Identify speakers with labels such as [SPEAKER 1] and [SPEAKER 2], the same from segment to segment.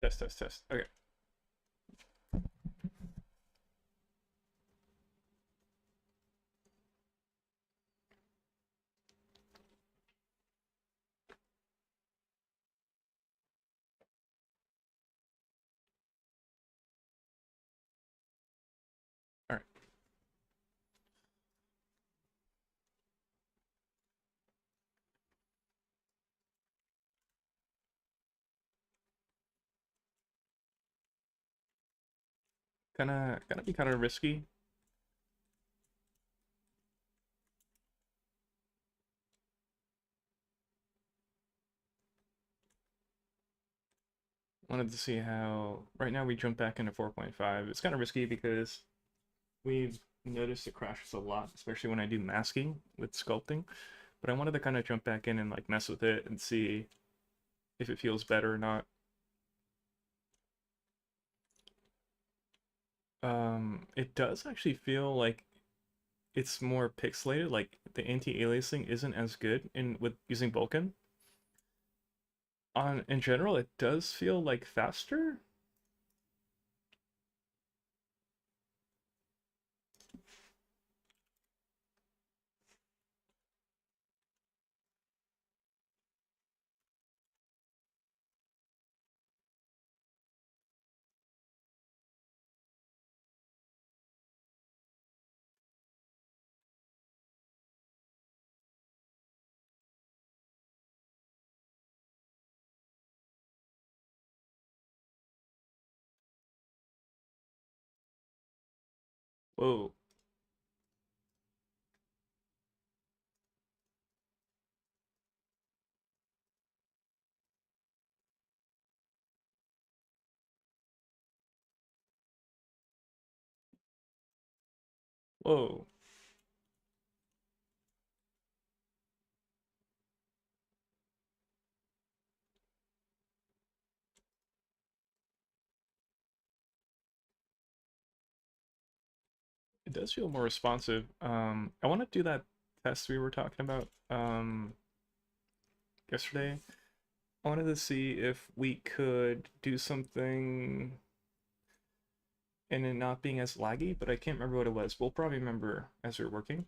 [SPEAKER 1] Test, test, test. Okay. All right. Gonna be kind of risky. Wanted to see how. Right now we jump back into 4.5. It's kind of risky because we've noticed it crashes a lot, especially when I do masking with sculpting. But I wanted to kind of jump back in and like mess with it and see if it feels better or not. It does actually feel like it's more pixelated. Like the anti-aliasing isn't as good in with using Vulkan. On in general, it does feel like faster. Whoa, whoa. It does feel more responsive. I want to do that test we were talking about yesterday. I wanted to see if we could do something and it not being as laggy, but I can't remember what it was. We'll probably remember as we're working.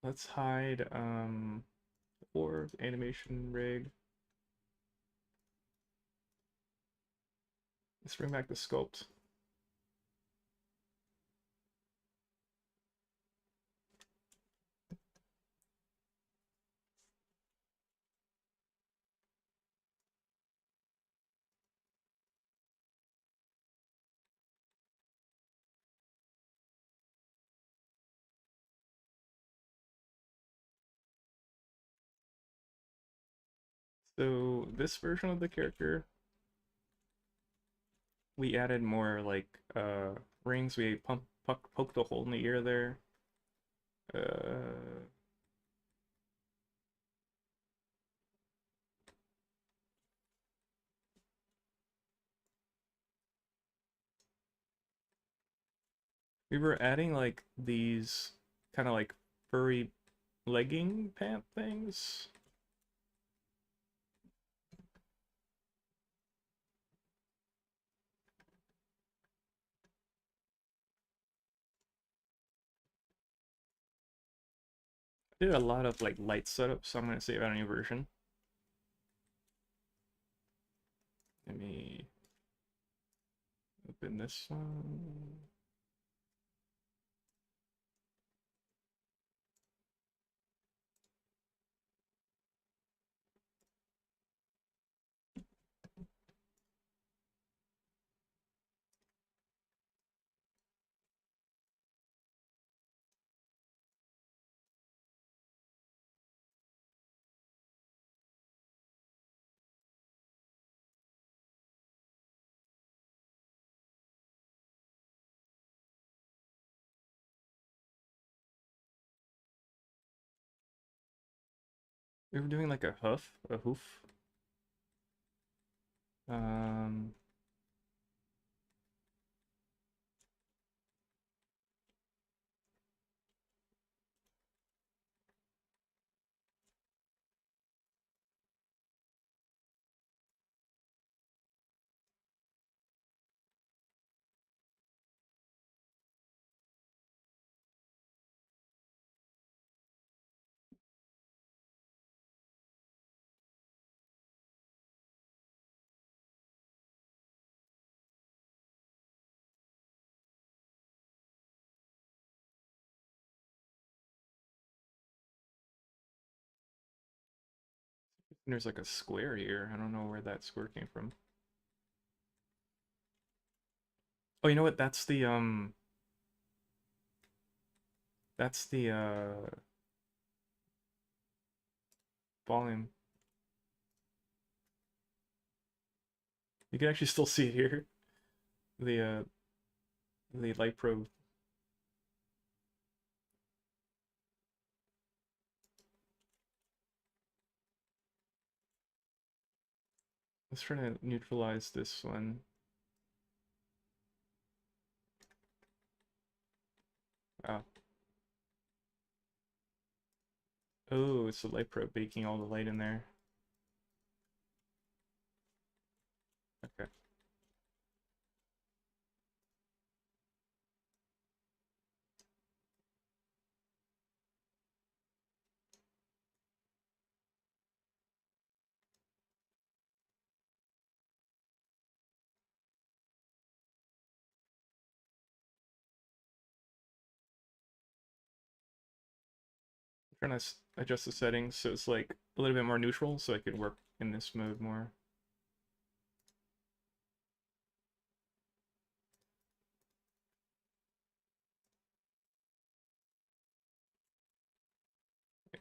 [SPEAKER 1] Let's hide orb animation rig. Let's bring back the sculpt. So this version of the character, we added more like rings. We poked a hole in the ear there. Uh, we were adding like these kind of like furry legging pant things. I did a lot of like light setup, so I'm gonna save out a new version. Let me open this one. We were doing like a hoof. Um, There's like a square here. I don't know where that square came from. Oh, you know what? That's the volume. You can actually still see it here. The light probe. Let's try to neutralize this one. Wow. Oh, it's the light probe baking all the light in there. Okay. I'm trying to adjust the settings so it's like a little bit more neutral so I could work in this mode more.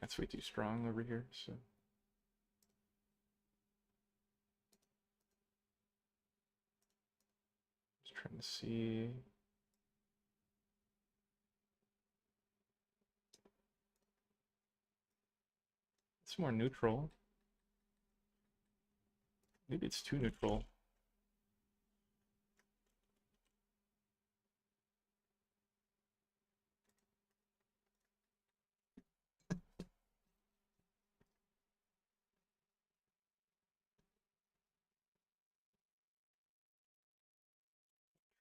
[SPEAKER 1] That's way too strong over here, so just trying to see. It's more neutral. Maybe it's too neutral.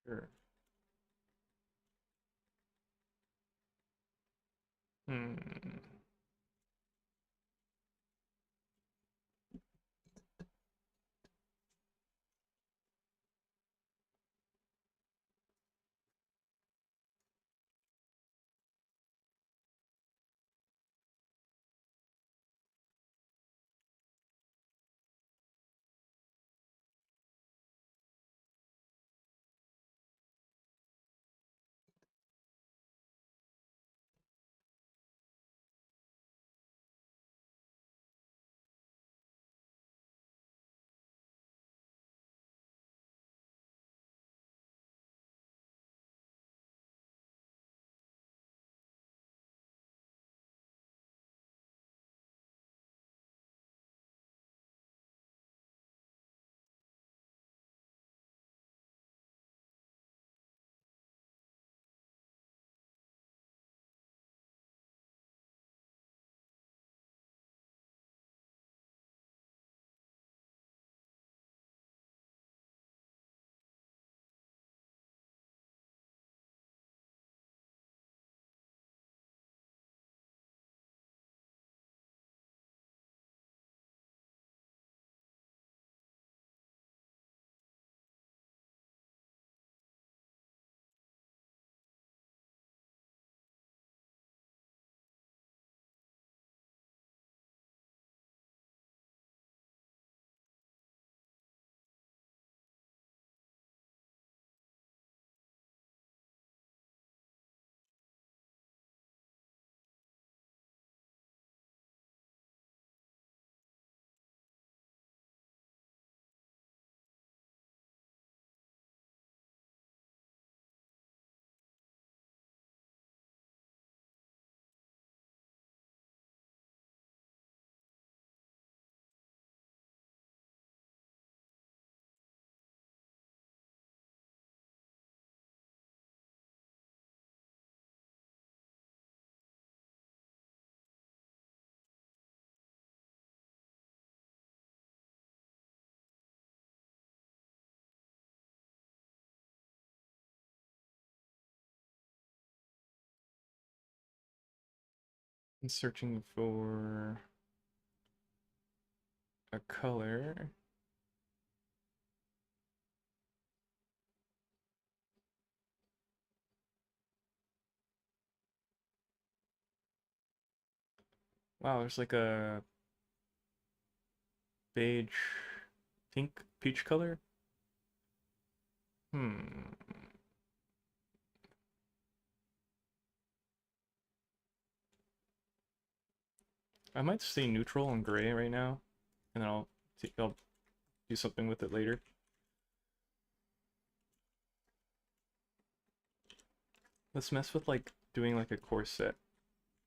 [SPEAKER 1] Sure. Hmm. I'm searching for a color. Wow, there's like a beige, pink, peach color. Hmm. I might stay neutral and gray right now, and then I'll do something with it later. Let's mess with like doing like a corset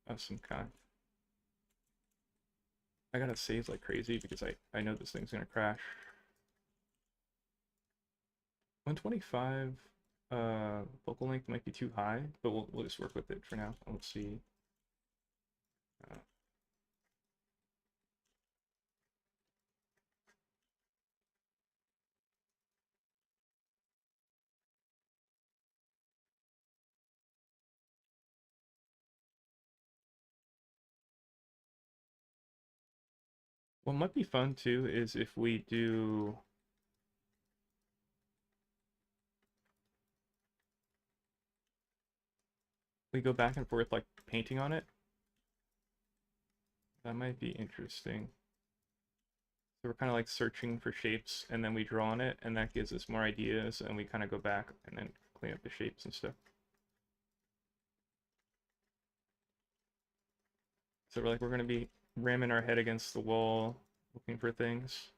[SPEAKER 1] of some kind. I gotta save like crazy because I know this thing's gonna crash. 125 focal length might be too high, but we'll just work with it for now. We'll see. Uh, what might be fun too is if we go back and forth like painting on it. That might be interesting. So we're kind of like searching for shapes and then we draw on it and that gives us more ideas and we kind of go back and then clean up the shapes and stuff. So we're gonna be ramming our head against the wall looking for things.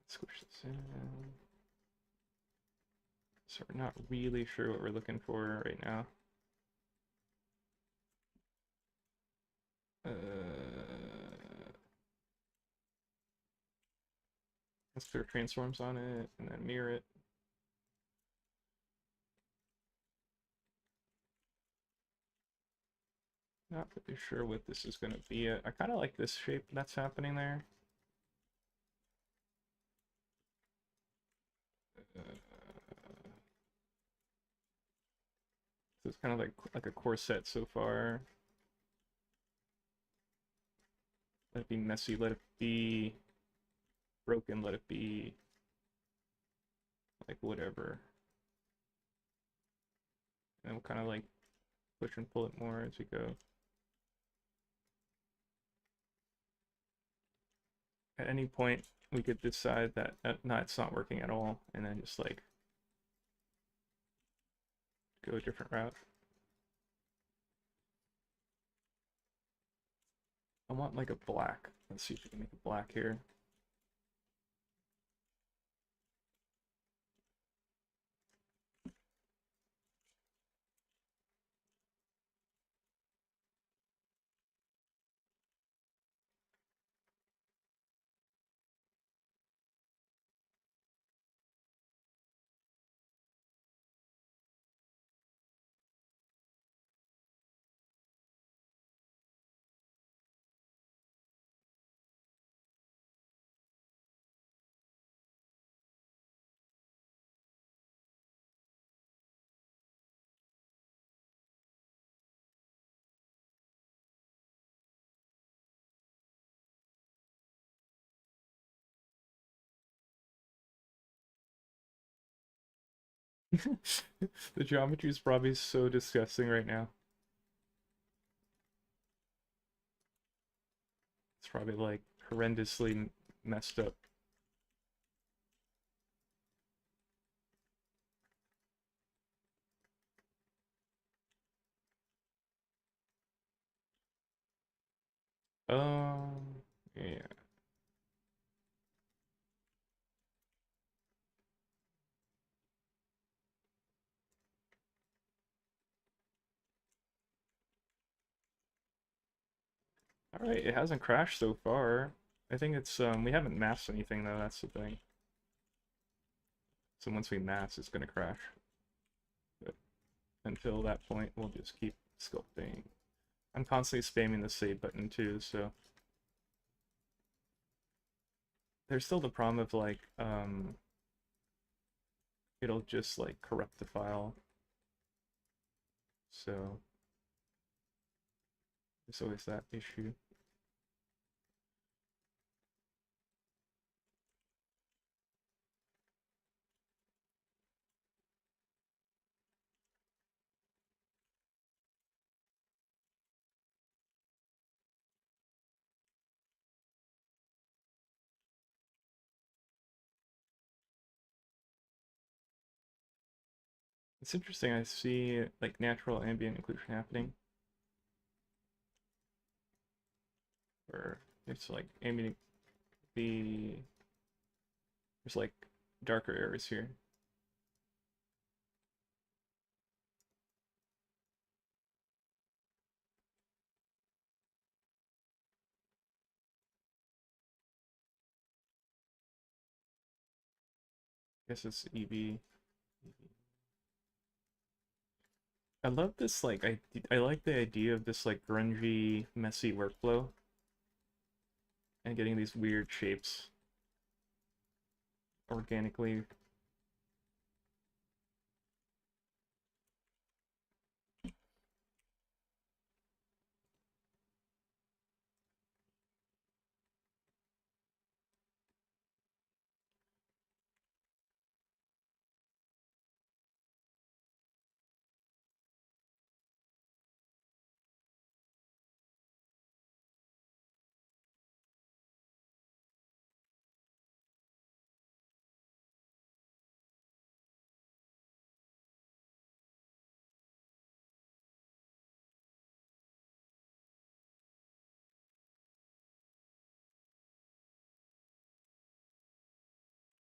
[SPEAKER 1] Let's squish this in. So we're not really sure what we're looking for right now. Let's clear transforms on it and then mirror it. Not really sure what this is going to be. I kind of like this shape that's happening there. So it's kind of like a corset so far. Let it be messy, let it be broken, let it be like whatever. And we'll kind of like push and pull it more as we go. At any point, we could decide that no, it's not working at all, and then just like go a different route. I want like a black. Let's see if we can make a black here. The geometry is probably so disgusting right now. It's probably like horrendously messed up. Yeah. All right, it hasn't crashed so far. I think it's we haven't masked anything though, that's the thing. So once we mask, it's gonna crash. But until that point, we'll just keep sculpting. I'm constantly spamming the save button too, so there's still the problem of like it'll just like corrupt the file. So there's always that issue. It's interesting, I see like natural ambient occlusion happening. Where it's like ambient, there's like darker areas here. I guess it's EV. I love this, like, I like the idea of this, like, grungy, messy workflow and getting these weird shapes organically.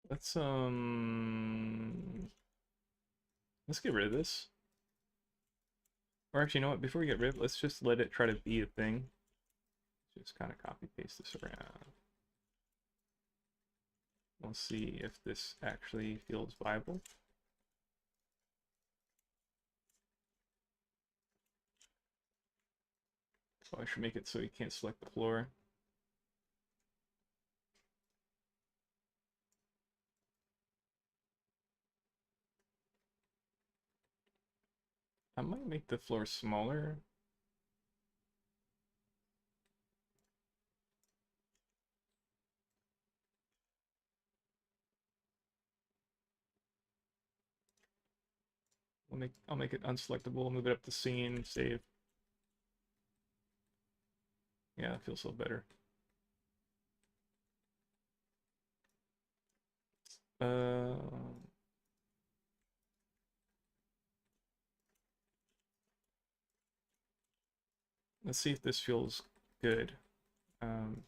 [SPEAKER 1] Let's, let's get rid of this. Or actually, you know what, before we get rid of it, let's just let it try to be a thing. Just kind of copy paste this around. We'll see if this actually feels viable. Oh, I should make it so you can't select the floor. I might make the floor smaller. I'll make it unselectable, move it up to scene, save. Yeah, it feels a little better. Uh, let's see if this feels good. Um,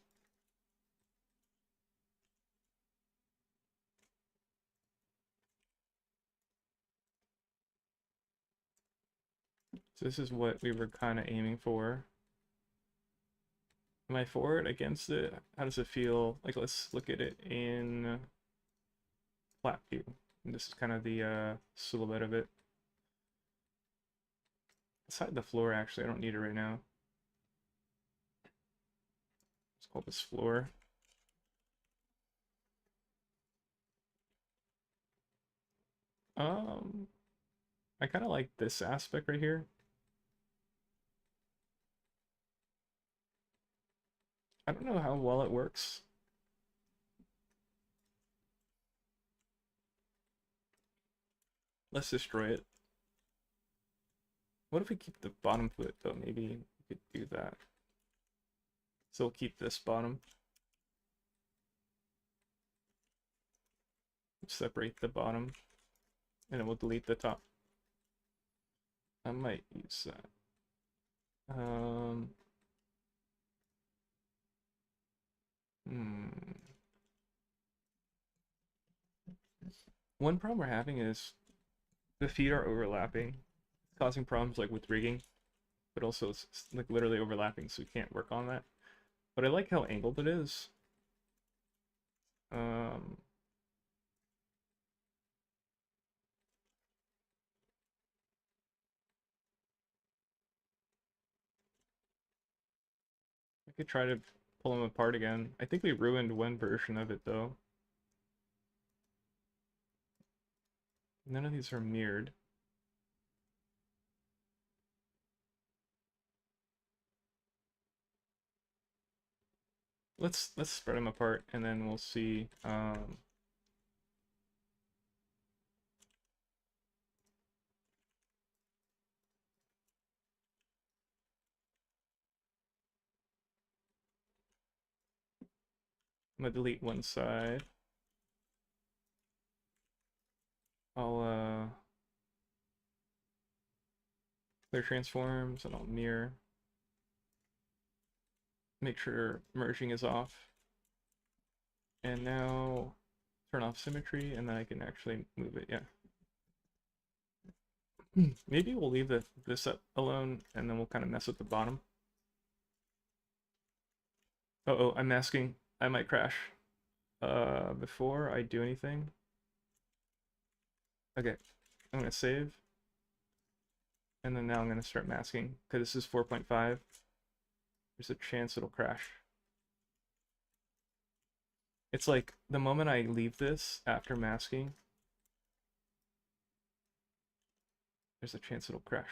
[SPEAKER 1] so this is what we were kind of aiming for. Am I for it, against it? How does it feel? Like, let's look at it in flat view. And this is kind of the silhouette of it. Let's hide the floor, actually. I don't need it right now. Let's call this floor. I kind of like this aspect right here. I don't know how well it works. Let's destroy it. What if we keep the bottom foot, though? Maybe we could do that. So we'll keep this bottom. Separate the bottom. And then we'll delete the top. I might use that. Hmm. One problem we're having is the feet are overlapping, causing problems like with rigging, but also it's like literally overlapping, so we can't work on that. But I like how angled it is. Um, I could try to pull them apart again. I think we ruined one version of it though. None of these are mirrored. Let's spread them apart and then we'll see. I'm gonna delete one side. I'll clear transforms, and I'll mirror. Make sure merging is off. And now turn off symmetry, and then I can actually move it, yeah. Maybe we'll leave this up alone, and then we'll kind of mess with the bottom. Uh-oh, I'm masking. I might crash. Before I do anything. Okay, I'm gonna save. And then now I'm gonna start masking, because this is 4.5. There's a chance it'll crash. It's like, the moment I leave this after masking, there's a chance it'll crash.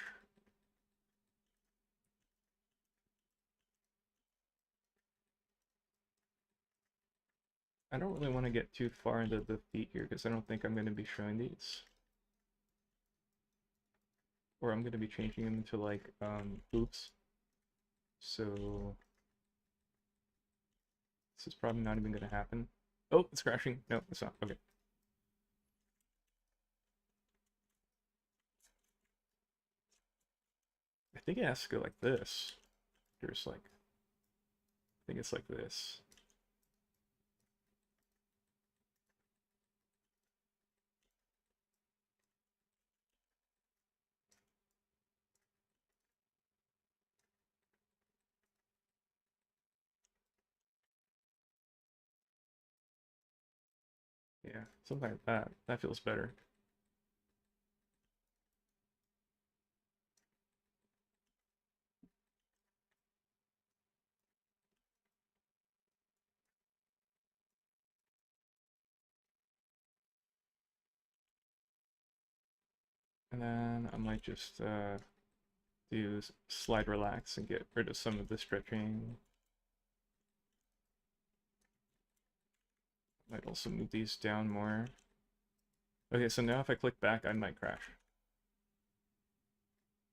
[SPEAKER 1] I don't really want to get too far into the feet here because I don't think I'm going to be showing these. Or I'm going to be changing them to like hoops. So this is probably not even going to happen. Oh, it's crashing. No, it's not. Okay. I think it has to go like this. There's like, I think it's like this. Yeah, something like that. That feels better. And then I might just do slide relax and get rid of some of the stretching. Might also move these down more. Okay, so now if I click back, I might crash.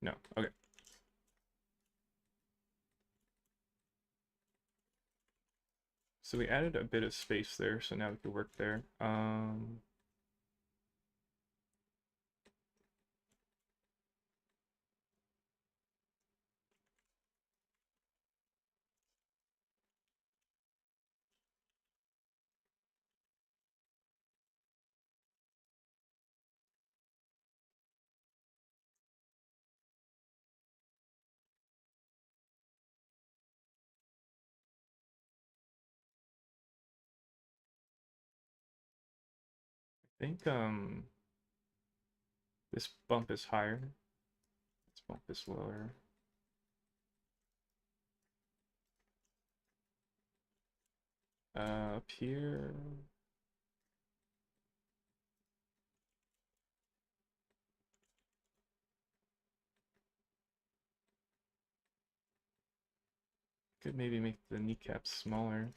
[SPEAKER 1] No, okay. So we added a bit of space there, so now we can work there. I think this bump is higher. This bump is lower. Up here. Could maybe make the kneecaps smaller.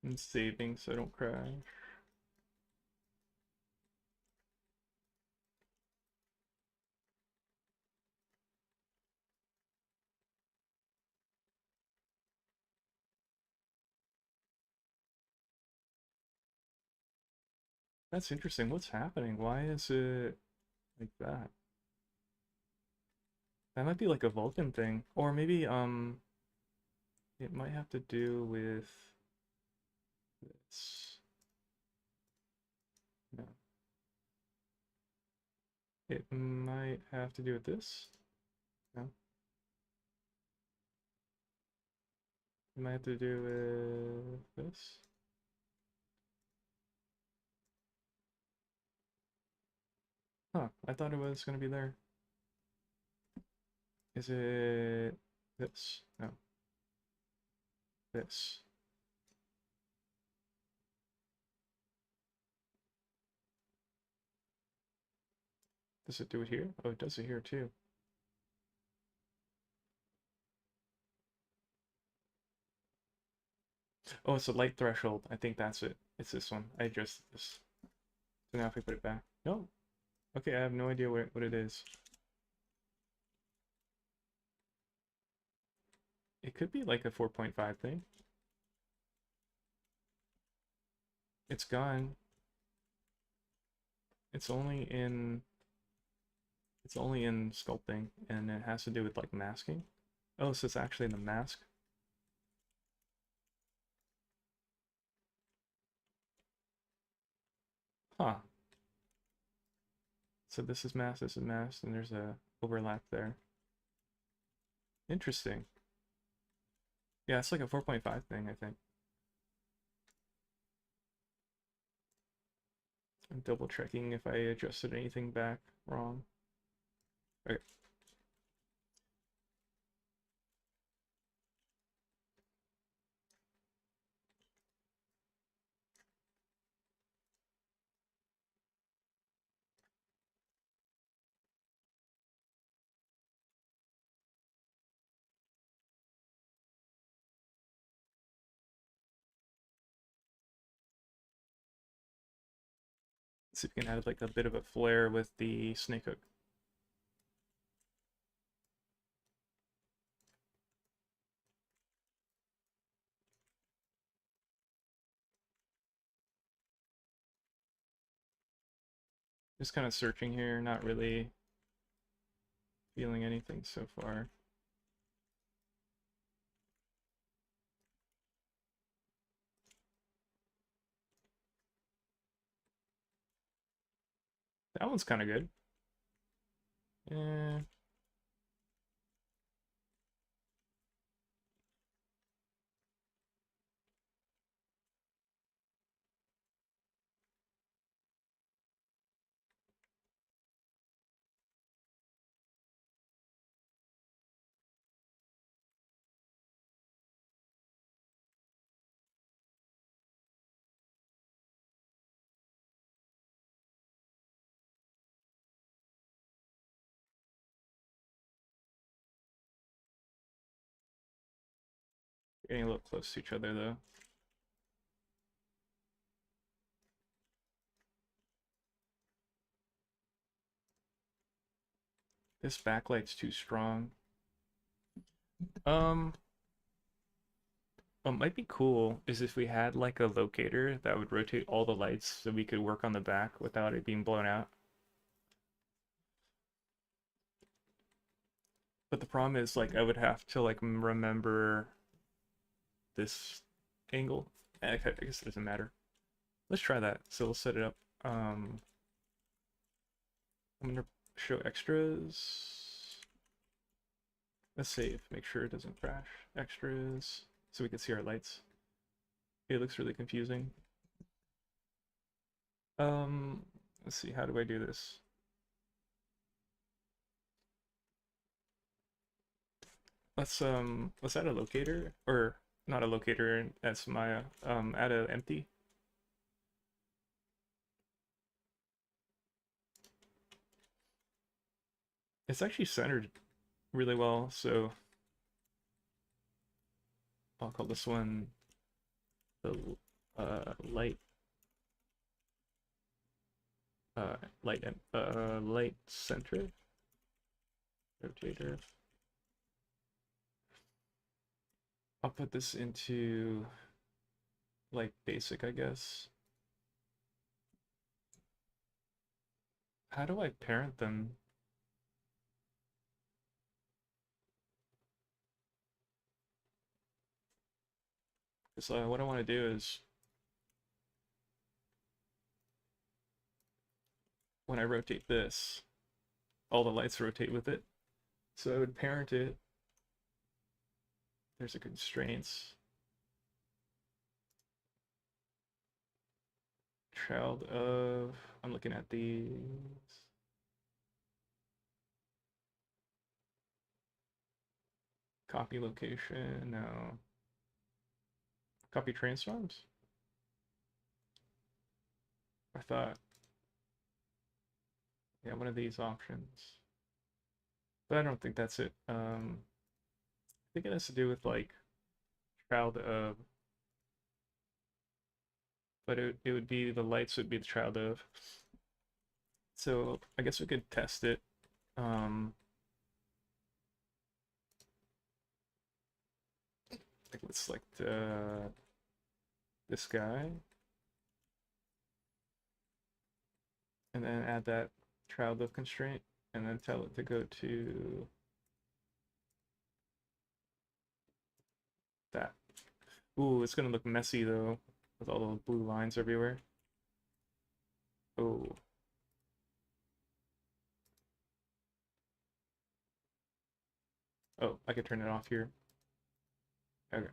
[SPEAKER 1] And saving so I don't crash. That's interesting. What's happening? Why is it like that? That might be like a Vulcan thing. Or maybe it might have to do with this. No. It might have to do with this. No. It might have to do with this. Huh, I thought it was gonna be there. Is it this? No. This. Does it do it here? Oh, it does it here too. Oh, it's a light threshold. I think that's it. It's this one. I adjusted this. So now if I put it back. No. Okay, I have no idea what it is. It could be like a 4.5 thing. It's gone. It's only in sculpting, and it has to do with like masking. Oh, so it's actually in the mask. Huh. So this is mask, and there's a overlap there. Interesting. Yeah, it's like a 4.5 thing, I think. I'm double checking if I adjusted anything back wrong. Okay. See if we can add like a bit of a flare with the snake hook. Just kind of searching here, not really feeling anything so far. That one's kind of good. Eh, getting a little close to each other though. This backlight's too strong. Um, what might be cool is if we had like a locator that would rotate all the lights so we could work on the back without it being blown out. But the problem is like I would have to like remember this angle. I guess it doesn't matter. Let's try that. So we'll set it up. I'm gonna show extras. Let's save. Make sure it doesn't crash. Extras, so we can see our lights. It looks really confusing. Let's see. How do I do this? Let's add a locator, or not a locator. That's my add a empty. It's actually centered really well, so I'll call this one the light light center rotator. I'll put this into like basic, I guess. How do I parent them? Because what I want to do is when I rotate this, all the lights rotate with it. So I would parent it. There's a constraints. Child of, I'm looking at these. Copy location, no. Copy transforms? I thought, yeah, one of these options. But I don't think that's it. I think it has to do with like child of, but it would be the lights would be the child of. So I guess we could test it. Like let's select this guy. and then add that child of constraint, and then tell it to go to that. Ooh, it's gonna look messy though, with all those blue lines everywhere. Oh. Oh, I could turn it off here. Okay.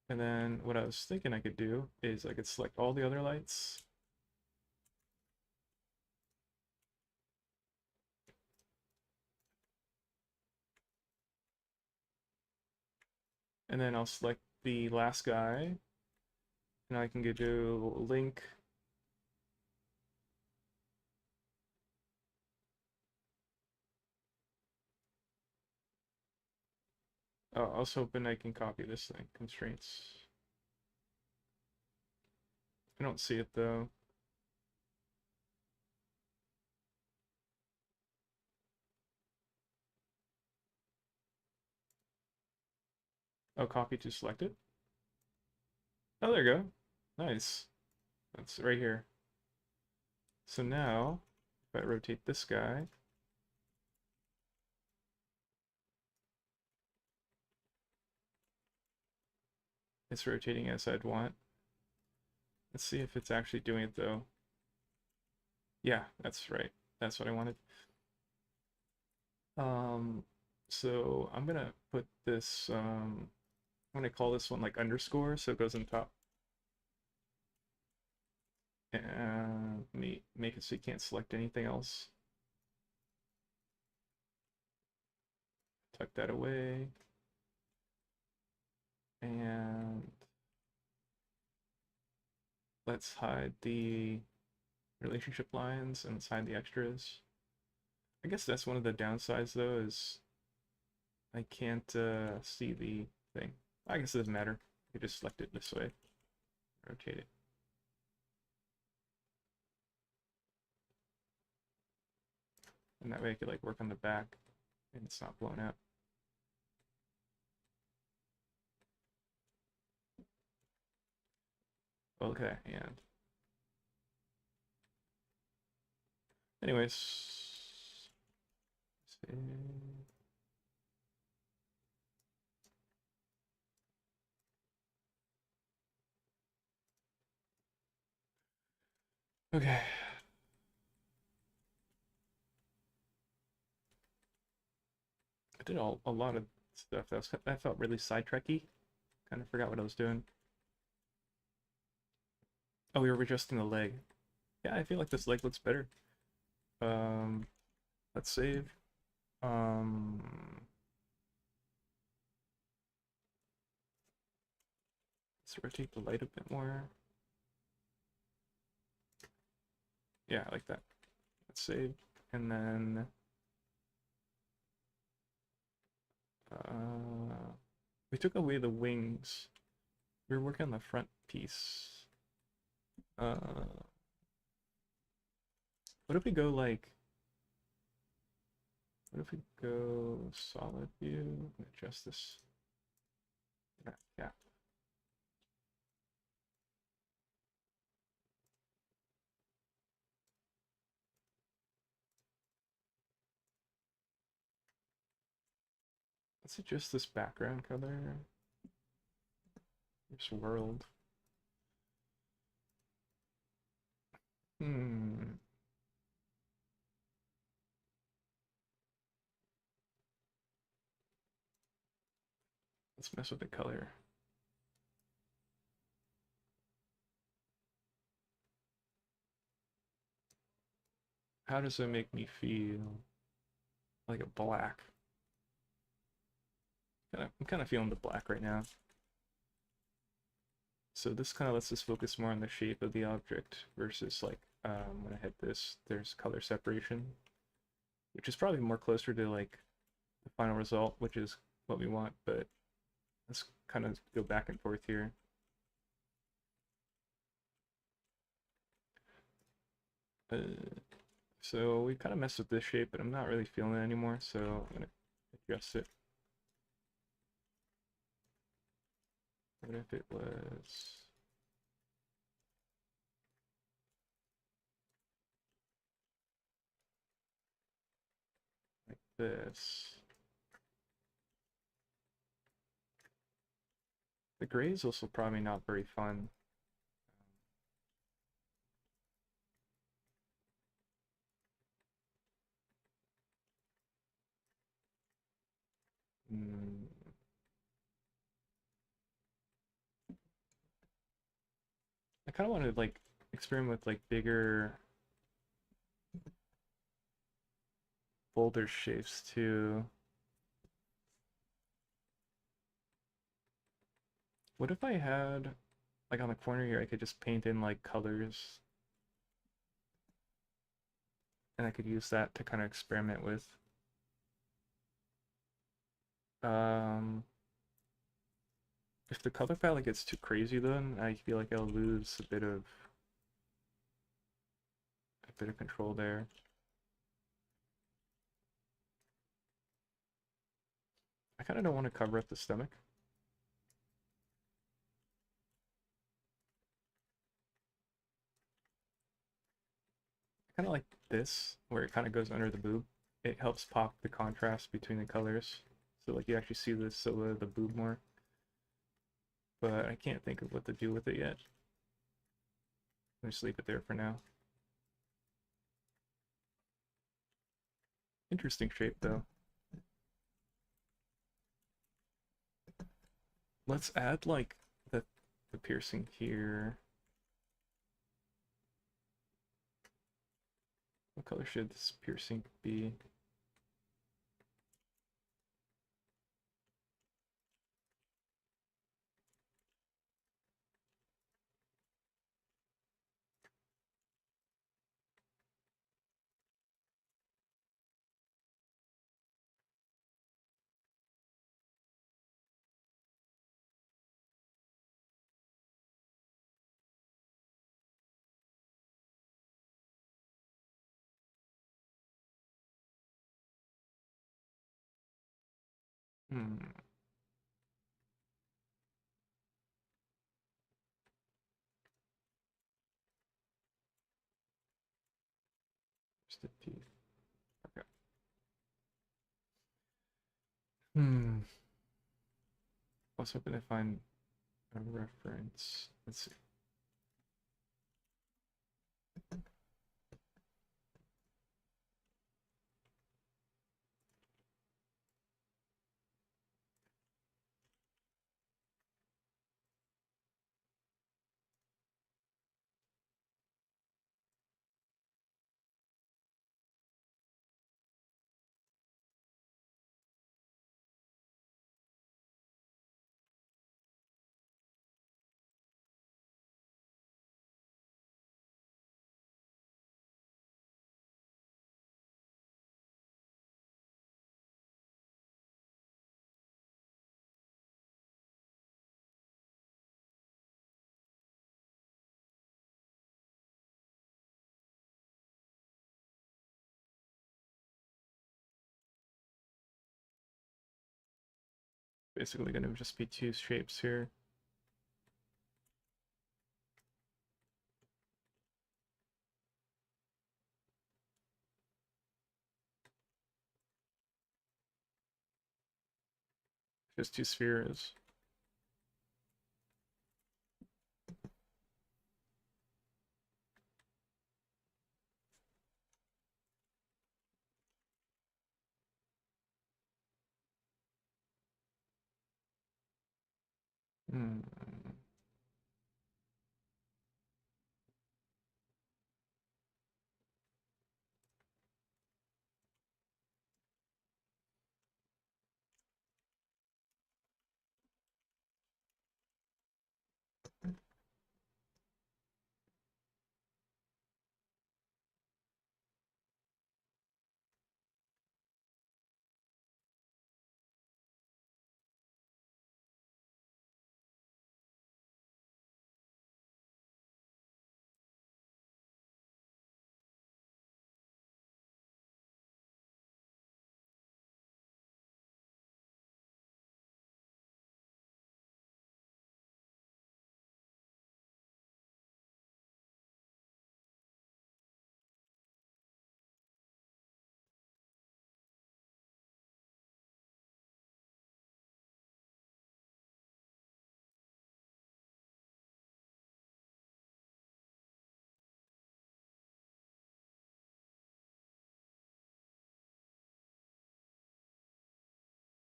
[SPEAKER 1] And then what I was thinking I could do is I could select all the other lights. And then I'll select the last guy. And I can go do link. Oh, I was hoping I can copy this thing. Constraints. I don't see it though. Oh, copy to selected. Oh, there you go. Nice. That's right here. So now, if I rotate this guy, it's rotating as I'd want. Let's see if it's actually doing it though. Yeah, that's right. That's what I wanted. Um, so I'm gonna put this, I'm gonna call this one like underscore, so it goes on top. And make it so you can't select anything else. Tuck that away. And let's hide the relationship lines and let's hide the extras. I guess that's one of the downsides though, is I can't see the thing. I guess it doesn't matter. You just select it this way, rotate it. And that way I could like work on the back and it's not blown out. Okay, and anyways, okay. I did a lot of stuff that felt really sidetracky. Kind of forgot what I was doing. Oh, we were adjusting the leg. Yeah, I feel like this leg looks better. Um, let's save. Um, let's rotate the light a bit more. Yeah, I like that. Let's save, and then we took away the wings. We were working on the front piece. What if we go like? What if we go solid view and adjust this? Yeah. Let's adjust this background color. This world. Hmm. Let's mess with the color. How does it make me feel? Like a black. I'm kind of feeling the black right now. So this kind of lets us focus more on the shape of the object versus like when I hit this, there's color separation, which is probably more closer to like the final result, which is what we want, but let's kind of go back and forth here. Uh, so we kind of messed with this shape, but I'm not really feeling it anymore, so I'm gonna adjust it. What if it was this. The gray is also probably not very fun. Hmm. I kind of want to like experiment with like bigger, bolder shapes too. What if I had like on the corner here, I could just paint in like colors and I could use that to kind of experiment with. Um, if the color palette gets too crazy, then I feel like I'll lose a bit of control there. I kind of don't want to cover up the stomach. I kind of like this, where it kind of goes under the boob. It helps pop the contrast between the colors. So like you actually see the silhouette of the boob more. But I can't think of what to do with it yet. I'll just leave it there for now. Interesting shape though. Let's add like the piercing here. What color should this piercing be? Hmm. Just the teeth. Okay. Hmm. I was hoping to find a reference. Let's see. Basically gonna just be two shapes here. Just two spheres. Hmm.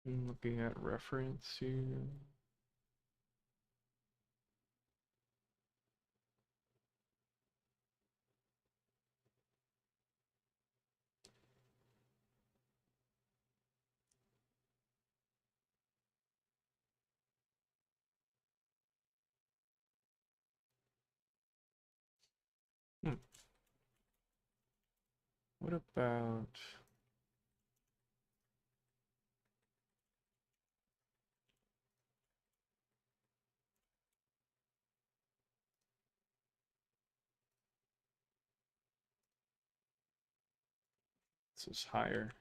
[SPEAKER 1] Looking at reference here. Hmm. What about... This is higher.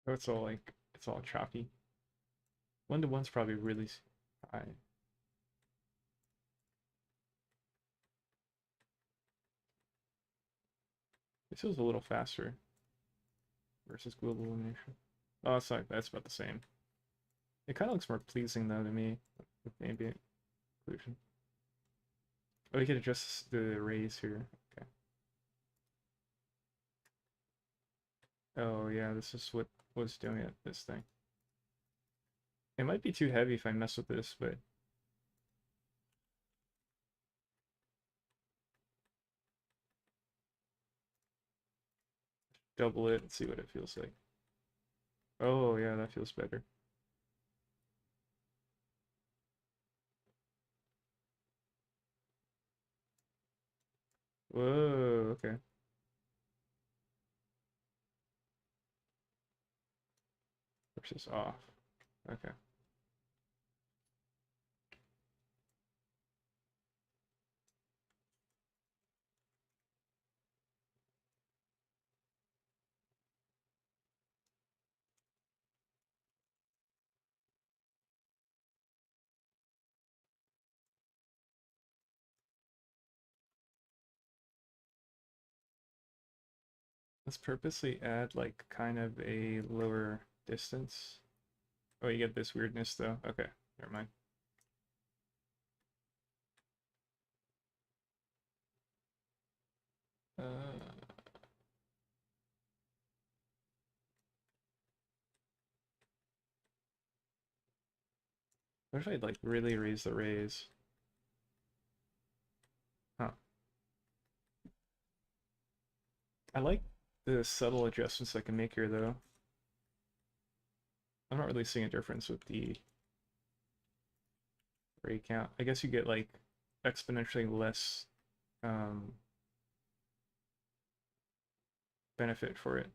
[SPEAKER 1] Oh, it's all like, it's all choppy. 1-to-1's probably really high. This feels a little faster versus global illumination. Oh, it's like, that's about the same. It kind of looks more pleasing though to me with ambient occlusion. Oh, you can adjust the rays here. Okay. Oh yeah, this is what was doing it, this thing. It might be too heavy if I mess with this, but double it and see what it feels like. Oh yeah, that feels better. Whoa, okay. Versus off. Okay. Let's purposely add like kind of a lower distance. Oh, you get this weirdness though. Okay, never mind. Uh, what if I like really raise the rays? Huh. I like the subtle adjustments I can make here though. I'm not really seeing a difference with the ray count. I guess you get like exponentially less um, benefit for it.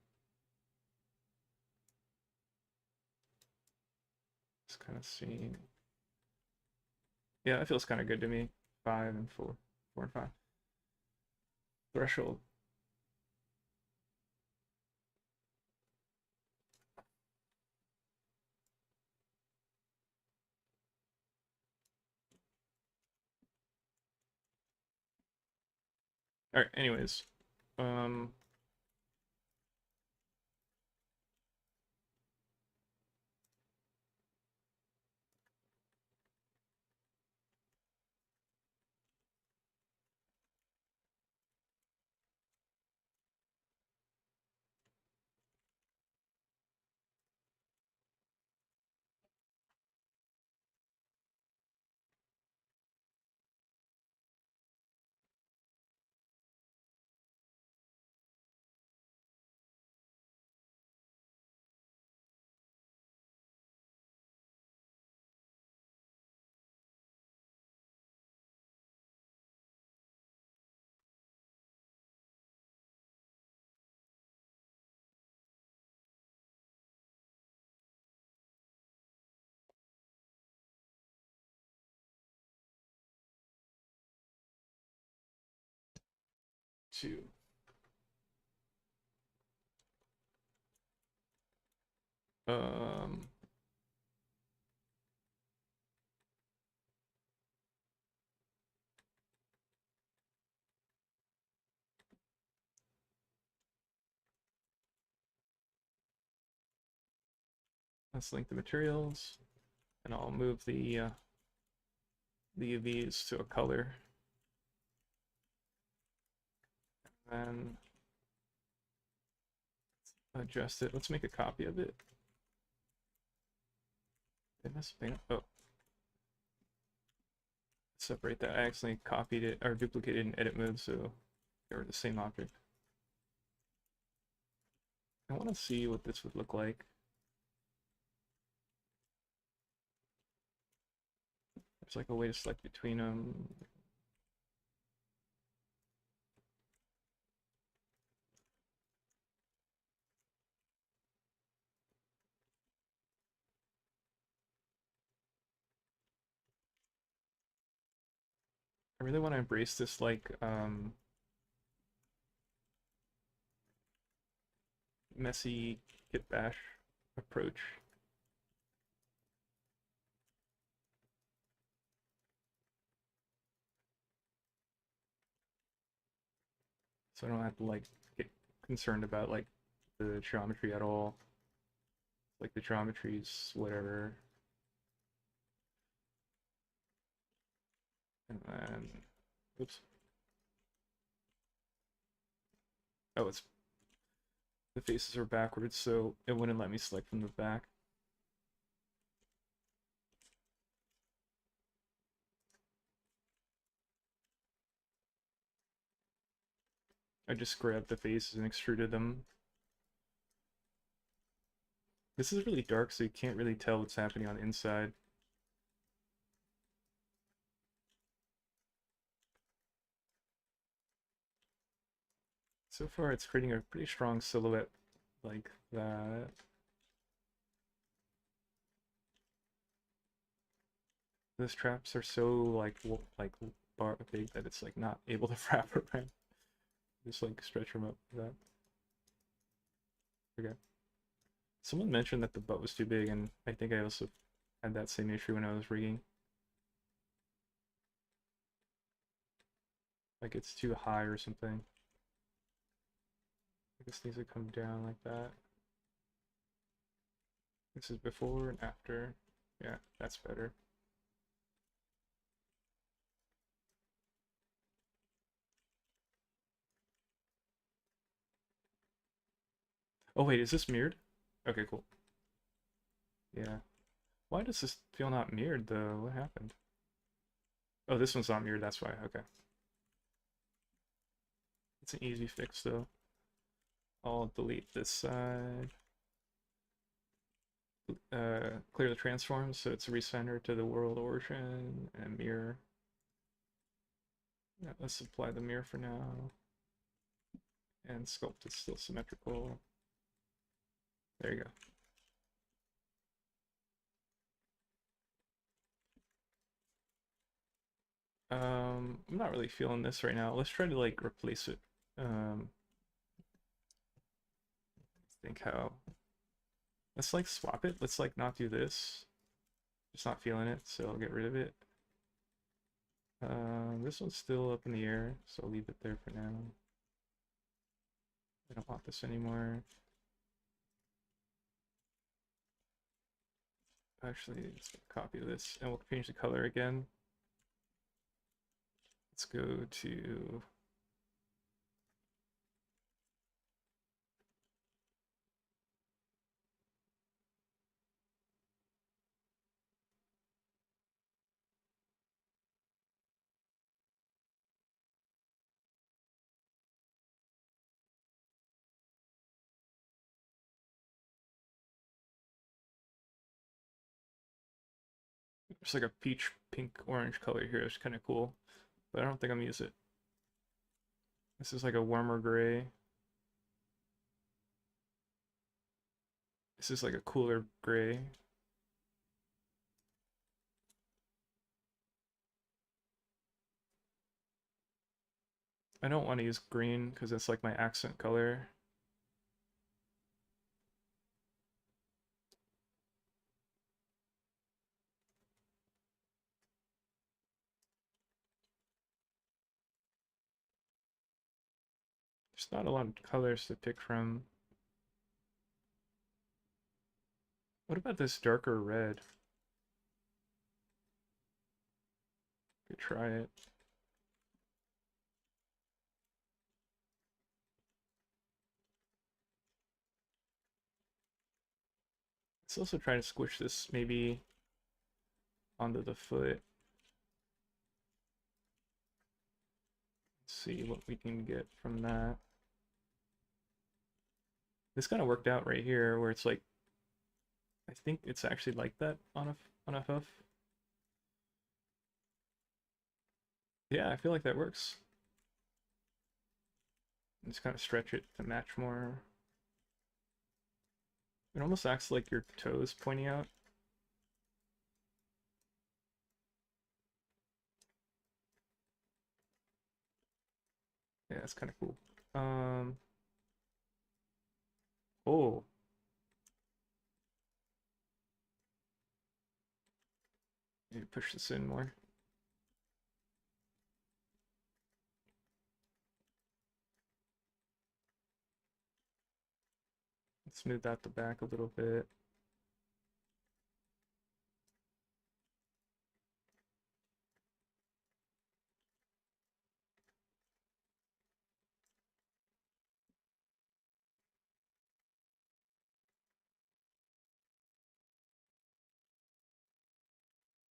[SPEAKER 1] Just kind of seeing. Yeah, that feels kind of good to me. 5 and 4, 4 and 5. Threshold. All right. Anyways, um, 2. Um, let's link the materials, and I'll move the UVs to a color, and adjust it. Let's make a copy of it. Oh, separate that. I accidentally copied it or duplicated in edit mode, so they're the same object. I want to see what this would look like. There's like a way to select between them. I really want to embrace this like messy git bash approach. So I don't have to like get concerned about like the geometry at all. Like the geometry's whatever. And then, oops. Oh, it's the faces are backwards, so it wouldn't let me select from the back. I just grabbed the faces and extruded them. This is really dark, so you can't really tell what's happening on the inside. So far, it's creating a pretty strong silhouette like that. Those traps are so like bar big that it's like not able to wrap around. Just like stretch them up like that. Okay. Someone mentioned that the butt was too big, and I think I also had that same issue when I was rigging. Like it's too high or something. I guess these would come down like that. This is before and after. Yeah, that's better. Oh wait, is this mirrored? Okay, cool. Yeah. Why does this feel not mirrored though? What happened? Oh, this one's not mirrored, that's why. Okay. It's an easy fix though. I'll delete this side. Clear the transforms so it's recenter to the world origin and mirror. Yeah, let's apply the mirror for now. And sculpt is still symmetrical. There you go. I'm not really feeling this right now. Let's try to like replace it. Think how. Let's like swap it. Let's like not do this. Just not feeling it, so I'll get rid of it. This one's still up in the air, so I'll leave it there for now. I don't want this anymore. Actually, let's get a copy of this, and we'll change the color again. Let's go to it's like a peach, pink, orange color here. It's kind of cool, but I don't think I'm gonna use it. This is like a warmer gray. This is like a cooler gray. I don't want to use green because it's like my accent color. There's not a lot of colors to pick from. What about this darker red? Could try it. Let's also try to squish this maybe onto the foot. See what we can get from that. This kind of worked out right here where it's like, I think it's actually like that on a hoof. Yeah, I feel like that works. Just kind of stretch it to match more. It almost acts like your toes pointing out. Yeah, it's kind of cool. Oh, maybe push this in more. Smooth out the back a little bit.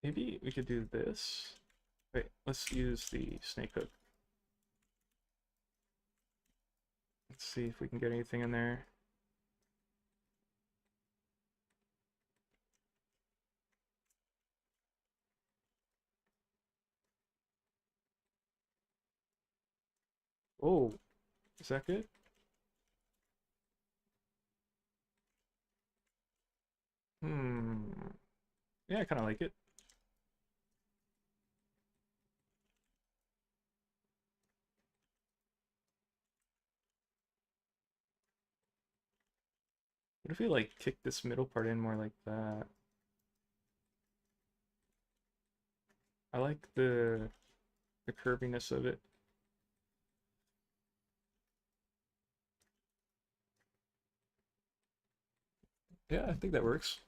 [SPEAKER 1] Maybe we could do this. Wait, let's use the snake hook. Let's see if we can get anything in there. Oh, is that good? Hmm. Yeah, I kind of like it. What if we like kick this middle part in more like that? I like the curviness of it. Yeah, I think that works.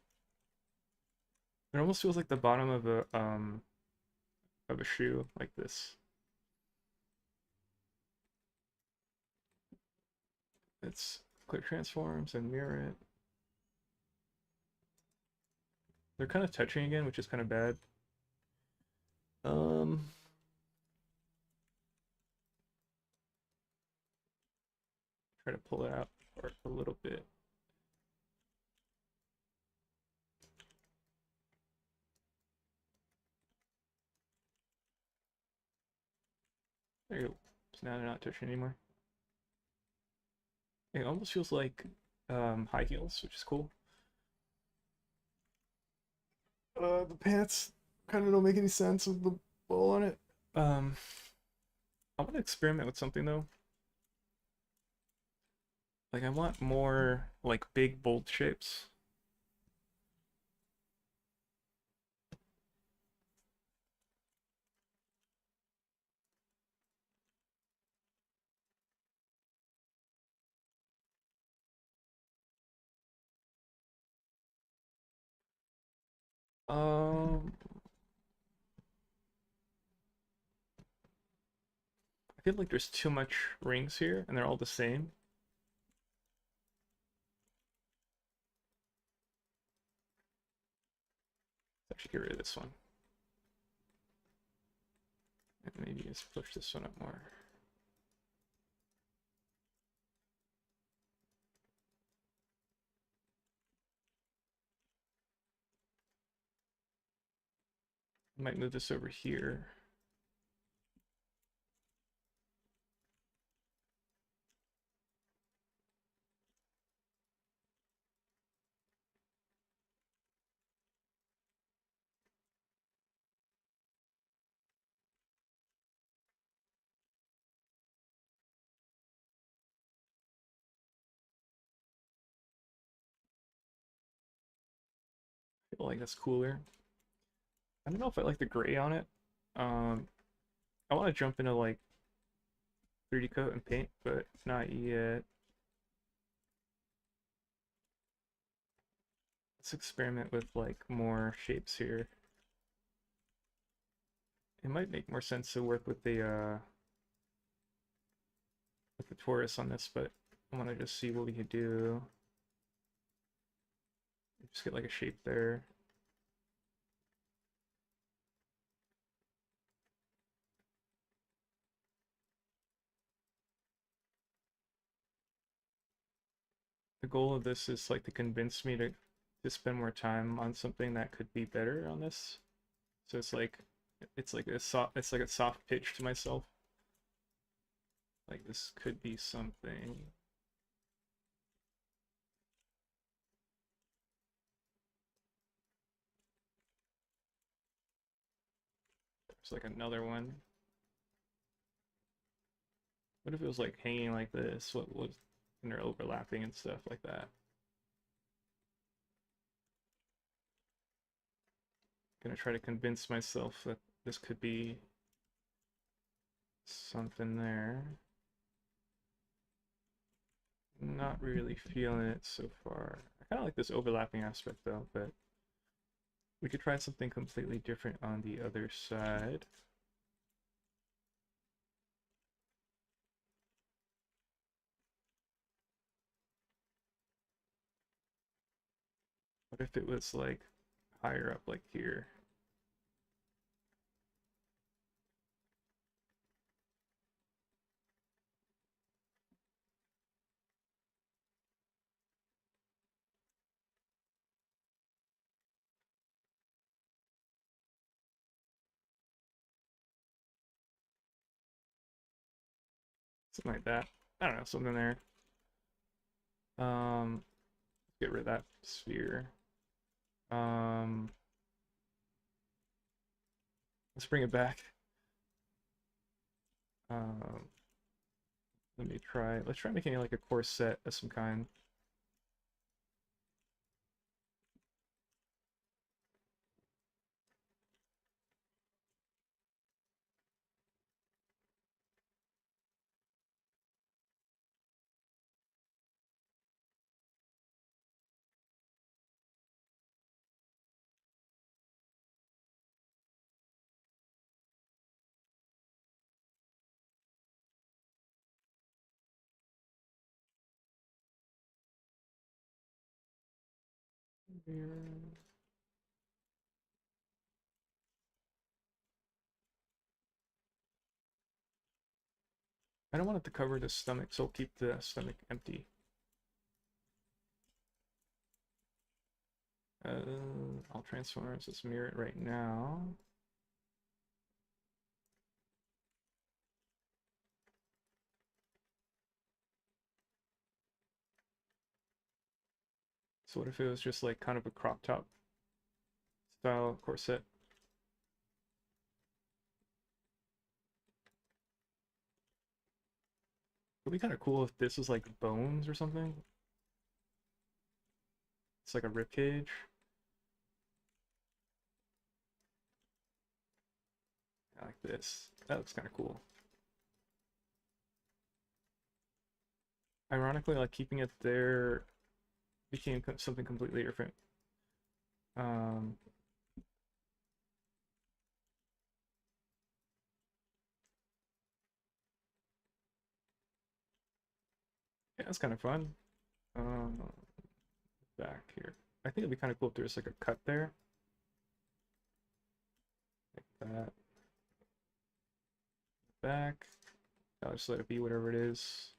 [SPEAKER 1] It almost feels like the bottom of a shoe like this. It's quick transforms and mirror it. They're kind of touching again, which is kind of bad. Um, try to pull it out apart a little bit. There you go. So now they're not touching anymore. It almost feels like high heels, which is cool. The pants kind of don't make any sense with the bowl on it. Um, I want to experiment with something though. Like I want more like big bold shapes. Um, I feel like there's too much rings here, and they're all the same. Let's actually get rid of this one, and maybe just push this one up more. Might move this over here. I feel like that's cooler. I don't know if I like the gray on it. Um, I want to jump into like 3D coat and paint, but not yet. Let's experiment with like more shapes here. It might make more sense to work with the torus on this, but I want to just see what we could do. Just get like a shape there. The goal of this is like to convince me to spend more time on something that could be better on this. So it's like a soft pitch to myself. Like this could be something. There's like another one. What if it was like hanging like this? What was and they're overlapping and stuff like that? Gonna try to convince myself that this could be something there. Not really feeling it so far. I kind of like this overlapping aspect though, but we could try something completely different on the other side. What if it was like higher up like here? Something like that. I don't know, something there. Um, get rid of that sphere. Um, let's bring it back. Um, let's try making it like a corset of some kind. Here. I don't want it to cover the stomach, so I'll keep the stomach empty. I'll transform as let's mirror it right now. So what if it was just like kind of a crop top style corset? It'd be kind of cool if this was like bones or something. It's like a rib cage. I like this. That looks kind of cool. Ironically, like keeping it there became something completely different. Um, yeah, it's kind of fun. Um, back here. I think it'd be kind of cool if there's like a cut there, like that. Back. I'll just let it be whatever it is.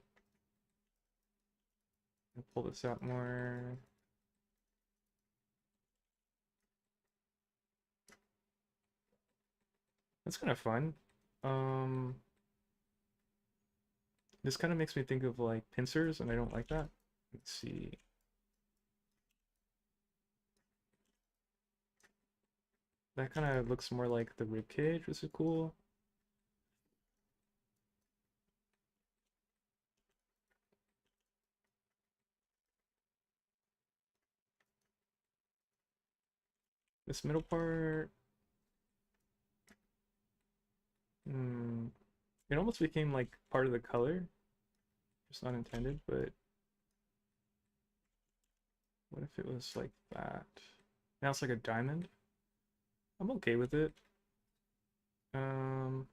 [SPEAKER 1] And pull this out more. That's kind of fun. Um, this kind of makes me think of like pincers, and I don't like that. Let's see. That kind of looks more like the rib cage, which is cool. This middle part, it almost became like part of the color, just not intended, but what if it was like that? Now it's like a diamond. I'm okay with it. Um,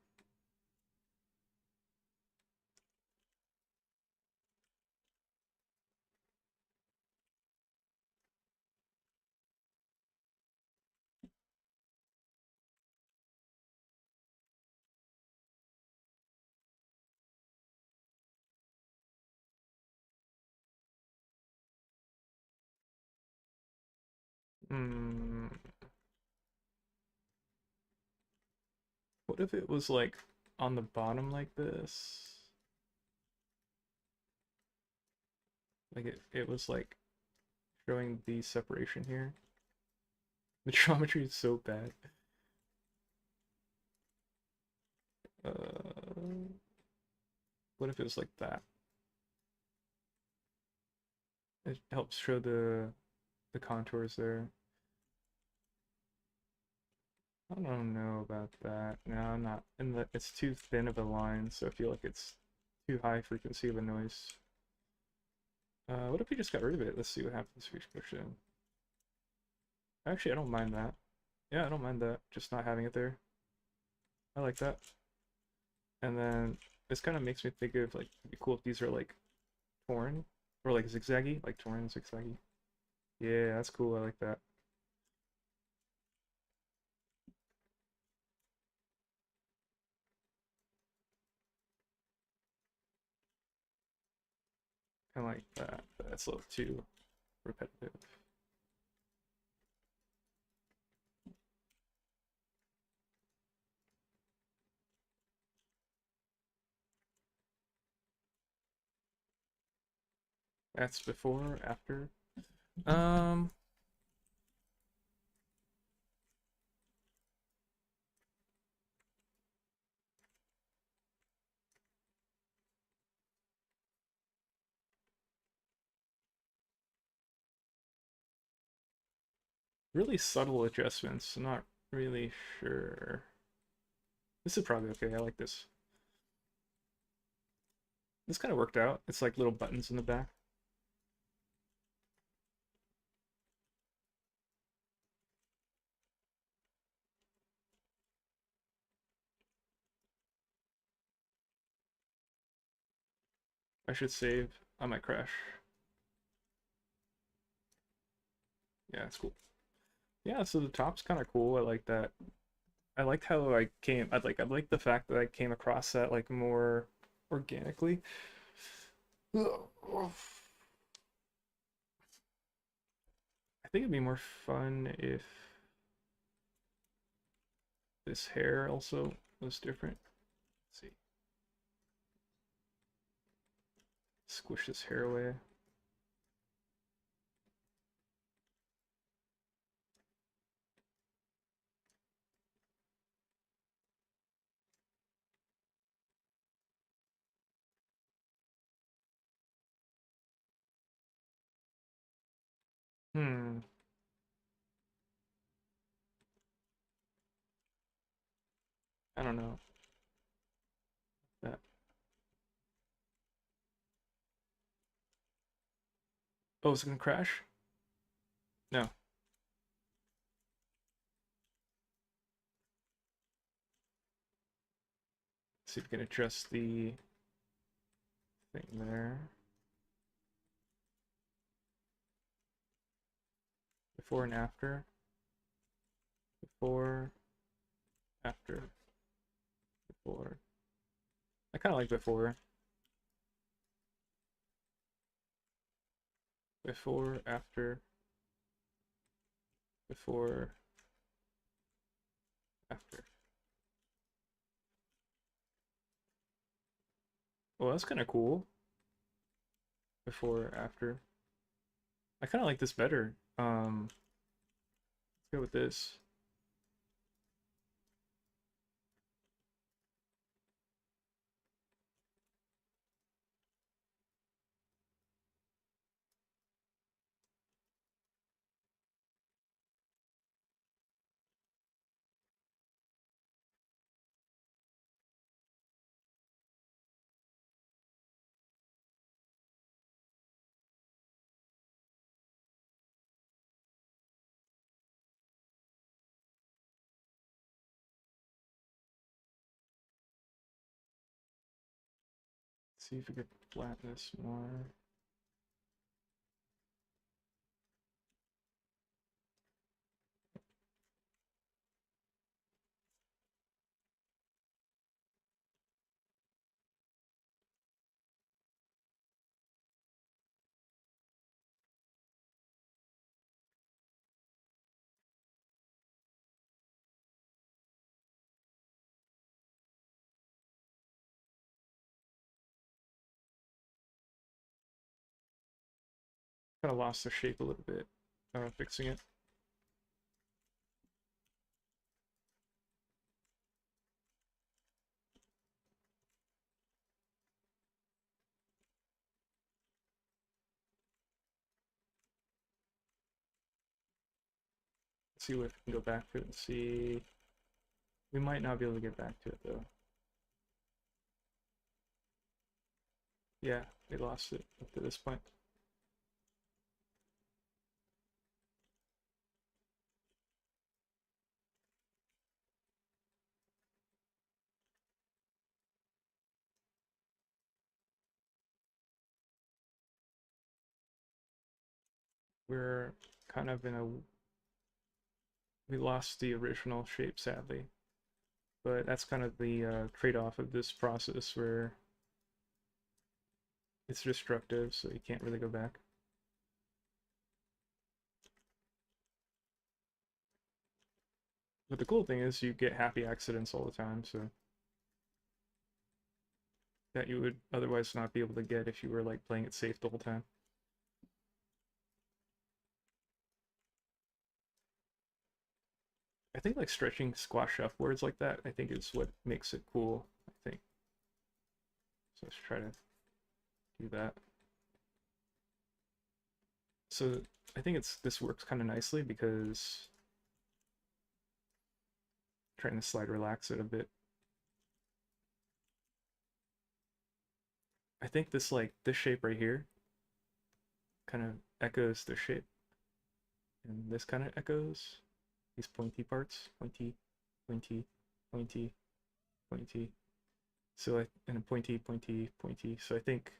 [SPEAKER 1] hmm, what if it was like on the bottom like this? Like it was like showing the separation here. The geometry is so bad. What if it was like that? It helps show the contours there. I don't know about that. No, I'm not. And it's too thin of a line, so I feel like it's too high frequency of a noise. What if we just got rid of it? Let's see what happens if we push it in. Actually, I don't mind that. Yeah, I don't mind that. Just not having it there. I like that. And then this kind of makes me think of like, it'd be cool if these are like torn or like zigzaggy, like torn and zigzaggy. Yeah, that's cool. I like that. Kind of like that. That's a little too repetitive. That's before, after. Um, really subtle adjustments. I'm not really sure. This is probably okay. I like this. This kind of worked out. It's like little buttons in the back. I should save. I might crash. Yeah, it's cool. Yeah, so the top's kind of cool. I like that. I liked how I like the fact that I came across that like more organically. I think it'd be more fun if this hair also was different. Let's see. Squish this hair away. Hmm. I don't know. That. Oh, is it gonna crash? No. Let's see if we can adjust the thing there. Before and after. Before. After. Before. I kind of like before. Before. After. Before. After. Well, that's kind of cool. Before. After. I kind of like this better. Let's go with this. See if we could flatten this more. Kind of lost the shape a little bit, fixing it. Let's see if we can go back to it and see. We might not be able to get back to it though. Yeah, we lost it up to this point. We're kind of in a, we lost the original shape sadly, but that's kind of the trade-off of this process where it's destructive, so you can't really go back. But the cool thing is you get happy accidents all the time, so that you would otherwise not be able to get if you were like playing it safe the whole time. I think like stretching squash upwards like that, I think is what makes it cool, I think. So let's try to do that. So I think this works kind of nicely because I'm trying to slide relax it a bit. I think this shape right here kind of echoes the shape, and this kind of echoes these pointy parts, pointy, pointy, pointy, pointy. So and a pointy, pointy, pointy. So I think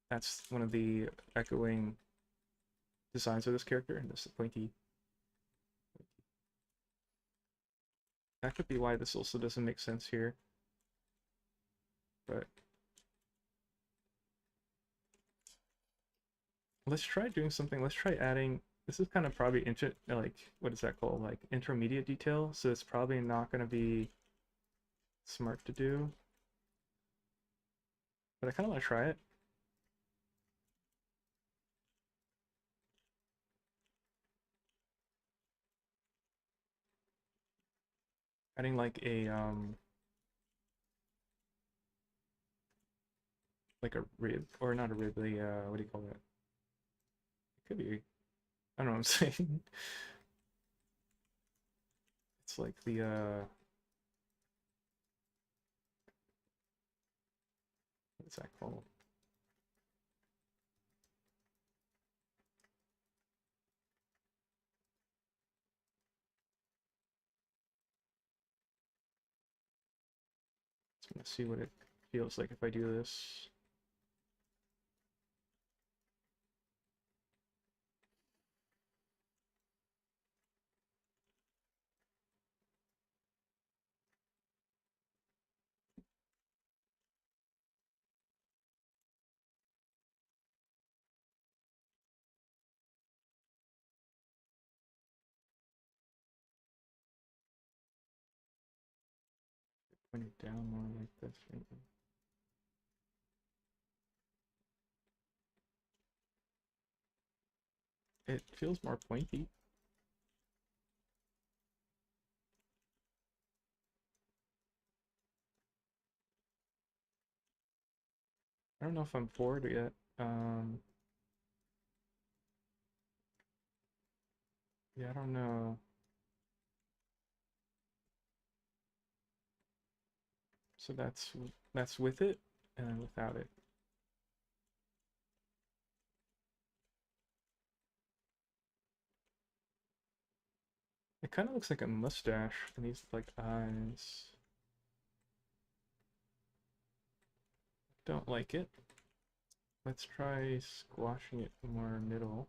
[SPEAKER 1] that's one of the echoing designs of this character, and this pointy. That could be why this also doesn't make sense here, but let's try doing something. Let's try adding. This is kind of probably like what is that called? Like intermediate detail. So it's probably not going to be smart to do, but I kind of want to try it. Adding like a rib, or not a rib, the what do you call it? It could be, I don't know what I'm saying. It's like the what is that called? Just gonna see what it feels like if I do this. Point it down more like this, maybe. It feels more pointy. I don't know if I'm forward yet. Yeah, I don't know. So that's with it and without it. It kind of looks like a mustache and these like eyes. Don't like it. Let's try squashing it more middle.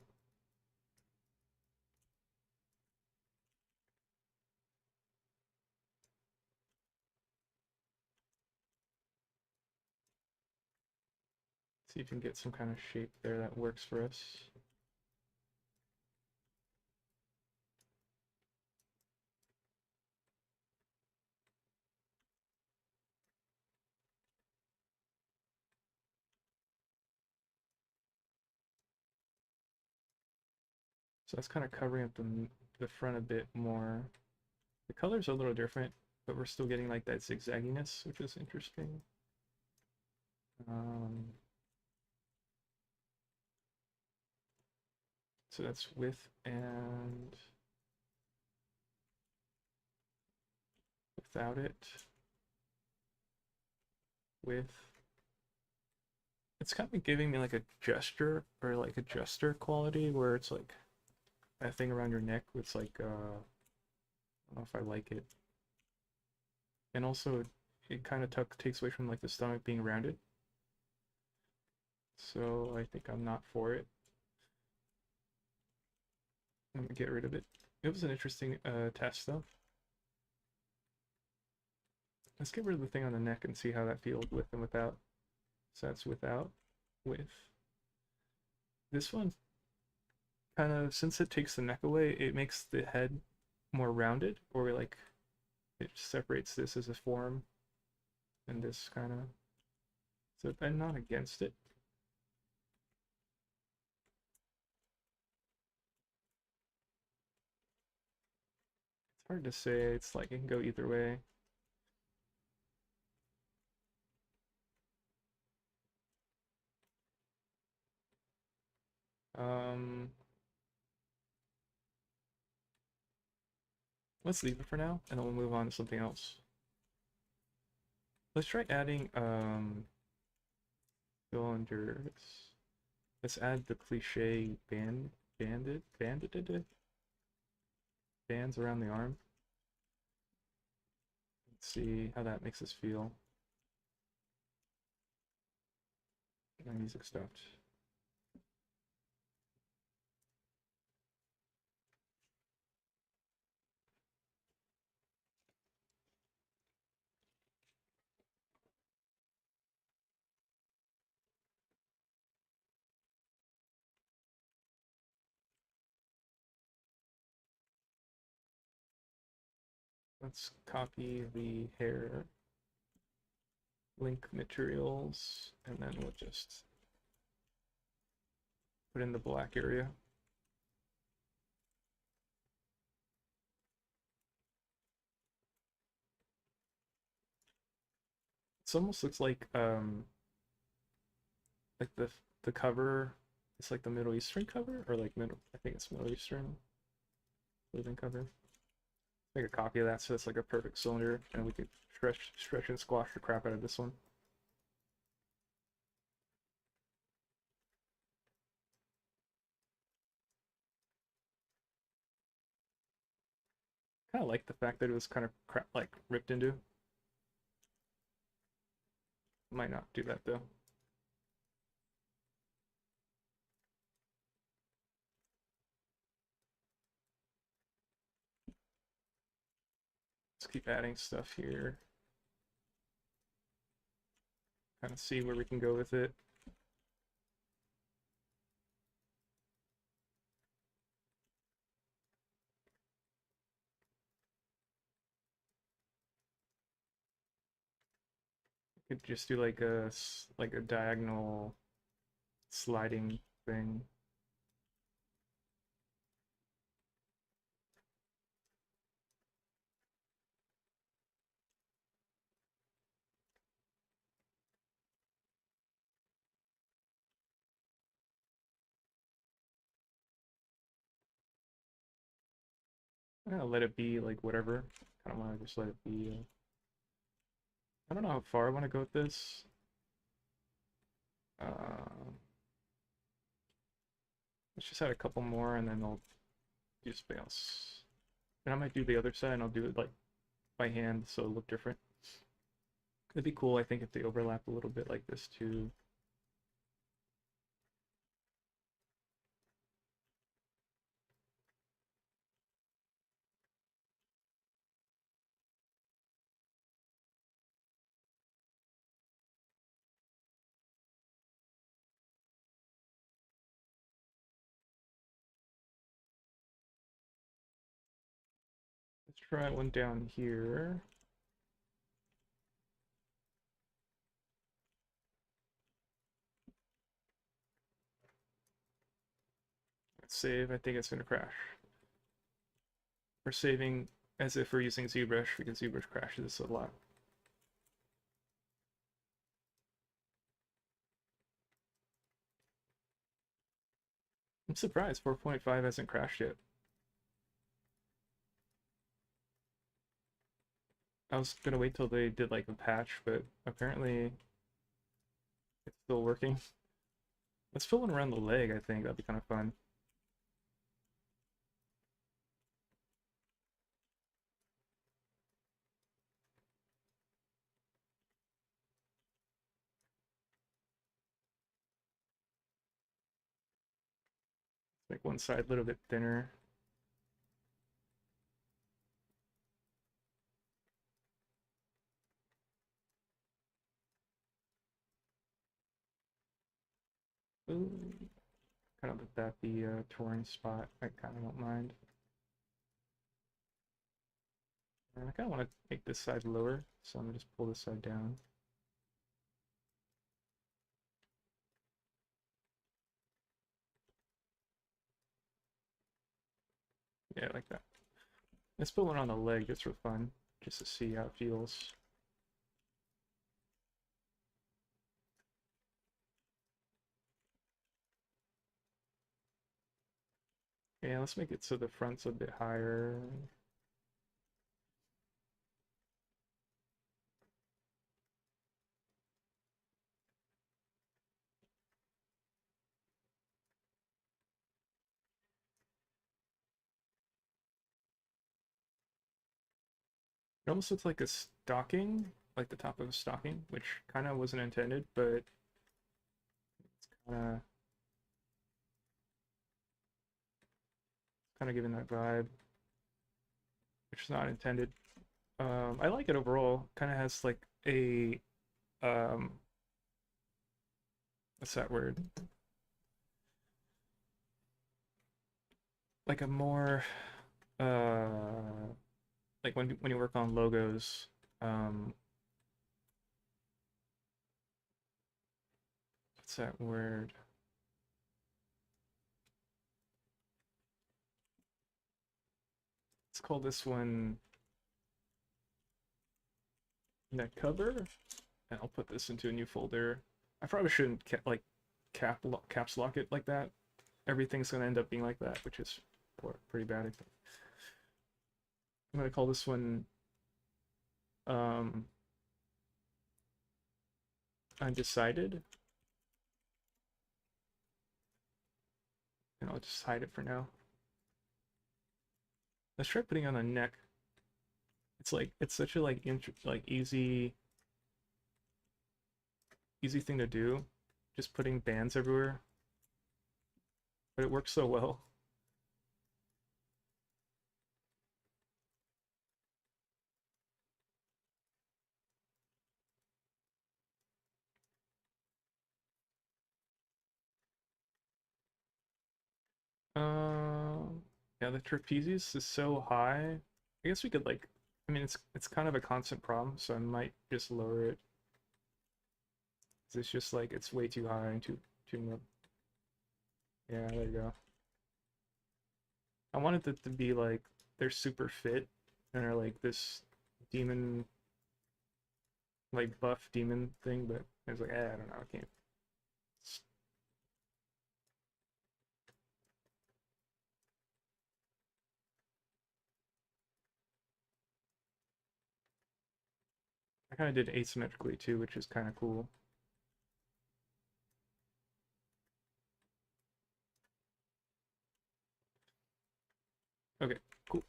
[SPEAKER 1] See if we can get some kind of shape there that works for us. So that's kind of covering up the front a bit more. The color's a little different, but we're still getting like that zigzagginess, which is interesting. So that's with and without it. With. It's kind of giving me like a gesture or like a jester quality where it's like that thing around your neck. It's like, I don't know if I like it. And also, it kind of takes away from like the stomach being rounded. So I think I'm not for it. I'm gonna get rid of it. It was an interesting test though. Let's get rid of the thing on the neck and see how that feels with and without. So that's without, with. This one, kind of, since it takes the neck away, it makes the head more rounded, or like it separates this as a form and this kind of. So I'm not against it. It's hard to say. It's like it can go either way. Um, let's leave it for now, and then we'll move on to something else. Let's try adding cylinders. Let's add the cliche bands around the arm. Let's see how that makes us feel. My music stopped. Let's copy the hair link materials, and then we'll just put in the black area. It almost looks like the cover. It's like the Middle Eastern cover, or like middle. I think it's Middle Eastern clothing cover. Make a copy of that so it's like a perfect cylinder, and we could stretch and squash the crap out of this one. Kind of like the fact that it was kind of like ripped into. Might not do that though. Let's keep adding stuff here. Kind of see where we can go with it. Could just do like a diagonal sliding thing. I'm gonna let it be like whatever. I don't want to just let it be. I don't know how far I want to go with this. Let's just add a couple more, and then I'll do something else. And I might do the other side, and I'll do it like by hand, so it'll look different. It'd be cool, I think, if they overlap a little bit like this too. Let's try one down here. Let's save. I think it's gonna crash. We're saving as if we're using ZBrush because ZBrush crashes a lot. I'm surprised 4.5 hasn't crashed yet. I was gonna wait till they did like a patch, but apparently it's still working. Let's fill one around the leg, I think. That'd be kind of fun. Make one side a little bit thinner. Ooh. Kind of let that be a touring spot. I kind of don't mind. And I kind of want to make this side lower, so I'm gonna just pull this side down. Yeah, like that. Let's put one on the leg just for fun, just to see how it feels. Yeah, let's make it so the front's a bit higher. It almost looks like a stocking, like the top of a stocking, which kind of wasn't intended, but it's kind of giving that vibe, which is not intended. I like it overall. Kind of has like a um, what's that word? Like a more like when you work on logos, what's that word? Let's call this one neck cover, and I'll put this into a new folder. I probably shouldn't like caps lock it like that. Everything's gonna end up being like that, which is pretty bad, I think. I'm gonna call this one um, undecided, and I'll just hide it for now. Let's try putting on a neck. It's like it's such a like easy thing to do, just putting bands everywhere, but it works so well. Um, yeah, the trapezius is so high. I guess we could like, I mean, it's kind of a constant problem, so I might just lower it. It's just like it's way too high and too low. Yeah, there you go. I wanted it to be like they're super fit and are like this demon, like buff demon thing, but I was like, I don't know, I can't. I kind of did asymmetrically too, which is kind of cool. Okay, cool.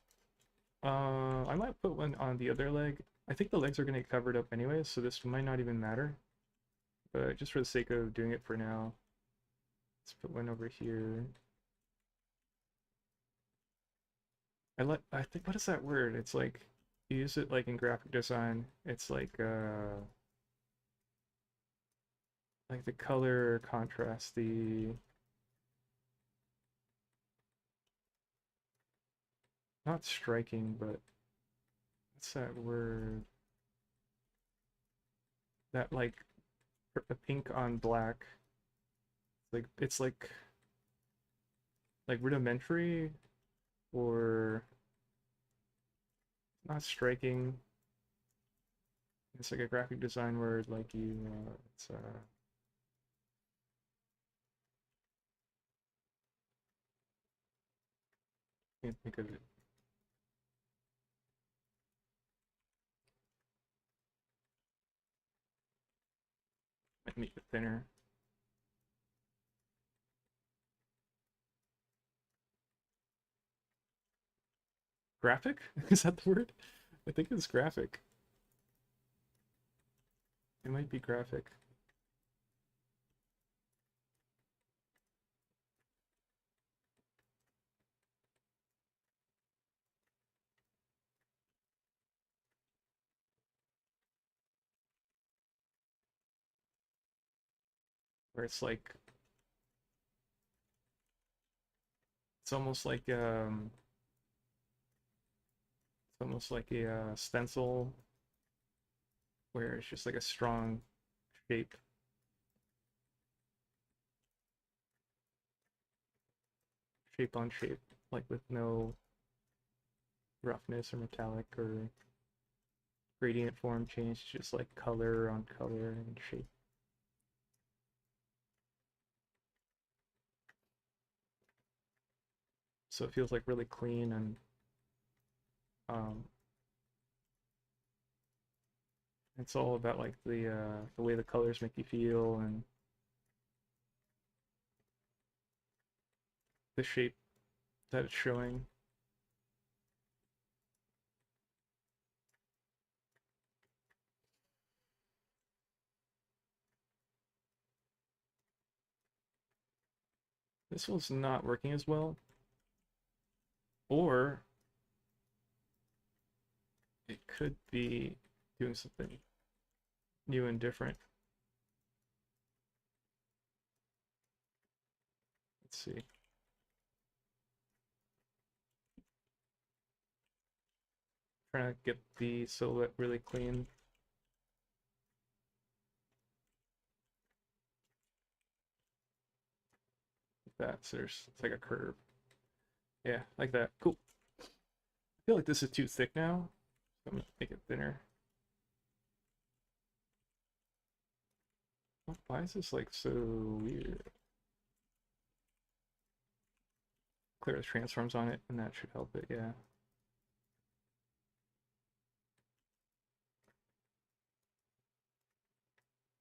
[SPEAKER 1] I might put one on the other leg. I think the legs are going to get covered up anyway, so this might not even matter. But just for the sake of doing it for now, let's put one over here. I think, what is that word? It's like, you use it like in graphic design. It's like the color contrast, the, not striking, but what's that word? That like a pink on black. It's like rudimentary, or not striking. It's like a graphic design word, like it's can't think of it. Might make it thinner. Graphic? Is that the word? I think it's graphic. It might be graphic. Where it's almost like it's almost like a stencil, where it's just like a strong shape. Shape on shape, like with no roughness or metallic or gradient form change, just like color on color and shape. So it feels like really clean, and um, it's all about like the way the colors make you feel and the shape that it's showing. This one's not working as well, or it could be doing something new and different. Let's see. Trying to get the silhouette really clean. Like that, so it's like a curve. Yeah, like that. Cool. I feel like this is too thick now. So I'm gonna make it thinner. Why is this like so weird? Clear the transforms on it, and that should help it, yeah.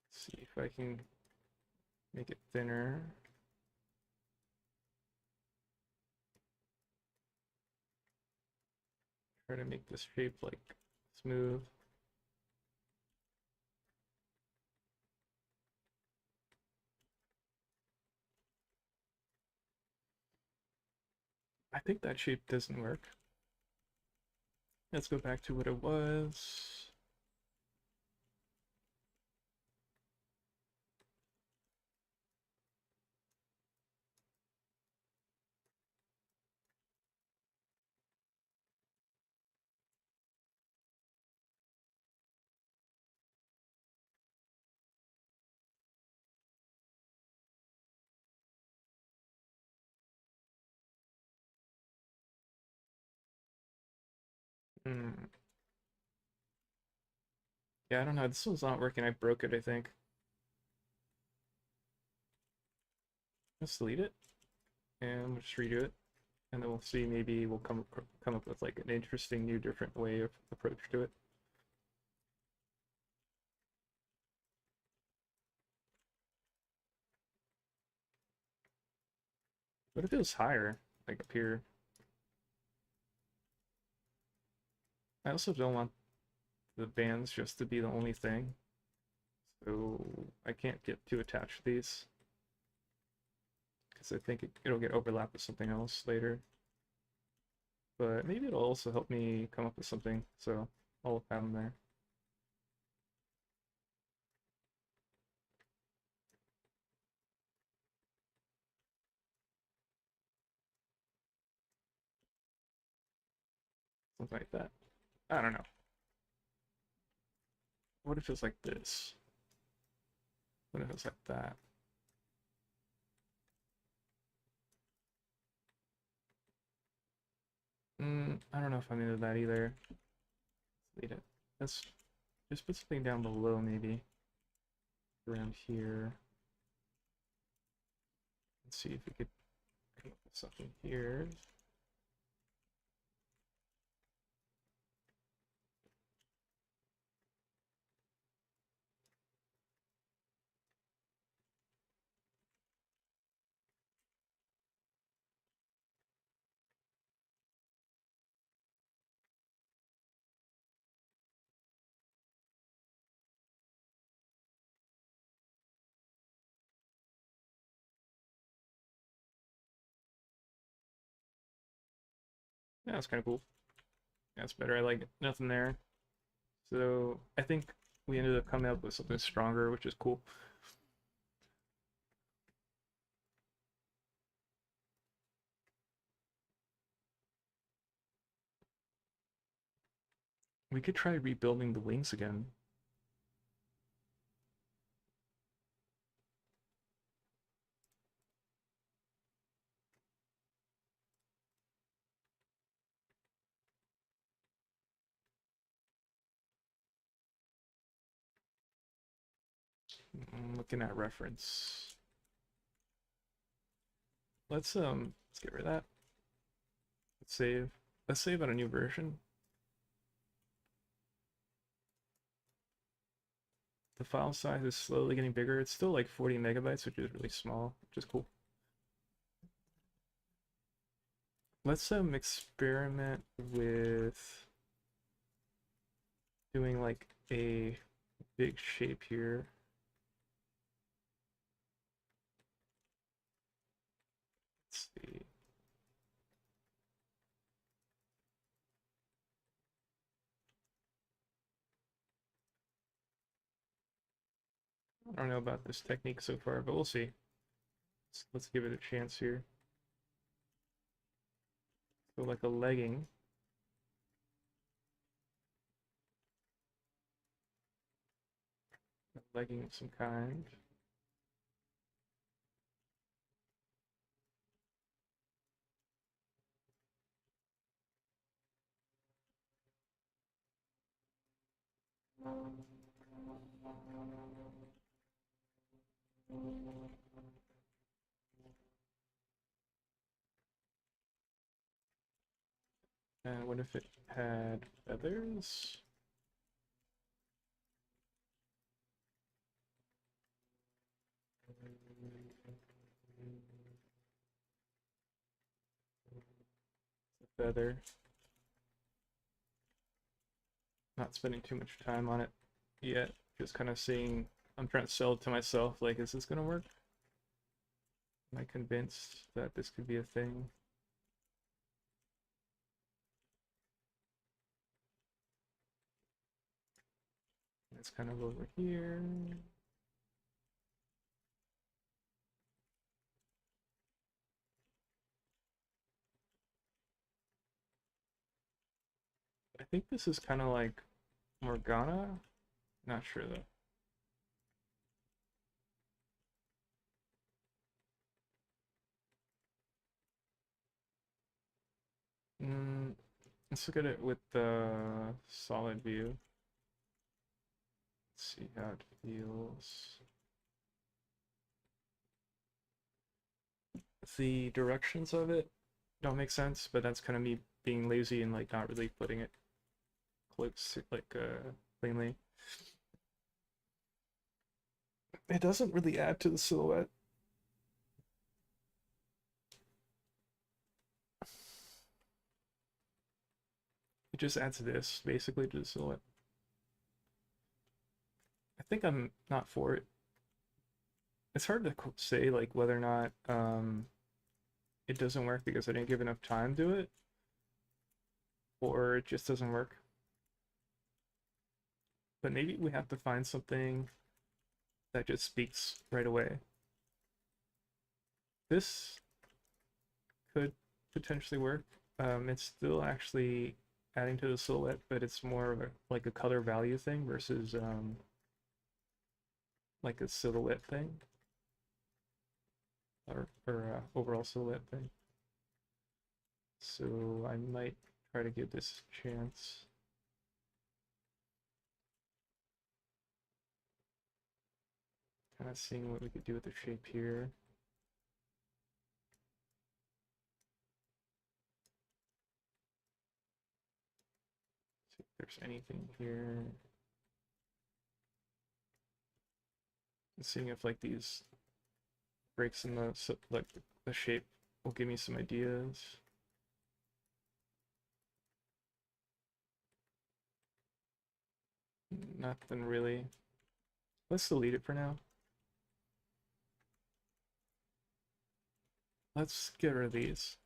[SPEAKER 1] Let's see if I can make it thinner. Try to make this shape like smooth. I think that shape doesn't work. Let's go back to what it was. Hmm. Yeah, I don't know. This one's not working. I broke it, I think. Let's delete it, and we'll just redo it, and then we'll see. Maybe we'll come up with like an interesting, new, different way of approach to it. What if it was higher, like up here? I also don't want the bands just to be the only thing. So I can't get too attached to these because I think it'll get overlapped with something else later. But maybe it'll also help me come up with something, so I'll have them there. Something like that. I don't know. What if it's like this? What if it's like that? I don't know if I'm into that either. Let's leave it. Let's just put something down below, maybe. Around here. Let's see if we could come up with something here. Yeah, that's kind of cool. That's better. I like it. Nothing there. So I think we ended up coming up with something stronger, which is cool. We could try rebuilding the wings again. Looking at reference. Let's get rid of that. Let's save. Let's save on a new version. The file size is slowly getting bigger. It's still like 40 megabytes, which is really small, which is cool. Let's experiment with doing like a big shape here. Let's see. I don't know about this technique so far, but we'll see. Let's give it a chance here. So like a legging. A legging of some kind. And what if it had feathers? A feather. Not spending too much time on it yet. Just kind of seeing. I'm trying to sell it to myself. Like, is this gonna work? Am I convinced that this could be a thing? It's kind of over here. I think this is kind of like Morgana. Not sure though. Let's look at it with the solid view. Let's see how it feels. The directions of it don't make sense, but that's kind of me being lazy and like not really putting it close, like cleanly. It doesn't really add to the silhouette. It just adds this basically to the silhouette. think I'm not for it. It's hard to say like whether or not it doesn't work because I didn't give enough time to it, or it just doesn't work. But maybe we have to find something that just speaks right away. This could potentially work. It's still actually adding to the silhouette, but it's more of like a color value thing versus like a silhouette thing or overall silhouette thing. So I might try to give this a chance. Kind of seeing what we could do with the shape here. See if there's anything here. And seeing if like these breaks in the like the shape will give me some ideas. Nothing really. Let's delete it for now. Let's get rid of these.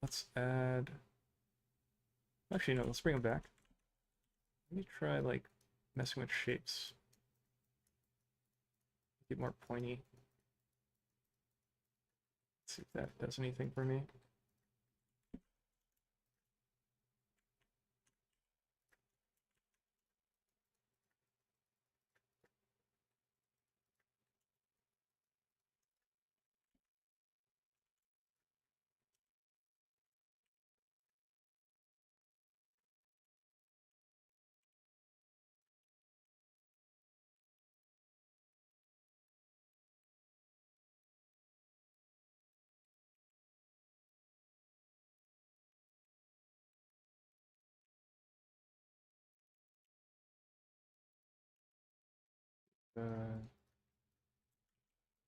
[SPEAKER 1] Let's add. Actually, no, let's bring them back. Let me try like messing with shapes. Get more pointy. Let's see if that does anything for me. Uh,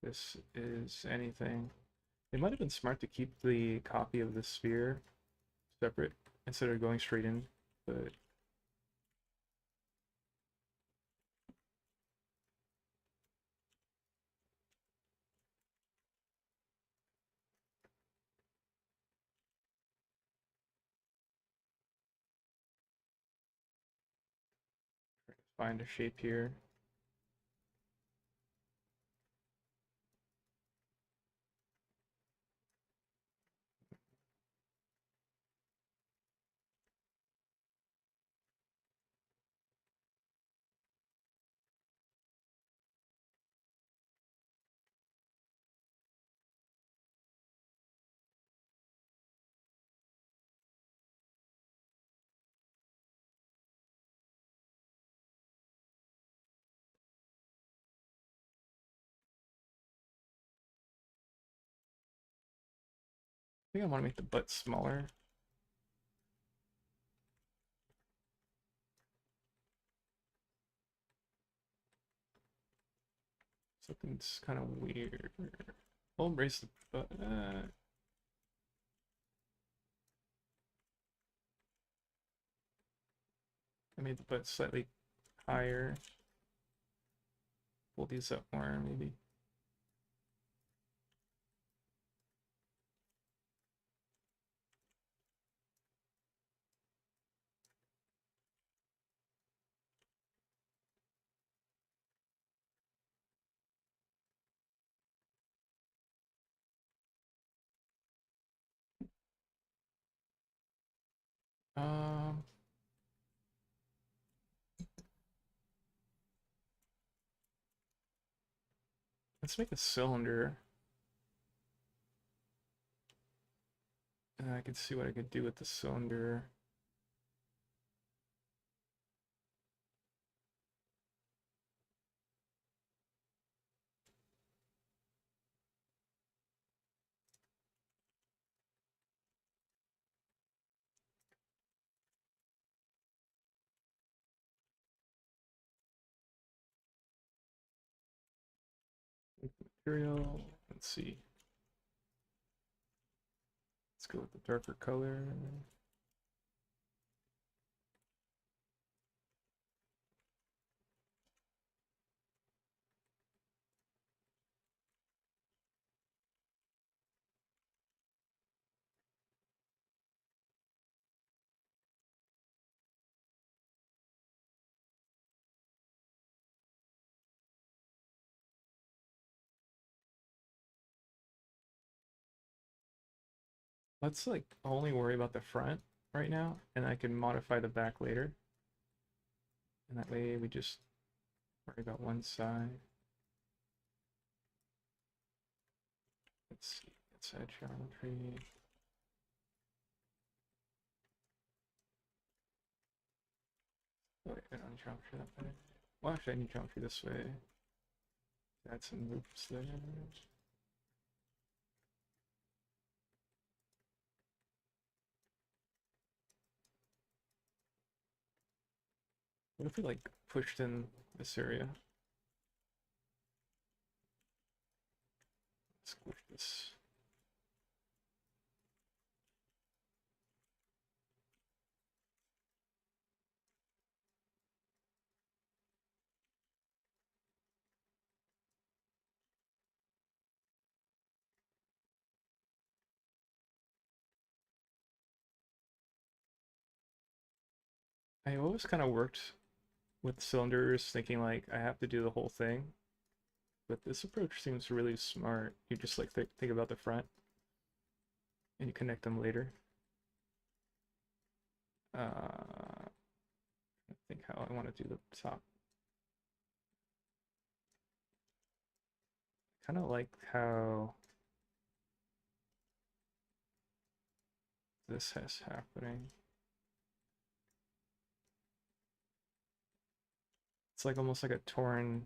[SPEAKER 1] this is anything. It might have been smart to keep the copy of the sphere separate instead of going straight in, but find a shape here. I think I want to make the butt smaller. Something's kind of weird. I'll embrace the butt. I made the butt slightly higher. Pull these up more, maybe. Um, let's make a cylinder. And I can see what I could do with the cylinder. Material. Let's see. Let's go with the darker color. Let's like only worry about the front right now, and I can modify the back later. And that way we just worry about one side. Let's see, inside geometry. Oh, wait, I don't need geometry that way. Well, actually, I need geometry this way. Add some loops there. What if we like pushed in this area? Let's push this. I always kind of worked with cylinders thinking like I have to do the whole thing, but this approach seems really smart. You just like think about the front and you connect them later. I think how I want to do the top. Kind of like how this is happening. It's like almost like a torn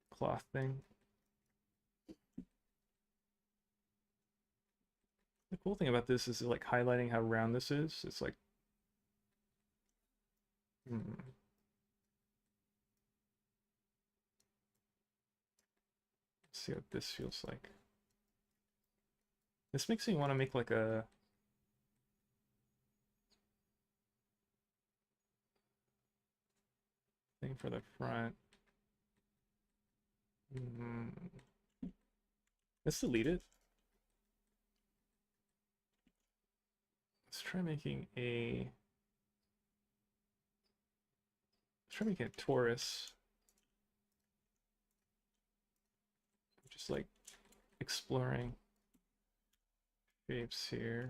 [SPEAKER 1] cloth thing. The cool thing about this is like highlighting how round this is. It's like, let's see what this feels like. This makes me want to make like a thing for the front. Let's delete it. Let's try making a. Let's try making a torus. Just like exploring shapes here.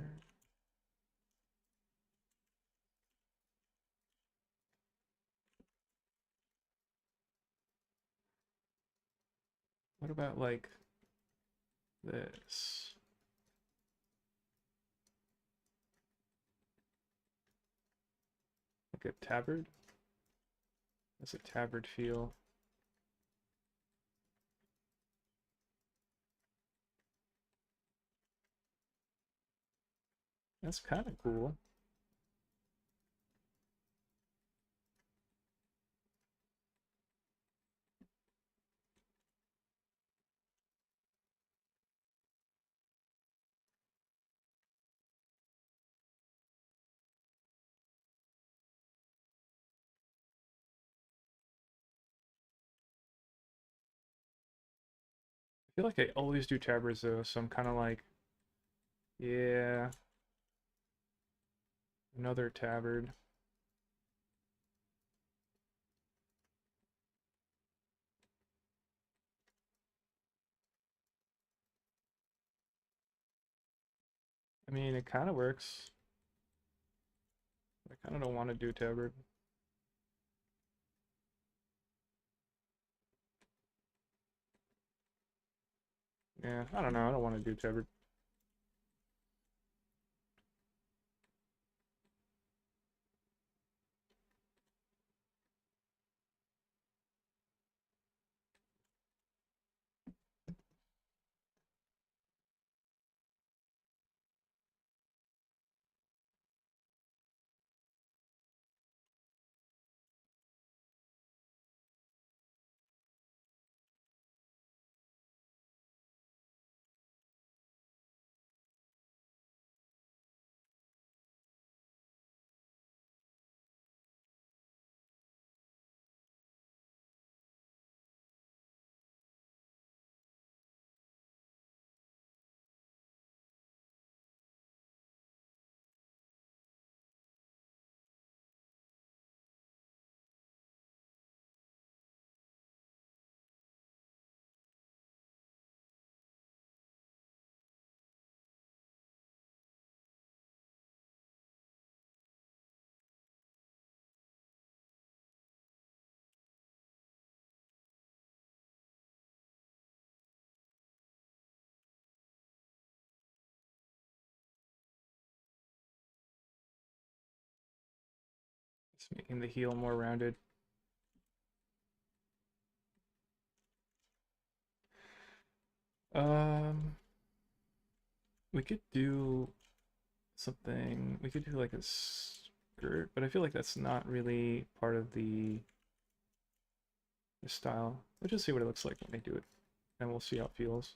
[SPEAKER 1] What about like this? Like a tabard? That's a tabard feel. That's kind of cool. I feel like I always do tabards though, so I'm kind of like, yeah, another tabard. I mean, it kind of works. I kind of don't want to do tabard. Yeah, I don't know. I don't want to do tabard. Just making the heel more rounded. Um, we could do something. We could do like a skirt, but I feel like that's not really part of the style. Let's just see what it looks like when they do it, and we'll see how it feels.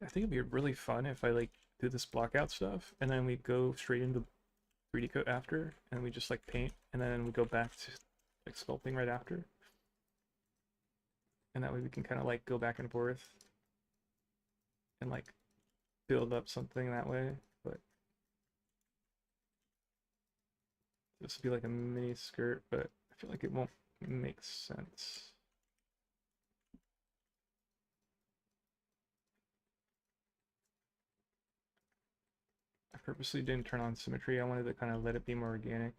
[SPEAKER 1] I think it'd be really fun if I like do this blockout stuff, and then we go straight into 3D coat after, and we just like paint, and then we go back to like sculpting right after, and that way we can kind of like go back and forth and like build up something that way. But this would be like a mini skirt, but I feel like it won't make sense. I purposely didn't turn on symmetry. I wanted to kind of let it be more organic.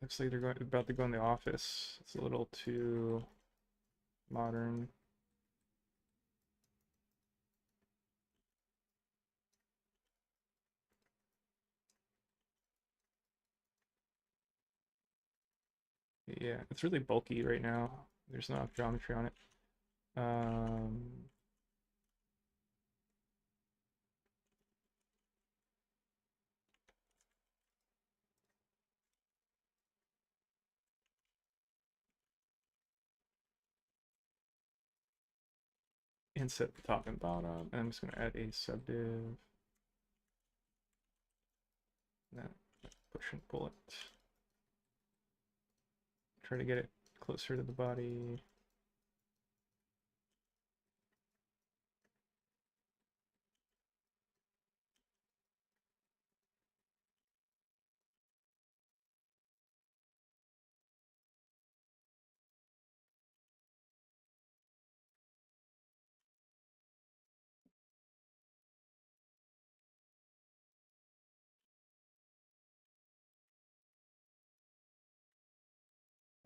[SPEAKER 1] Looks like they're about to go in the office. It's a little too modern. Yeah, it's really bulky right now. There's not enough geometry on it. Um, Inset the top and bottom, and I'm just gonna add a subdiv. Then push and pull it. Try to get it closer to the body.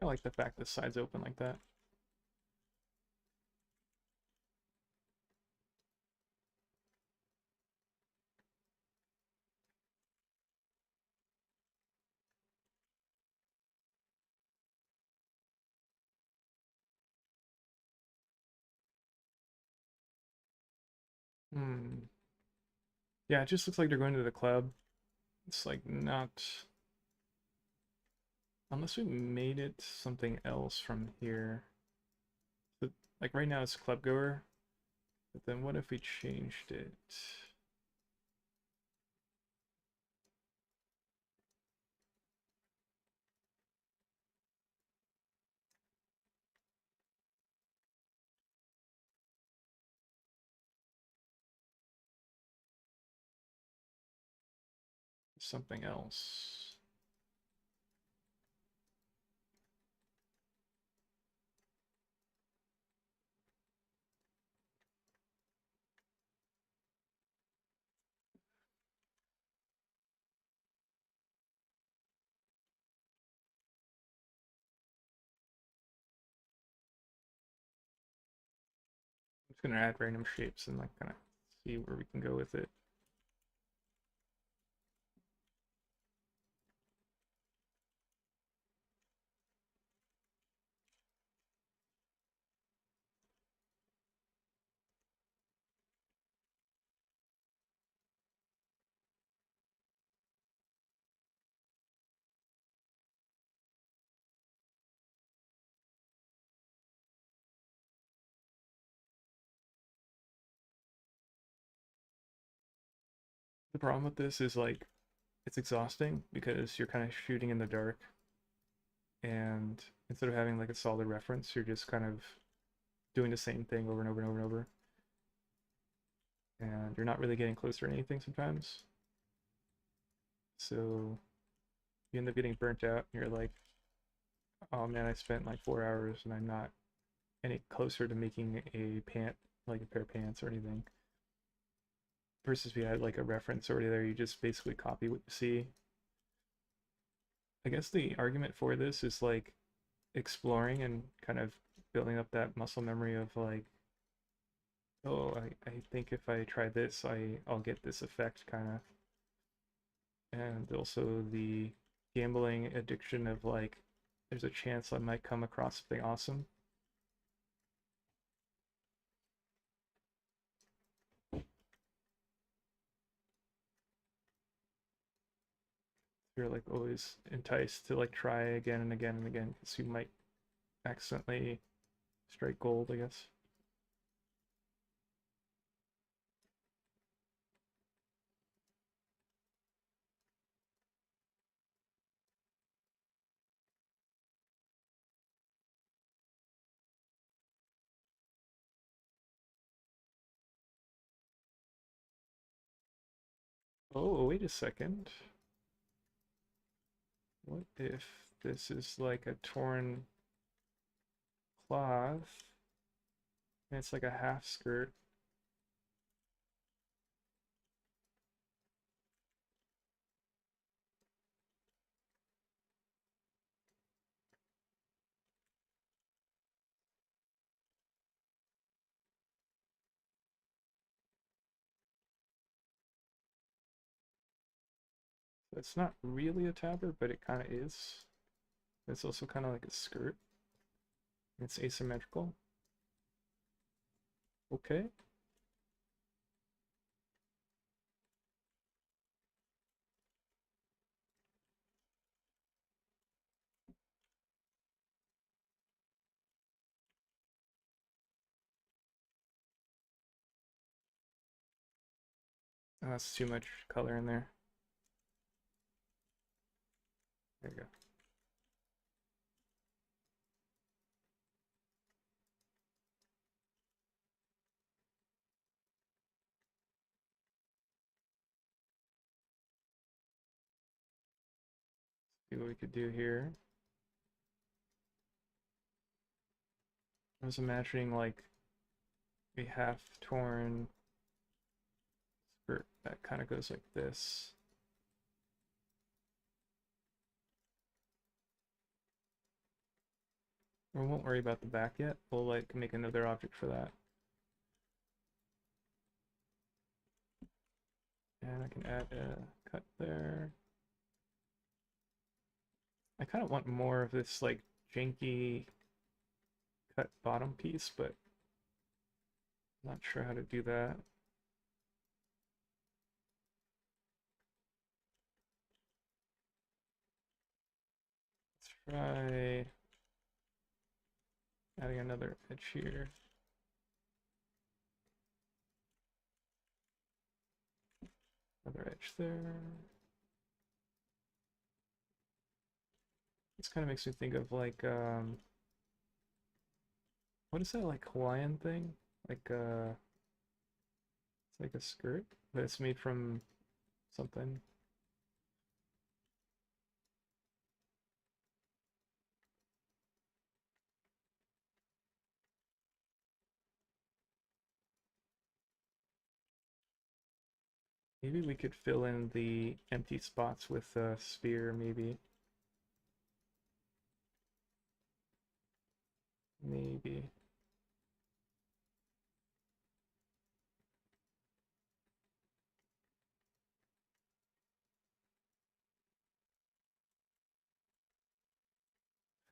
[SPEAKER 1] I like the fact the side's open like that. Hmm. Yeah, it just looks like they're going to the club. It's like not... Unless we made it something else from here. But, like right now it's club goer, but then what if we changed it? Something else. I'm just gonna add random shapes and like kind of see where we can go with it. The problem with this is like it's exhausting because you're kind of shooting in the dark, and instead of having like a solid reference, you're just kind of doing the same thing over and over and over and over, and you're not really getting closer to anything sometimes. So you end up getting burnt out. And you're like, oh man, I spent like 4 hours and I'm not any closer to making a pant, like a pair of pants or anything. versus if you had like a reference already there, you just basically copy what you see. I guess the argument for this is like exploring and kind of building up that muscle memory of like, oh, I think if I try this, I'll get this effect kind of. And also the gambling addiction of like, there's a chance I might come across something awesome. You're like always enticed to like try again and again and again because you might accidentally strike gold, I guess. Oh, wait a second. What if this is like a torn cloth and it's like a half skirt? It's not really a tabard, but it kind of is. It's also kind of like a skirt. It's asymmetrical. Okay. Oh, that's too much color in there. There you go. See what we could do here. I was imagining like a half torn skirt that kind of goes like this. We won't worry about the back yet. We'll like make another object for that. And I can add a cut there. I kind of want more of this like janky cut bottom piece, but I'm not sure how to do that. Let's try adding another edge here. Another edge there. This kind of makes me think of like what is that like Hawaiian thing? Like it's like a skirt, but it's made from something. Maybe we could fill in the empty spots with a sphere, maybe. Maybe.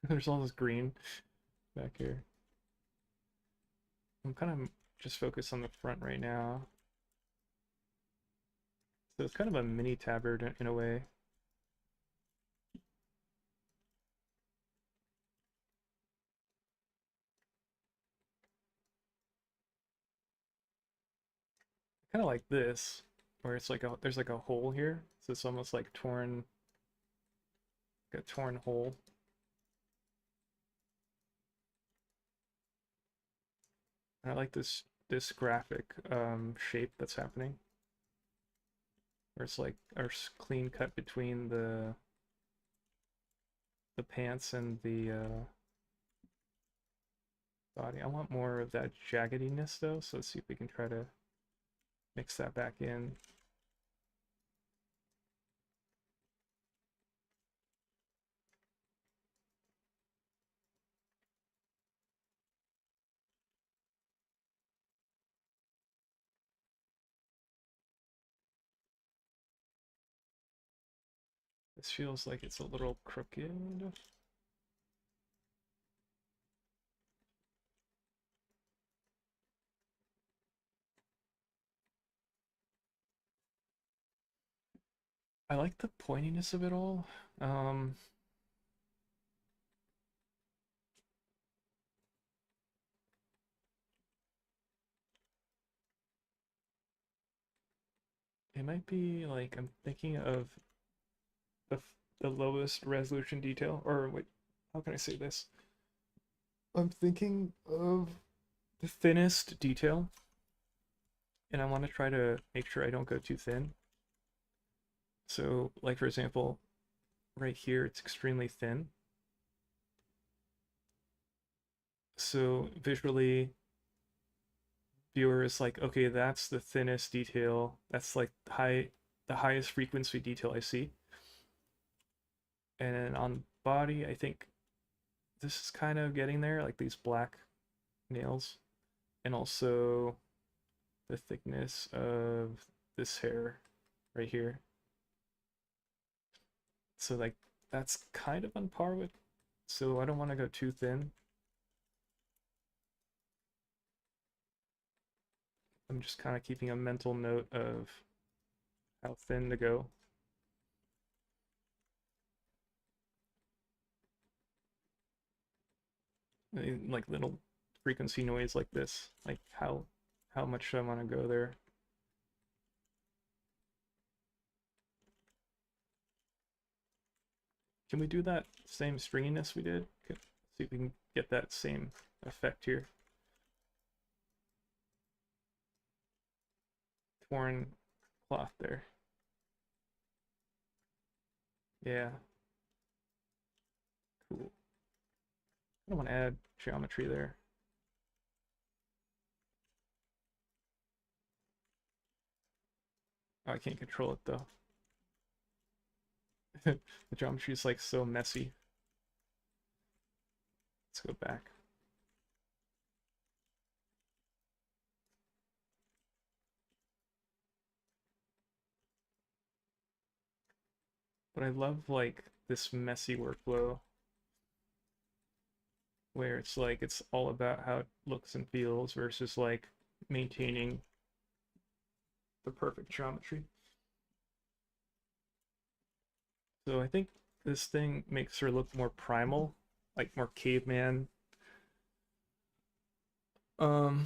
[SPEAKER 1] There's all this green back here. I'm kind of just focused on the front right now. So it's kind of a mini tabard in a way. Kind of like this, where it's like there's like a hole here, so it's almost like torn, like a torn hole. And I like this graphic shape that's happening, where it's like a clean cut between the pants and the body. I want more of that jaggediness though, so let's see if we can try to Mix that back in. This feels like it's a little crooked. I like the pointiness of it all. Um, it might be like I'm thinking of the lowest resolution detail, or wait, how can I say this? I'm thinking of the thinnest detail, and I want to try to make sure I don't go too thin. So, like for example, right here, it's extremely thin. So visually, viewer is like, okay, that's the thinnest detail. That's like the highest frequency detail I see. And then on body, I think this is kind of getting there, like these black nails, and also the thickness of this hair right here. So like that's kind of on par with, so I don't want to go too thin. I'm just kind of keeping a mental note of how thin to go. Like little frequency noise like this, like how much do I want to go there? Can we do that same stringiness we did? See if we can get that same effect here. Torn cloth there. Yeah, cool. I don't want to add geometry there. Oh, I can't control it though. The geometry is like so messy. Let's go back. But I love like this messy workflow where it's like it's all about how it looks and feels versus like maintaining the perfect geometry. So I think this thing makes her look more primal, like more caveman. Um,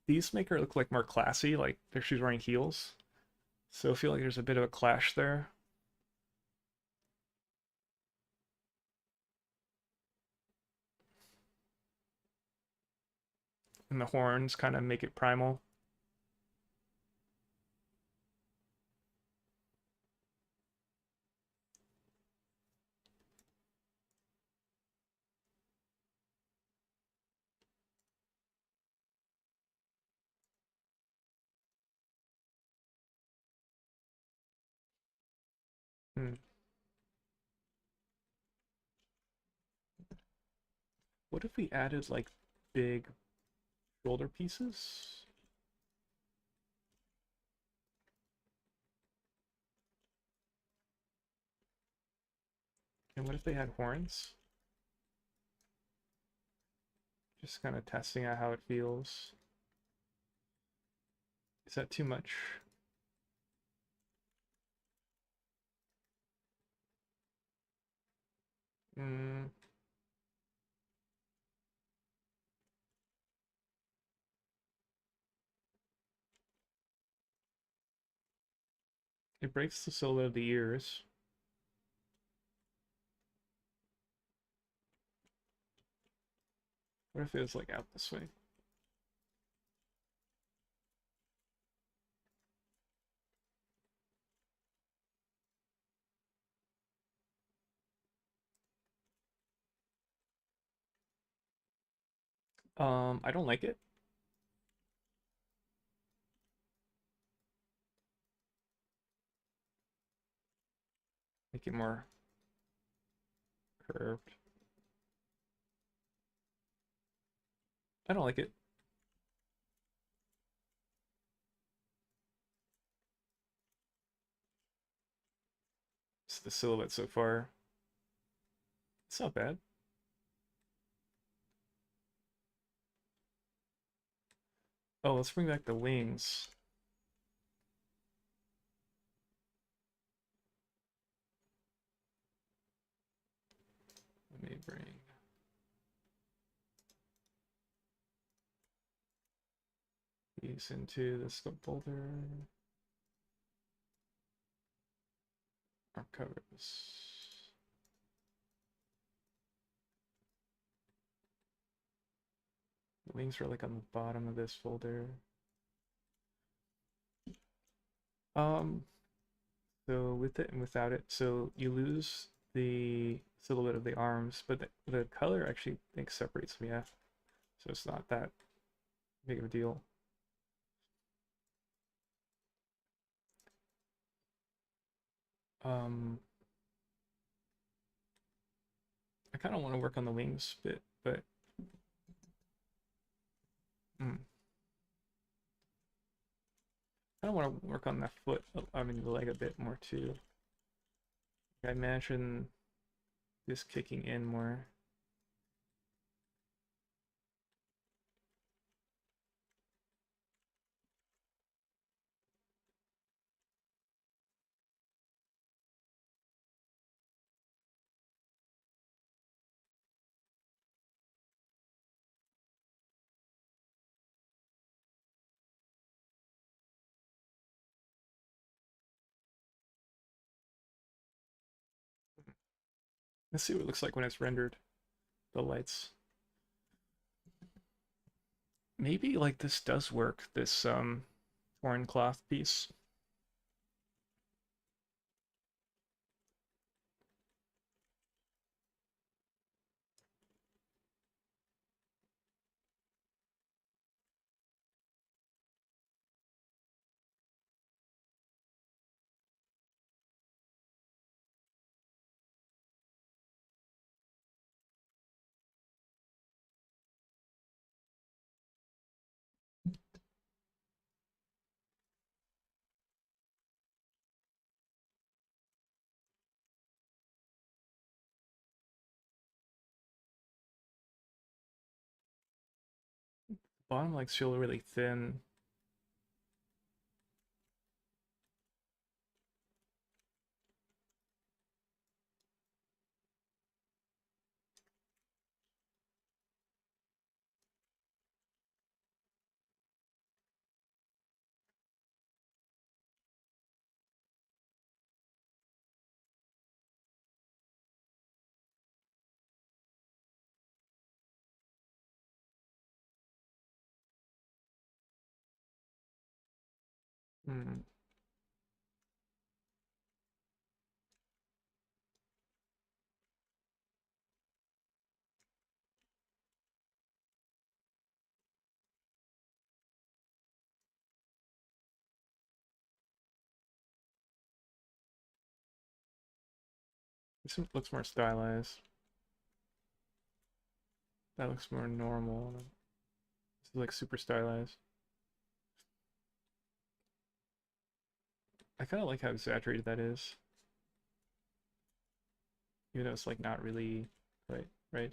[SPEAKER 1] these make her look like more classy, like she's wearing heels. So I feel like there's a bit of a clash there. And the horns kind of make it primal. Hmm. What if we added like big shoulder pieces? And what if they had horns? Just kind of testing out how it feels. Is that too much? Mm, it breaks the silhouette of the ears. What if it was like out this way? I don't like it. make it more curved. I don't like it. It's the silhouette so far. It's not bad. Oh, let's bring back the wings. Let me bring these into the scope folder. Our covers. The wings are like on the bottom of this folder. So with it and without it, so you lose the silhouette of the arms, but the color actually I think separates them, yeah. So it's not that big of a deal. Um, I kind of want to work on the wings bit, but I don't want to work on that foot. I mean the leg a bit more too. I imagine this kicking in more. Let's see what it looks like when it's rendered. The lights. Maybe like this does work, this torn cloth piece. Bottom legs feel really thin. Hmm. This one looks more stylized. That looks more normal. This is like super stylized. I kind of like how exaggerated that is. Even though it's like not really right.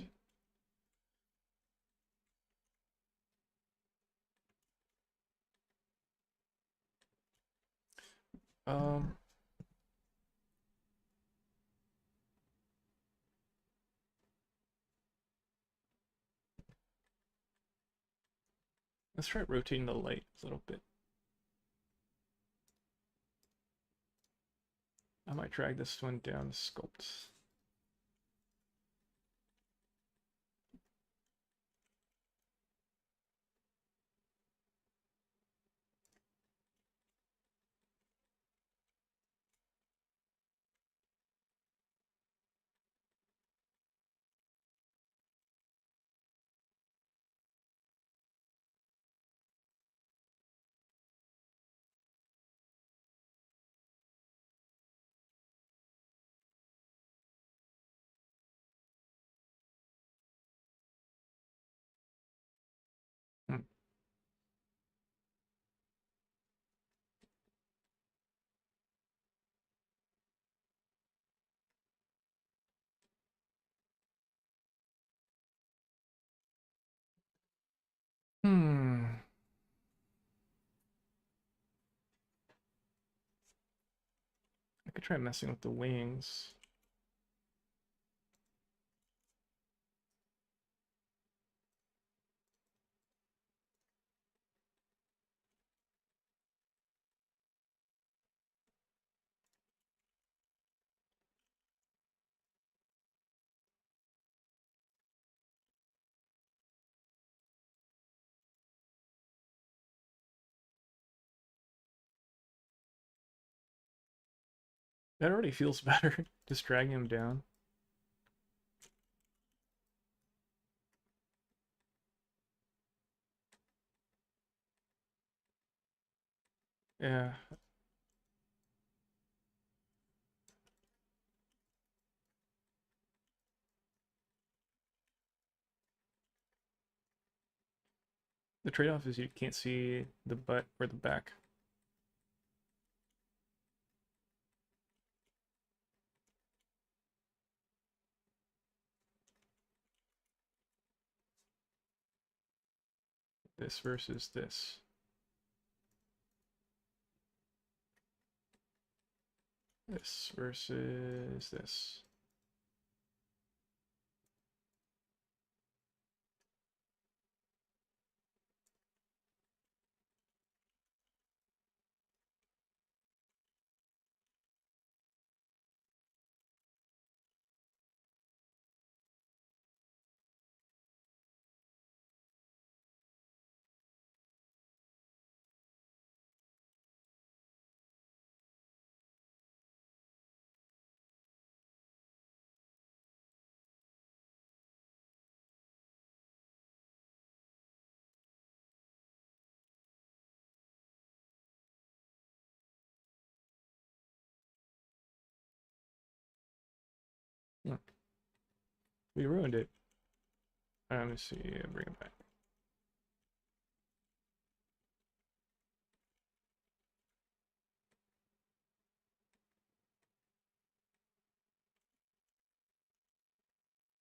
[SPEAKER 1] Um, let's try rotating the light a little bit. I might drag this one down to sculpt. I could try messing with the wings. That already feels better, just dragging him down. Yeah, the trade-off is you can't see the butt or the back. This versus this. This versus this. Hmm, we ruined it. Let me see, bring it back.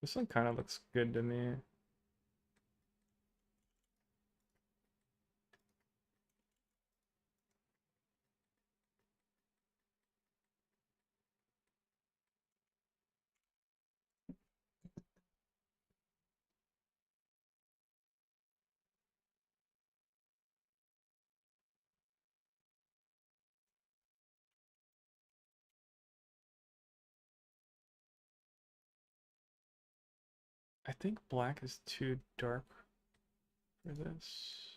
[SPEAKER 1] This one kind of looks good to me. I think black is too dark for this.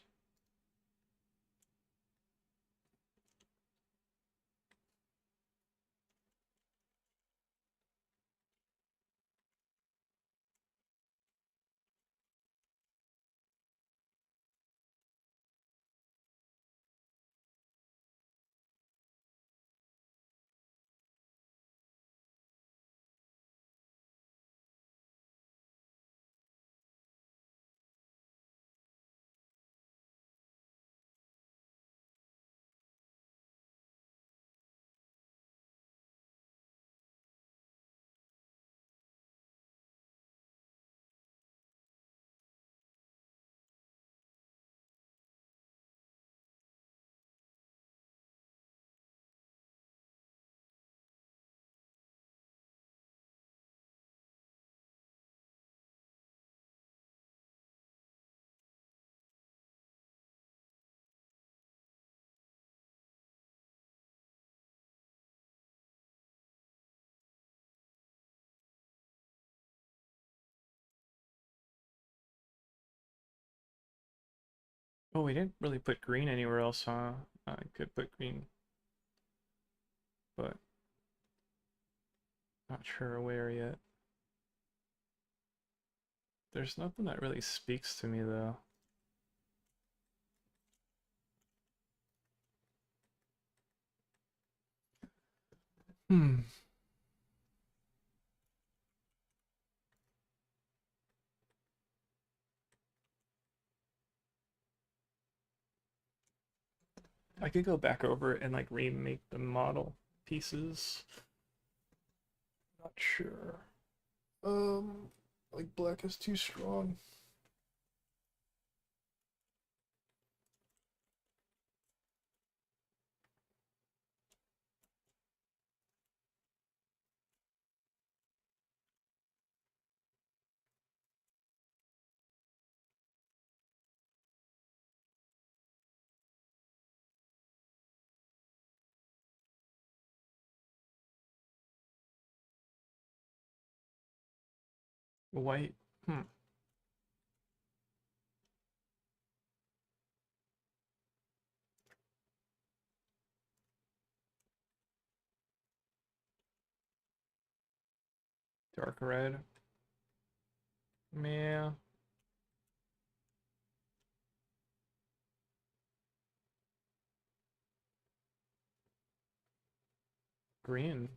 [SPEAKER 1] Oh, we didn't really put green anywhere else, huh? I could put green, but not sure where yet. There's nothing that really speaks to me though. Hmm. I could go back over it and like remake the model pieces. Not sure. Like black is too strong. White. Hmm. Dark red. Yeah. Green.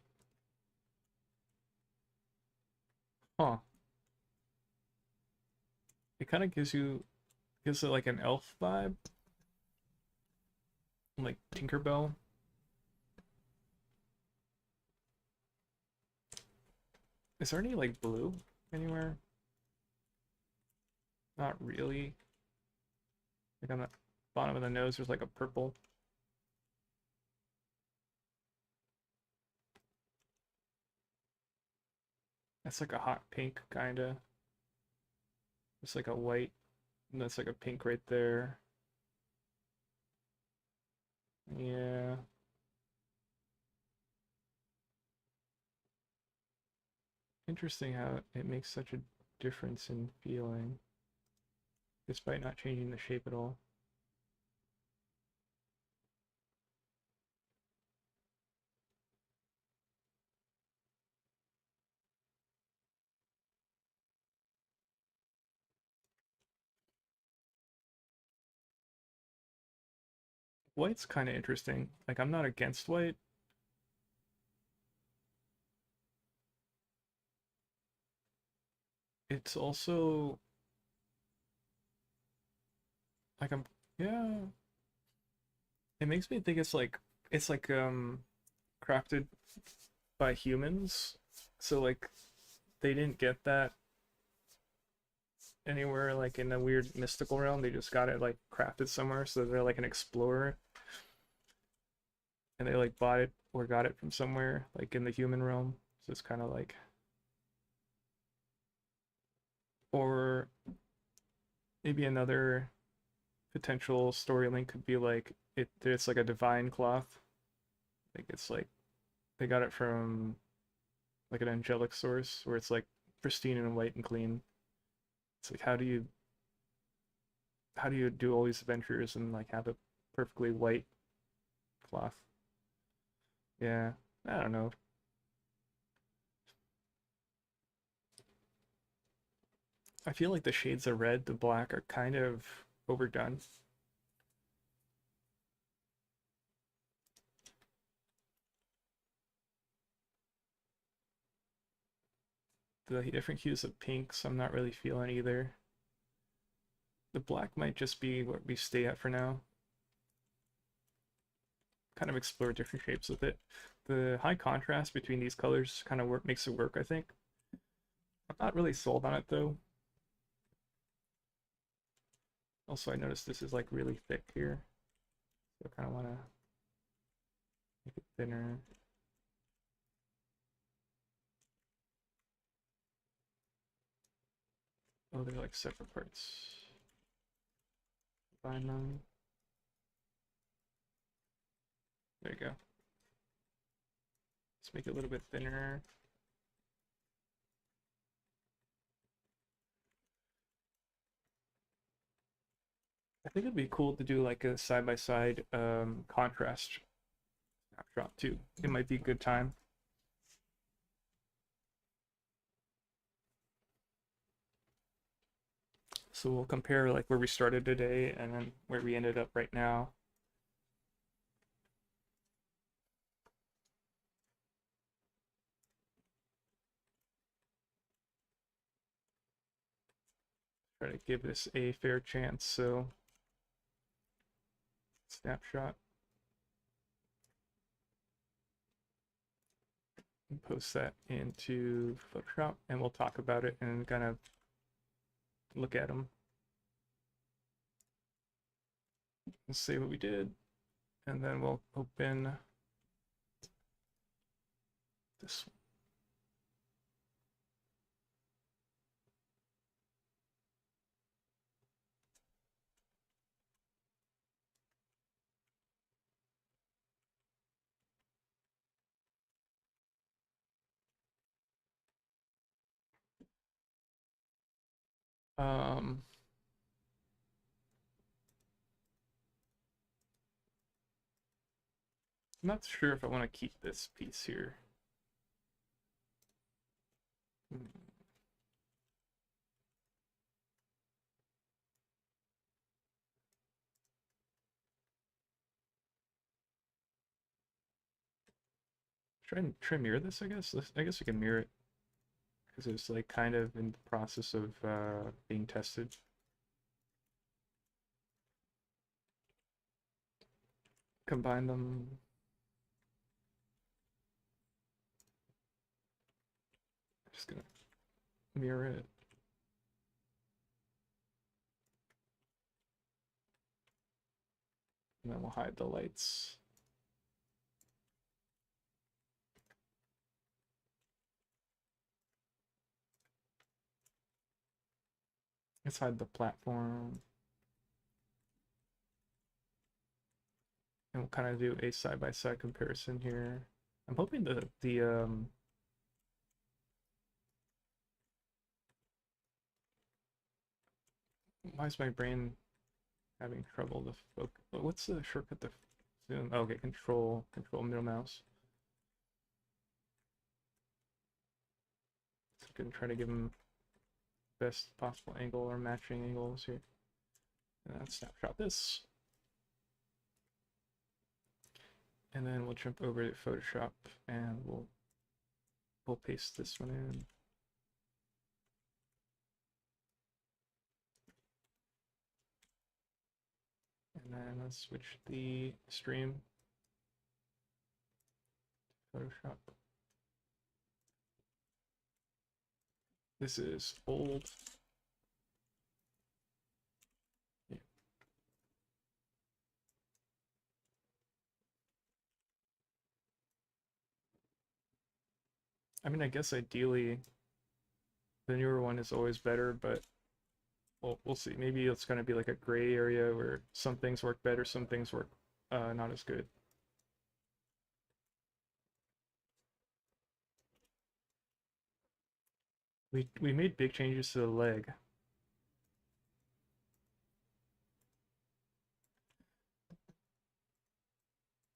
[SPEAKER 1] Huh. It kind of gives it like an elf vibe, like Tinkerbell. Is there any like blue anywhere? Not really. Like on the bottom of the nose, there's like a purple. That's like a hot pink, kinda. It's like a white, and that's like a pink right there. Yeah. Interesting how it makes such a difference in feeling, despite not changing the shape at all. White's kind of interesting. Like, I'm not against white. It's also like yeah. It makes me think it's like crafted by humans. So like they didn't get that anywhere like in a weird mystical realm. They just got it like crafted somewhere. So they're like an explorer and they like bought it or got it from somewhere like in the human realm. So it's kind of like or maybe another potential story link could be like it's like a divine cloth. Like it's like they got it from like an angelic source where it's like pristine and white and clean. It's like how do you do all these adventures and like have a perfectly white cloth? Yeah, I don't know. I feel like the shades of red, the black are kind of overdone. The different hues of pinks, I'm not really feeling either. The black might just be what we stay at for now. Kind of explore different shapes with it. The high contrast between these colors kind of makes it work, I think. I'm not really sold on it though. Also, I noticed this is like really thick here. So I kind of want to make it thinner. Oh, they're like separate parts. Combine them. There you go. Let's make it a little bit thinner. I think it'd be cool to do like a side by side contrast snapshot too. It might be a good time. So we'll compare like where we started today and then where we ended up right now. Try to give this a fair chance. So snapshot and post that into Photoshop and we'll talk about it and kind of look at them. Let's see what we did. And then we'll open this one. Um, I'm not sure if I want to keep this piece here. Hmm. Try and mirror this, I guess. I guess we can mirror it because it's like kind of in the process of being tested. Combine them. Just gonna mirror it. And then we'll hide the lights. Let's hide the platform. And we'll kind of do a side-by-side comparison here. I'm hoping the why is my brain having trouble to focus? What's the shortcut to zoom? Oh, okay, control middle mouse. So I'm gonna try to give him best possible angle or matching angles here. And then snapshot this. And then we'll jump over to Photoshop and we'll paste this one in. And then let's switch the stream to Photoshop. This is old. Yeah. I mean, I guess ideally the newer one is always better, but we'll see. Maybe it's going to be like a gray area where some things work better, some things work not as good. We made big changes to the leg.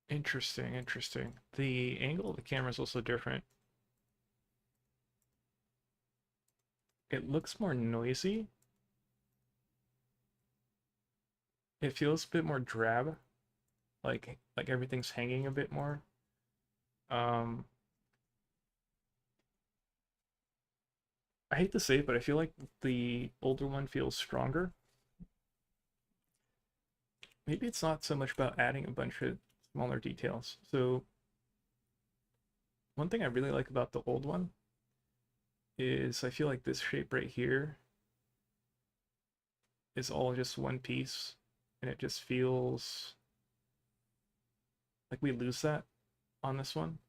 [SPEAKER 1] Interesting, interesting. The angle of the camera is also different. It looks more noisy. It feels a bit more drab, like everything's hanging a bit more. Um, I hate to say it, but I feel like the older one feels stronger. Maybe it's not so much about adding a bunch of smaller details. So one thing I really like about the old one is I feel like this shape right here is all just one piece, and it just feels like we lose that on this one.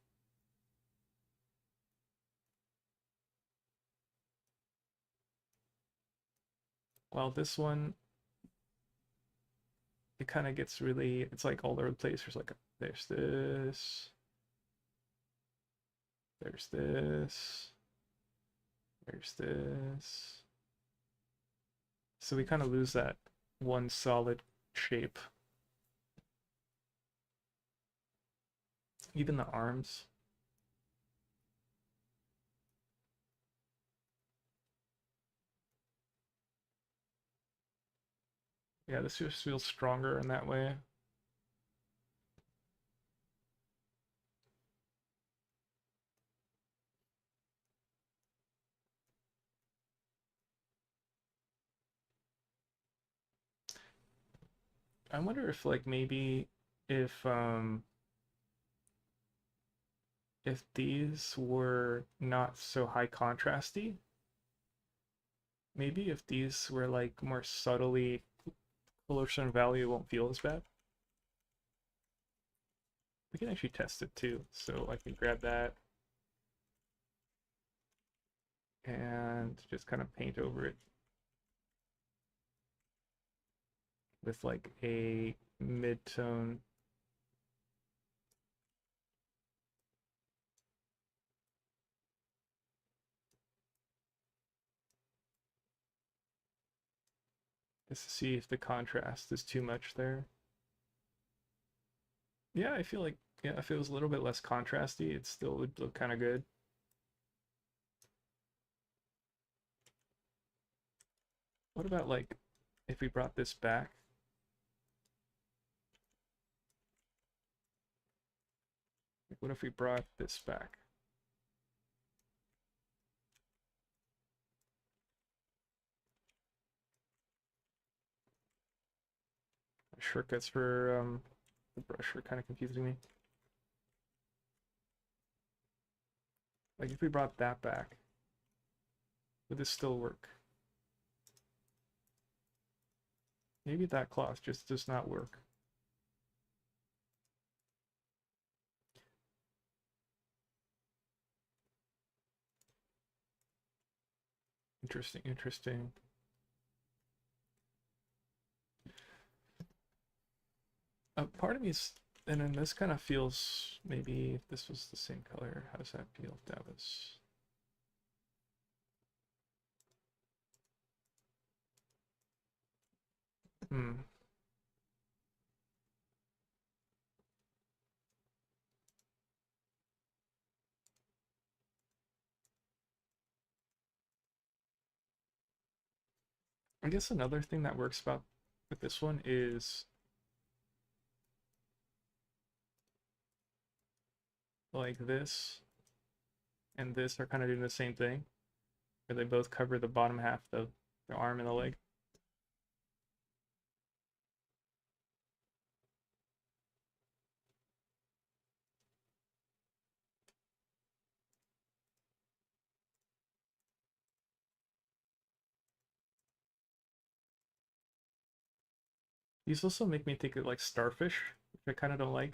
[SPEAKER 1] While this one, it kind of gets really, it's like all over the place. There's this, there's this, there's this. So we kind of lose that one solid shape. Even the arms. Yeah, this just feels stronger in that way. I wonder if like maybe if um if these were not so high contrasty, maybe if these were like more subtly color value, it won't feel as bad. We can actually test it too. So I can grab that and just kind of paint over it with like a mid-tone. Just to see if the contrast is too much there. Yeah, I feel like, yeah, if it was a little bit less contrasty, it still would look kind of good. What about like if we brought this back? What if we brought this back? Shortcuts for the brush are kind of confusing me. Like if we brought that back, would this still work? Maybe that cloth just does not work. Interesting, interesting. Part of me is, and then this kind of feels, maybe if this was the same color, how does that feel if that was? Hmm. I guess another thing that works about with this one is like this and this are kind of doing the same thing, where they both cover the bottom half of the arm and the leg. These also make me think of like starfish, which I kind of don't like.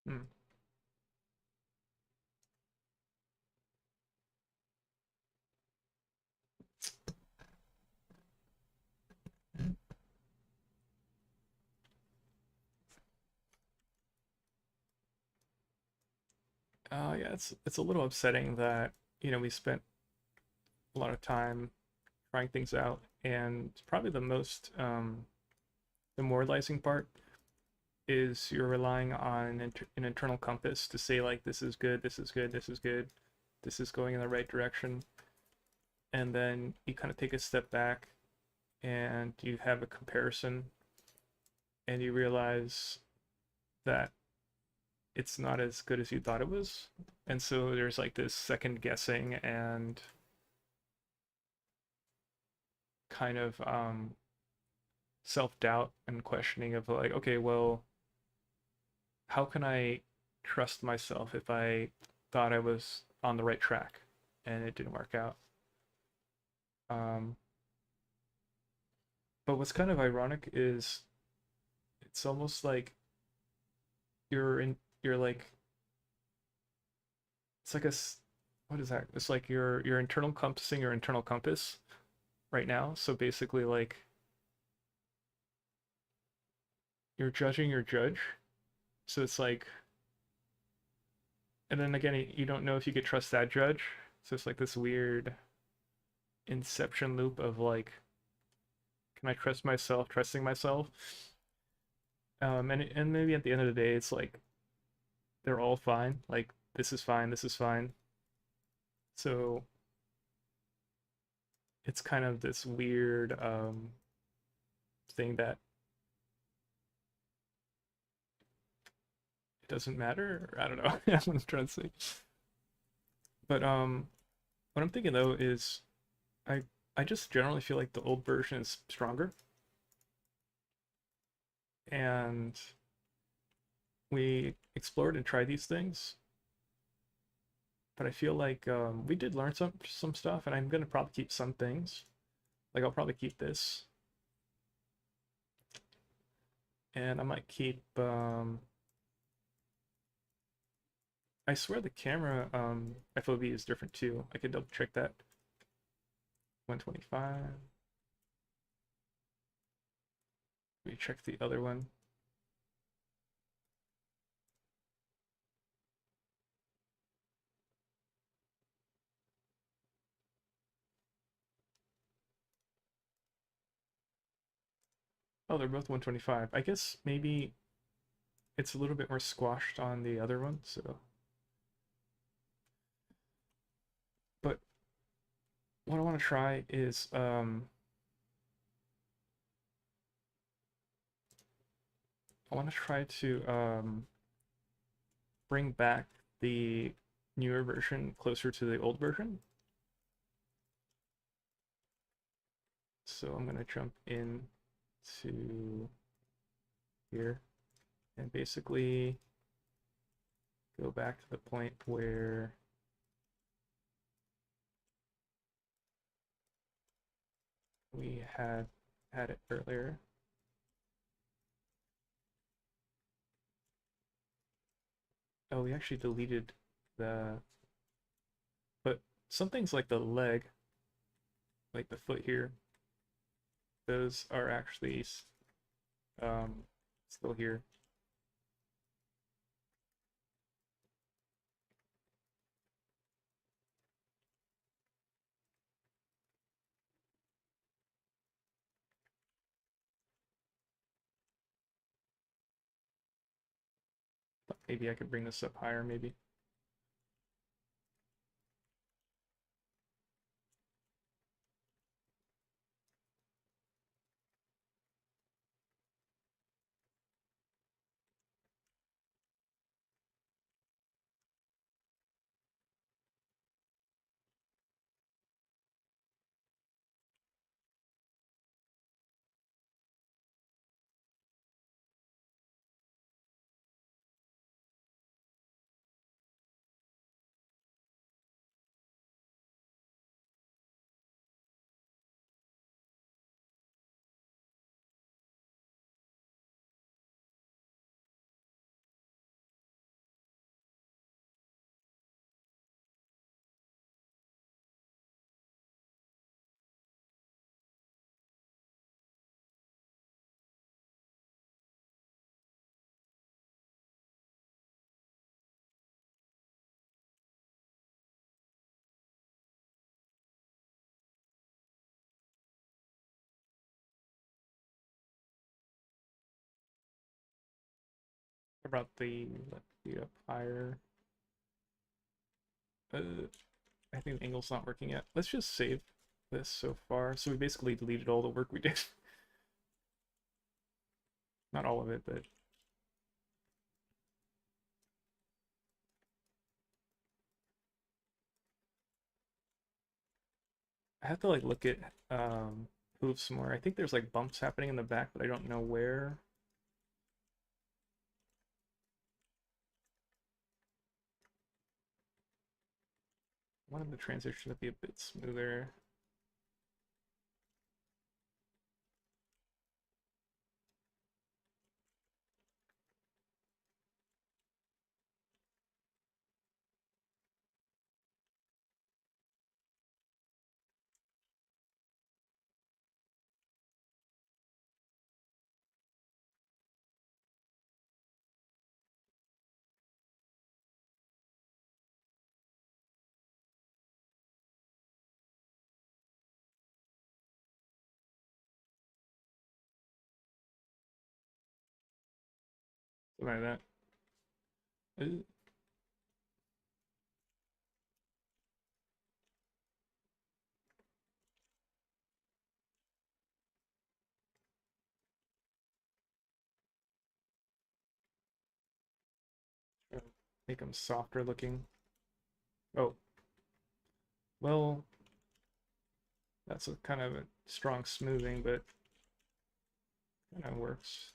[SPEAKER 1] Hmm. Yeah, it's a little upsetting that, we spent a lot of time trying things out, and probably the most demoralizing part is you're relying on an internal compass to say like this is good, this is good, this is good, this is going in the right direction, and then you kind of take a step back and you have a comparison and you realize that it's not as good as you thought it was. And so there's like this second guessing and kind of self-doubt and questioning of like, okay, well, how can I trust myself if I thought I was on the right track and it didn't work out? Um, but what's kind of ironic is it's almost like you're like it's like what is that? It's like you're internal compassing your internal compass right now. So basically like you're judging your judge. So it's like, and then again, you don't know if you could trust that judge. So it's like this weird inception loop of like, can I trust myself, trusting myself? And maybe at the end of the day, it's like they're all fine. Like this is fine, this is fine. So it's kind of this weird thing that it doesn't matter. Or I don't know. That's what I'm trying to say. But what I'm thinking though is I I just generally feel like the old version is stronger, and we explored and tried these things, but I feel like we did learn some stuff, and I'm gonna probably keep some things. Like I'll probably keep this, and I might keep. I swear the camera FOV is different too. I could double check that. 125. We check the other one. Oh, they're both 125. I guess maybe it's a little bit more squashed on the other one, so. But what I want to try is I want to try to bring back the newer version closer to the old version. So I'm gonna jump in to here and basically go back to the point where we had it earlier. Oh, we actually deleted the, but some things like the leg, like the foot here, those are actually still here. Maybe I could bring this up higher, maybe. I brought the left feet up higher. I think the angle's not working yet. Let's just save this so far. So we basically deleted all the work we did. Not all of it, but I have to like look at hooves more. I think there's like bumps happening in the back, but I don't know where. I wanted the transition to be a bit smoother. Something like that. Make them softer looking. Oh, well, that's a kind of a strong smoothing, but kind of works.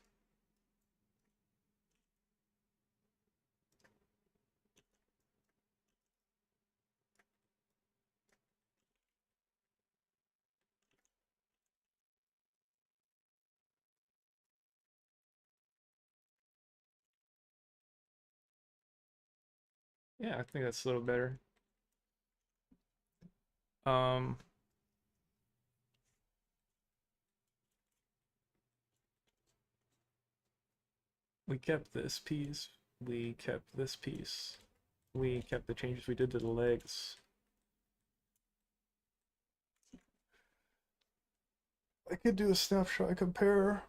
[SPEAKER 1] Yeah, I think that's a little better. Um, We kept this piece. We kept this piece. We kept the changes we did to the legs. I could do a snapshot compare.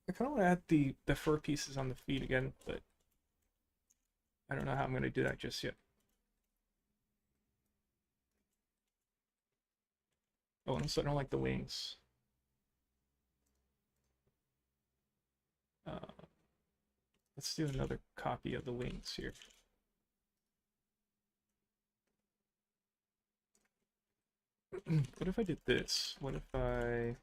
[SPEAKER 1] I kind of want to add the fur pieces on the feet again, but I don't know how I'm going to do that just yet. Oh, and also I don't like the wings. Uh, let's do another copy of the wings here. What if I did this? What if I...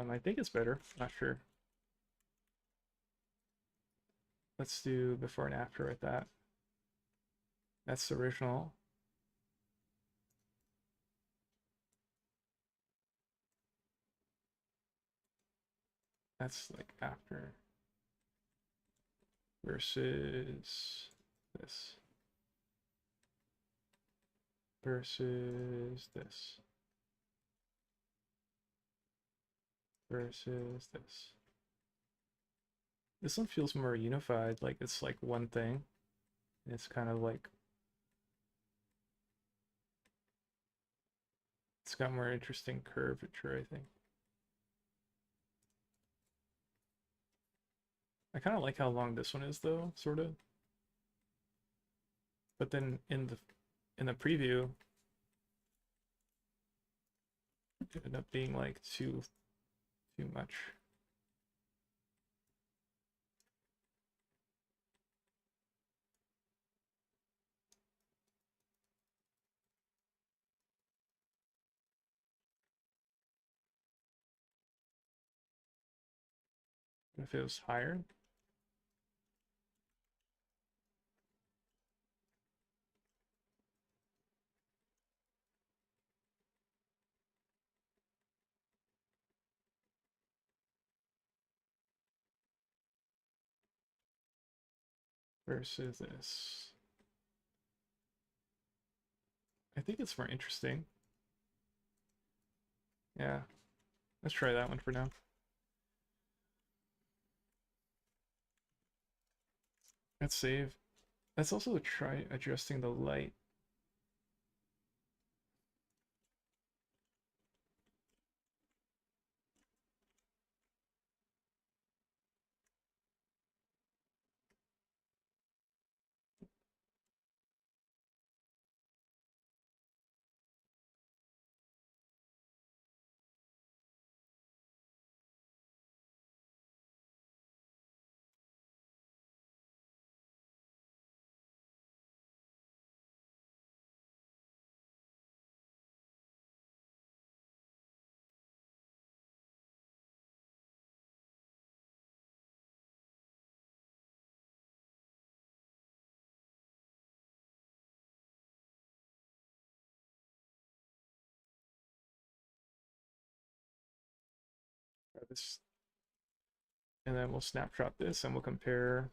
[SPEAKER 1] I think it's better. Not sure. Let's do before and after at that. That's the original. That's like after versus this versus this versus this. This one feels more unified, like it's like one thing. It's kind of like it's got more interesting curvature, I think. I kind of like how long this one is though, sort of. But then in the preview, it ended up being like too much. If it was higher, versus this. I think it's more interesting. Yeah, let's try that one for now. Let's save. Let's also try adjusting the light. Try this, and then we'll snapshot this and we'll compare.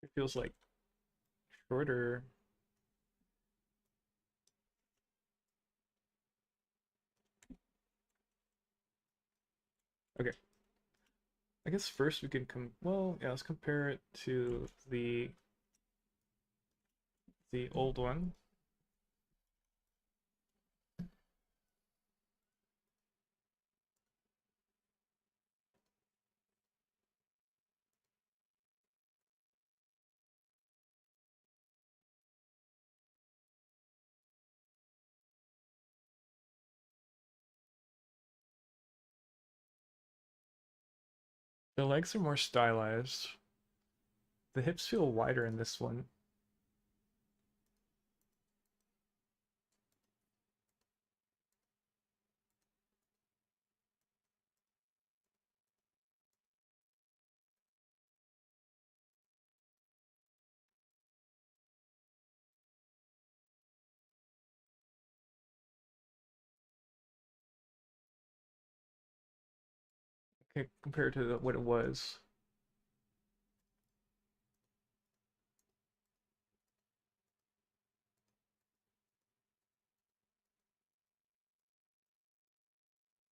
[SPEAKER 1] It feels like shorter. Okay, I guess first we can well, yeah, let's compare it to the old one. The legs are more stylized. The hips feel wider in this one. Okay, compared to what it was.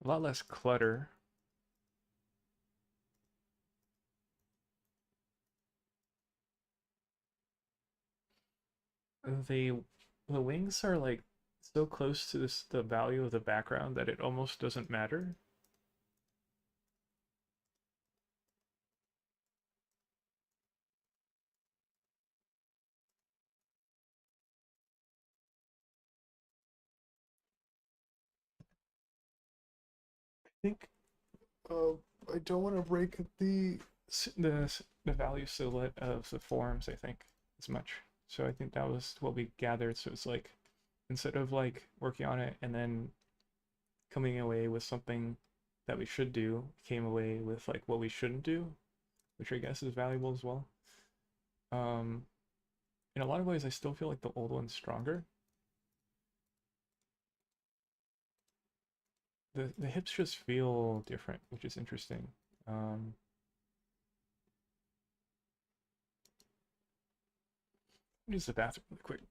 [SPEAKER 1] A lot less clutter. The the wings are like so close to the value of the background that it almost doesn't matter. I think uh, I don't want to break the value silhouette of the forms, I think, as much. So I think that was what we gathered. So it's like instead of like working on it and then coming away with something that we should do, came away with like what we shouldn't do, which I guess is valuable as well. Um, in a lot of ways, I still feel like the old one's stronger. The hips just feel different, which is interesting. Um, use the bathroom really quick.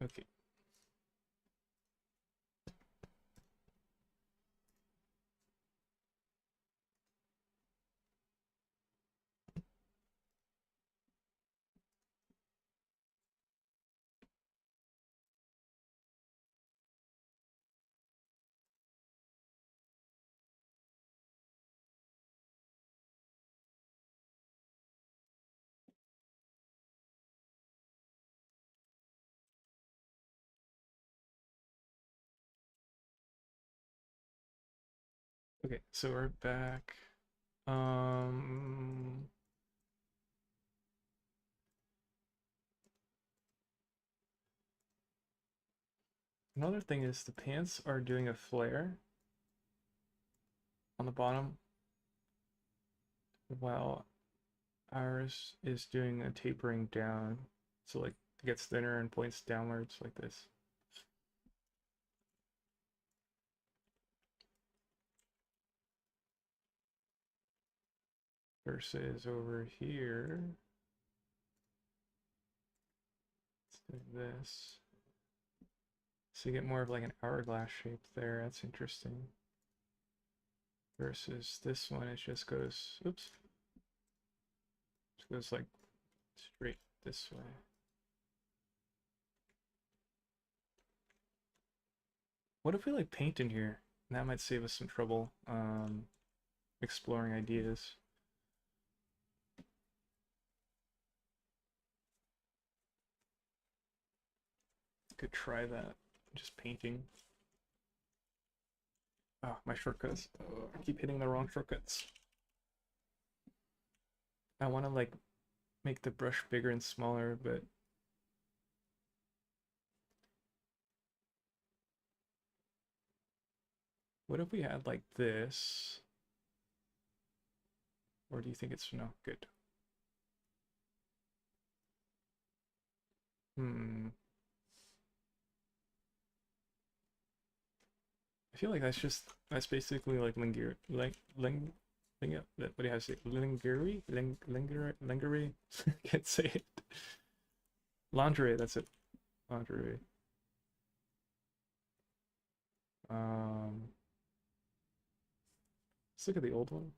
[SPEAKER 1] Okay. Okay, so we're back. Um, Another thing is the pants are doing a flare on the bottom, while ours is doing a tapering down. So like it gets thinner and points downwards like this. Versus over here, it's doing this. So you get more of like an hourglass shape there. That's interesting. Versus this one, it just goes, oops, it goes like straight this way. What if we like paint in here? That might save us some trouble exploring ideas. Could try that. Just painting. Oh, my shortcuts. Oh, I keep hitting the wrong shortcuts. I want to like make the brush bigger and smaller, but what if we had like this? Or do you think it's no good? Hmm. I feel like that's basically like what do you have to say? Lingerie? Can't say it. Lingerie, that's it. Lingerie. Um, let's look at the old one.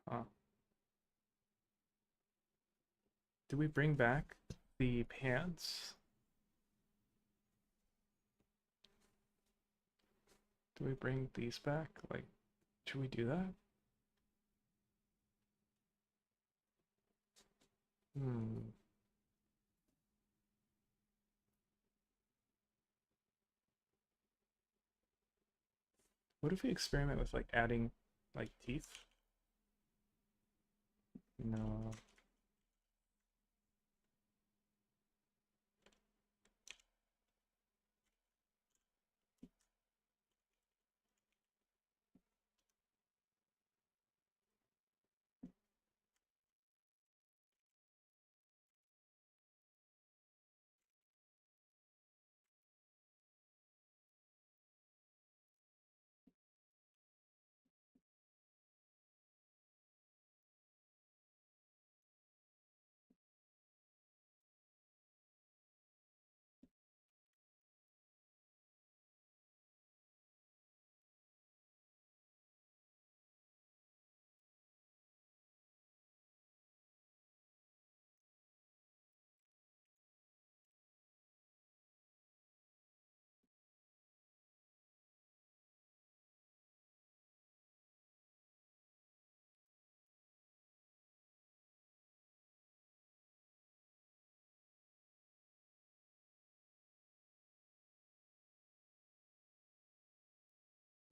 [SPEAKER 1] Huh. Do we bring back the pants? Do we bring these back? Like, should we do that? Hmm. What if we experiment with like adding like teeth? No.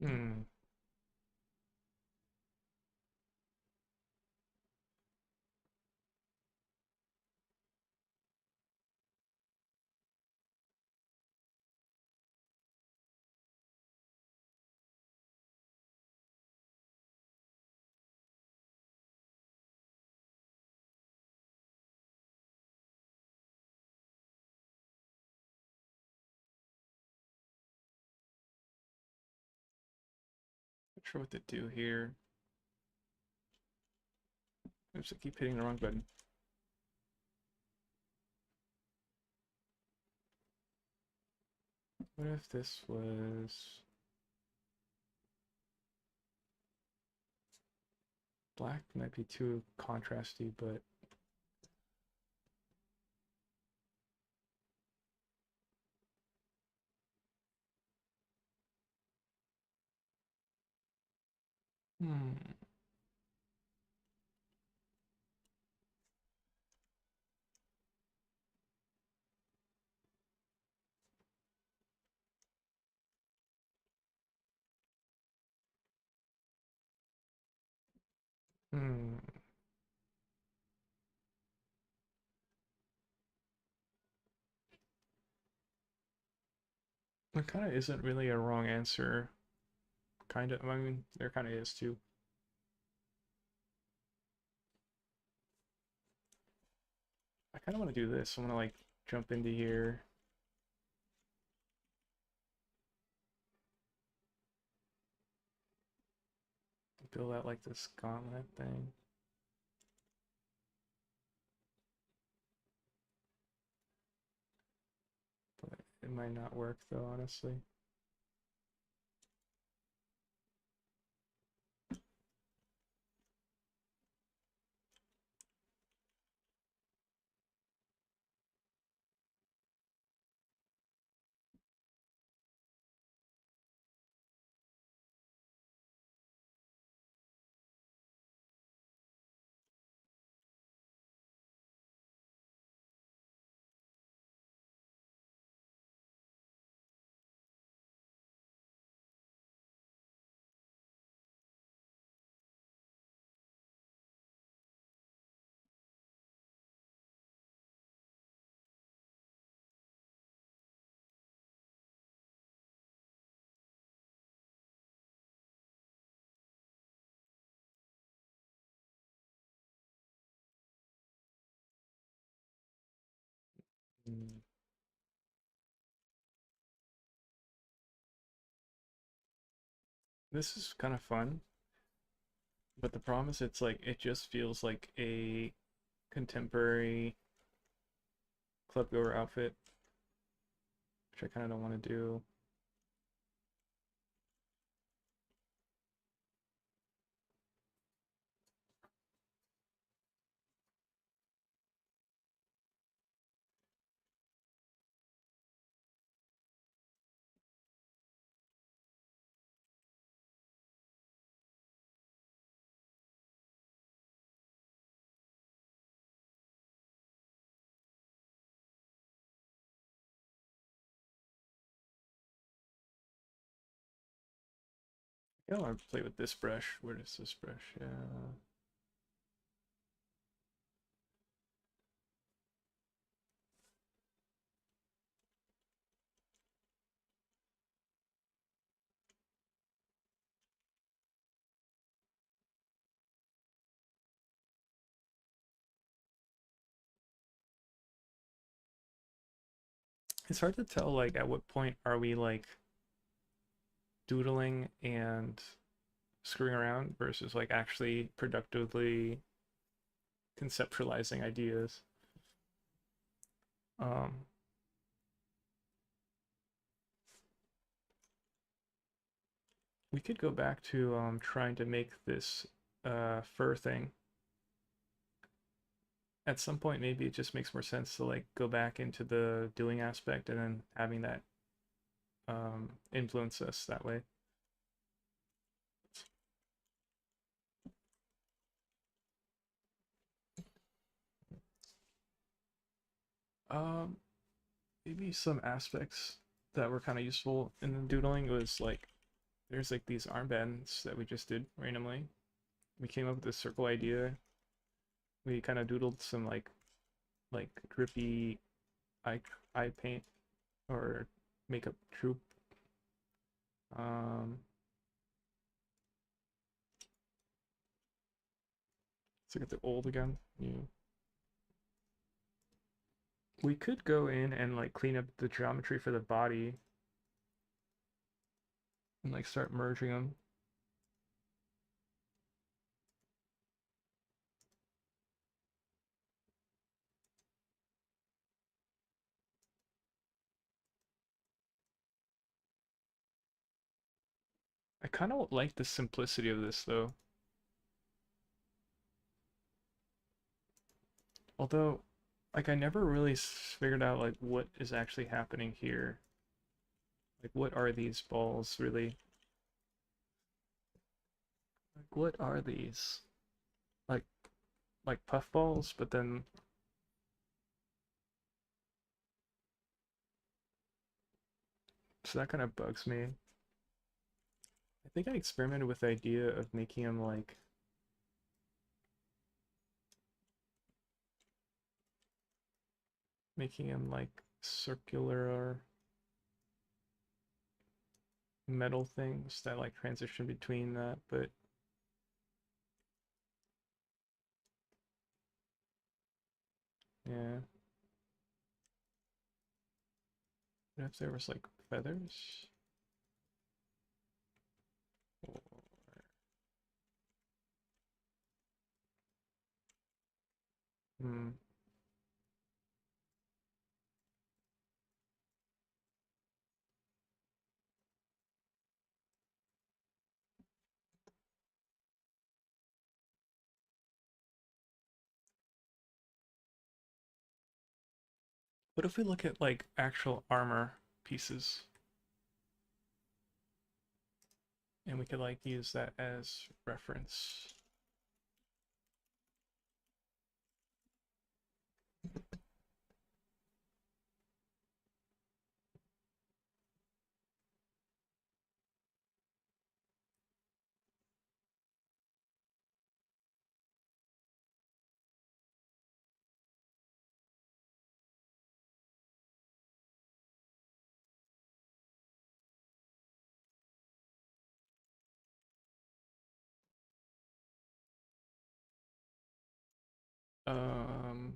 [SPEAKER 1] Hmm. Not sure what to do here. Oops, I keep hitting the wrong button. What if this was black? Might be too contrasty, but hmm. Hmm. It kind of isn't really a wrong answer. Kind of. I mean, there kind of is too. I kind of want to do this. I want to like jump into here, build out like this gauntlet thing. But it might not work though, honestly. Mm. This is kind of fun, but the problem is it's like it just feels like a contemporary clubgoer outfit, which I kind of don't want to do. I don't want to play with this brush. Where is this brush? Yeah. It's hard to tell like at what point are we like doodling and screwing around versus like actually productively conceptualizing ideas. Um, we could go back to trying to make this fur thing. At some point, maybe it just makes more sense to like go back into the doing aspect and then having that influence us that way. Um, Maybe some aspects that were kind of useful in the doodling was like there's like these armbands that we just did randomly. We came up with this circle idea. We kind of doodled some like drippy eye eye paint or makeup troop. Um, let's look at the old again. Yeah. We could go in and like clean up the geometry for the body and like start merging them. I kind of like the simplicity of this though. Although, like I never really figured out like what is actually happening here. Like what are these balls really? Like what are these? Like like puff balls, but then so that kind of bugs me. I think I experimented with the idea of making them like making him like circular or metal things that like transition between that, but yeah. What if there was like feathers? Or... Hmm. What if we look at like actual armor pieces and we could like use that as reference? Um,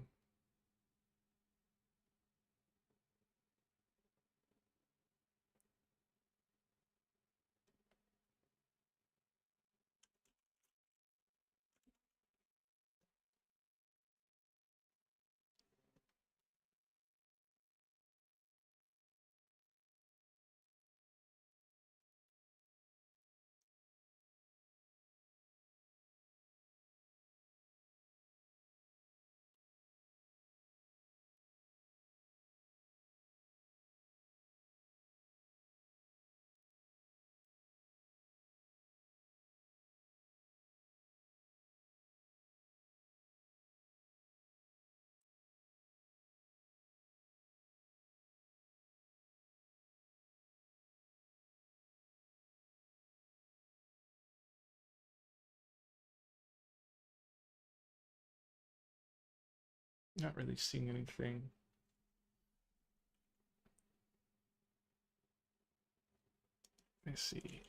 [SPEAKER 1] Not really seeing anything. Let's see.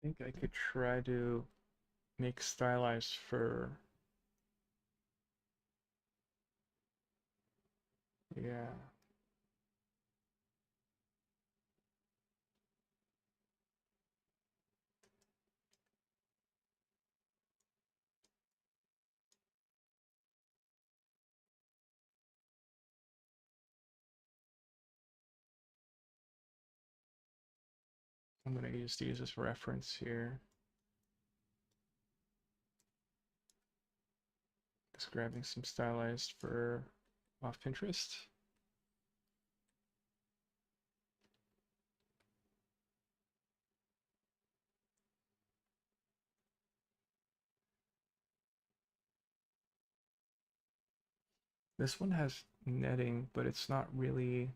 [SPEAKER 1] I think I could try to make stylized fur. Yeah. I'm gonna just use this reference here. Just grabbing some stylized fur off Pinterest. This one has netting, but it's not really.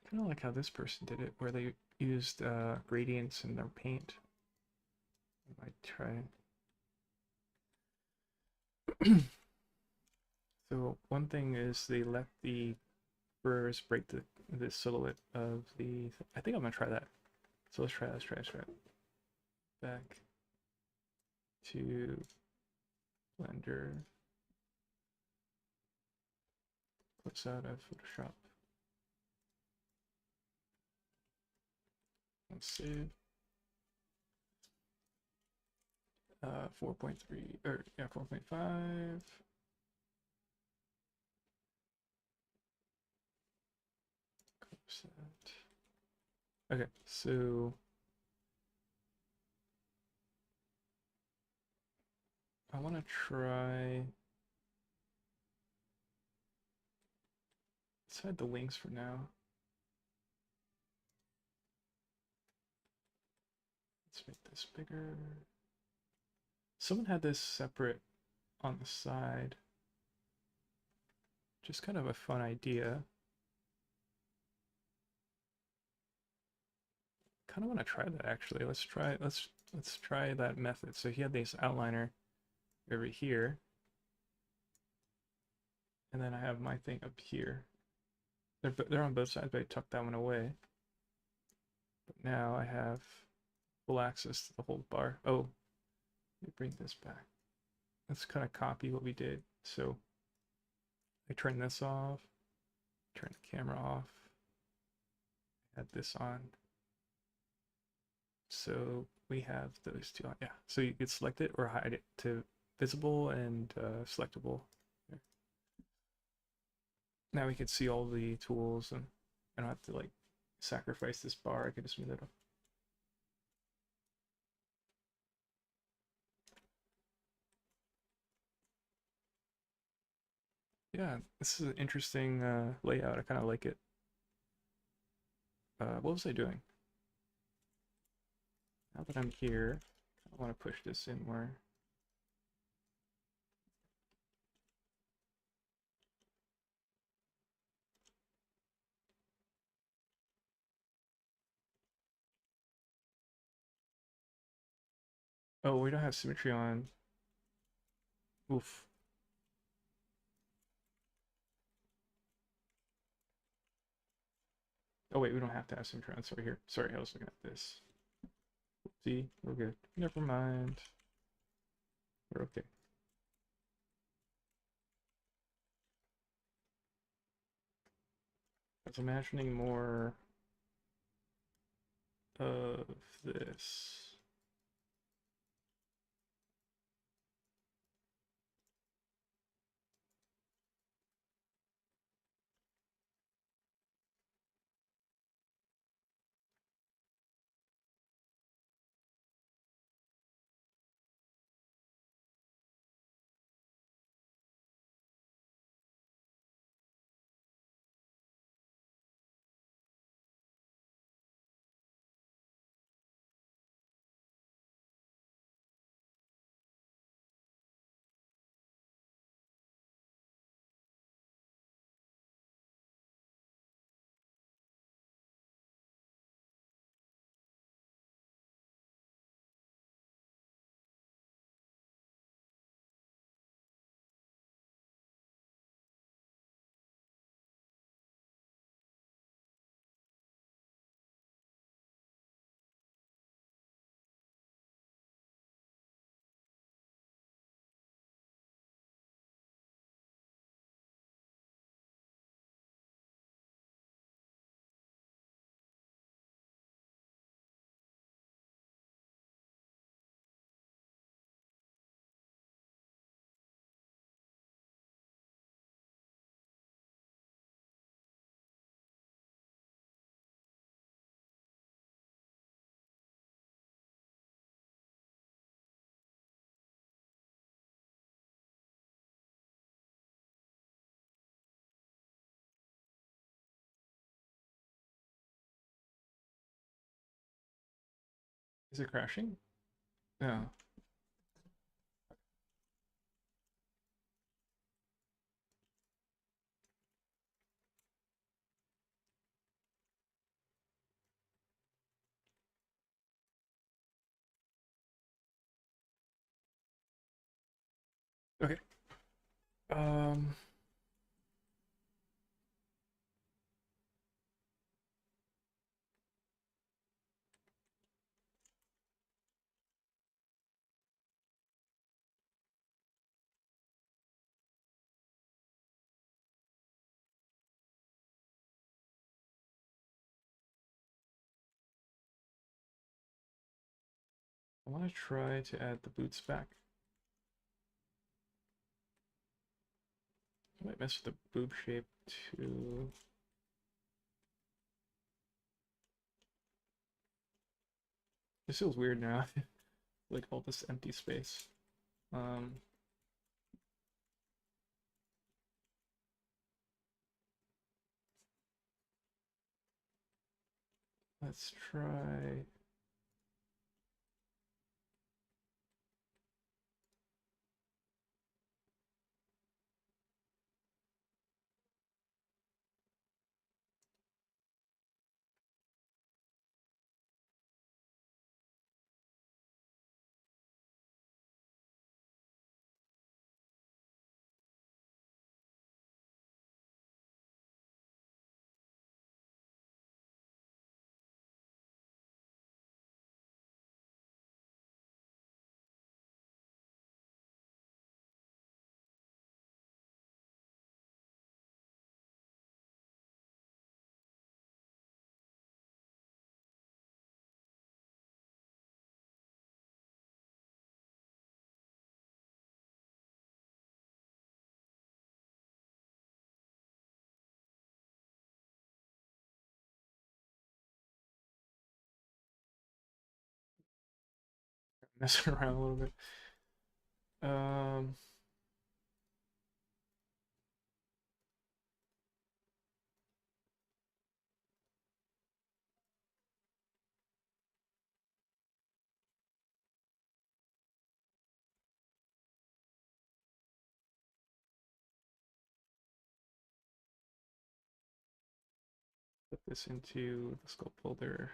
[SPEAKER 1] Kind of like how this person did it, where they used gradients in their paint. I might try. So one thing is they let the burrs break the silhouette of the. I think I'm gonna try that. So let's try. Back to Blender. Close out of Photoshop. Let's save. 4.3 or yeah, 4.5. Okay, so I want to try. Let's hide the wings for now. Let's make this bigger. Someone had this separate on the side. Just kind of a fun idea. Kind of want to try that actually. Let's try that method. So he had this outliner over here, and then I have my thing up here. They're on both sides, but I tucked that one away. But now I have full access to the whole bar. Oh, let me bring this back. Let's kind of copy what we did. So I turn this off, turn the camera off, add this on. So we have those two on. Yeah, so you could select it or hide it to visible and selectable. There. Now we can see all the tools, and I don't have to like sacrifice this bar. I can just move it up. Yeah, this is an interesting layout. I kind of like it. What was I doing? Now that I'm here, I want to push this in more. Oh, we don't have symmetry on. Oof. Oh wait, we don't have to have symmetry on. Sorry, here. Sorry, I was looking at this. See, we're good. Never mind. We're okay. I was imagining more of this. Is it crashing? No. Okay. Um. I want to try to add the boots back. I might mess with the boob shape too. This feels weird now. Like all this empty space. Um, let's try. Messing around a little bit. Um, put this into the sculpt folder.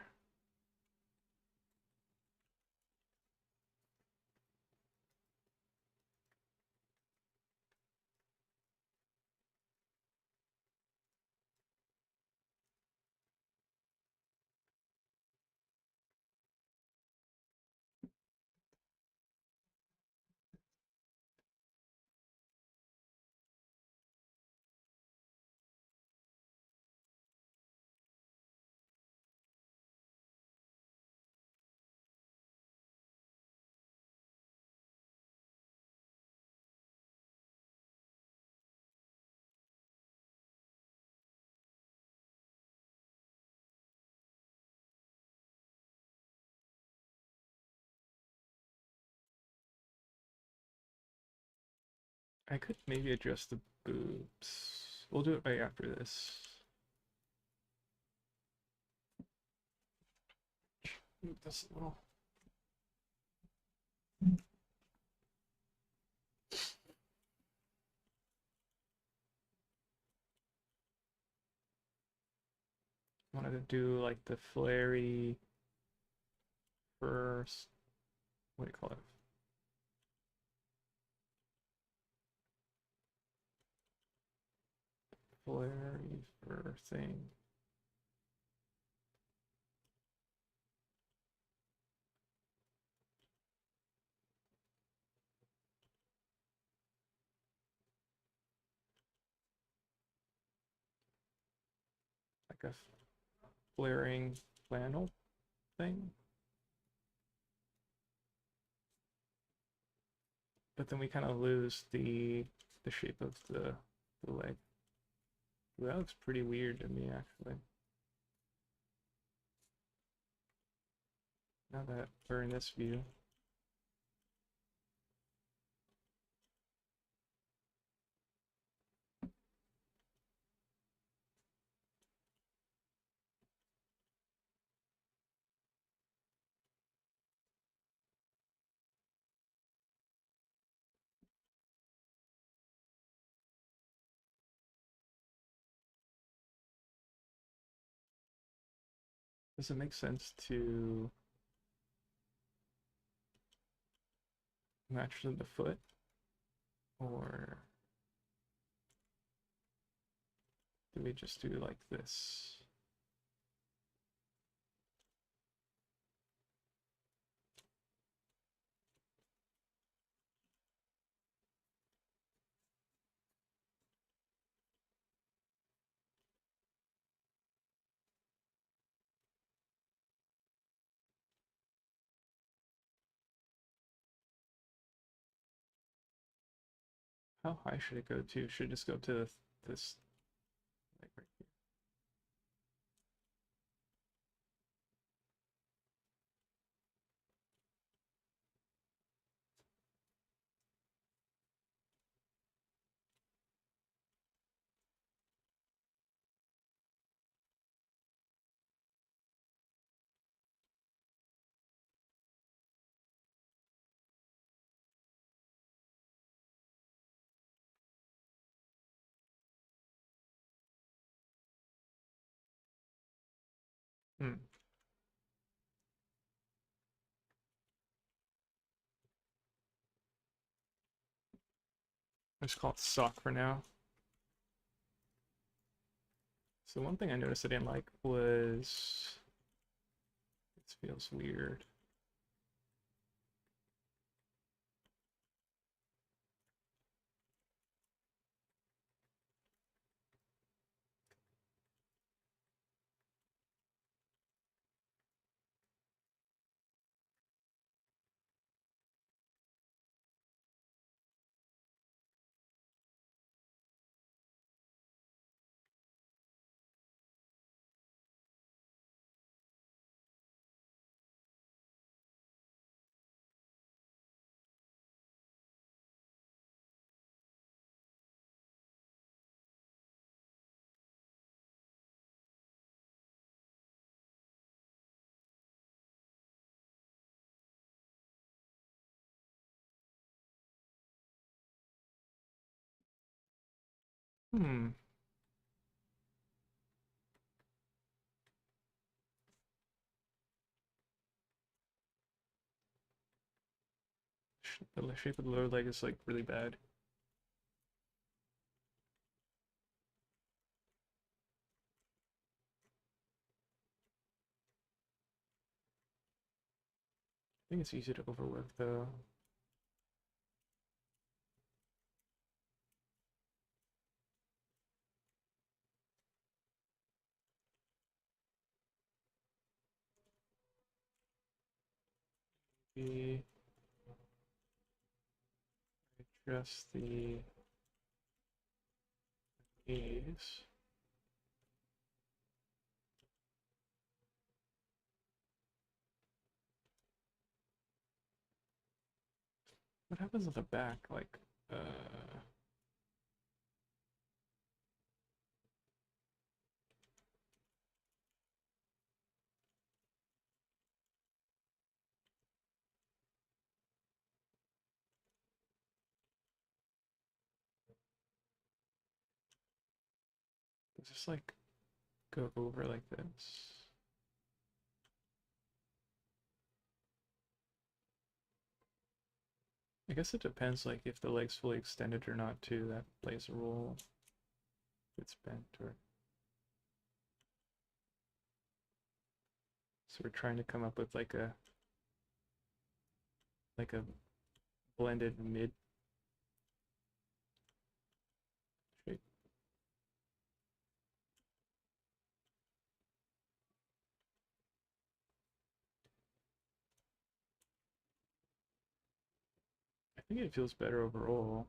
[SPEAKER 1] I could maybe adjust the boobs. We'll do it right after this. Move this a little. Wanted to do like the flary first. What do you call it? Flary fur thing. Like a flaring flannel thing. But then we kind of lose the shape of the leg. Ooh, that looks pretty weird to me actually. Now that we're in this view. Does it make sense to match the foot? Or do we just do like this? How high should it go to? Should it just go to this, like right here? Hmm. Let's call it sock for now. So one thing I noticed I didn't like was this feels weird. Hmm. The shape of the lower leg is like really bad. I think it's easy to overwork though. Maybe adjust the knees. What happens at the back? Like, does this like go over like this? I guess it depends, like if the leg's fully extended or not too. That plays a role. If it's bent or so we're trying to come up with like a blended mid shape. I think it feels better overall.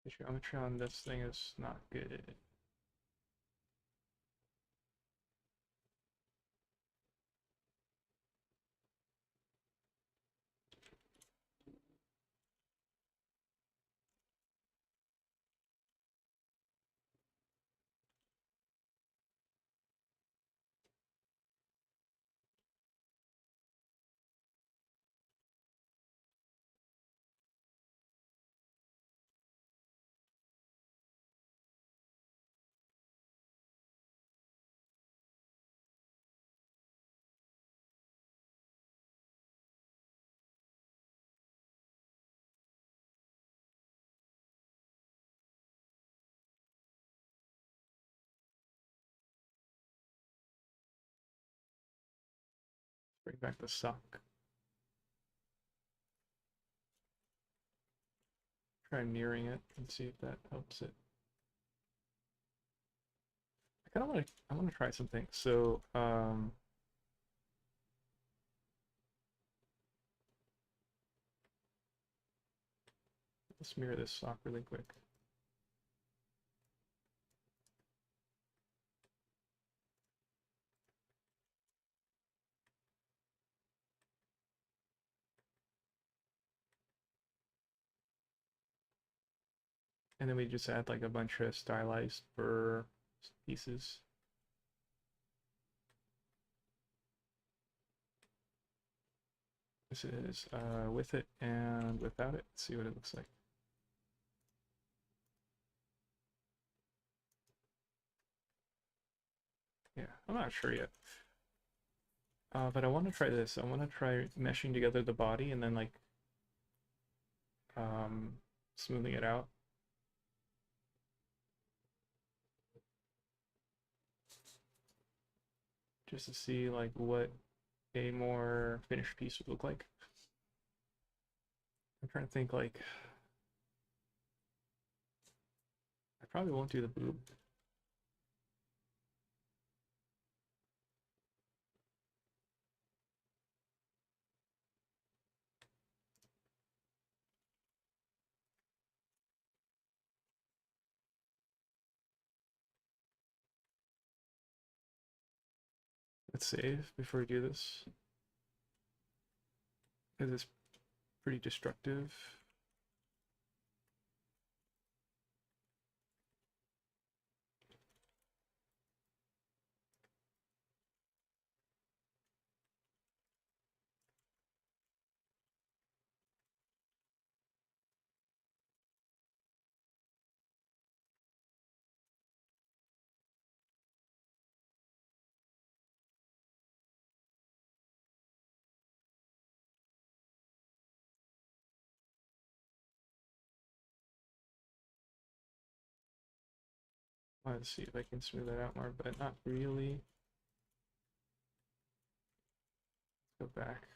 [SPEAKER 1] The geometry on this thing is not good. Bring back the sock. Try mirroring it and see if that helps it. I kind of want to. I want to try something. So, let's mirror this sock really quick. And then we just add like a bunch of stylized fur pieces. This is with it and without it. Let's see what it looks like. Yeah, I'm not sure yet. But I want to try this. I want to try meshing together the body and then like smoothing it out. Just to see like what a more finished piece would look like. I'm trying to think like I probably won't do the boob. Let's save before we do this because it's pretty destructive. Let's see if I can smooth that out more, but not really. Let's go back.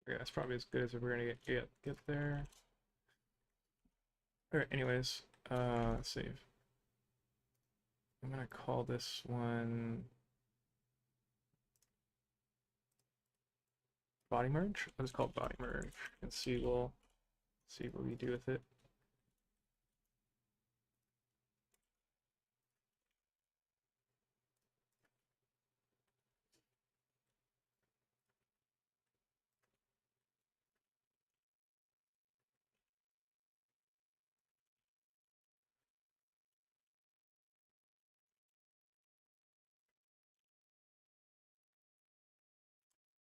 [SPEAKER 1] Yeah, that's probably as good as we're gonna get there. Alright, anyways, let's save. I'm gonna call this one body merge. Let's call it body merge and we'll see what we do with it.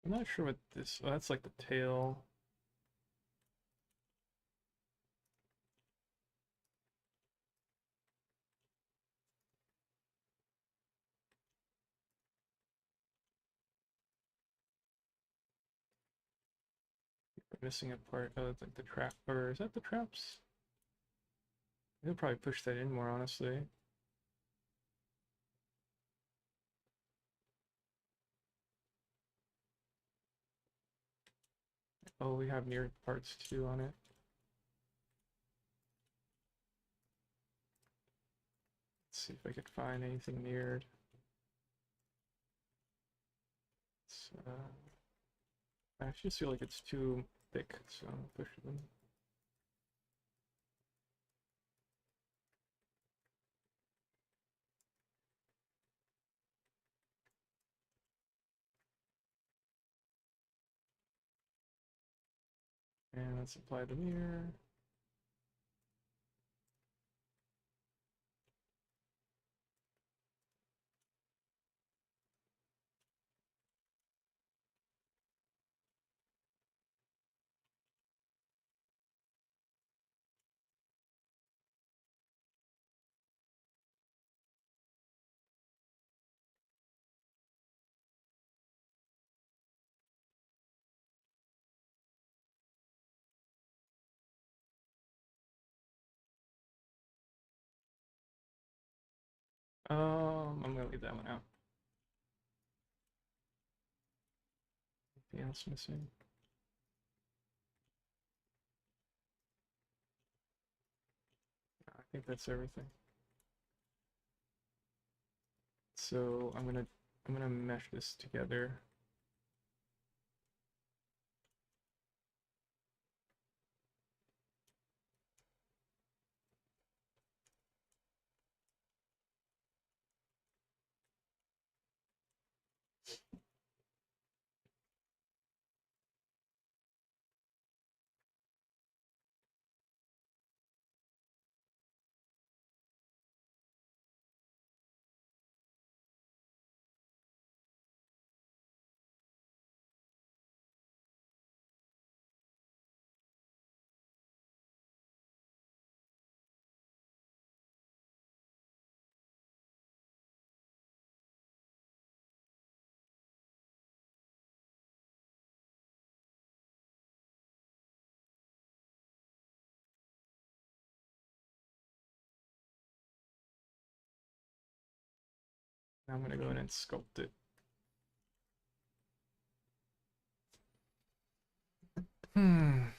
[SPEAKER 1] I'm not sure what this, oh, that's like the tail. Missing a part. Oh, it's like the trap, or is that the traps? They'll probably push that in more, honestly. Oh, we have mirrored parts too on it. Let's see if I could find anything mirrored. I just feel like it's too thick, so I'm pushing them. And let's apply the mirror. I'm gonna leave that one out. Anything else missing? I think that's everything. So I'm gonna mesh this together. Now I'm gonna go in and sculpt it. Hmm.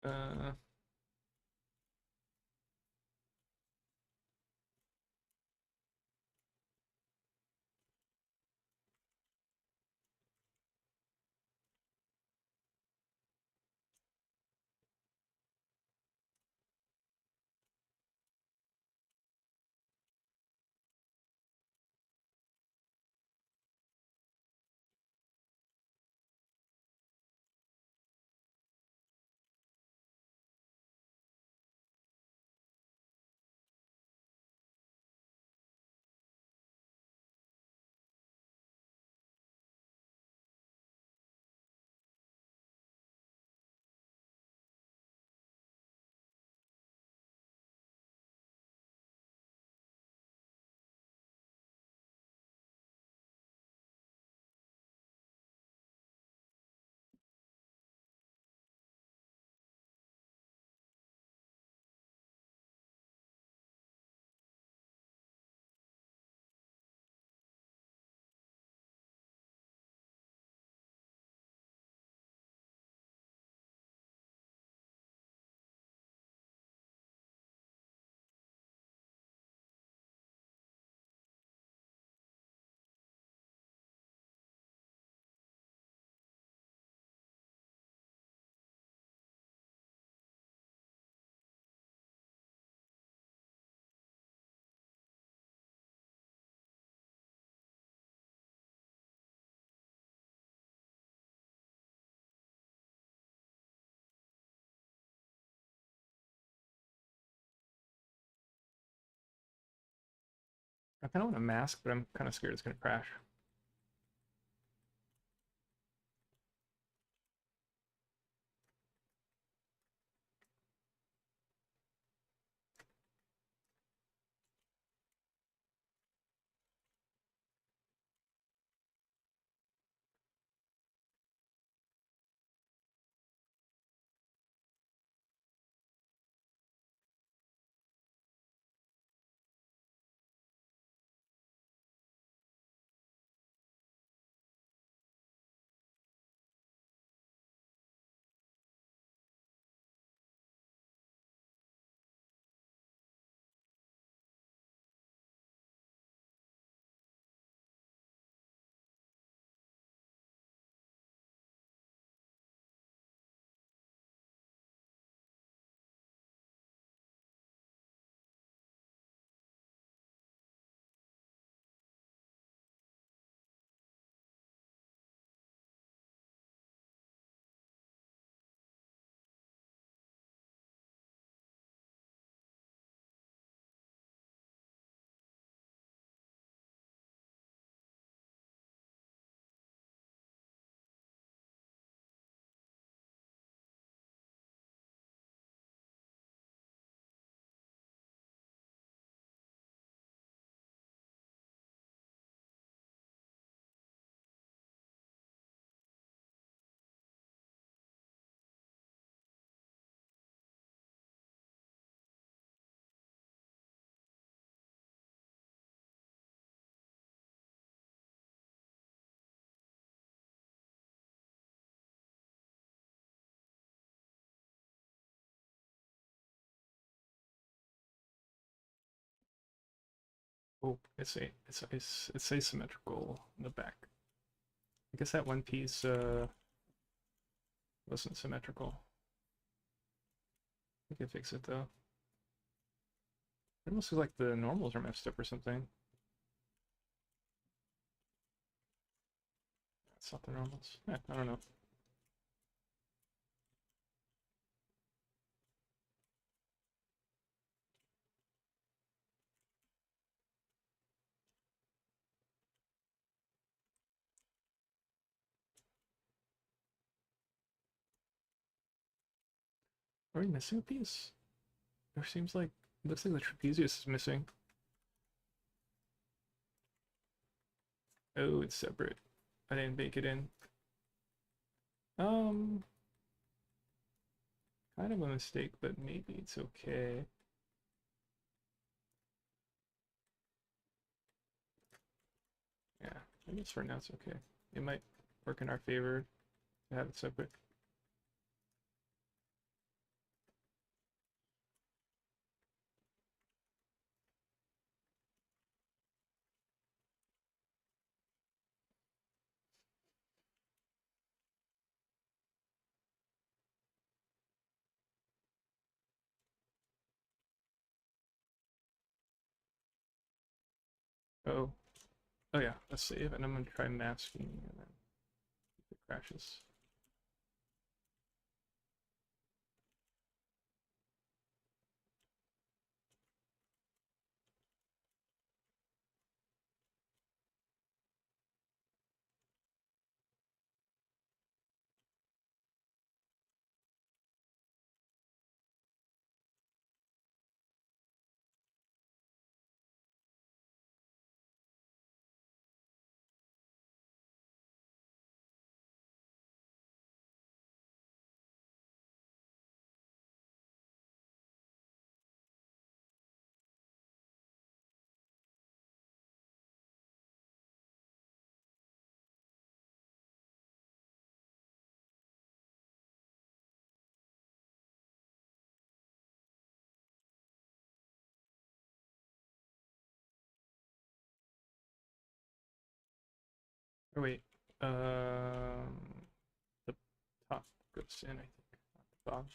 [SPEAKER 1] Uh, I kind of want a mask, but I'm kind of scared it's gonna crash. Oh, it's asymmetrical in the back. I guess that one piece wasn't symmetrical. I can fix it though. It almost looks like the normals are messed up or something. It's not the normals. I don't know. Are we missing a piece? There seems like it looks like the trapezius is missing. Oh, it's separate. I didn't bake it in. Um, kind of a mistake, but maybe it's okay. Yeah, I guess for now it's okay. It might work in our favor to have it separate. Oh, oh yeah, let's save, and I'm gonna try masking, and then if it crashes. Oh wait, the top goes in, I think, not the bottom.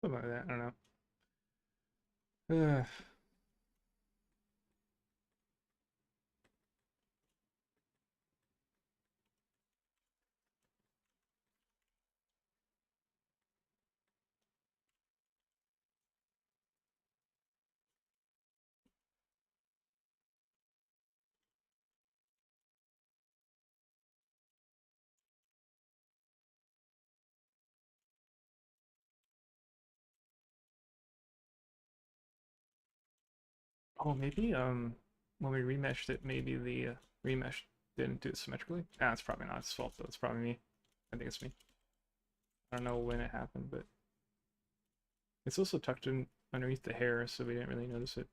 [SPEAKER 1] Something like that. I don't know. Oh, maybe when we remeshed it, maybe the remesh didn't do it symmetrically. Ah, it's probably not its fault though. It's probably me. I think it's me. I don't know when it happened, but it's also tucked in underneath the hair, so we didn't really notice it.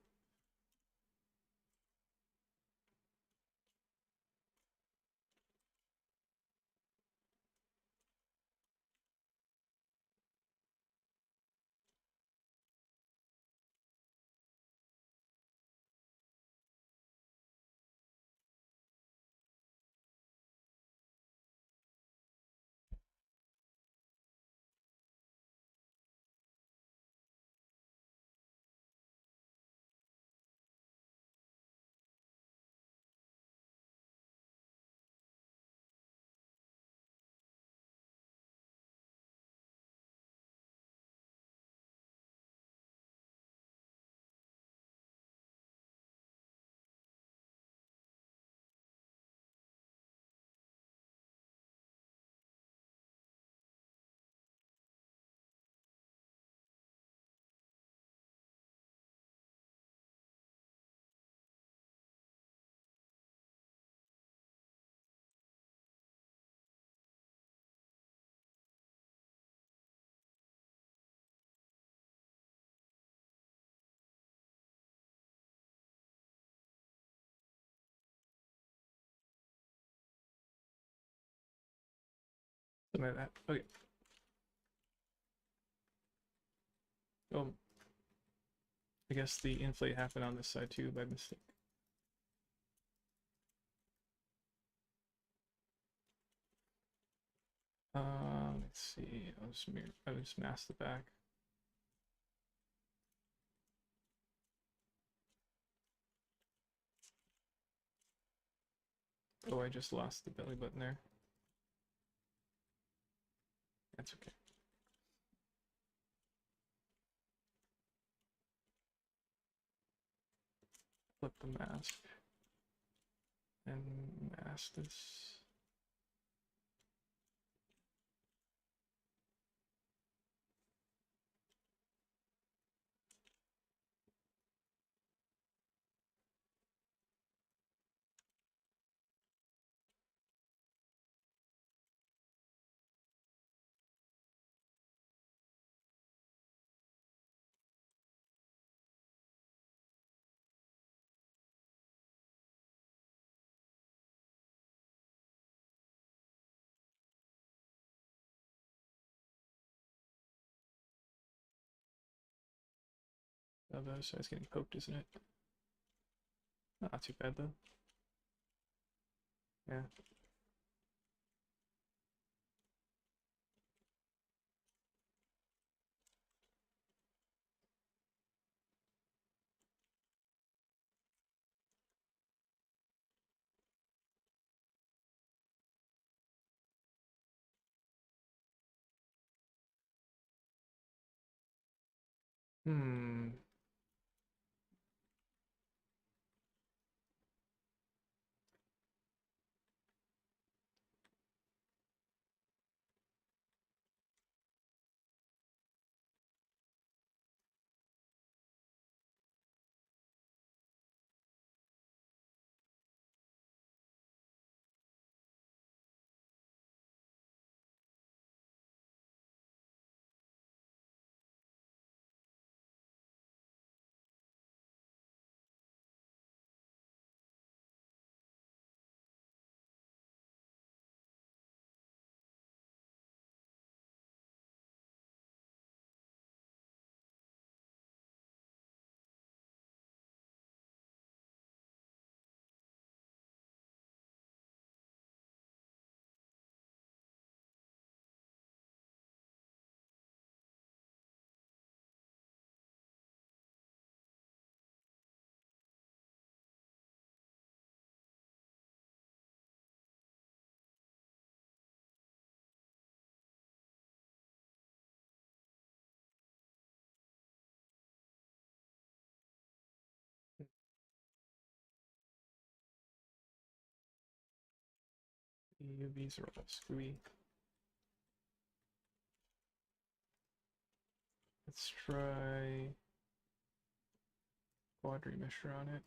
[SPEAKER 1] Something like that. Okay. Oh, I guess the inflate happened on this side too by mistake. Let's see. I'll just mask the back. Oh, I just lost the belly button there. That's okay. Flip the mask and mask this. Oh, the other side's getting poked, isn't it? Not too bad though. Yeah. Hmm. These are all screwy. Let's try quad remesher on it.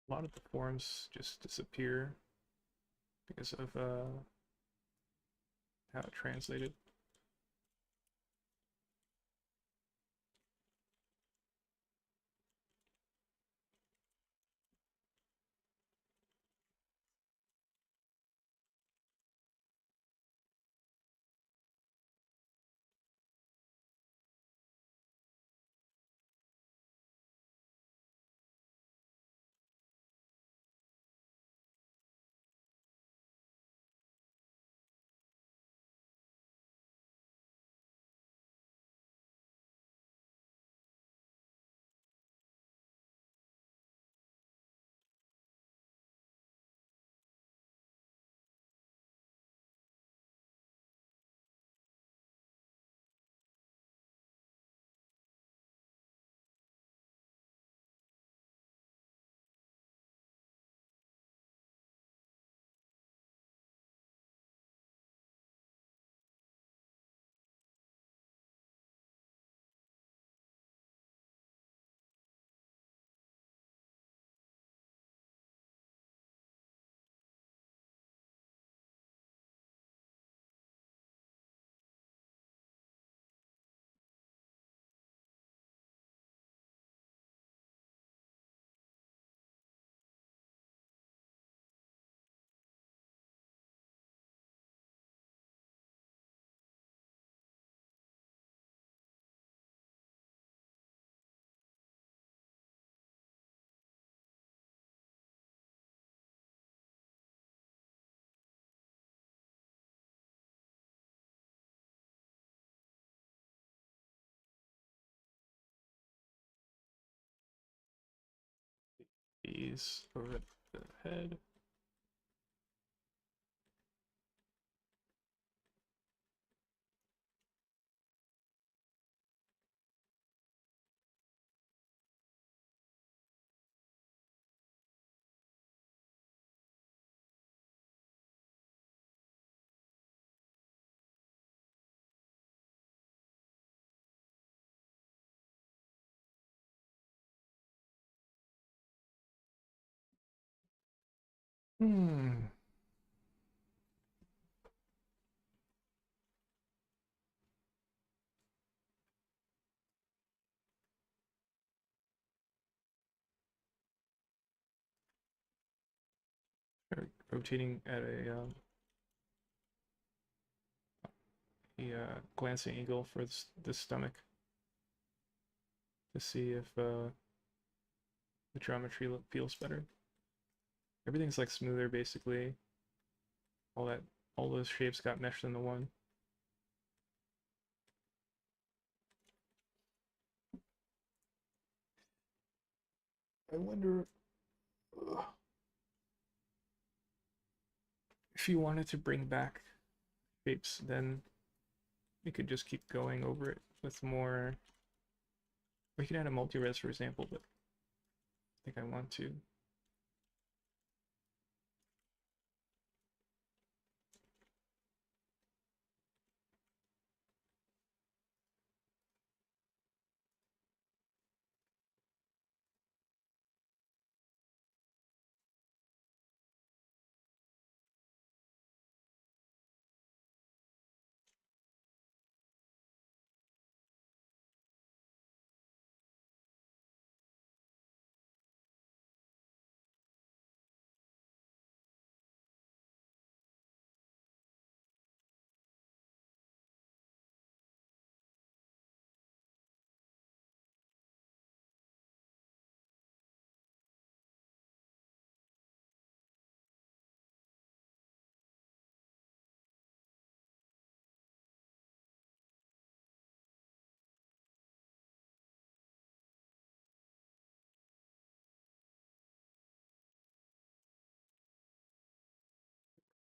[SPEAKER 1] A lot of the forms just disappear because of how it translated. These over the head. Hmm. Rotating at a glancing angle for the stomach to see if the geometry feels better. Everything's like smoother basically. All those shapes got meshed into one. I wonder if you wanted to bring back shapes, then we could just keep going over it with more. We could add a multi-res, for example, but I think I want to.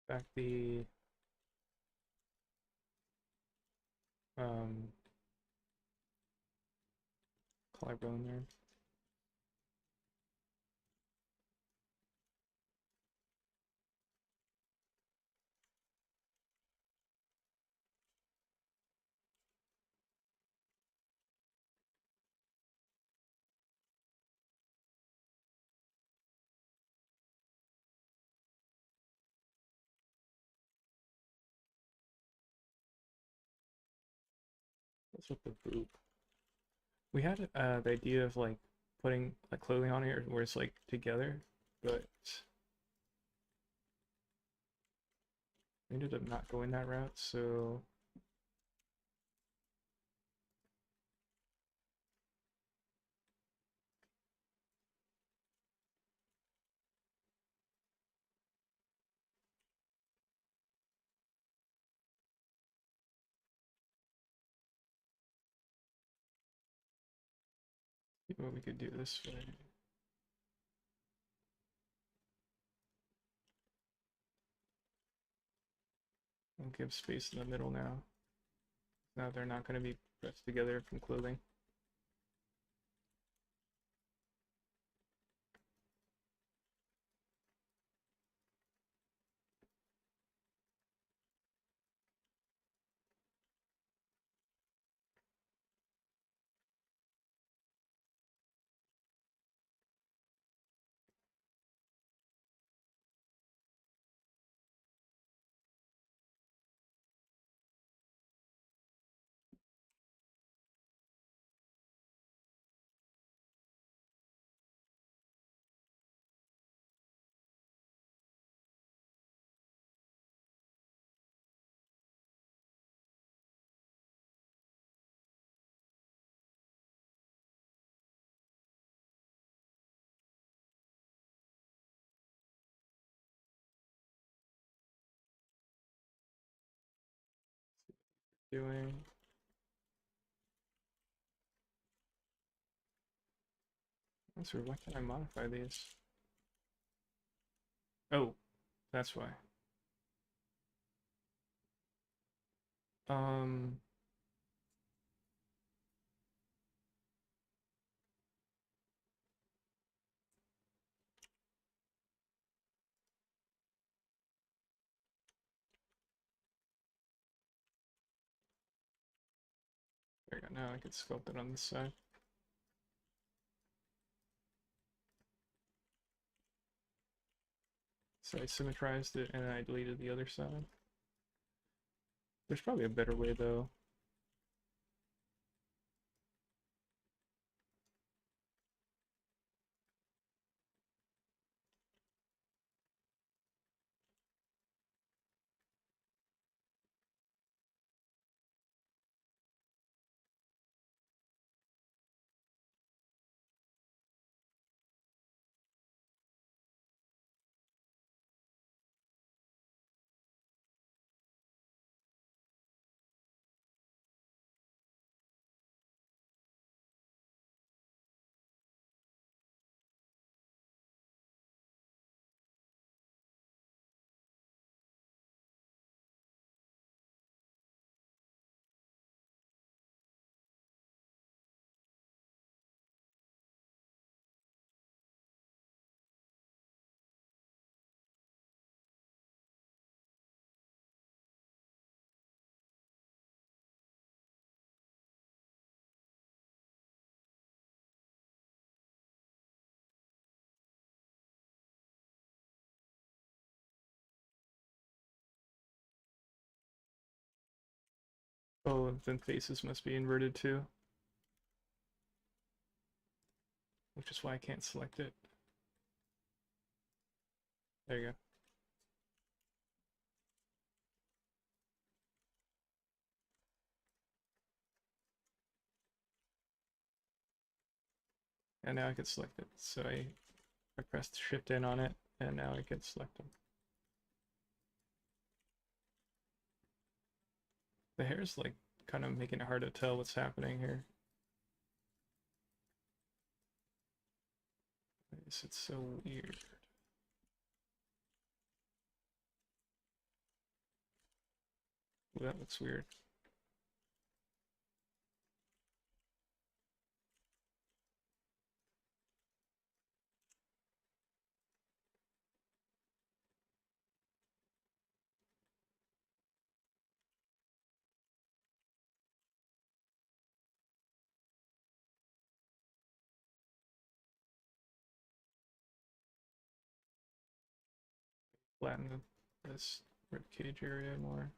[SPEAKER 1] Back the um, collarbone there. What's with the boob? We had the idea of like putting like clothing on it where it's like together, but we ended up not going that route. So what we could do this way. We'll give space in the middle now. Now they're not going to be pressed together from clothing. Doing. That's weird. Why can't I modify these? Oh, that's why. Um, there we go. Now I can sculpt it on this side. So I symmetrized it and then I deleted the other side. There's probably a better way though. Oh, then faces must be inverted too, which is why I can't select it. There you go. And now I can select it. So I pressed shift in on it, and now I can select them. The hair's like kind of making it hard to tell what's happening here. It's so weird. Ooh, that looks weird. Flatten this rib cage area more.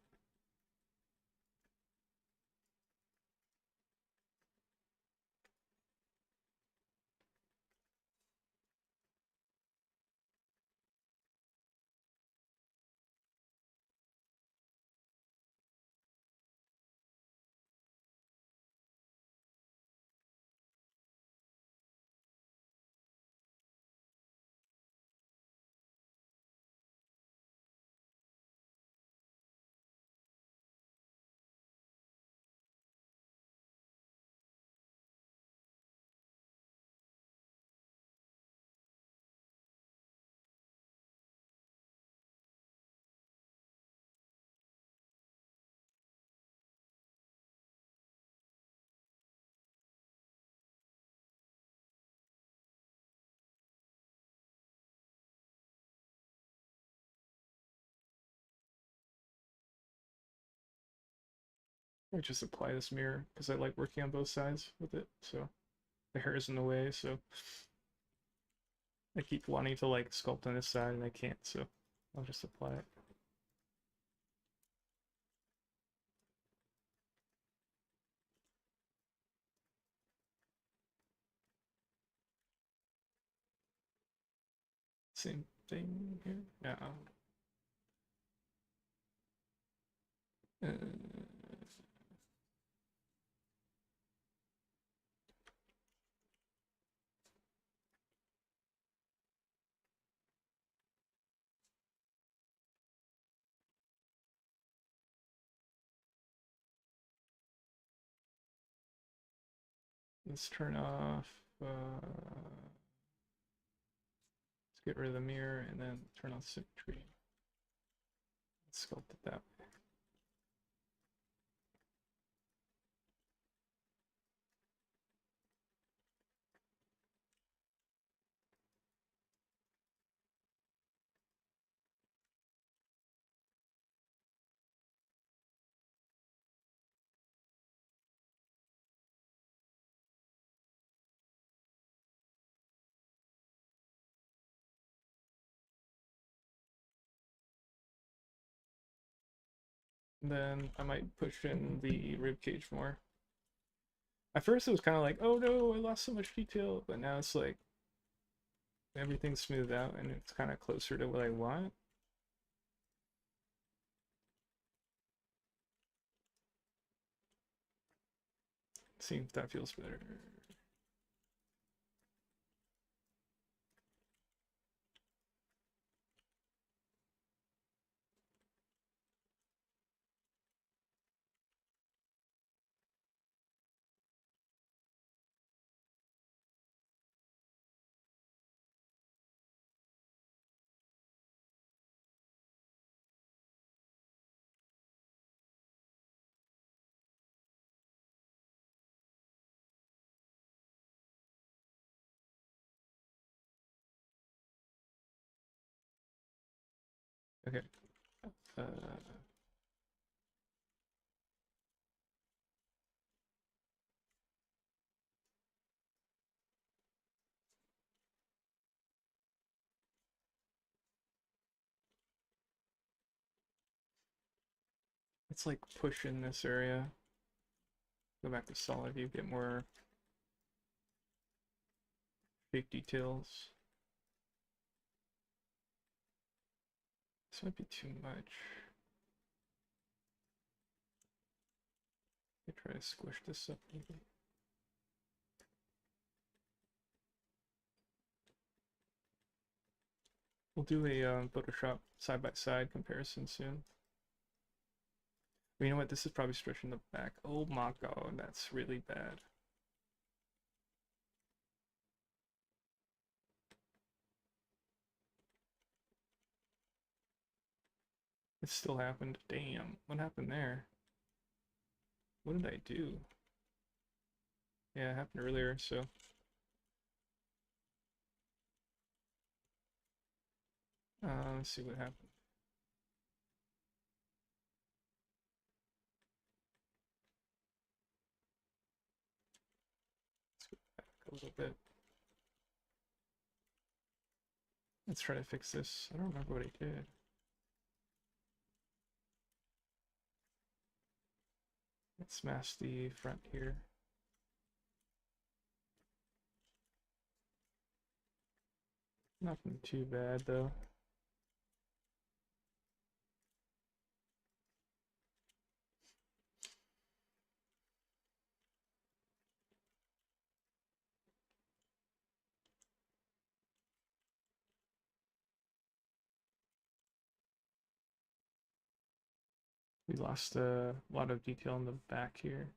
[SPEAKER 1] I just apply this mirror because I like working on both sides with it. So the hair is in the way, so I keep wanting to like sculpt on this side and I can't, so I'll just apply it. Same thing here. Yeah. Uh, let's turn off. Let's get rid of the mirror and then turn on symmetry. Let's sculpt it that way. And then I might push in the rib cage more. At first it was kind of like, oh no, I lost so much detail, but now it's like everything's smoothed out and it's kind of closer to what I want. See if that feels better. Okay. Uh, let's like push in this area. Go back to solid view, get more big details. This might be too much. I try to squish this up maybe. We'll do a Photoshop side-by-side comparison soon. But you know what? This is probably stretching the back. Oh my god, that's really bad. It still happened. Damn, what happened there? What did I do? Yeah, it happened earlier, so. Let's see what happened. Let's go back a little bit. Let's try to fix this. I don't remember what I did. Let's mask the front here. Nothing too bad though. We lost a lot of detail in the back here.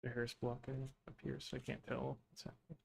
[SPEAKER 1] The hair's blocking up here, so I can't tell what's happening.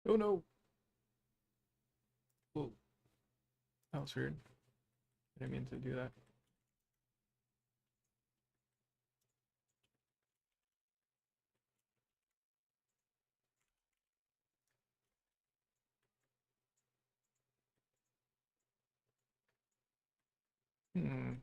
[SPEAKER 1] Oh no! Whoa, that was weird. I didn't mean to do that. Hmm.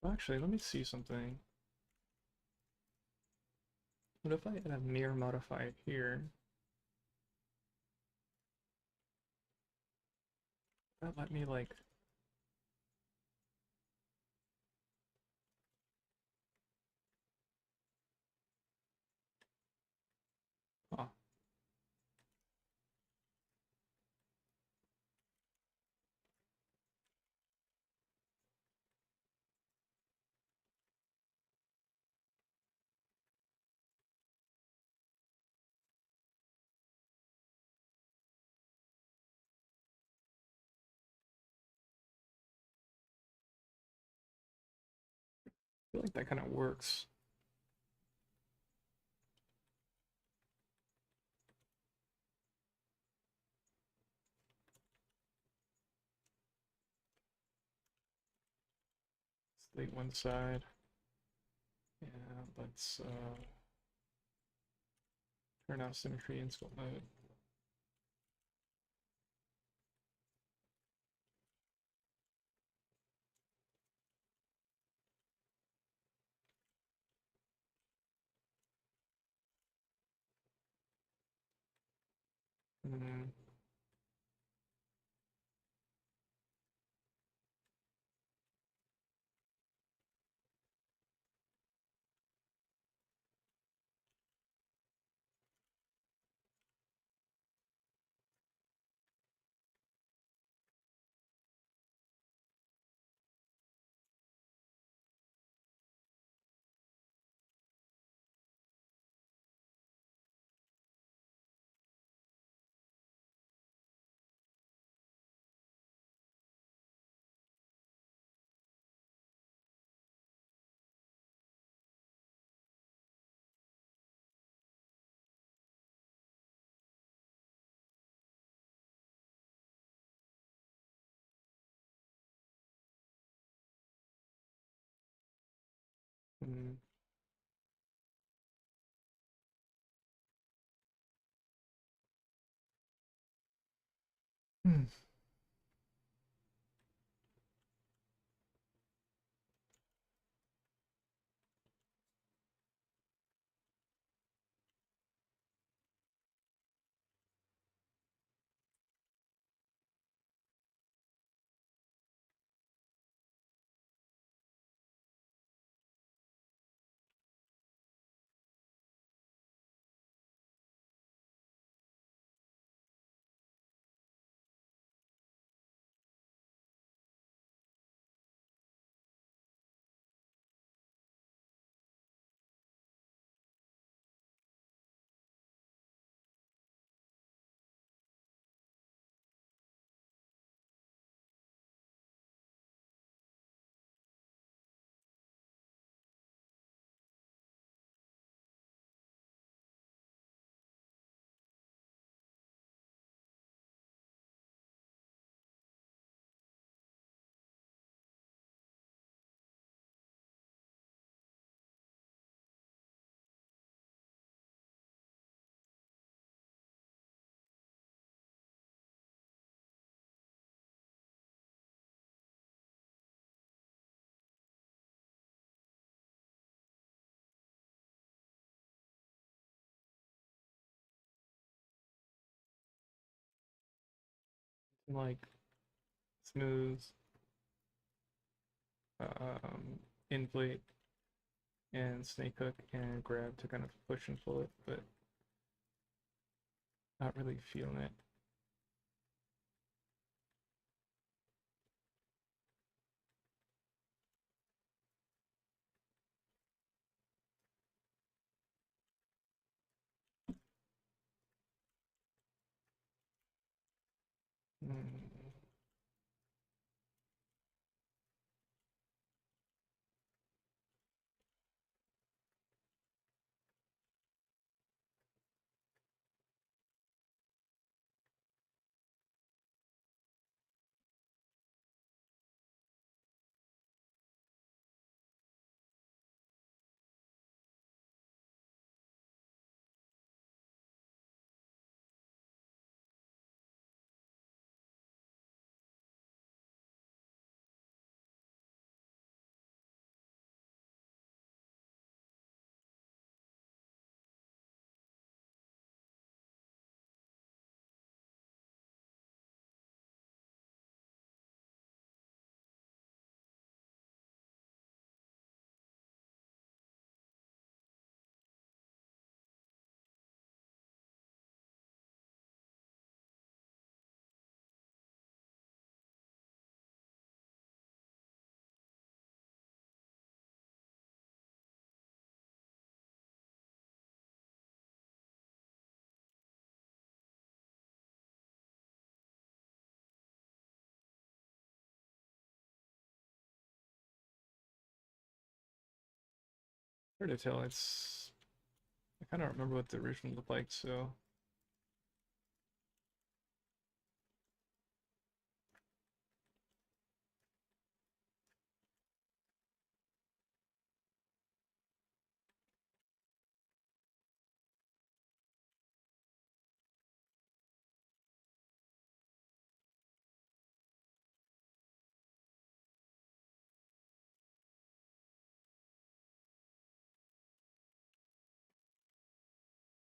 [SPEAKER 1] Actually, let me see something. What if I add a mirror modifier here? That let me like, oh, I feel like that kind of works. Delete one side. Yeah, let's turn off symmetry in sculpt mode. Mm, mm. Hmm. Like smooth, inflate, and snake hook and grab to kind of push and pull it, but not really feeling it. Mm. Hard to tell. It's I kind of remember what the original looked like, so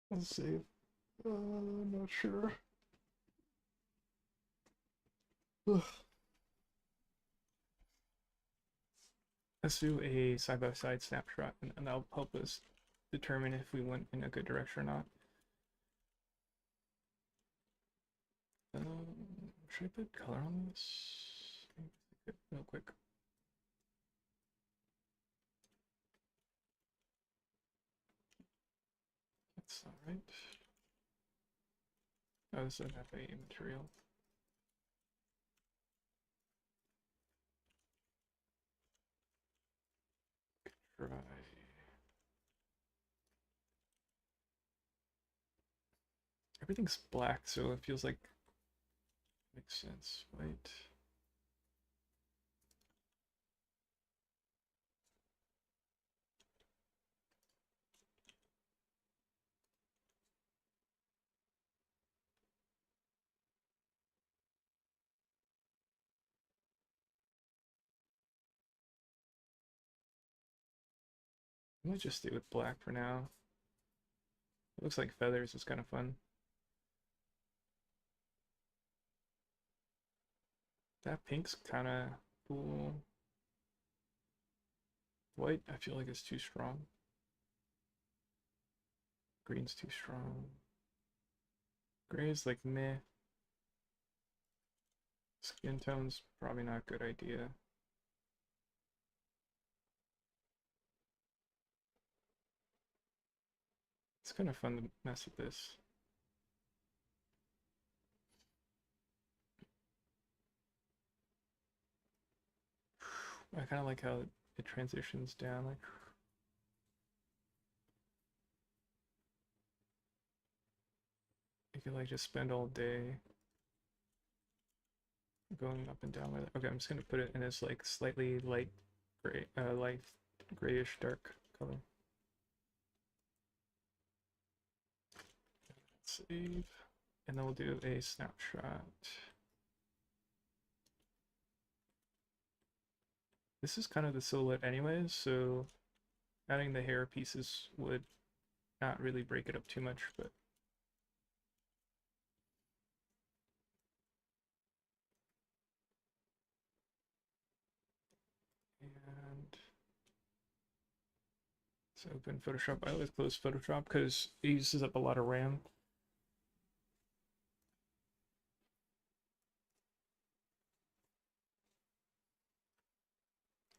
[SPEAKER 1] let's see. I'm not sure. Ugh. Let's do a side-by-side snapshot, and that'll help us determine if we went in a good direction or not. Should I put color on this? Real quick. That's not right. Oh, this doesn't have a material. Try. Everything's black, so it feels like makes sense. White. I might just stay with black for now. It looks like feathers is kind of fun. That pink's kind of cool. White, I feel like it's too strong. Green's too strong. Gray is like meh. Skin tone's probably not a good idea. It's kind of fun to mess with this. I kind of like how it transitions down. Like, you could like just spend all day going up and down with it. Okay, I'm just gonna put it in this like slightly light gray, light grayish dark color. Save, and then we'll do a snapshot. This is kind of the silhouette anyways, so adding the hair pieces would not really break it up too much, but and let's open Photoshop. I always close Photoshop because it uses up a lot of RAM.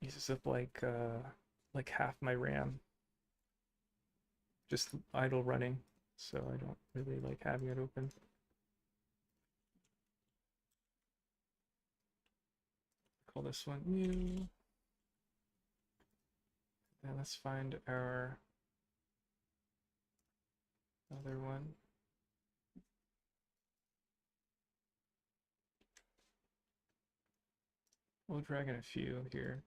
[SPEAKER 1] Uses up like half my RAM just idle running, so I don't really like having it open. Call this one new. And let's find our other one. We'll drag in a few here.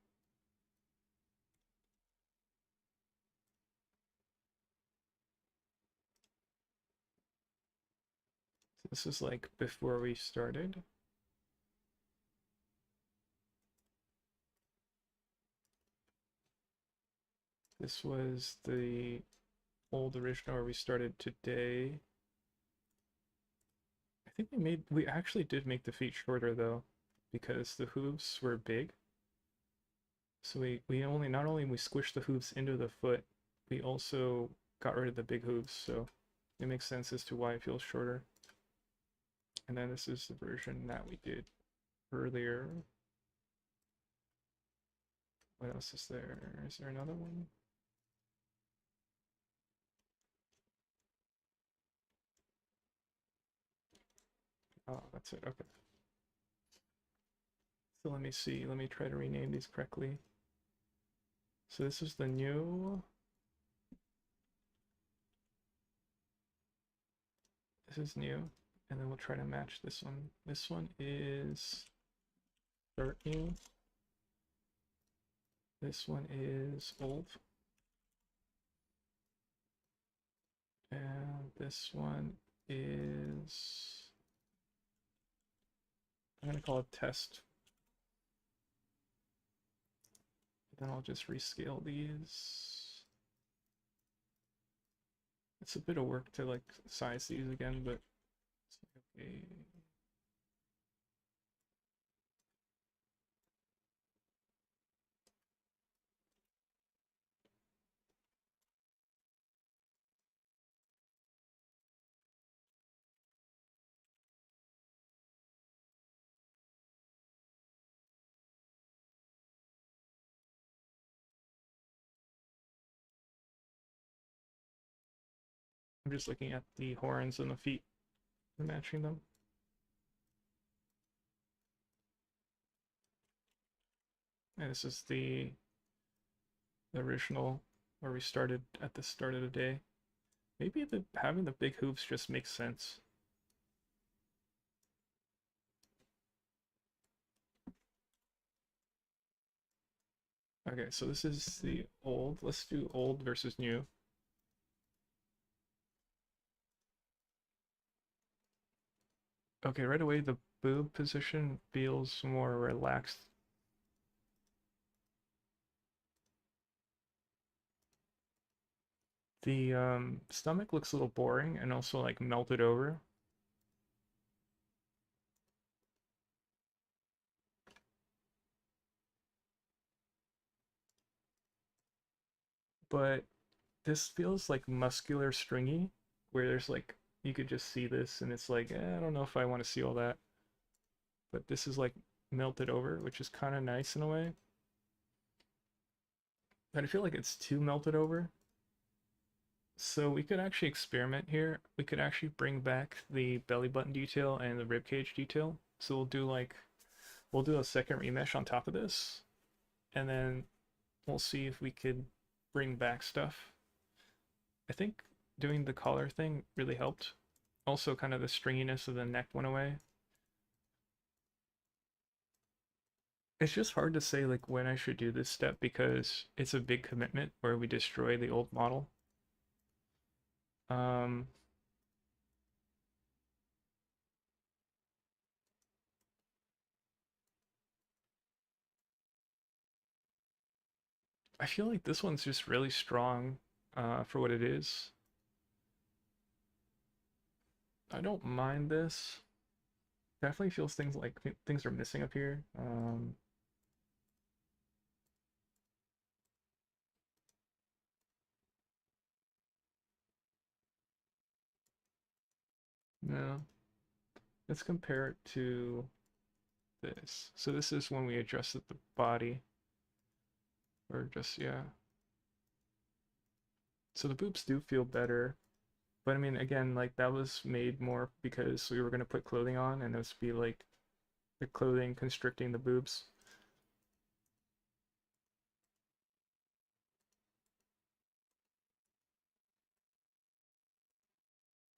[SPEAKER 1] So this is like before we started. This was the old original where we started today. I think we actually did make the feet shorter though, because the hooves were big. So we only not only we squished the hooves into the foot, we also got rid of the big hooves, so it makes sense as to why it feels shorter. And then this is the version that we did earlier. What else is there? Is there another one? Oh, that's it. Okay. So let me see. Let me try to rename these correctly. So this is the new This is new. And then we'll try to match this one. This one is start new. This one is old. And this one is, I'm going to call it test. Then I'll just rescale these. It's a bit of work to like size these again, but it's okay. I'm just looking at the horns and the feet and matching them. And this is the original where we started at the start of the day. Maybe having the big hooves just makes sense. Okay, so this is the old. Let's do old versus new. Okay, right away the boob position feels more relaxed. The stomach looks a little boring and also like melted over. But this feels like muscular stringy, where there's like you could just see this and it's like, I don't know if I want to see all that. But this is like melted over, which is kind of nice in a way. But I feel like it's too melted over. So we could actually experiment here. We could actually bring back the belly button detail and the rib cage detail. So we'll do a second remesh on top of this, and then we'll see if we could bring back stuff. I think doing the collar thing really helped. Also, kind of the stringiness of the neck went away. It's just hard to say like when I should do this step because it's a big commitment where we destroy the old model. Um, I feel like this one's just really strong for what it is. I don't mind this. Definitely feels things like things are missing up here. No, let's compare it to this. So this is when we adjusted the body, or just, yeah. So the boobs do feel better, but I mean, again, like that was made more because we were gonna put clothing on, and it was be like the clothing constricting the boobs.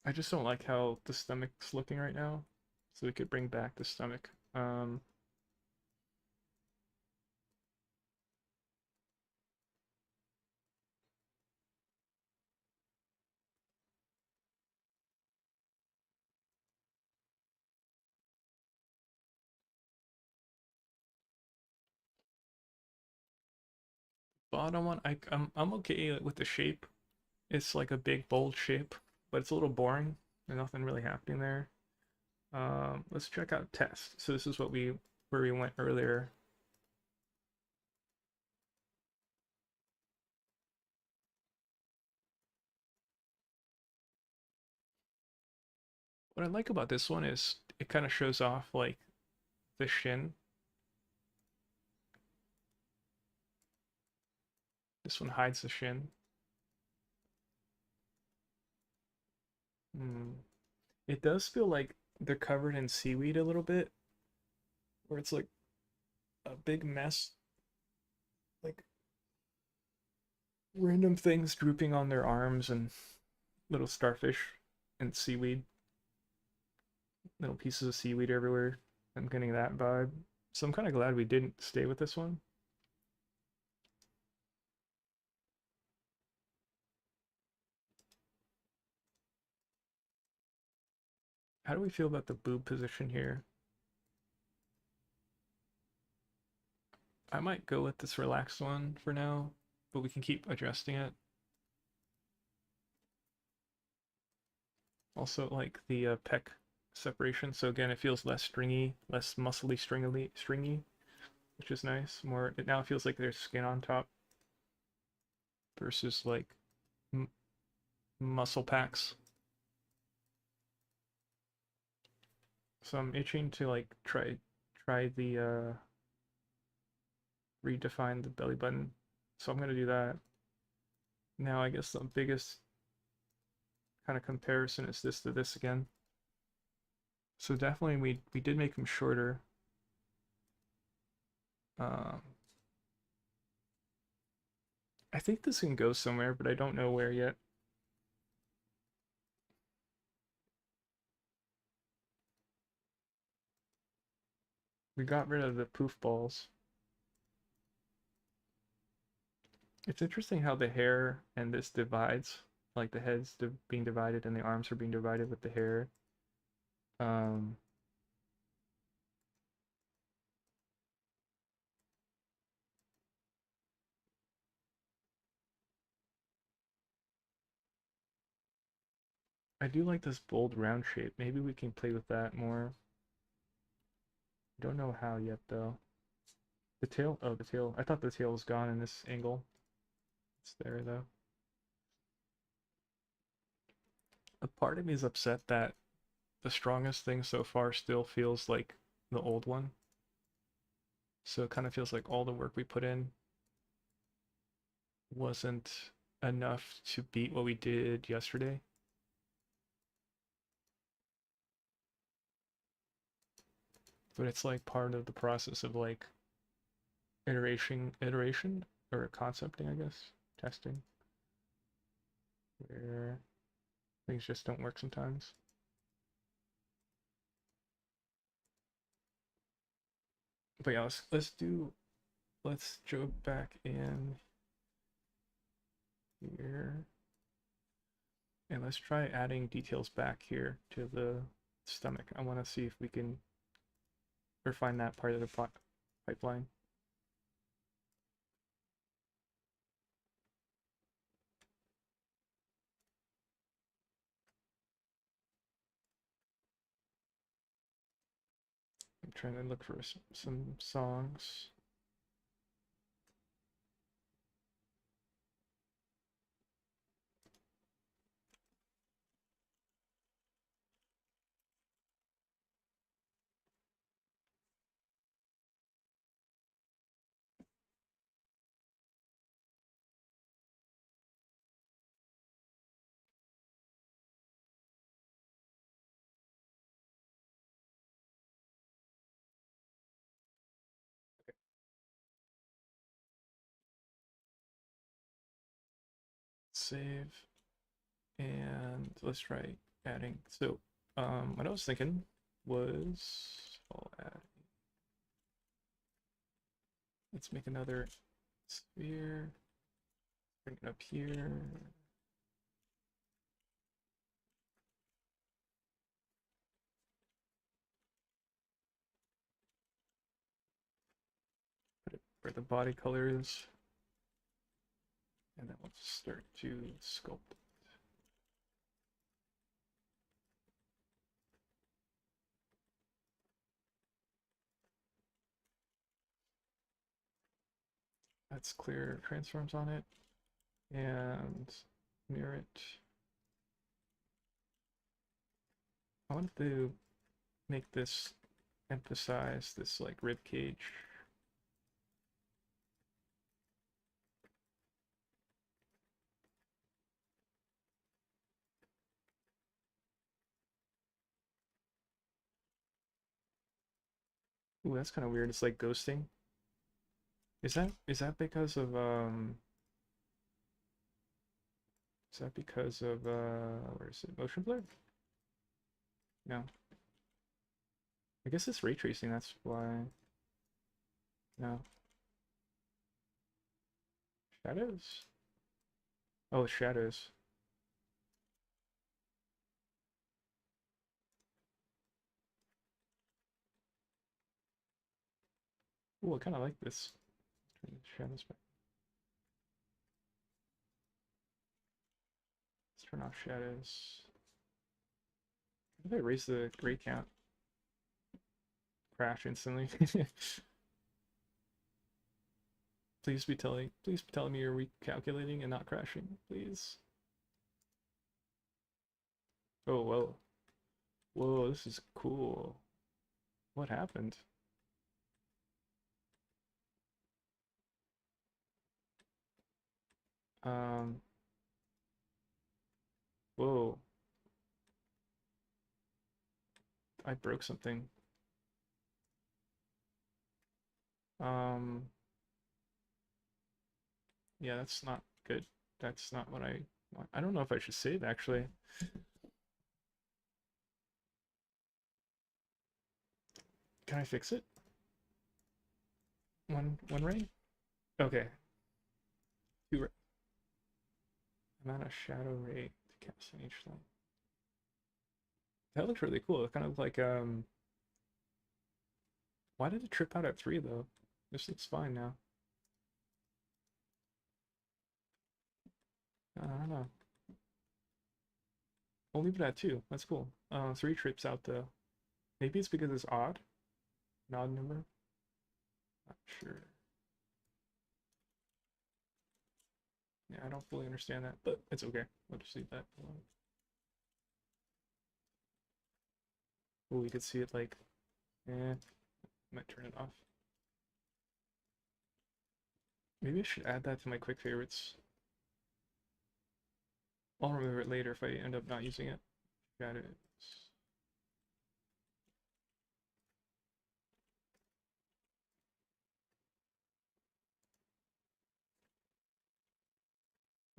[SPEAKER 1] I just don't like how the stomach's looking right now, so we could bring back the stomach. Bottom one, I'm okay with the shape. It's like a big bold shape, but it's a little boring. There's nothing really happening there. Let's check out test. So this is where we went earlier. What I like about this one is it kind of shows off like the shin. This one hides the shin. Hmm. It does feel like they're covered in seaweed a little bit, where it's like a big mess, like random things drooping on their arms and little starfish and seaweed. Little pieces of seaweed everywhere. I'm getting that vibe. So I'm kind of glad we didn't stay with this one. How do we feel about the boob position here? I might go with this relaxed one for now, but we can keep adjusting it. Also, like the pec separation. So again, it feels less stringy, less muscly, stringy, which is nice. More, it now feels like there's skin on top versus like muscle packs. So I'm itching to like try the redefine the belly button. So I'm gonna do that. Now I guess the biggest kind of comparison is this to this again. So definitely we did make him shorter. Um, I think this can go somewhere, but I don't know where yet. We got rid of the poof balls. It's interesting how the hair and this divides, like the head's being divided and the arms are being divided with the hair. Um, I do like this bold round shape. Maybe we can play with that more. Don't know how yet though. The tail? Oh, the tail. I thought the tail was gone in this angle. It's there though. A part of me is upset that the strongest thing so far still feels like the old one. So it kind of feels like all the work we put in wasn't enough to beat what we did yesterday. But it's like part of the process of like iteration or concepting, I guess, testing, where things just don't work sometimes. But yeah, let's jump back in here and let's try adding details back here to the stomach. I want to see if we can refine that part of the pipeline. I'm trying to look for some songs. Save. And let's try adding. So, what I was thinking was, I'll add, let's make another sphere, bring it up here. Put it where the body color is. And then let's start to sculpt. Let's clear transforms on it and mirror it. I want to make this emphasize this like rib cage. Ooh, that's kind of weird. It's like ghosting. Is that because of is that because of where is it? Motion blur? No. I guess it's ray tracing, that's why. No. Shadows? Oh, shadows. Ooh, I kind of like this. Turn the shadows back. Let's turn off shadows. If I raise the gray count, crash instantly. Please be telling me you're recalculating and not crashing, please. Oh, whoa. Whoa, this is cool. What happened? Um, whoa. I broke something. Um, yeah, that's not good. That's not what I want. I don't know if I should save, actually. Can I fix it? One ray? Okay. Two ray. Amount of shadow ray to cast on each light. That looks really cool. It kind of like why did it trip out at 3 though? This looks fine now. I don't know. We'll leave it at 2. That's cool. 3 trips out though. Maybe it's because it's odd. An odd number. Not sure. Yeah, I don't fully understand that, but it's okay. We'll just leave that alone. Oh, we could see it like, might turn it off. Maybe I should add that to my quick favorites. I'll remember it later if I end up not using it. Got it.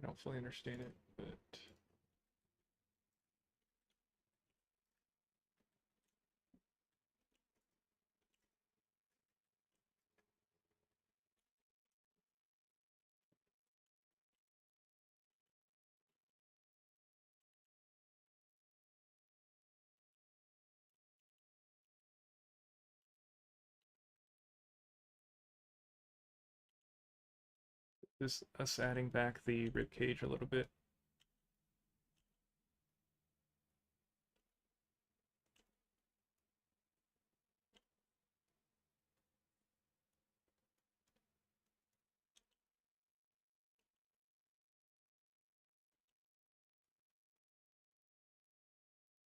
[SPEAKER 1] I don't fully understand it, but just us adding back the rib cage a little bit.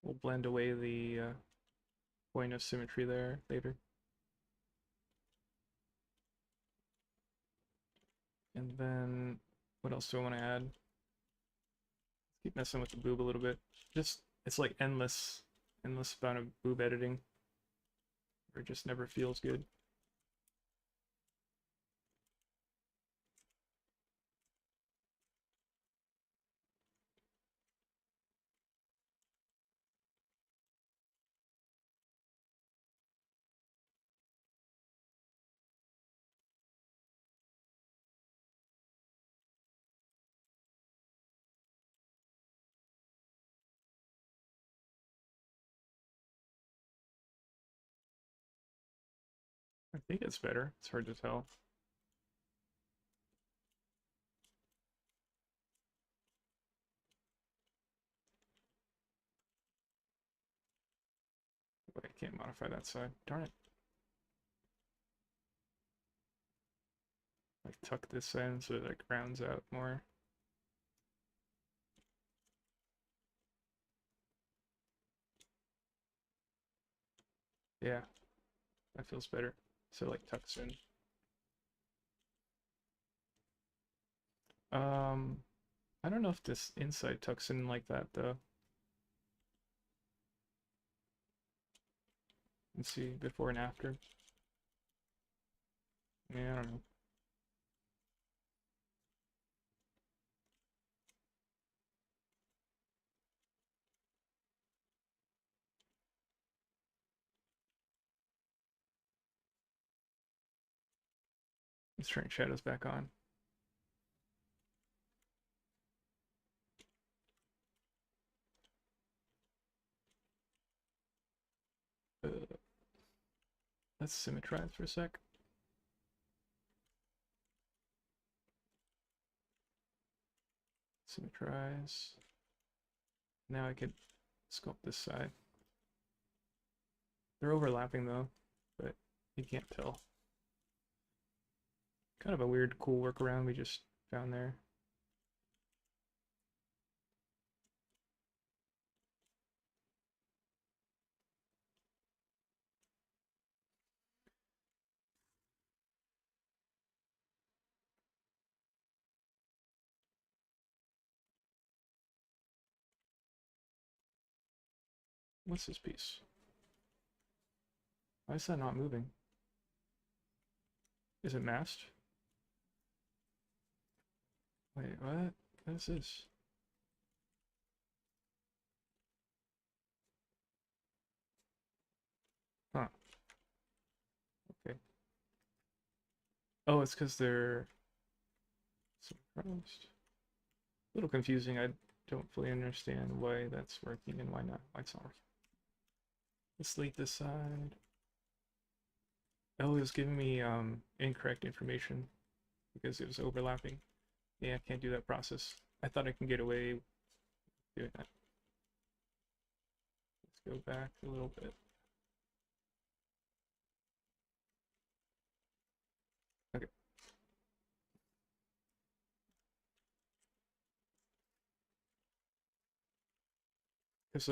[SPEAKER 1] We'll blend away the point of symmetry there later. And then what else do I want to add? Keep messing with the boob a little bit. Just it's like endless amount of boob editing. Or it just never feels good. I think it's better. It's hard to tell. But I can't modify that side. Darn it. Like tuck this in so it like rounds out more. Yeah, that feels better. So like tucks in. Um, I don't know if this inside tucks in like that though. Let's see before and after. Yeah, I don't know. Let's turn shadows back on. Let's symmetrize for a sec. Symmetrize. Now I could sculpt this side. They're overlapping though, but you can't tell. Kind of a weird, cool workaround we just found there. What's this piece? Why is that not moving? Is it masked? Wait, what? What is this? Huh. Okay. Oh, it's because they're surprised. A little confusing. I don't fully understand why that's working and why not. Why it's not working. Let's delete this side. Oh, it was giving me incorrect information because it was overlapping. Yeah, I can't do that process. I thought I can get away with doing that. Let's go back a little bit. Okay. Because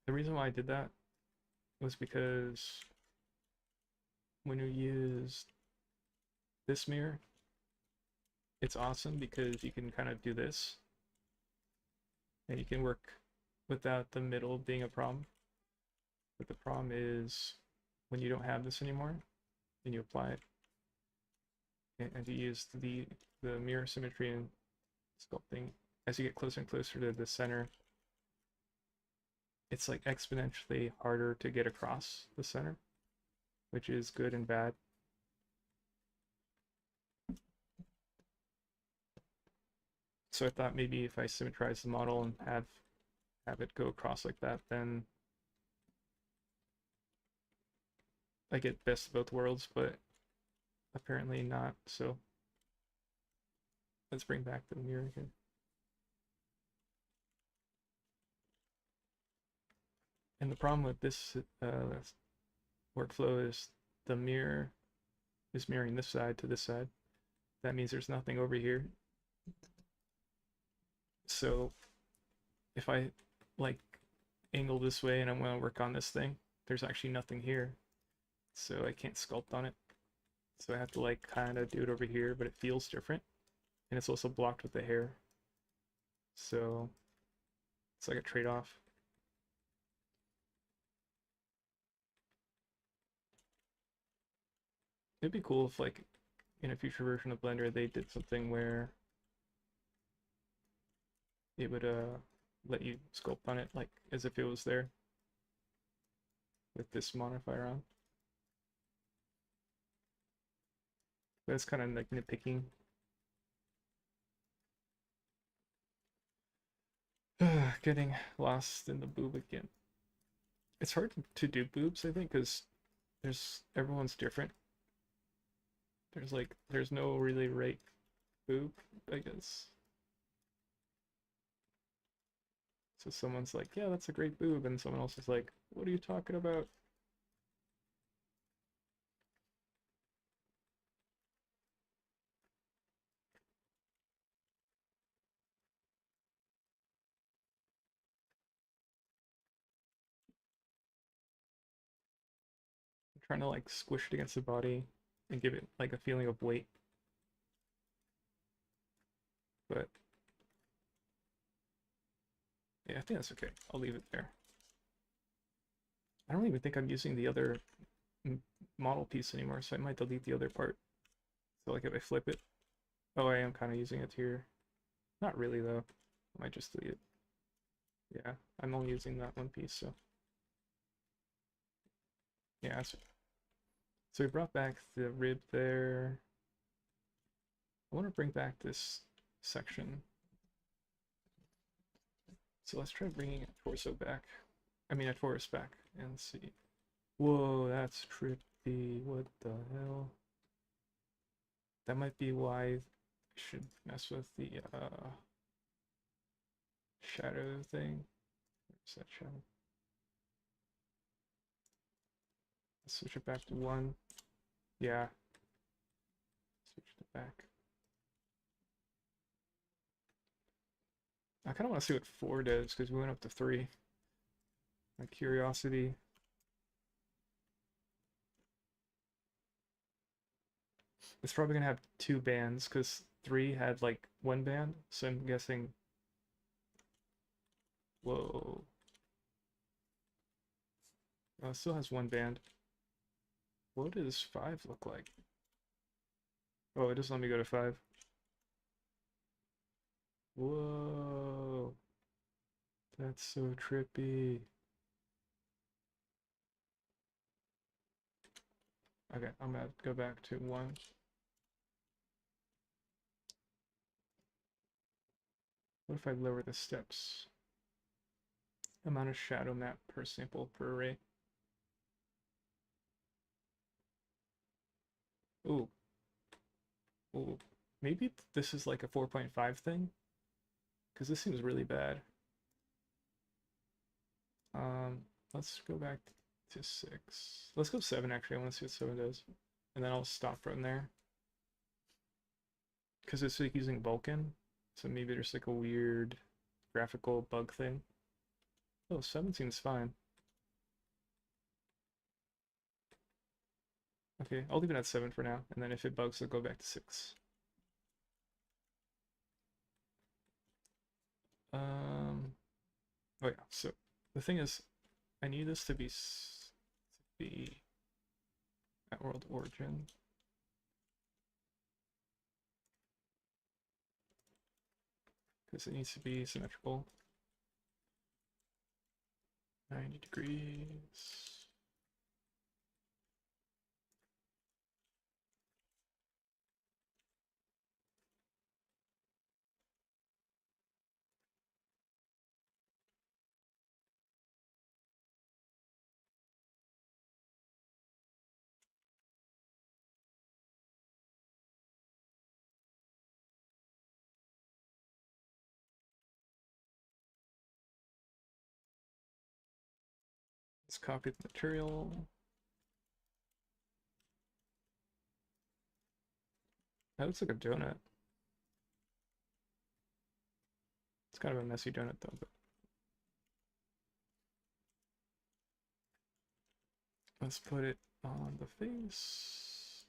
[SPEAKER 1] the reason why I did that was because when you use this mirror, it's awesome because you can kind of do this and you can work without the middle being a problem. But the problem is when you don't have this anymore and you apply it and you use the mirror symmetry and sculpting, as you get closer and closer to the center, it's like exponentially harder to get across the center, which is good and bad. So I thought maybe if I symmetrize the model and have it go across like that, then I get best of both worlds, but apparently not. So let's bring back the mirror here. And the problem with this workflow is the mirror is mirroring this side to this side. That means there's nothing over here. So if I like angle this way and I want to work on this thing, there's actually nothing here. So I can't sculpt on it. So I have to like kind of do it over here, but it feels different. And it's also blocked with the hair. So it's like a trade-off. It'd be cool if like in a future version of Blender they did something where it would let you sculpt on it like as if it was there with this modifier on. But it's kind of like nitpicking. Getting lost in the boob again. It's hard to do boobs, I think, because everyone's different. There's no really right boob, I guess. So someone's like, yeah, that's a great boob, and someone else is like, what are you talking about? I'm trying to like squish it against the body and give it like a feeling of weight. But yeah, I think that's okay. I'll leave it there. I don't even think I'm using the other model piece anymore, so I might delete the other part. So like if I flip it, oh, I am kind of using it here. Not really though. I might just delete it. Yeah, I'm only using that one piece, so yeah, it's So we brought back the rib there. I want to bring back this section. So let's try bringing a torso back. I mean, a torus back and see. Whoa, that's trippy. What the hell? That might be why I should mess with the shadow thing. Where's that shadow? Let's switch it back to 1. Yeah. Switch it back. I kind of want to see what 4 does because we went up to 3. My curiosity. It's probably gonna have 2 bands because 3 had like 1 band, so I'm guessing. Whoa. Oh, it still has 1 band. What does 5 look like? Oh, it just let me go to 5. Whoa. That's so trippy. Okay, I'm gonna go back to 1. What if I lower the steps? Amount of shadow map per sample per array. Ooh. Ooh. Maybe this is like a 4.5 thing? Because this seems really bad. Let's go back to 6. Let's go 7 actually. I want to see what 7 does. And then I'll stop from there. Because it's like using Vulkan. So maybe there's like a weird graphical bug thing. Oh, 7 seems fine. Okay, I'll leave it at 7 for now. And then if it bugs, I'll go back to 6. Oh yeah, so the thing is, I need this to be at world origin. Because it needs to be symmetrical. 90 degrees. Let's copy the material. That looks like a donut. It's kind of a messy donut though, but let's put it on the face.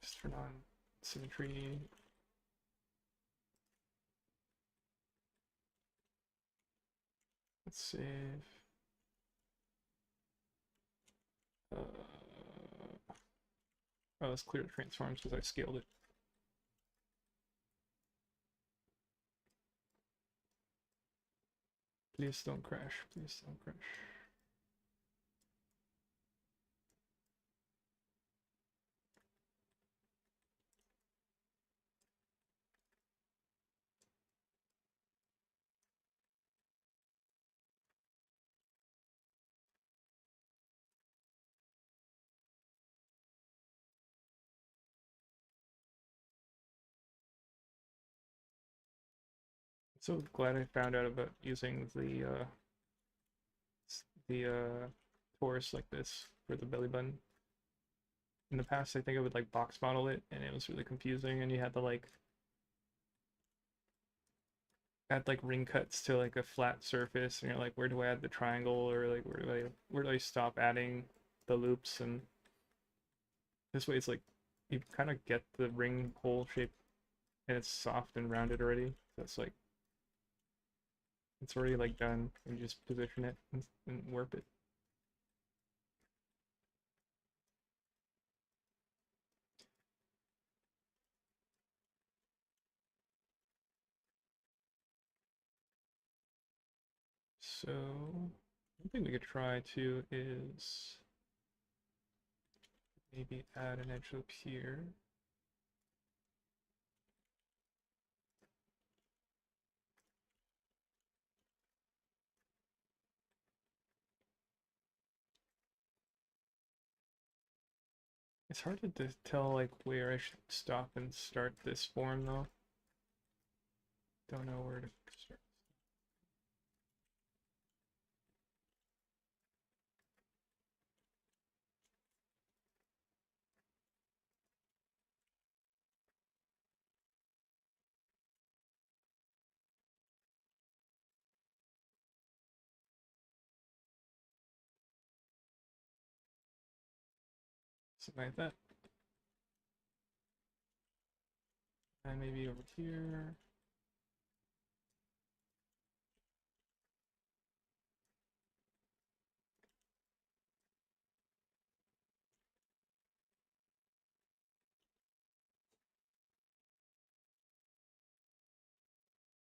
[SPEAKER 1] Just turn on symmetry. Let's save. Oh, let's clear the transforms because I scaled it. Please don't crash. Please don't crash. So glad I found out about using the torus like this for the belly button. In the past, I think I would like box model it, and it was really confusing, and you had to like add like ring cuts to like a flat surface, and you're like, where do I add the triangle, or like where do I stop adding the loops? And this way, it's like you kind of get the ring hole shape, and it's soft and rounded already. So it's like it's already like done, and you just position it and warp it. So one thing we could try too is maybe add an edge loop here. It's hard to tell like where I should stop and start this form though. Don't know where to start. Something like that. And maybe over here.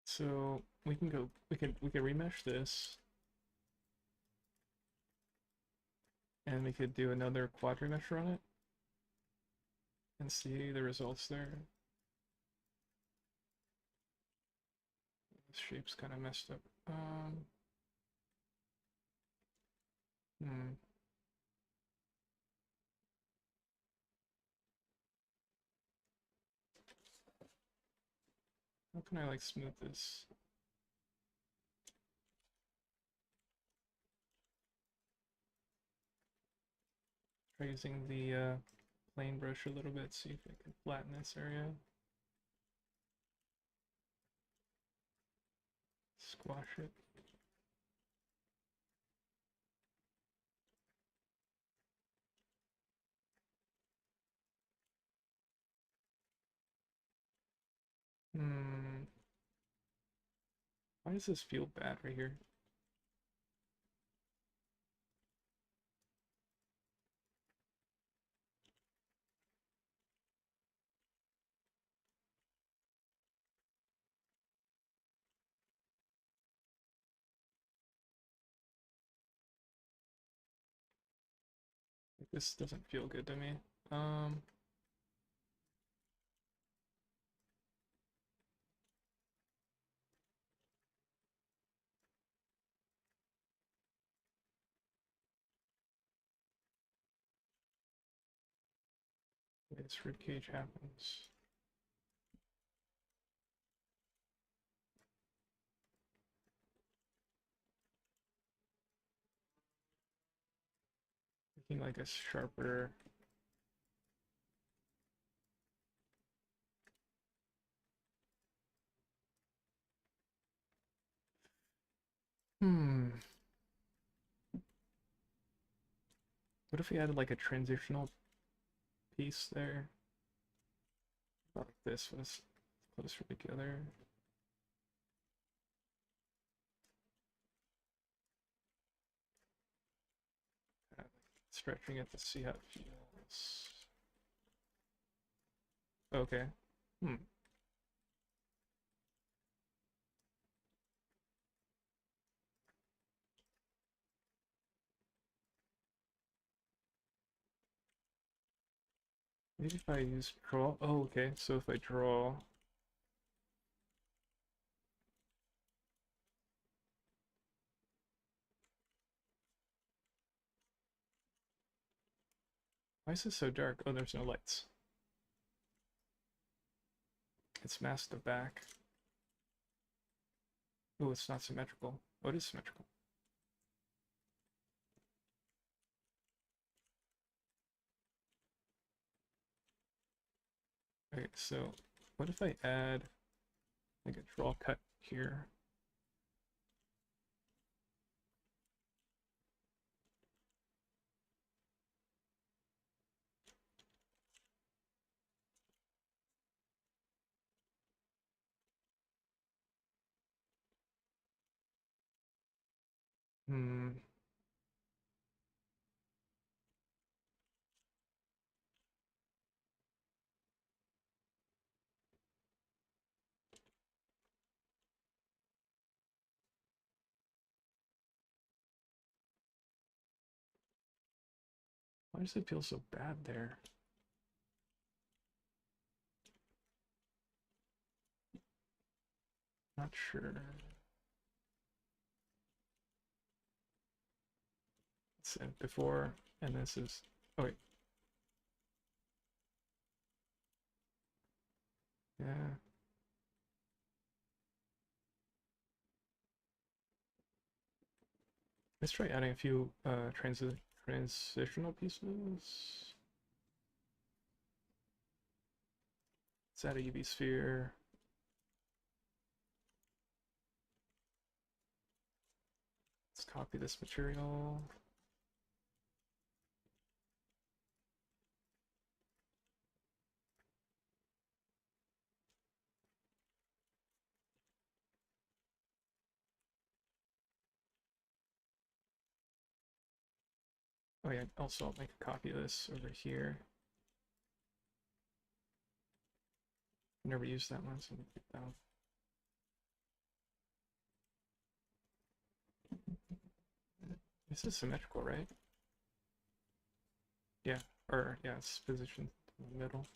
[SPEAKER 1] So we can go, we can remesh this, and we could do another quad remesh on it and see the results there. This shape's kind of messed up. Hmm. How can I like smooth this? Try using the plane brush a little bit, see if I can flatten this area. Squash it. Hmm. Why does this feel bad right here? This doesn't feel good to me. Um, this ribcage happens. Making like a sharper. Hmm. What if we added like a transitional piece there? Like this was closer together. Stretching it to see how it feels. Okay. Hmm. Maybe if I use draw. Oh, okay. So if I draw. Why is this so dark? Oh, there's no lights. It's masked the back. Oh, it's not symmetrical. Oh, it is symmetrical. Okay, so what if I add like a draw cut here? Hmm. Why does it feel so bad there? Not sure. It's before, and this is. Oh wait. Yeah. Let's try adding a few transitional pieces. Let's add a UV sphere. Let's copy this material. Oh yeah, also I'll make a copy of this over here. Never used that one, so I'll get that one. This is symmetrical, right? Yeah, or yeah, it's positioned in the middle.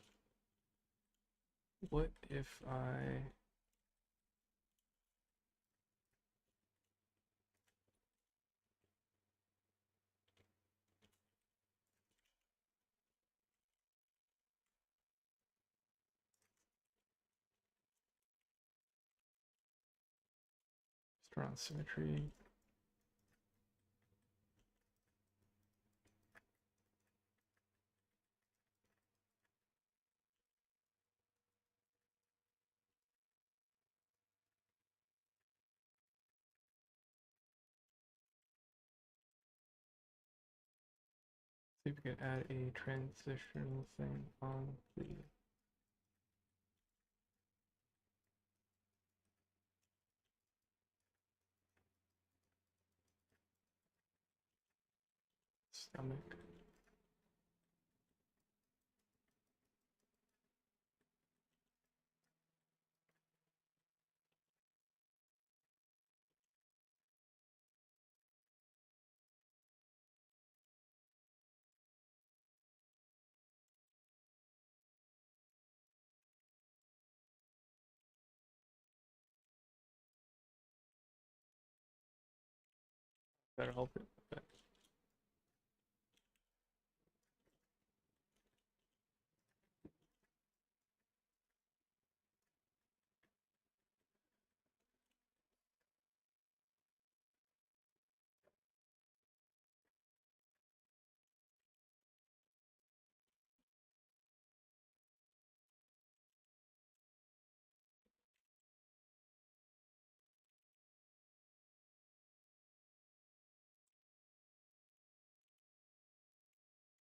[SPEAKER 1] What if I start on symmetry? See if we can add a transition thing on the stomach. That'll help it. But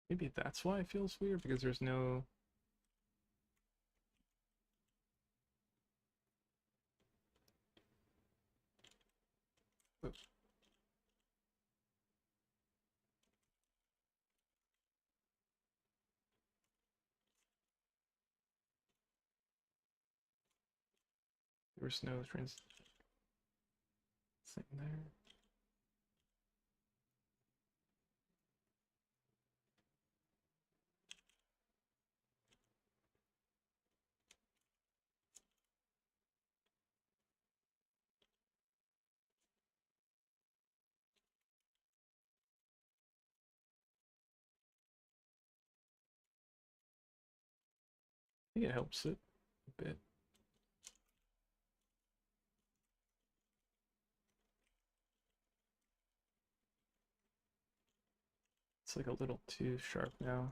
[SPEAKER 1] maybe that's why it feels weird, because there's no. Oops. There's no trans thing there. I think it helps it a bit. It's like a little too sharp now.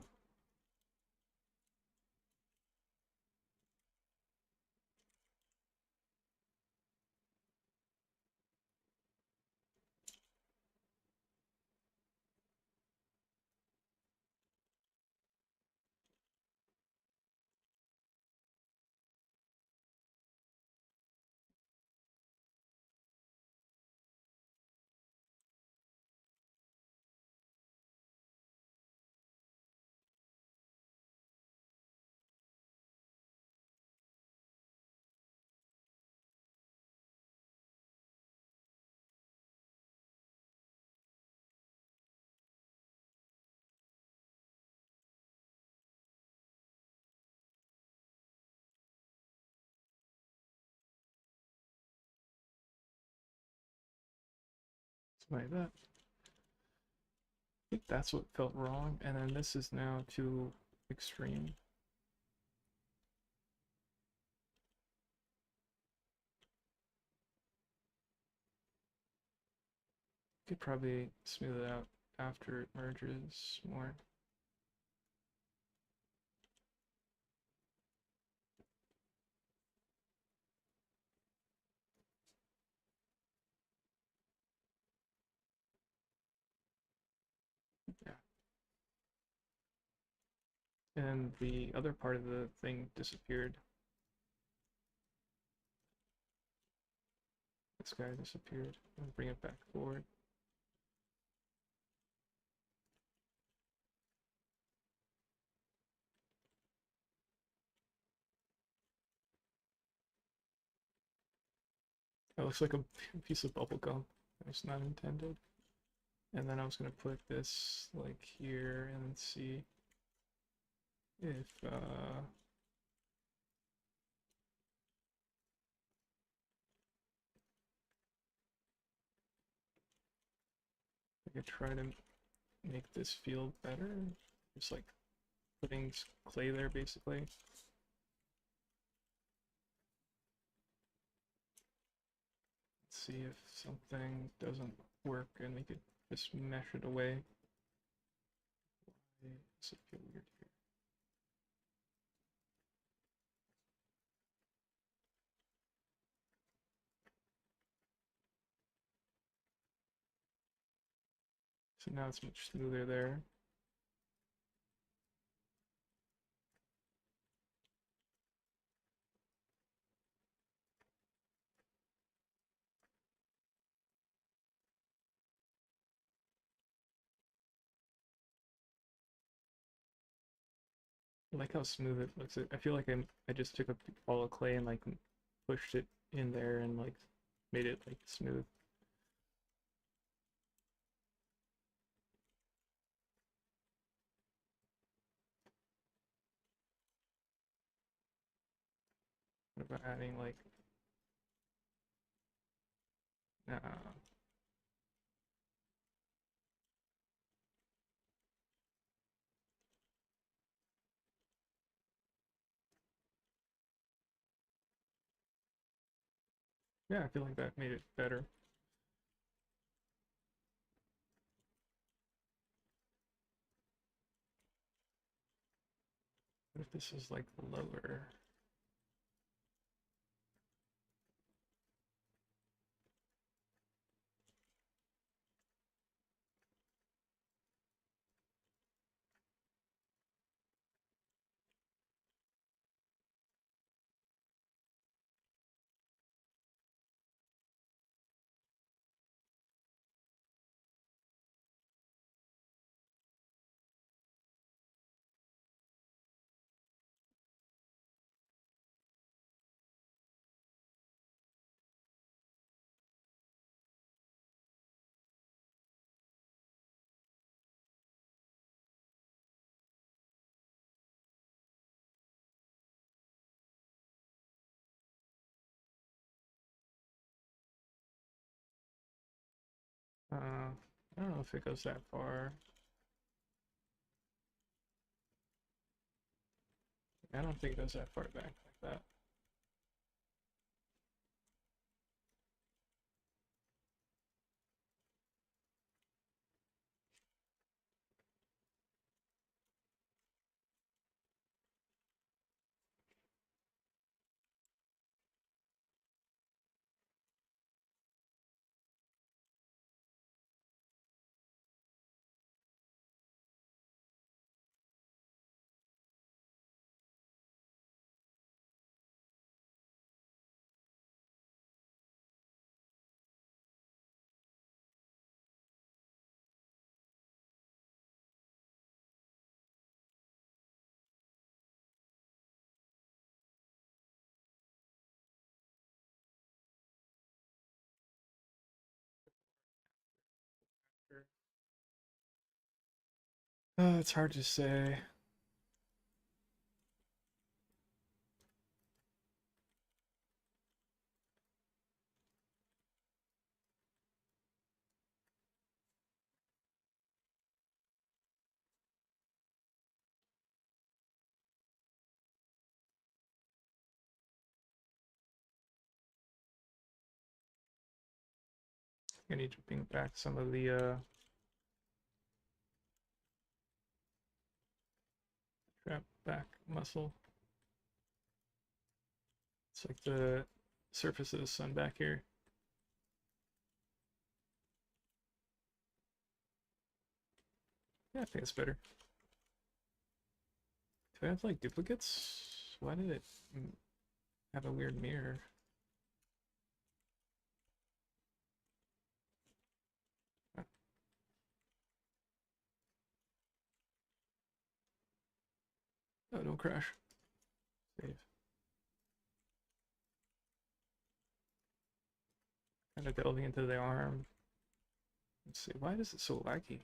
[SPEAKER 1] like that. I think that's what felt wrong, and then this is now too extreme. Could probably smooth it out after it merges more. Yeah. And the other part of the thing disappeared. This guy disappeared. I'll bring it back forward. It looks like a piece of bubble gum. It's not intended. And then I was gonna put this like here and see if I could try to make this feel better. Just like putting clay there basically. Let's see if something doesn't work and we could just mesh it away. Why does it feel weird here? So now it's much smoother there. I like how smooth it looks. I feel like I just took a ball of clay and like pushed it in there and like made it like smooth. What about adding like yeah, I feel like that made it better. What if this is like lower? I don't know if it goes that far. I don't think it goes that far back like that. It's hard to say. I need to bring back some of the trap back muscle. It's like the surface of the sun back here. Yeah, I think it's better. Do I have like duplicates? Why did it have a weird mirror? Oh, don't crash. Save. Kind of delving into the arm. Let's see, why is it so laggy?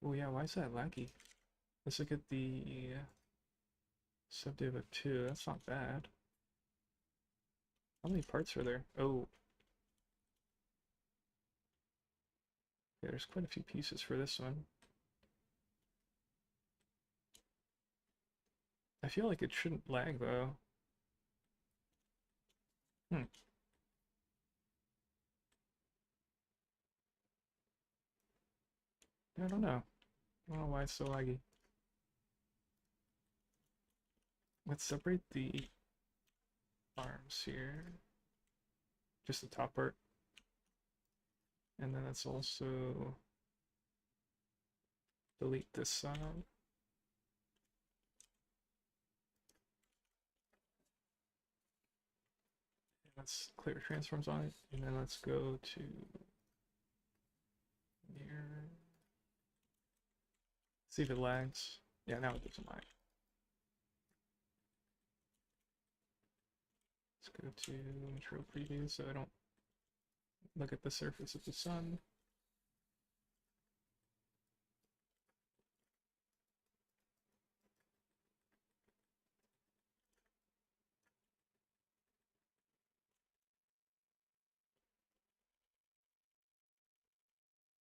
[SPEAKER 1] Oh yeah, why is that laggy? Let's look at the subdiv of 2. That's not bad. How many parts are there? Oh. Yeah, there's quite a few pieces for this one. I feel like it shouldn't lag though. Hmm. I don't know. I don't know why it's so laggy. Let's separate the arms here. Just the top part. And then let's also delete this side. Let's clear transforms on it, and then let's go to mirror. See if it lags. Yeah, now it doesn't lag. Let's go to material preview so I don't look at the surface of the sun.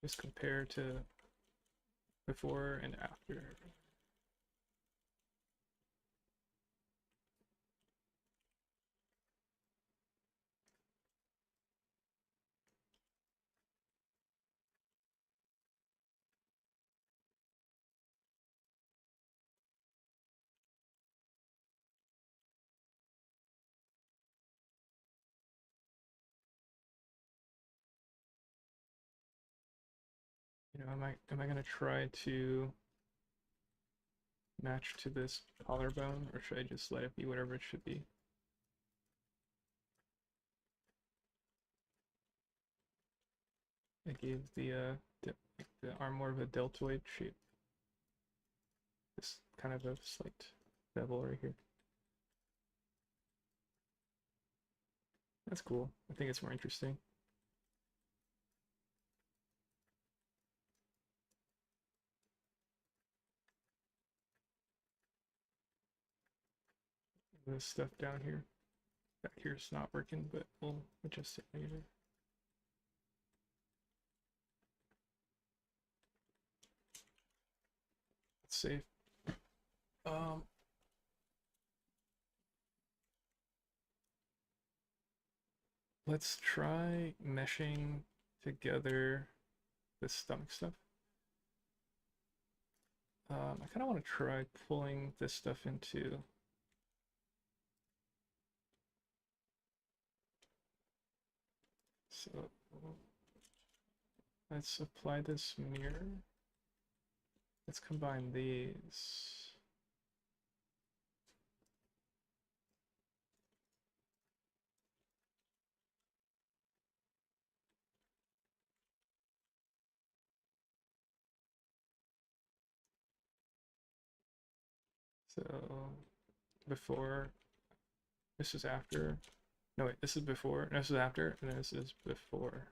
[SPEAKER 1] Just compare to before and after. You know, am I gonna try to match to this collarbone, or should I just let it be whatever it should be? I gave the arm more of a deltoid shape. This kind of a slight bevel right here. That's cool. I think it's more interesting. This stuff down here. Back here is not working, but we'll adjust it later. Let's save. Let's try meshing together this stomach stuff. I kind of want to try pulling this stuff into. So let's apply this mirror. Let's combine these. So before, this is after. No, wait, this is before, no, this is after, and this is before.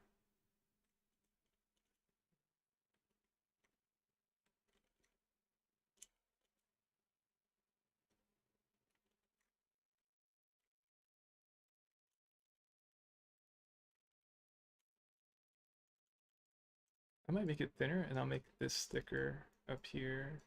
[SPEAKER 1] I might make it thinner, and I'll make this thicker up here.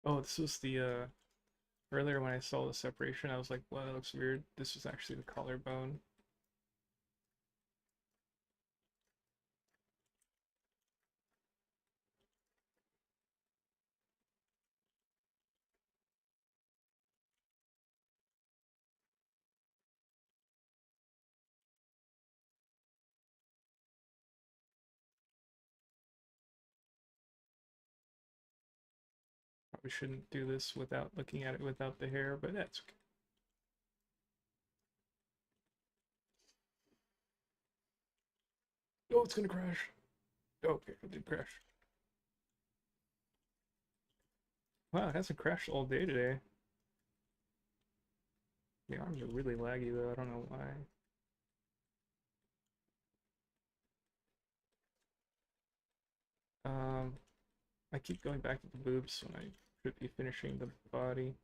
[SPEAKER 1] Oh, this was the earlier when I saw the separation, I was like, well, that looks weird. This is actually the collarbone. Probably shouldn't do this without looking at it without the hair, but that's okay. Oh, it's gonna crash. Oh, okay, it did crash. Wow, it hasn't crashed all day today. The arms are really laggy though, I don't know why. Um, I keep going back to the boobs when I should be finishing the body.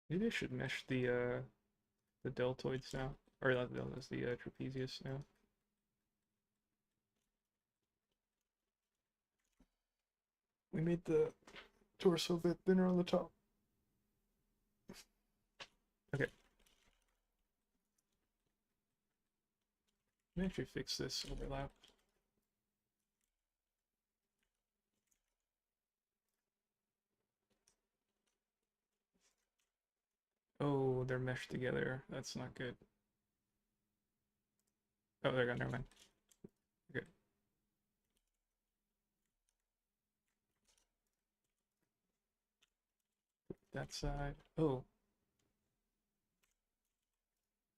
[SPEAKER 1] Maybe I should mesh the deltoids now, or not the deltoids, the trapezius now. We made the torso a bit thinner on the top. Okay. Let me actually fix this overlap. Oh, they're meshed together. That's not good. Oh, there we go. Never mind. Good. That side. Oh,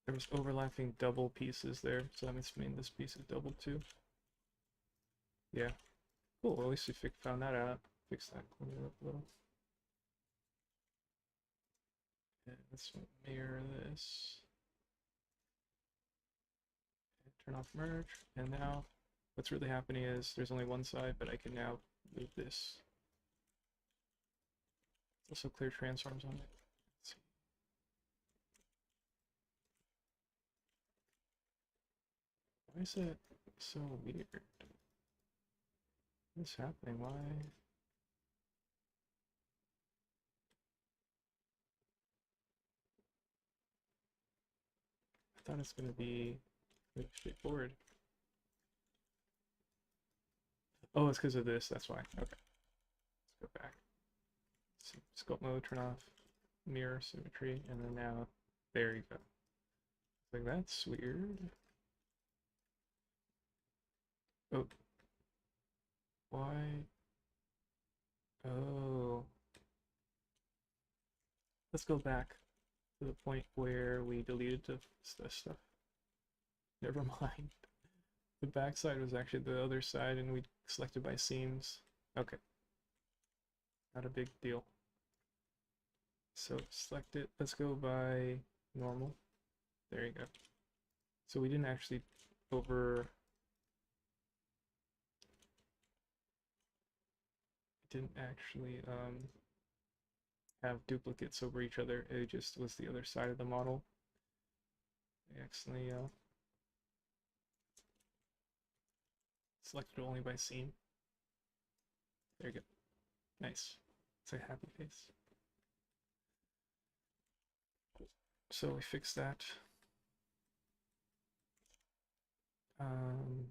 [SPEAKER 1] there was overlapping double pieces there, so that means this piece is double too. Yeah. Cool. At least we found that out. Fix that corner up a little. And let's mirror this. And turn off merge. And now what's really happening is there's only one side, but I can now move this. Also clear transforms on it. Let's see. Why is that so weird? What's happening? Why? I thought it's gonna be really straightforward. Oh, it's because of this. That's why. Okay. Let's go back. Sculpt mode, turn off mirror symmetry, and then now, there you go. Like, that's weird. Oh, why? Oh. Let's go back to the point where we deleted the stuff. Never mind. The backside was actually the other side, and we selected by seams. Okay. Not a big deal. So select it. Let's go by normal. There you go. So we didn't actually over. Didn't actually have duplicates over each other. It just was the other side of the model. I accidentally selected only by seam. There you go. Nice. It's a happy face. So we fixed that. Um,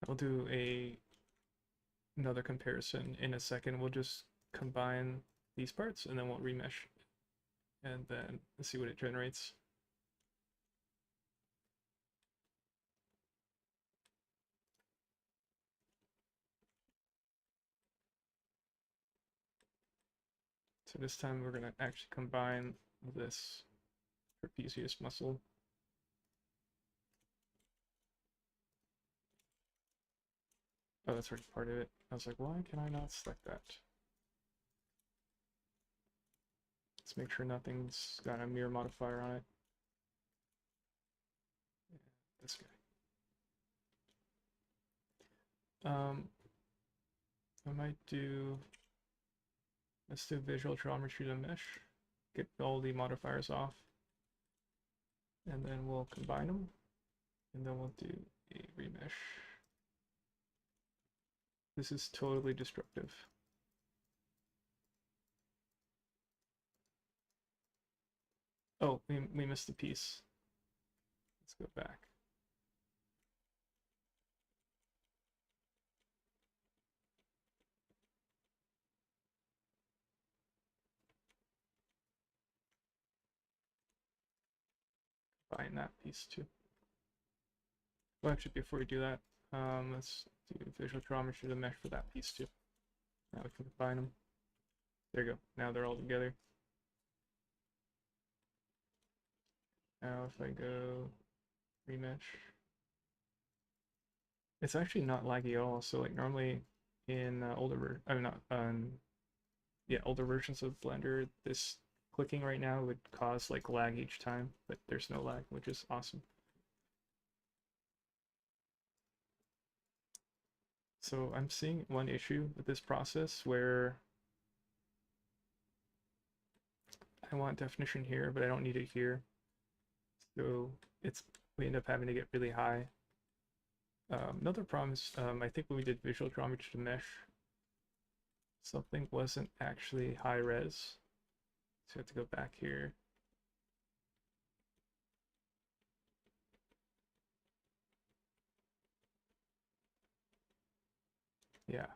[SPEAKER 1] I'll do another comparison in a second. We'll just combine these parts and then we'll remesh and then see what it generates. So this time we're gonna actually combine this trapezius muscle. Oh, that's already part of it. I was like, why can I not select that? Let's make sure nothing's got a mirror modifier on it. Yeah, this guy. I might do, let's do visual geometry to mesh, get all the modifiers off, and then we'll combine them, and then we'll do a remesh. This is totally destructive. Oh, we missed a piece. Let's go back. Combine that piece too. Well, actually, before we do that, let's do visual geometry to mesh for that piece too. Now we can combine them. There you go. Now they're all together. Now if I go remesh, it's actually not laggy at all. So like normally in older older versions of Blender, this clicking right now would cause like lag each time, but there's no lag, which is awesome. So I'm seeing one issue with this process where I want definition here, but I don't need it here. So we end up having to get really high. Another problem is I think when we did visual geometry to mesh, something wasn't actually high res. So we have to go back here. Yeah.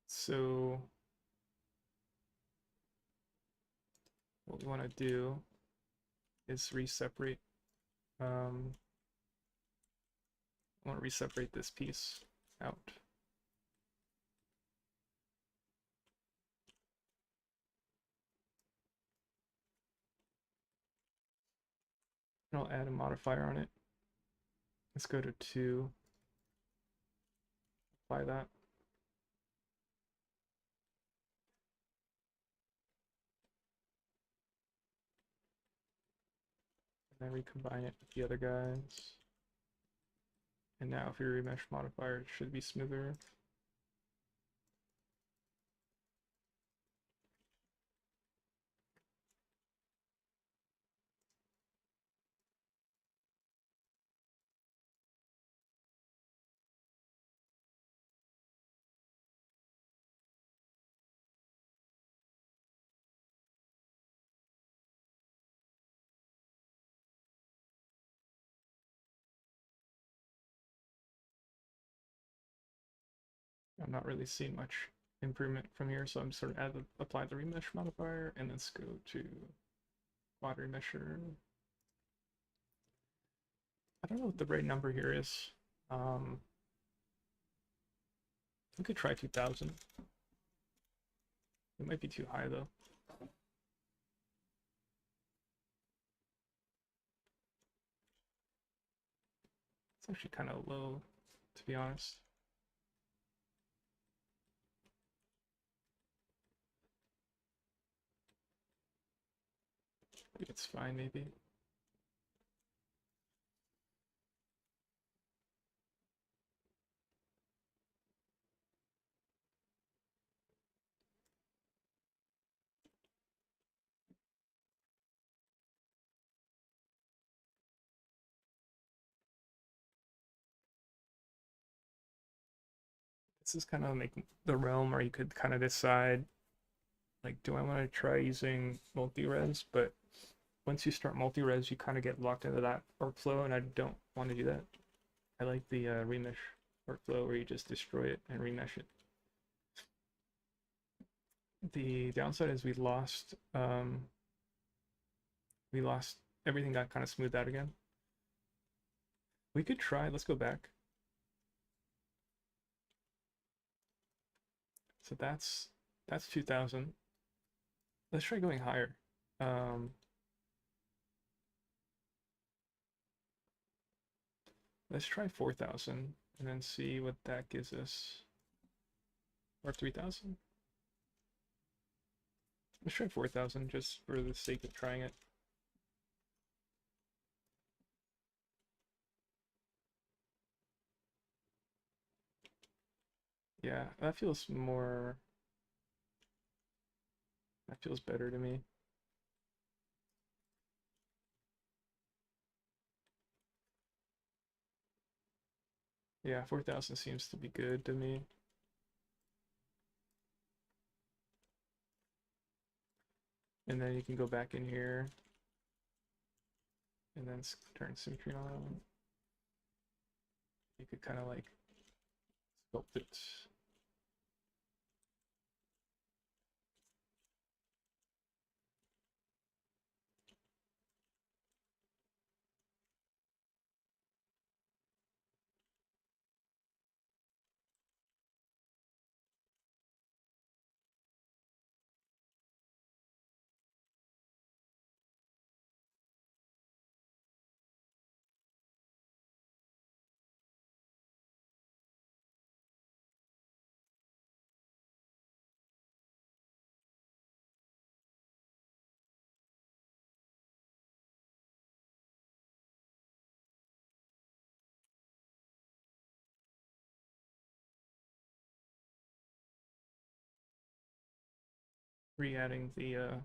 [SPEAKER 1] So what we want to do is reseparate. I want to reseparate this piece out. And I'll add a modifier on it. Let's go to 2. Apply that. And then recombine it with the other guys. And now if you remesh modifier, it should be smoother. I'm not really seeing much improvement from here, so I'm sort of apply the remesh modifier, and let's go to quad remesher. I don't know what the right number here is. We could try 2000. It might be too high though. It's actually kind of low, to be honest. It's fine, maybe. This is kind of like the realm where you could kind of decide, like, do I want to try using multi-res? But once you start multi-res, you kind of get locked into that workflow, and I don't want to do that. I like the remesh workflow where you just destroy it and remesh it. The downside is we lost everything got kind of smoothed out again. We could try, let's go back. So that's 2000. Let's try going higher. Um, let's try 4,000 and then see what that gives us. Or 3,000. Let's try 4,000 just for the sake of trying it. Yeah, that feels more. That feels better to me. Yeah, 4,000 seems to be good to me. And then you can go back in here and then turn symmetry on. You could kind of like sculpt it. Re-adding the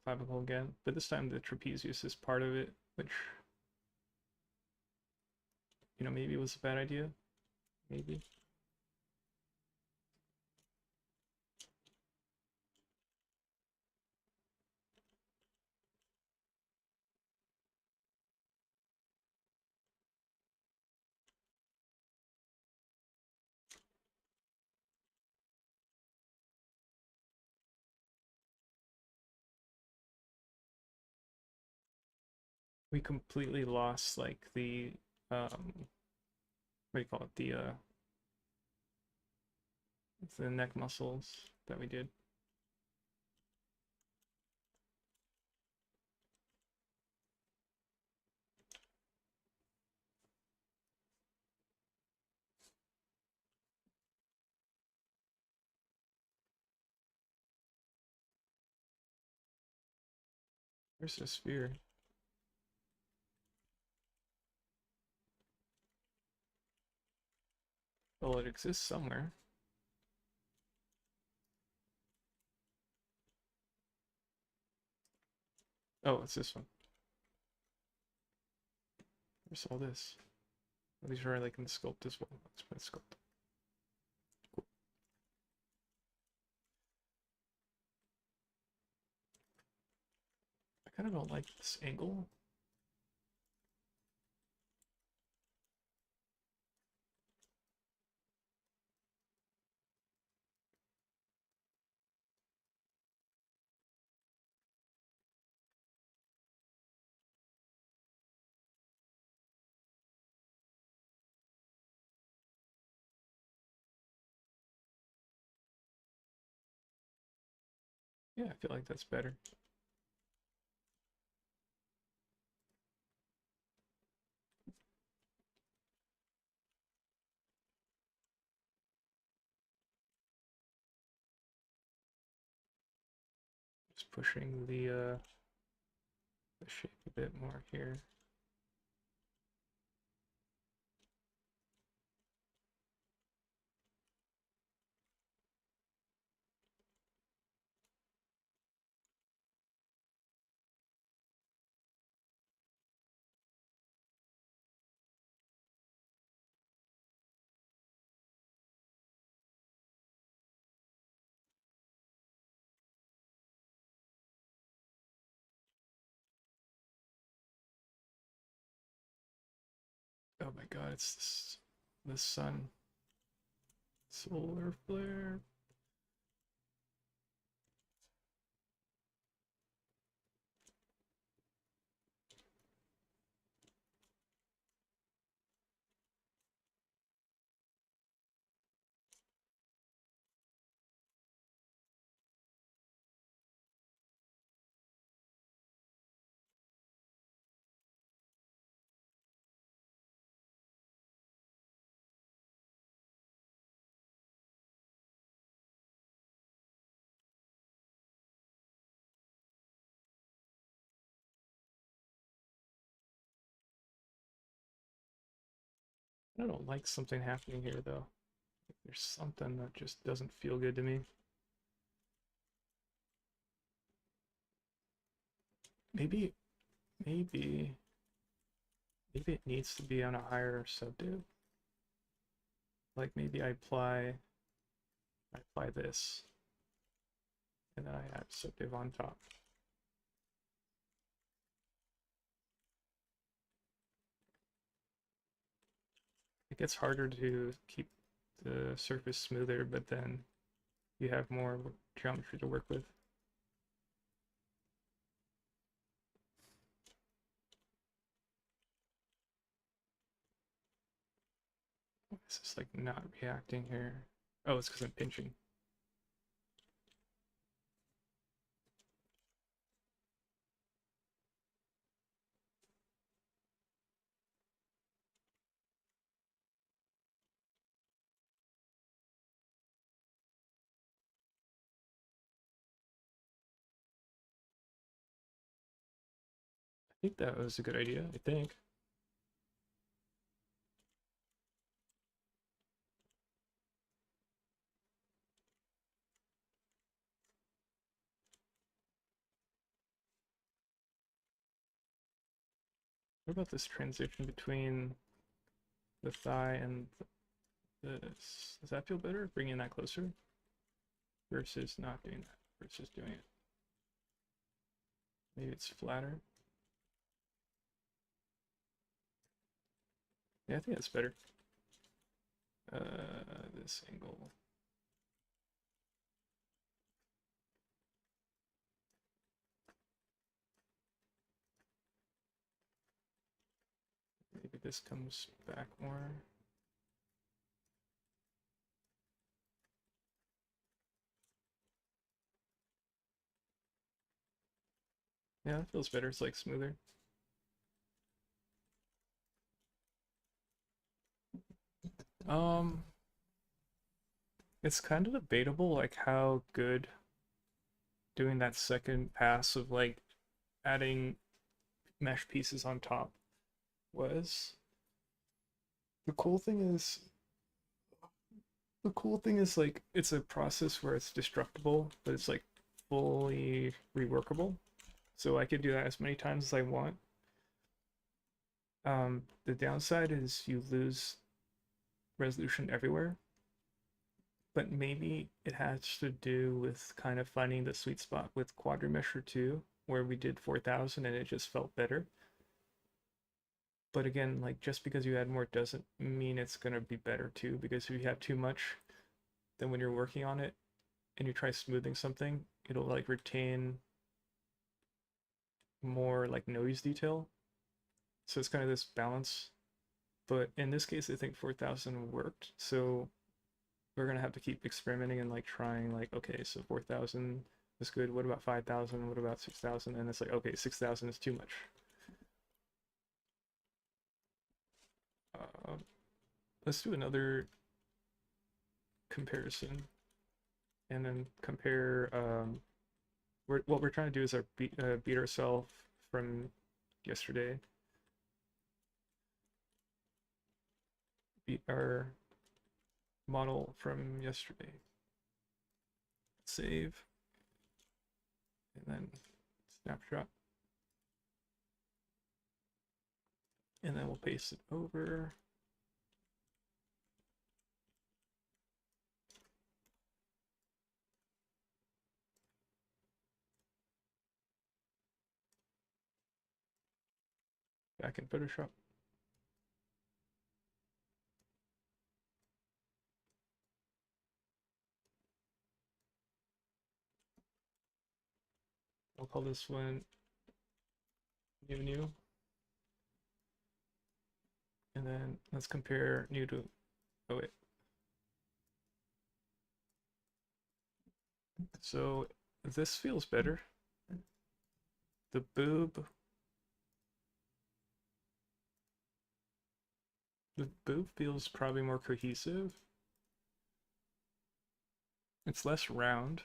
[SPEAKER 1] clavicle again, but this time the trapezius is part of it, which maybe was a bad idea. Maybe. We completely lost like the what do you call it? The neck muscles that we did. Where's the sphere? Well, it exists somewhere. Oh, it's this one. Where's all this? Oh, these are like in the sculpt as well. Let's put sculpt. Cool. I kind of don't like this angle. Yeah, I feel like that's better. Just pushing the shape a bit more here. Oh my god, it's the sun. Solar flare. I don't like something happening here though. There's something that just doesn't feel good to me. Maybe, maybe, maybe it needs to be on a higher subdiv. Like maybe I apply this, and then I add subdiv on top. It gets harder to keep the surface smoother, but then you have more geometry to work with. This is like not reacting here. Oh, it's because I'm pinching. I think that was a good idea, I think. What about this transition between the thigh and this? Does that feel better, bringing that closer? Versus not doing that, versus doing it. Maybe it's flatter. Yeah, I think that's better. This angle. Maybe this comes back more. Yeah, that feels better. It's like smoother. Um, it's kind of debatable, like how good doing that second pass of like adding mesh pieces on top was. The cool thing is, the cool thing is like it's a process where it's destructible, but it's like fully reworkable. So I could do that as many times as I want. The downside is you lose resolution everywhere, but maybe it has to do with kind of finding the sweet spot with Quadrimesher 2, where we did 4000 and it just felt better. But again, like just because you add more doesn't mean it's gonna be better too, because if you have too much, then when you're working on it and you try smoothing something, it'll like retain more like noise detail. So it's kind of this balance. But in this case, I think 4000 worked. So we're gonna have to keep experimenting and like trying like, okay, so 4000 is good. What about 5000? What about 6000? And it's like, okay, 6000 is too much. Let's do another comparison and then compare. What we're trying to do is beat ourselves from yesterday. Beat our model from yesterday. Save. And then snapshot. And then we'll paste it over. Back in Photoshop. I'll call this one new. And then let's compare new to, oh wait. So this feels better. The boob feels probably more cohesive. It's less round.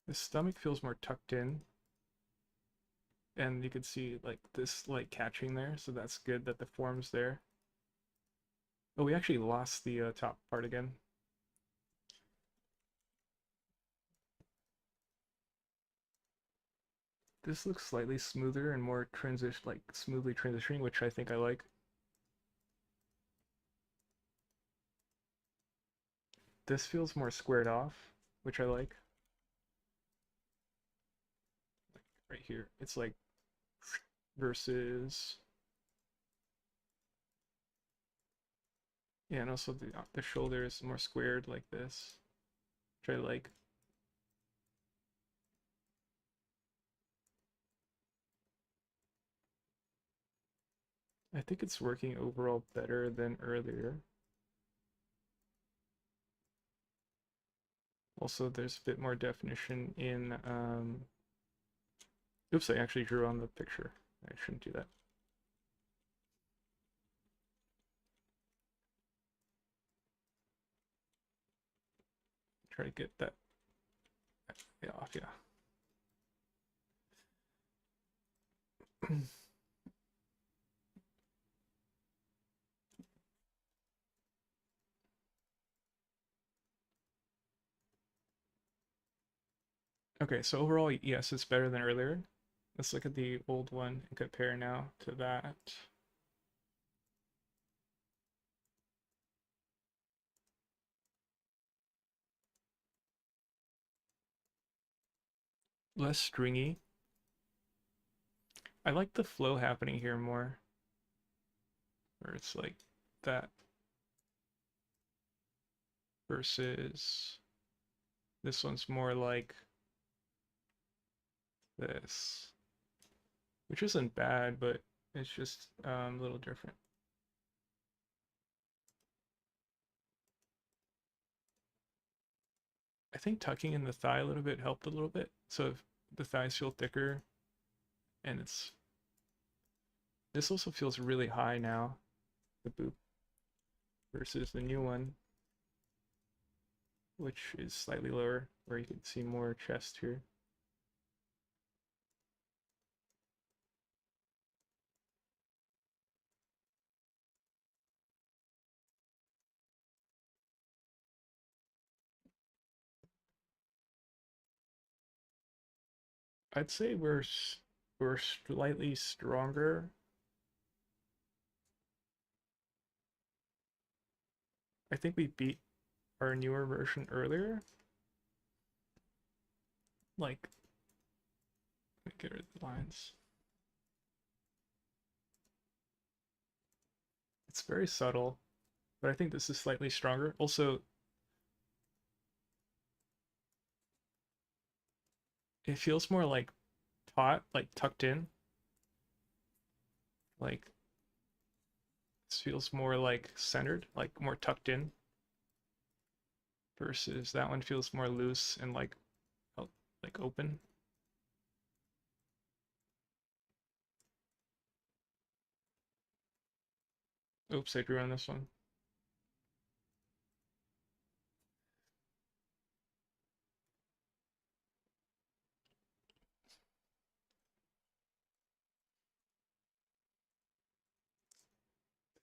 [SPEAKER 1] The stomach feels more tucked in. And you can see like this like catching there, so that's good that the form's there. Oh, we actually lost the top part again. This looks slightly smoother and more transition, like smoothly transitioning, which I think I like. This feels more squared off, which I like. Right here, it's like versus, yeah, and also the shoulder is more squared like this, which I like. I think it's working overall better than earlier. Also, there's a bit more definition in, oops, I actually drew on the picture. I shouldn't do that. Try to get that off, yeah. Okay, so overall, yes, it's better than earlier. Let's look at the old one and compare now to that. Less stringy. I like the flow happening here more, where it's like that versus this one's more like this, which isn't bad, but it's just a little different. I think tucking in the thigh a little bit helped a little bit. So if the thighs feel thicker, and this also feels really high now, the boob, versus the new one, which is slightly lower, where you can see more chest here. I'd say we're slightly stronger. I think we beat our newer version earlier. Like, let me get rid of the lines. It's very subtle, but I think this is slightly stronger. Also, it feels more like taut, like tucked in. Like, this feels more like centered, like more tucked in. Versus that one feels more loose and like open. Oops, I drew on this one.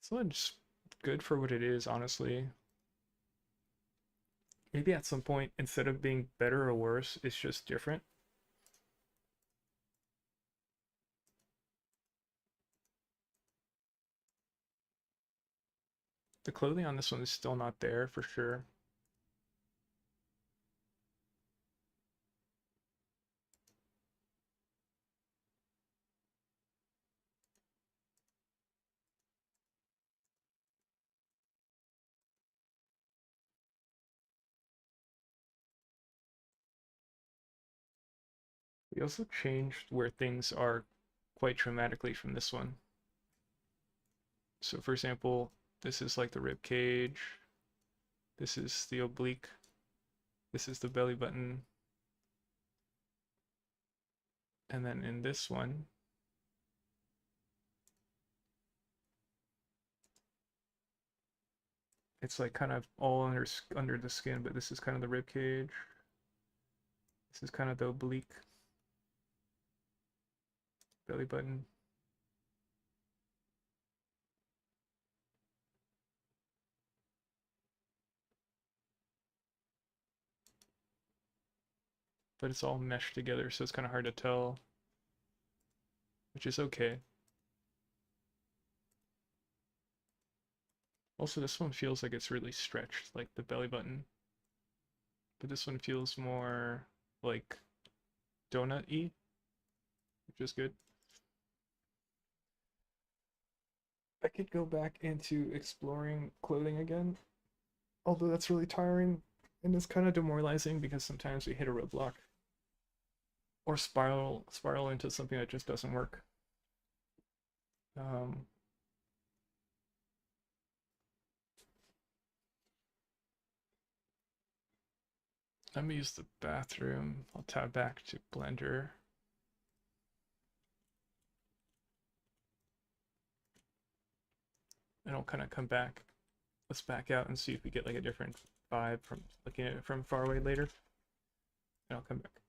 [SPEAKER 1] This one's good for what it is, honestly. Maybe at some point, instead of being better or worse, it's just different. The clothing on this one is still not there for sure. We also changed where things are quite dramatically from this one. So for example, this is like the rib cage. This is the oblique. This is the belly button. And then in this one, it's like kind of all under the skin, but this is kind of the rib cage. This is kind of the oblique. belly button. But it's all meshed together, so it's kind of hard to tell, which is okay. Also, this one feels like it's really stretched, like the belly button. But this one feels more like donut-y, which is good. I could go back into exploring clothing again, although that's really tiring and it's kind of demoralizing because sometimes we hit a roadblock or spiral into something that just doesn't work. Um, Let me use the bathroom. I'll tab back to Blender. And I'll kind of come back. Let's back out and see if we get like a different vibe from looking at it from far away later. And I'll come back.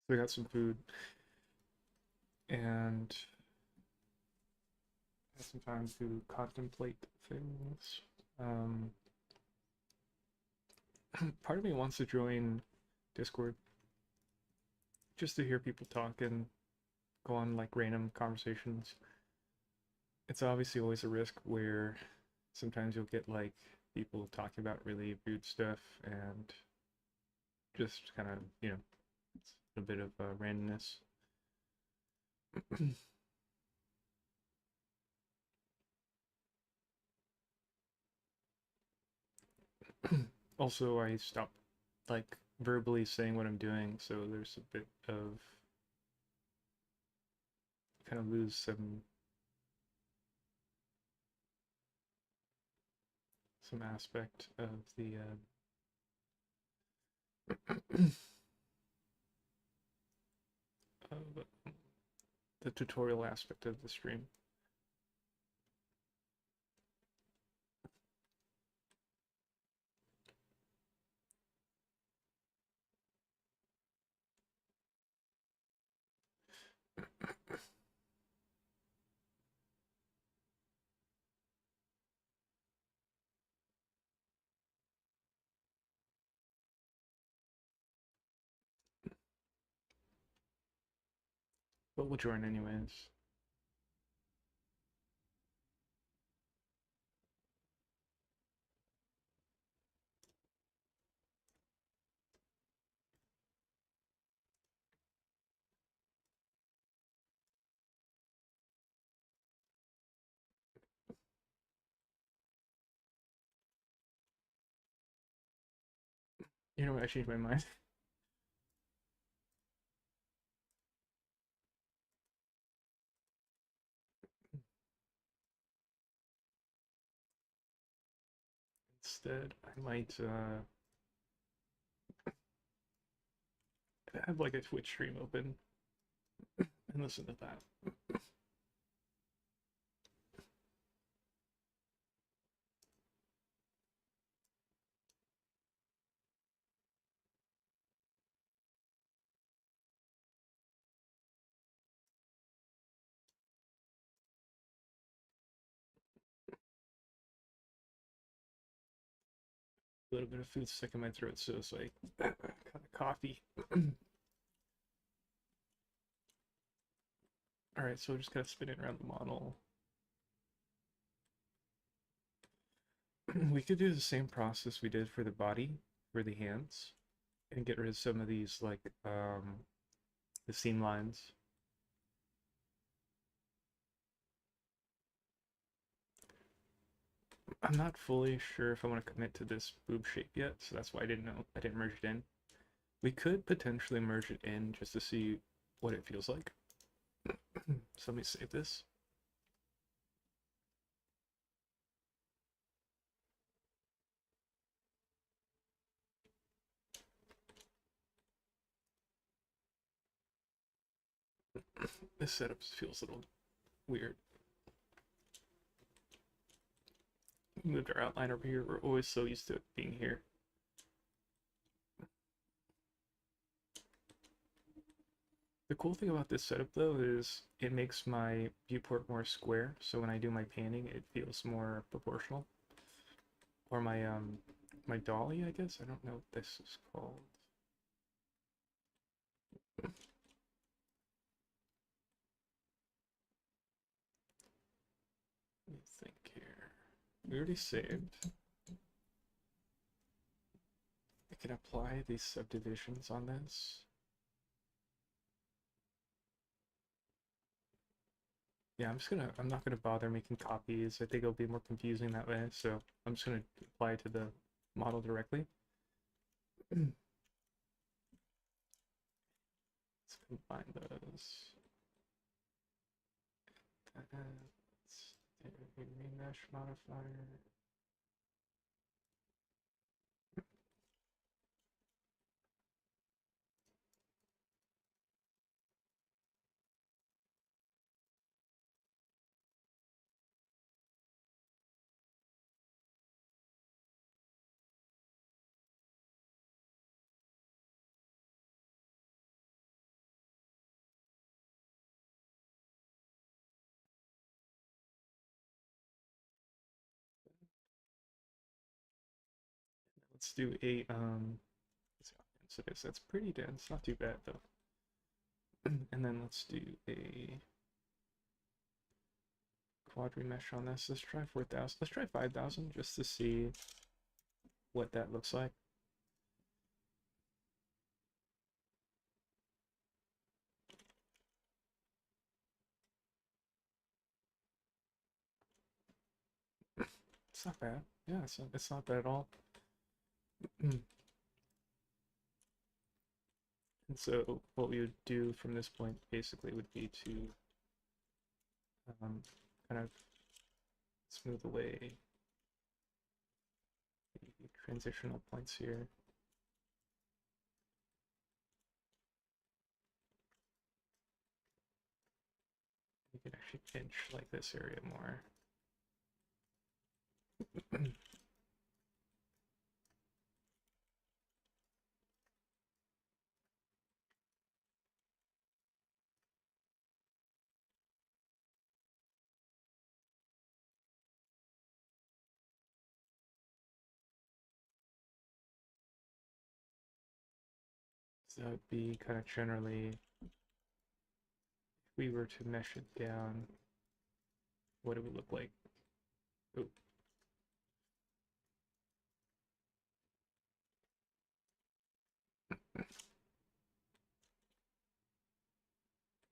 [SPEAKER 1] So I got some food and had some time to contemplate things. Um, Part of me wants to join Discord just to hear people talk and go on like random conversations. It's obviously always a risk where sometimes you'll get like people talking about really rude stuff and just kind of, it's a bit of randomness. Also, I stopped like verbally saying what I'm doing, so there's a bit of kind of lose some aspect of of the tutorial aspect of the stream. But we'll join anyways. You know what? I changed my mind. Instead, I might have like a Twitch stream open and listen to that. A little bit of food stuck in my throat, so it's like kind of coffee. All right, so we're just kind of spinning around the model. We could do the same process we did for the body, for the hands, and get rid of some of these like the seam lines. I'm not fully sure if I want to commit to this boob shape yet, so that's why I didn't merge it in. We could potentially merge it in just to see what it feels like. So let me save this. This setup feels a little weird. We moved our outline over here. We're always so used to it being here. The cool thing about this setup though is it makes my viewport more square, so when I do my panning it feels more proportional. Or my dolly, I guess. I don't know what this is called. Let me think here. We already saved. I can apply these subdivisions on this. Yeah, I'm not gonna bother making copies. I think it'll be more confusing that way, so I'm just gonna apply it to the model directly. Let's combine those. That's the remesh modifier. let's do a let's see how dense it is. That's pretty dense, not too bad though. And then let's do a quad remesh on this. Let's try 4,000. Let's try 5,000 just to see what that looks like. It's not bad. Yeah, it's not bad at all. And so what we would do from this point basically would be to kind of smooth away the transitional points here. You can actually pinch like this area more. So that would be kind of generally, if we were to mesh it down, what it would look like. Oh.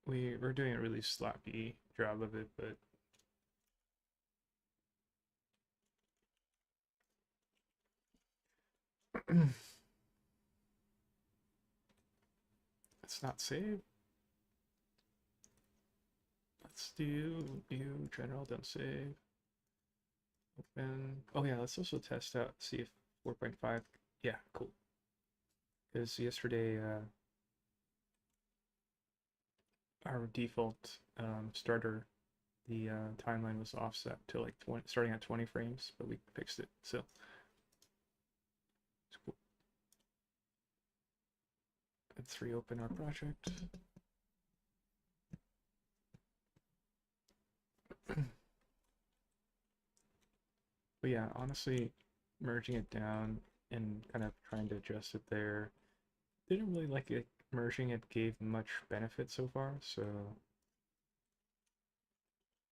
[SPEAKER 1] We're doing a really sloppy job of it, but let's not save. Let's do new general, don't save. Open. Oh yeah, let's also test out, see if 4.5. Yeah, cool. Because yesterday, our default starter, the timeline was offset to like 20, starting at 20 frames, but we fixed it, so it's cool. Let's reopen our project. But yeah, honestly, merging it down and kind of trying to adjust it there, didn't really like it. Merging it gave much benefit so far, so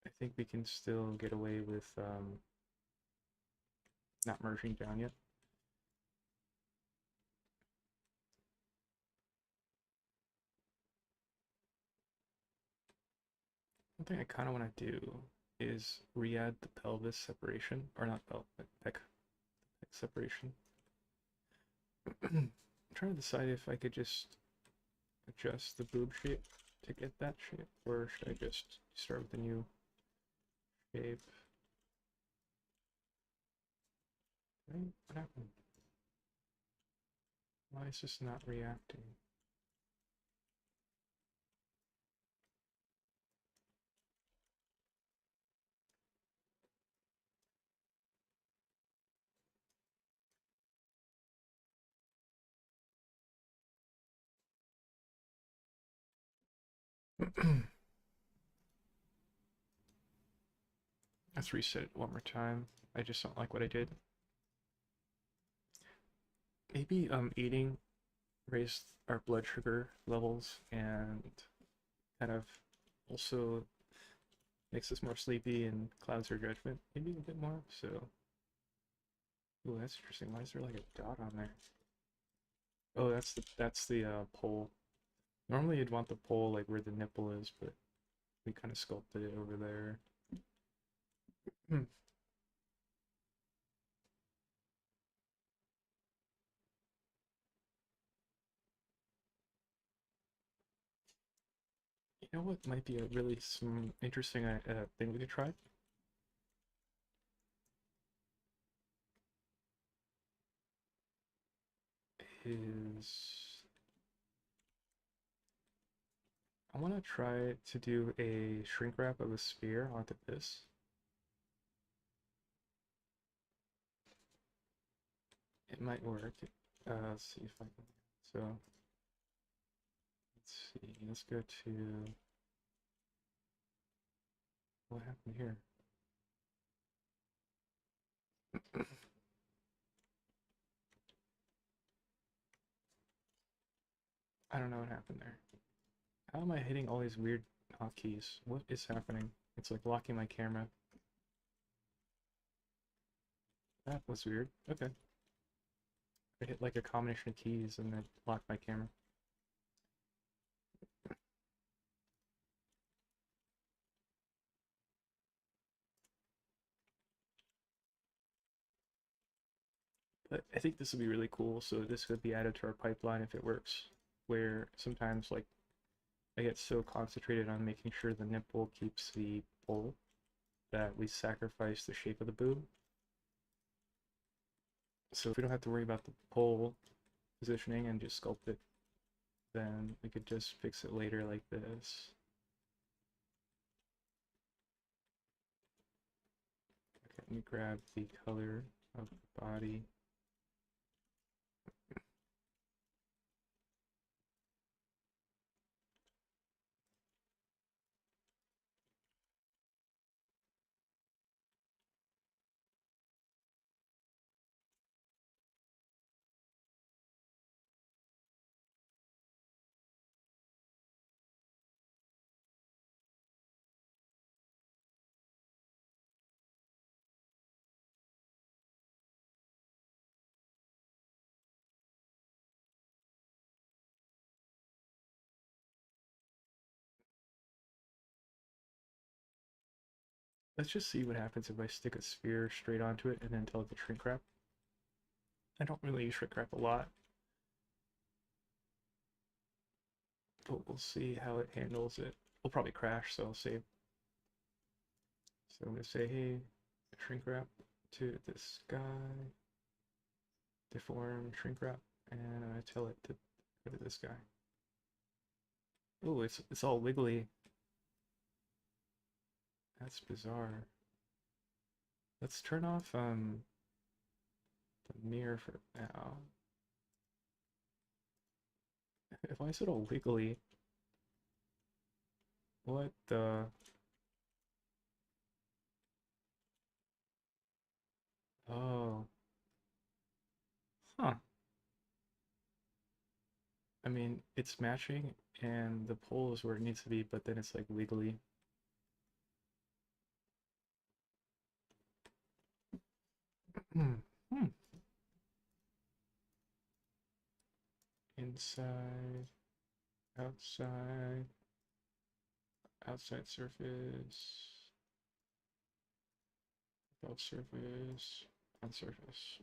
[SPEAKER 1] I think we can still get away with not merging down yet. One thing I kind of want to do is re-add the pelvis separation, or not pelvis, but pec separation. I'm trying to decide if I could just adjust the boob shape to get that shape, or should I just start with a new shape? Right? What happened? Why is this not reacting? Let's reset it one more time. I just don't like what I did. Maybe eating raised our blood sugar levels and kind of also makes us more sleepy and clouds our judgment maybe a bit more. So, oh, that's interesting. Why is there like a dot on there? Oh, that's the pole. Normally you'd want the pole like where the nipple is, but we kind of sculpted it over there. You know what might be a really some interesting thing we could try? Is I want to try to do a shrink wrap of a sphere onto this. It might work. Let's see if I can. So, let's see. Let's go to what happened here. I don't know what happened there. How am I hitting all these weird hotkeys? What is happening? It's like locking my camera. That was weird. Okay. I hit like a combination of keys and then locked my camera. But I think this would be really cool. So this could be added to our pipeline if it works. Where sometimes like I get so concentrated on making sure the nipple keeps the pole that we sacrifice the shape of the boob. So if we don't have to worry about the pole positioning and just sculpt it, then we could just fix it later like this. Okay, let me grab the color of the body. Let's just see what happens if I stick a sphere straight onto it and then tell it to shrink wrap. I don't really use shrink wrap a lot, but we'll see how it handles it. We'll probably crash, so I'll save. So I'm gonna say, hey, shrink wrap to this guy, deform, shrink wrap, and I tell it to go to this guy. Oh, it's all wiggly. That's bizarre. Let's turn off the mirror for now. Why is it all wiggly? What the? Oh, huh. I mean, it's matching and the pole is where it needs to be, but then it's like wiggly. Hmm. Inside, outside, outside surface, above surface, on surface.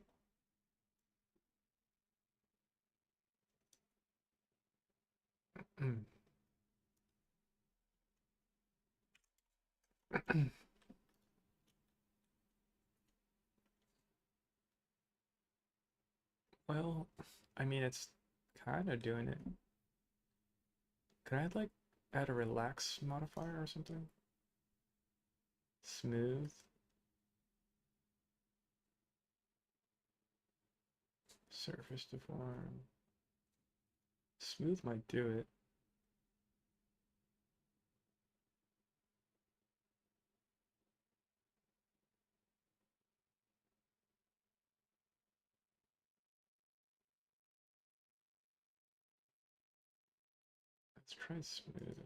[SPEAKER 1] Well, I mean, it's kind of doing it. Can I like add a relax modifier or something? Smooth, surface deform. Smooth might do it. Let's try smooth.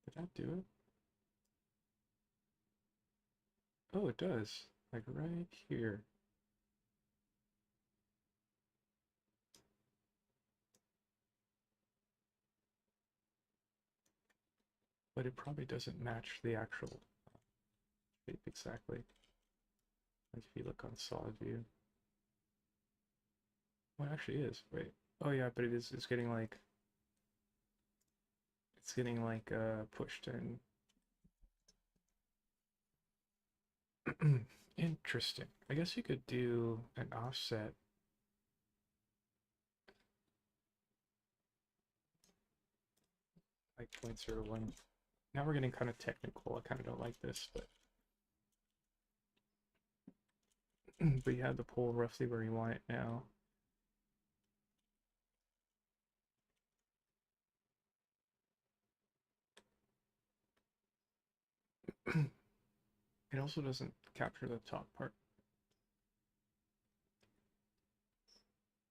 [SPEAKER 1] Did that do it? Oh, it does. Like right here. But it probably doesn't match the actual shape exactly. Like if you look on solid view. Well, it actually is. Wait. Oh yeah, but it is. It's getting like pushed in. Interesting. I guess you could do an offset. Like 0.01. Now we're getting kind of technical. I kind of don't like this, but but you have the pole roughly where you want it now. It also doesn't capture the top part.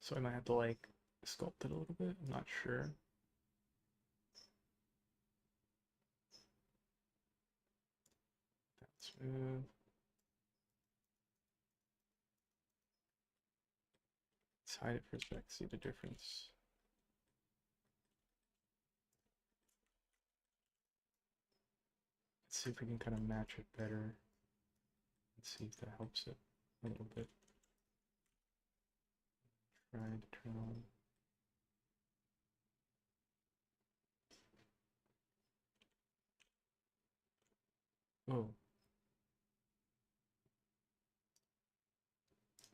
[SPEAKER 1] So I might have to like sculpt it a little bit. I'm not sure. That's smooth. Let's hide it for a sec, see the difference. Let's see if we can kind of match it better. Let's see if that helps it a little bit. Try to turn on. Oh.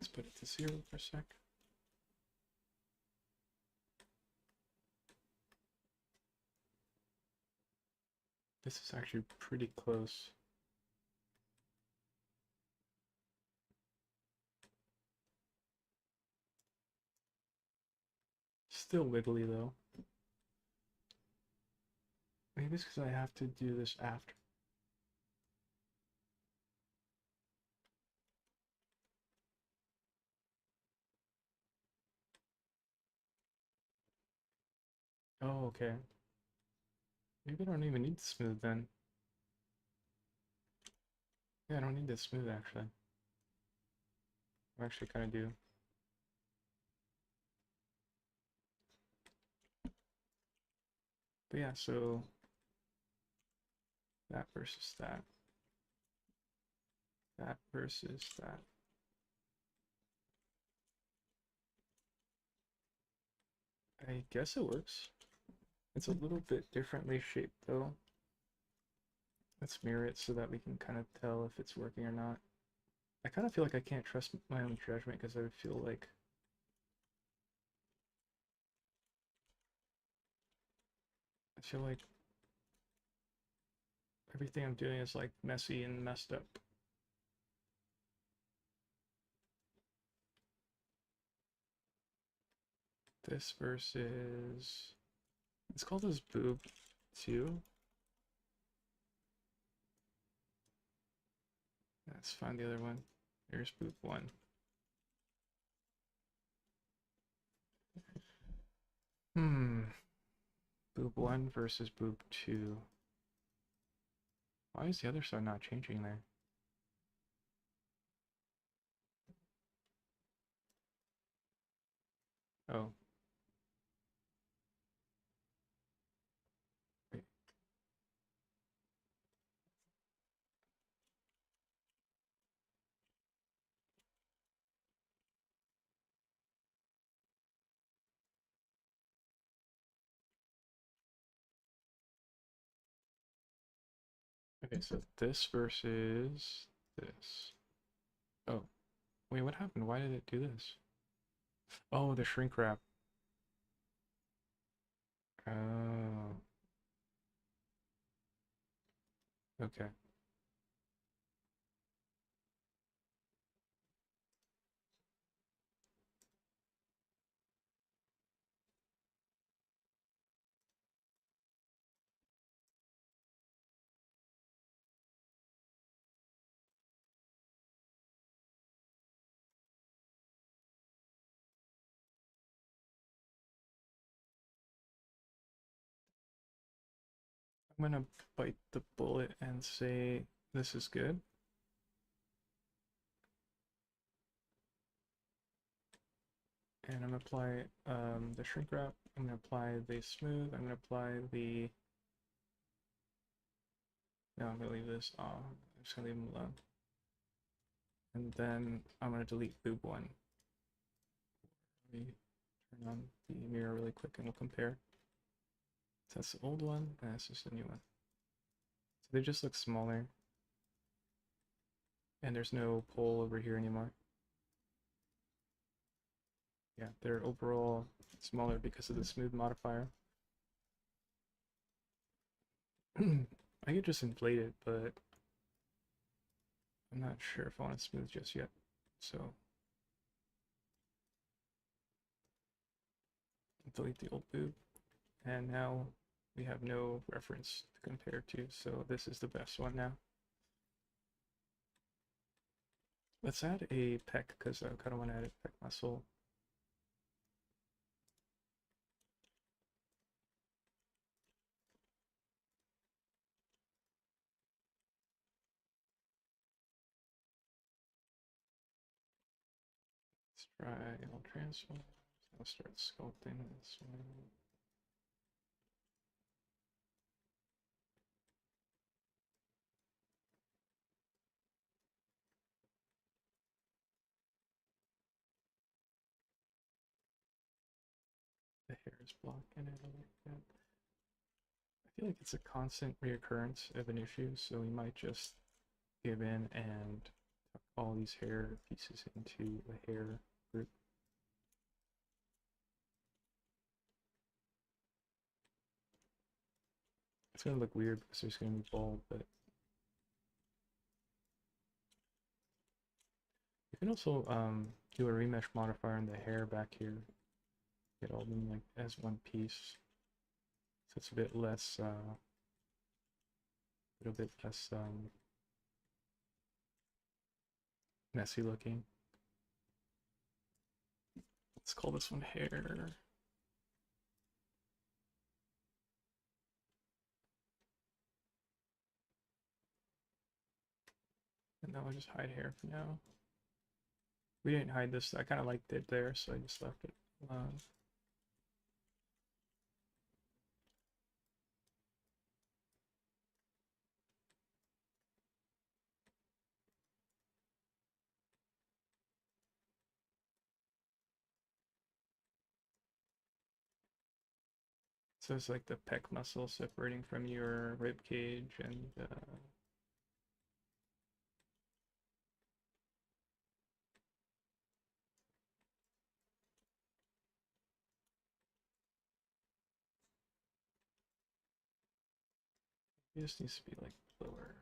[SPEAKER 1] Let's put it to 0 for a sec. This is actually pretty close. Still wiggly though. Maybe it's because I have to do this after. Oh, okay. Maybe I don't even need the smooth then. Yeah, I don't need the smooth actually. I actually kind of do. But yeah, so that versus that. That versus that. I guess it works. It's a little bit differently shaped though. Let's mirror it so that we can kind of tell if it's working or not. I kind of feel like I can't trust my own judgment because I feel like everything I'm doing is like messy and messed up. This versus, it's called this boob 2. Let's find the other one. Here's boob 1. Boob 1 versus boob 2. Why is the other side not changing there? Oh. Wait. Okay, so this versus this. Oh, wait, what happened? Why did it do this? Oh, the shrink wrap. Oh, okay. I'm gonna bite the bullet and say this is good. And I'm gonna apply the shrink wrap. I'm gonna apply the smooth. I'm gonna apply the. No, I'm gonna leave this off. I'm just gonna leave them alone. And then I'm gonna delete boob 1. Let me turn on the mirror really quick and we'll compare. So that's the old one, and that's just the new one. So they just look smaller. And there's no pole over here anymore. Yeah, they're overall smaller because of the smooth modifier. I could just inflate it, but I'm not sure if I want it smooth just yet. So delete the old boob. And now we have no reference to compare to, so this is the best one now. Let's add a pec because I kind of want to add a pec muscle. Let's try all transforms. I'll start sculpting this one. The hair is blocking it a little bit. I feel like it's a constant reoccurrence of an issue, so we might just give in and tuck all these hair pieces into a hair group. It's gonna look weird because there's gonna be bald, but you can also do a remesh modifier in the hair back here. Get all of them like as one piece, so it's a bit less, little bit less messy looking. Let's call this one hair. And now I'll just hide hair for now. We didn't hide this. I kind of liked it there, so I just left it alone. So it's like the pec muscle separating from your rib cage, and it just needs to be like lower.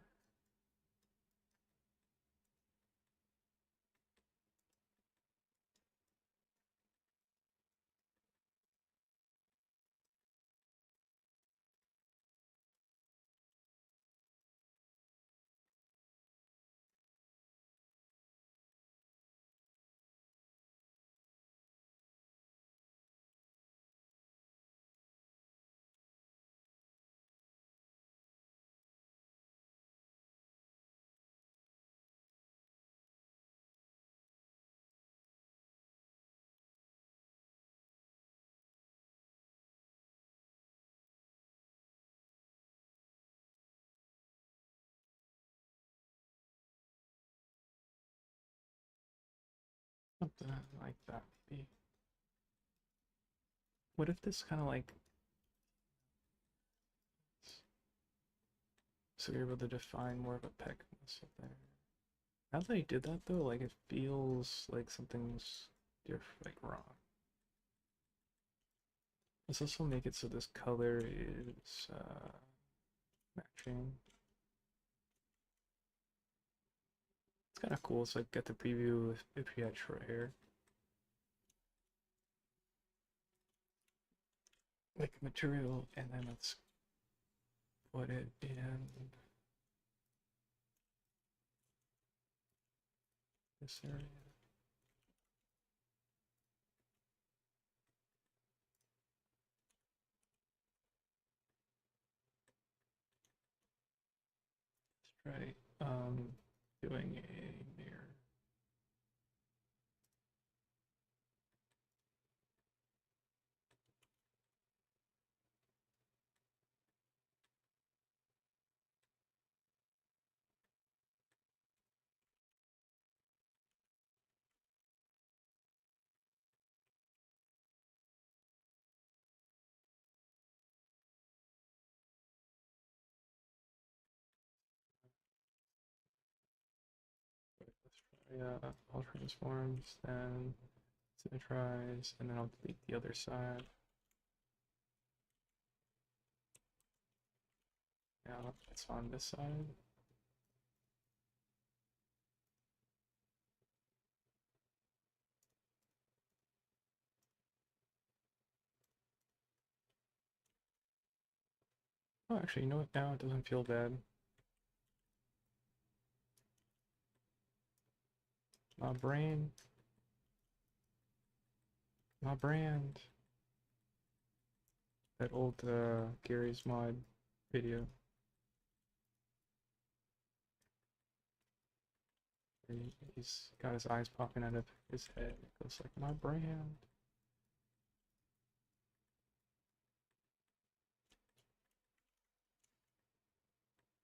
[SPEAKER 1] Something like that, maybe. What if this kind of like, so you're able to define more of a pec muscle there. Now that I did that though, like it feels like something's different, like wrong. Let's also make it so this color is matching. It's kind of cool. It's like get the preview if you had short hair. Like material, and then let's put it in this area. Let's try doing a mirror. Let's try all transforms, then symmetrize, and then I'll delete the other side. Yeah, it's on this side. Oh, actually, you know what? Now it doesn't feel bad. My brain, my brand. That old Gary's Mod video. He's got his eyes popping out of his head. It goes like, my brand.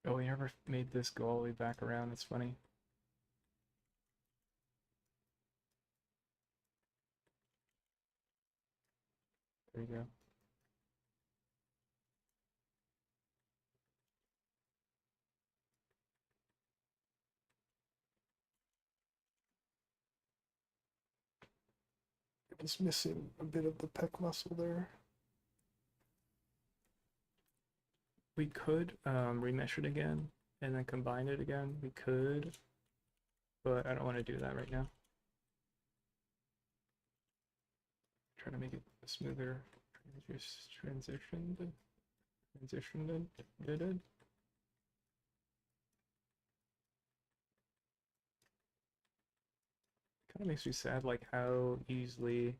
[SPEAKER 1] Oh, we never made this go all the way back around. That's funny. There you go. Just missing a bit of the pec muscle there. We could remesh it again and then combine it again. We could, but I don't want to do that right now. Try to make it smoother. Just transitioned. Did it? Kind of makes me sad, like how easily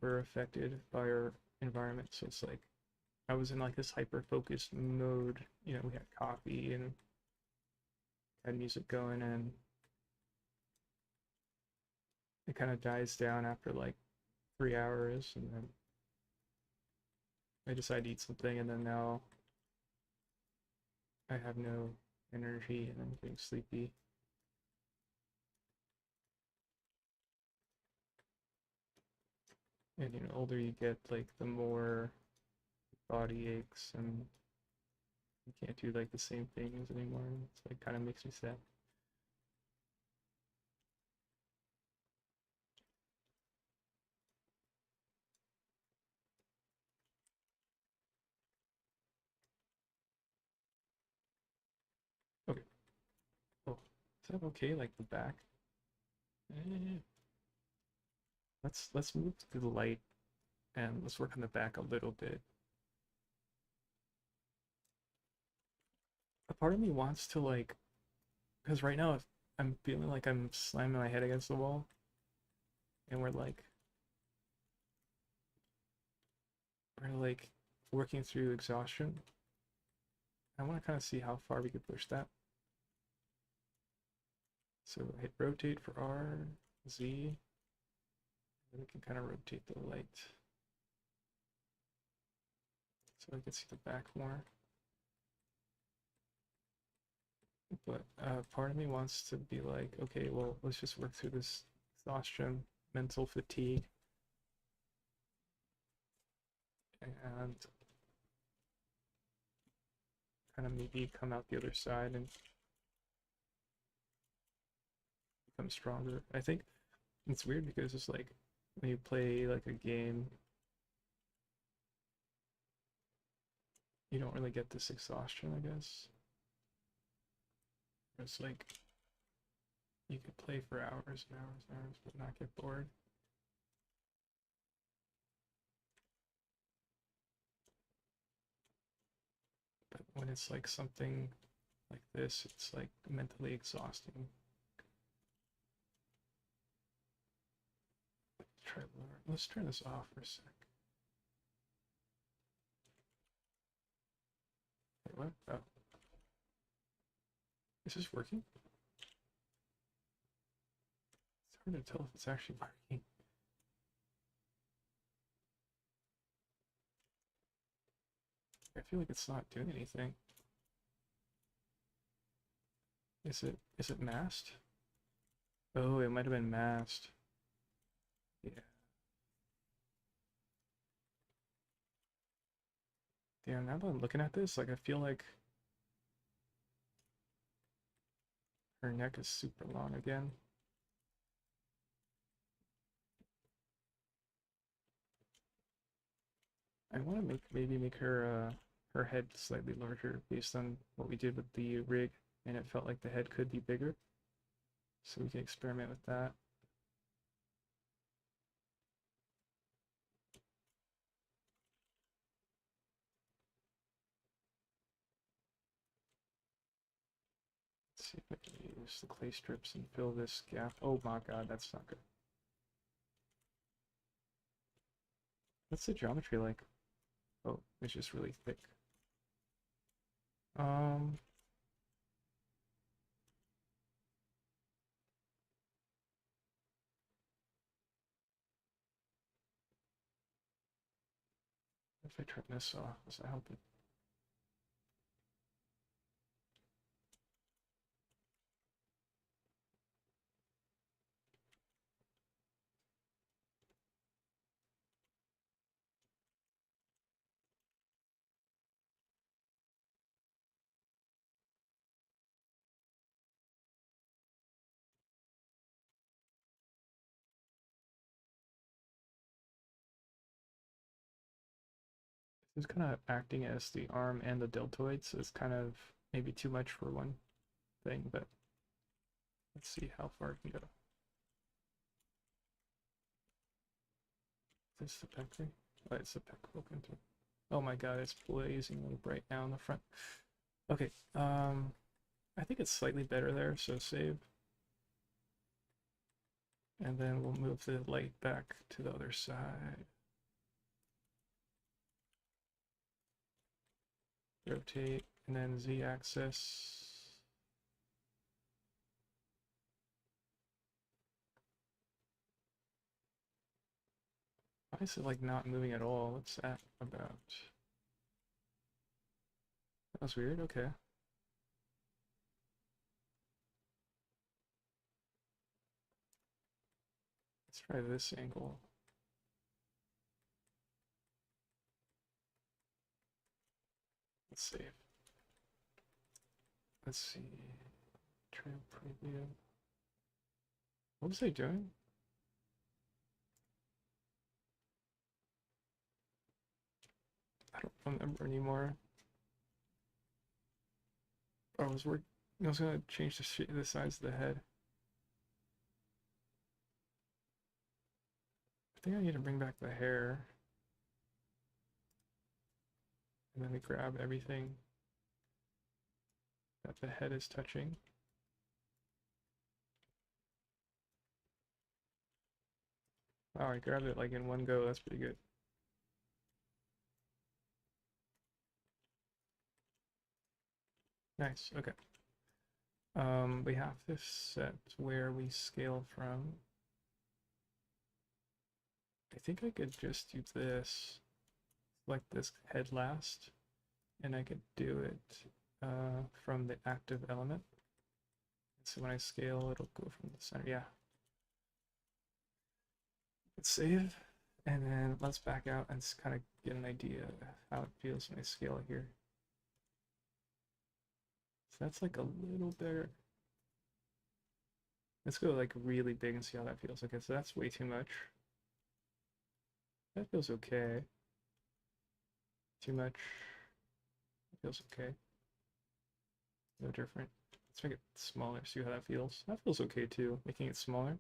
[SPEAKER 1] we're affected by our environment. So it's like I was in like this hyper focused mode. You know, we had coffee and had music going, and it kind of dies down after like 3 hours, and then I decide to eat something, and then now I have no energy, and I'm getting sleepy. And you know, older you get, like the more body aches, and you can't do like the same things anymore. It's like kind of makes me sad. Okay. Oh, is that okay? Like the back? Eh. Let's move to the light and let's work on the back a little bit. A part of me wants to like, because right now I'm feeling like I'm slamming my head against the wall, and we're like working through exhaustion. I want to kind of see how far we could push that. So hit rotate for R, Z, and we can kind of rotate the light so I can see the back more. But part of me wants to be like, okay, well, let's just work through this exhaustion, mental fatigue, and kind of maybe come out the other side and become stronger. I think it's weird because it's like when you play like a game, you don't really get this exhaustion, I guess. It's like you could play for hours and hours and hours, but not get bored. But when it's like something like this, it's like mentally exhausting. Let's turn this off for a sec. Wait, what? Oh. Is this working? It's hard to tell if it's actually working. I feel like it's not doing anything. Is it masked? Oh, it might have been masked. Yeah. Damn, now that I'm looking at this, like I feel like her neck is super long again. I want to maybe make her head slightly larger based on what we did with the rig, and it felt like the head could be bigger. So we can experiment with that. Let's see if I can use the clay strips and fill this gap. Oh my god, that's not good. What's the geometry like? Oh, it's just really thick. Um, If I turn this off, does that help it? It's kind of acting as the arm and the deltoid, so it's kind of maybe too much for one thing, but let's see how far it can go. Is this the pectoral? Oh, it's the pectoral contour. Oh my god, it's blazingly bright now in the front. Okay, I think it's slightly better there, so save. And then we'll move the light back to the other side. Rotate, and then Z-axis. Why is it like not moving at all? What's that about? That was weird, okay. Let's try this angle. Let's save. Let's see. Try preview. What was I doing? I don't remember anymore. I was gonna change the size of the head. I think I need to bring back the hair. And then we grab everything that the head is touching. Wow, I grabbed it like in one go. That's pretty good. Nice, okay. We have to set where we scale from. I think I could just do this, select this head last, and I could do it from the active element. So when I scale, it'll go from the center. Yeah. Let's save, and then let's back out and kind of get an idea of how it feels when I scale it here. So that's like a little better. Let's go like really big and see how that feels. Okay, so that's way too much. That feels okay. Too much. It feels okay. No different. Let's make it smaller, see how that feels. That feels okay too, making it smaller.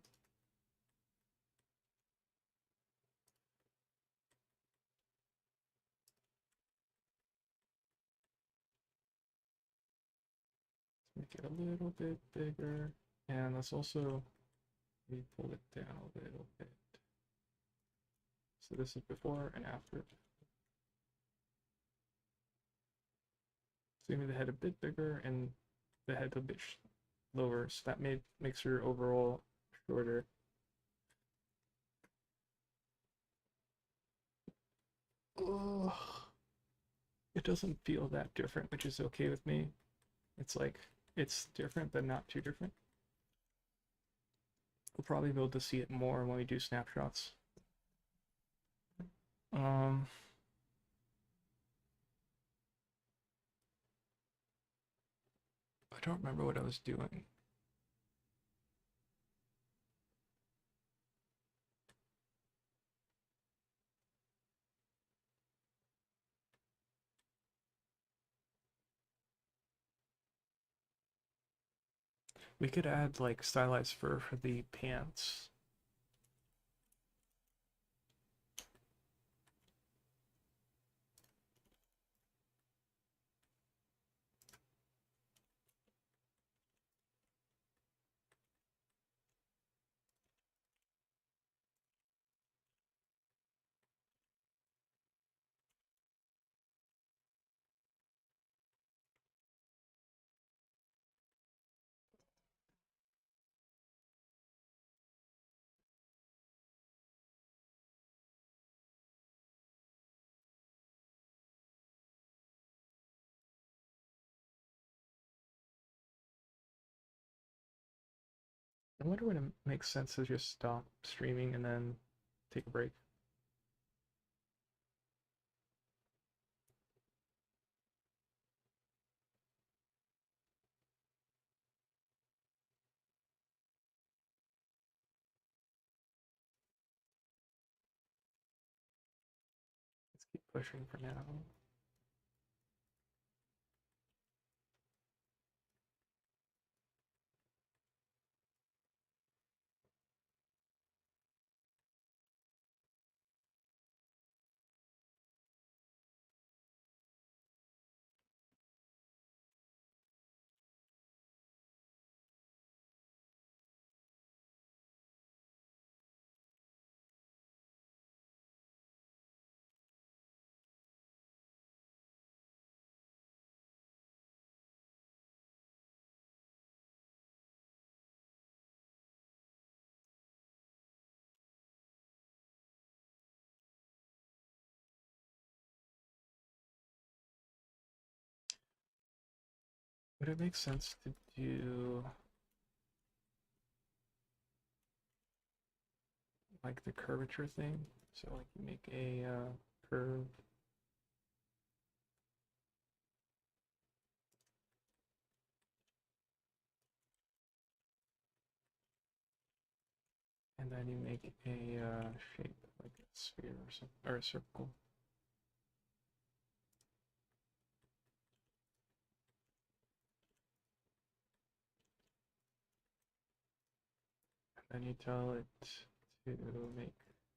[SPEAKER 1] Let's make it a little bit bigger. And let's also maybe pull it down a little bit. So this is before and after. So give me the head a bit bigger and the head a bit lower, so that makes her overall shorter. Ugh. It doesn't feel that different, which is okay with me. It's like, it's different, but not too different. We'll probably be able to see it more when we do snapshots. Um, I don't remember what I was doing. We could add like stylized fur for the pants. I wonder when it makes sense to just stop streaming and then take a break. Let's keep pushing for now. Would it make sense to do like the curvature thing? So like you make a curve and then you make a shape like a sphere or something, or a circle. And then you tell it to make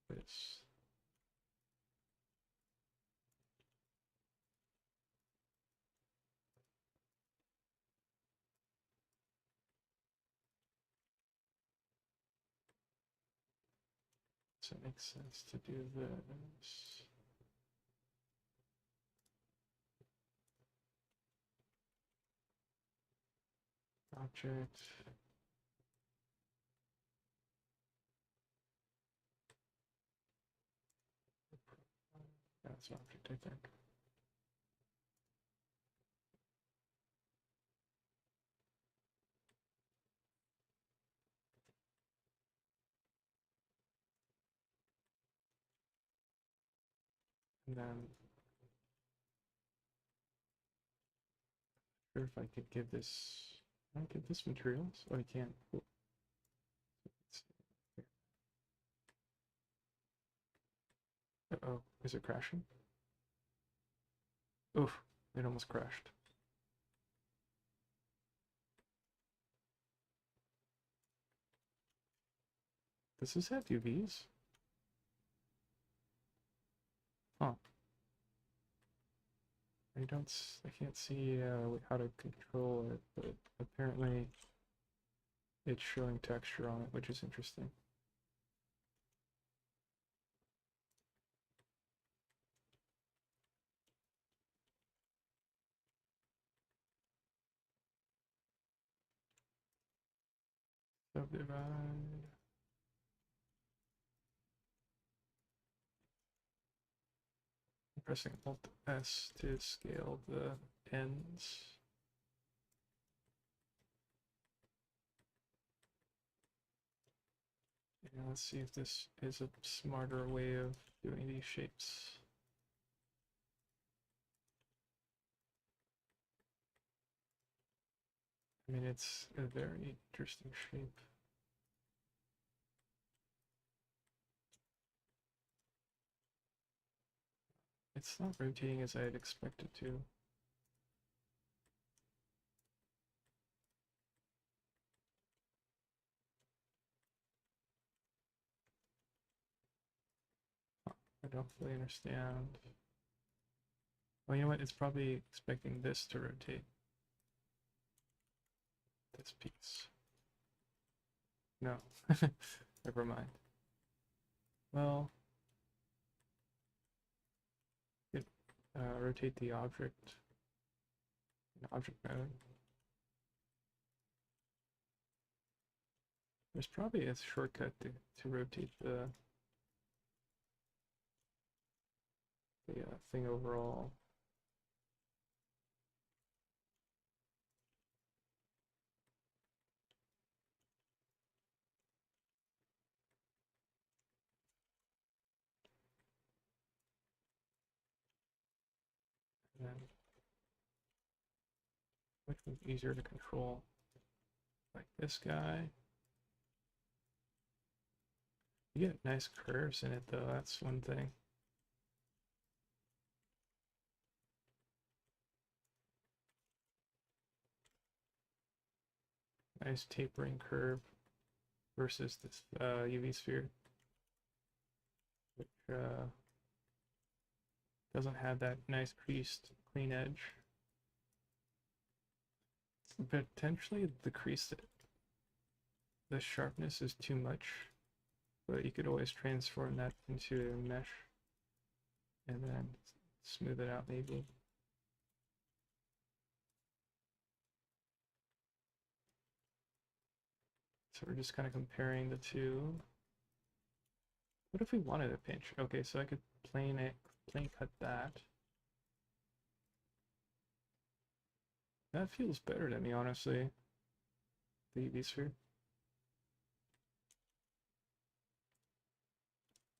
[SPEAKER 1] this. So it makes sense to do this. Object. That's object, I think. And then, sure if I could give this, can I give this materials? Oh, I can't. Uh-oh, is it crashing? Oof, it almost crashed. Does this have UVs? Huh. I can't see how to control it, but apparently it's showing texture on it, which is interesting. Subdivide. I'm pressing Alt S to scale the ends. And let's see if this is a smarter way of doing these shapes. I mean, it's a very interesting shape. It's not rotating as I'd expect it to. I don't fully understand. Well, you know what? It's probably expecting this to rotate. This piece. No. Never mind. Well, it rotate the object in object mode. There's probably a shortcut to rotate the thing overall. easier to control. Like this guy. You get nice curves in it though, that's one thing. Nice tapering curve versus this UV sphere, which doesn't have that nice creased clean edge. Potentially the sharpness is too much, but you could always transform that into a mesh and then smooth it out maybe. So we're just kind of comparing the two. What if we wanted a pinch? Okay, so I could plane cut that. That feels better to me, honestly. The UV sphere.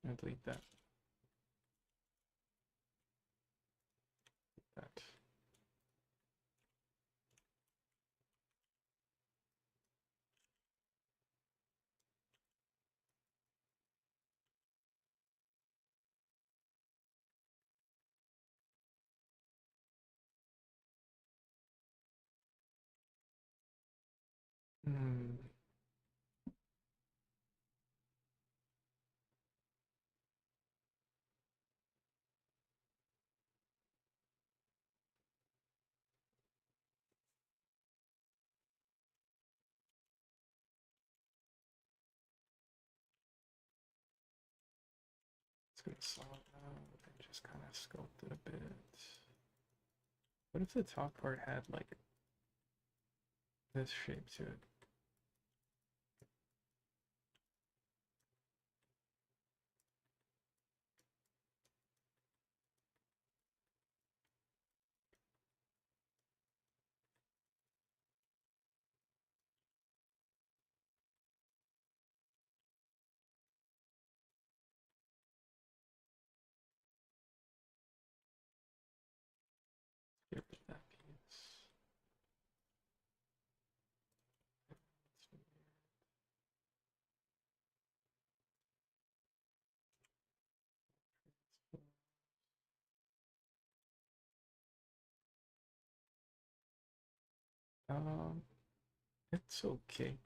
[SPEAKER 1] I'm gonna delete that. That. Hmm. It's gonna slow it down and just kind of sculpt it a bit. What if the top part had like this shape to it? Get rid of that piece. Um, it's okay.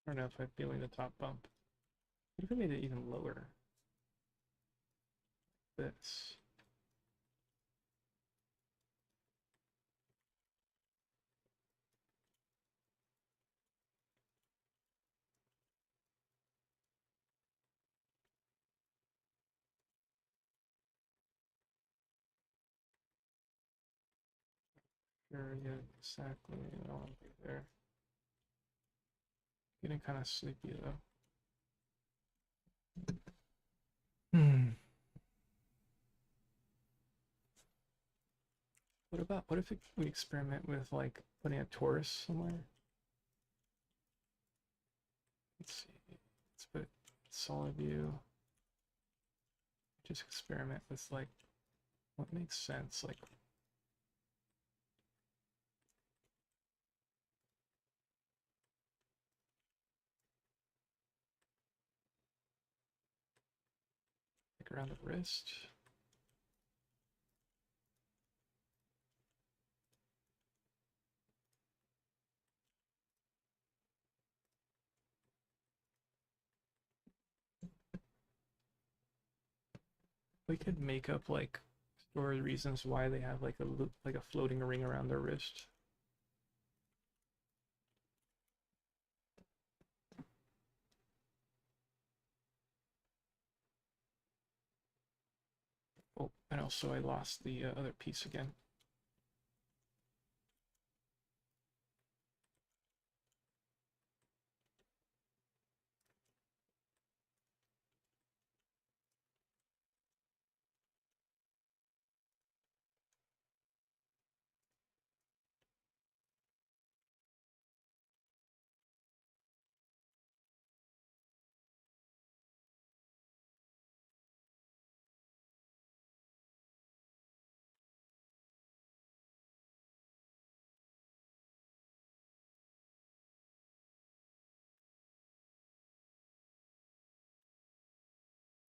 [SPEAKER 1] I don't know if I'm feeling the top bump. What if I made it even lower? This. Sure, yeah, exactly. I don't want to be there. Getting kind of sleepy though. Hmm. What if we experiment with like putting a torus somewhere? Let's see. Let's put solid view. Just experiment with like what makes sense. Like around the wrist. We could make up like story reasons why they have like a loop, like a floating ring around their wrist. And also I lost the other piece again.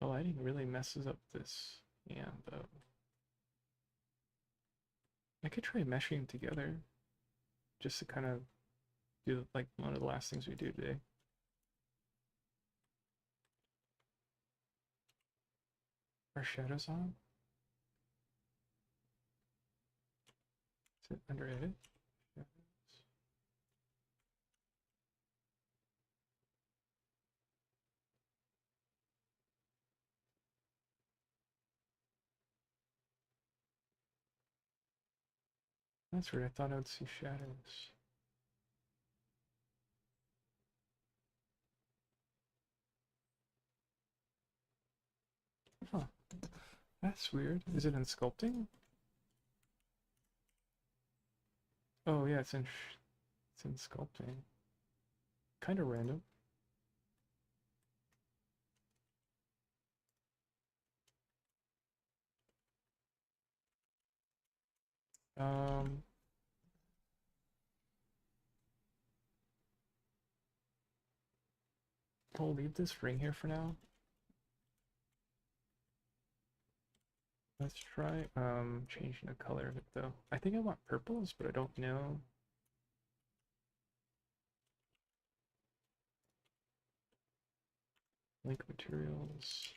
[SPEAKER 1] The lighting really messes up this hand though. I could try meshing them together just to kind of do like one of the last things we do today. Are shadows on? Is it under edit? Shadows. That's weird. I thought I would see shadows. Huh. That's weird. Is it in sculpting? Oh yeah, it's in sculpting. Kind of random. Um, I'll leave this ring here for now. Let's try changing the color of it though. I think I want purples, but I don't know. Link materials.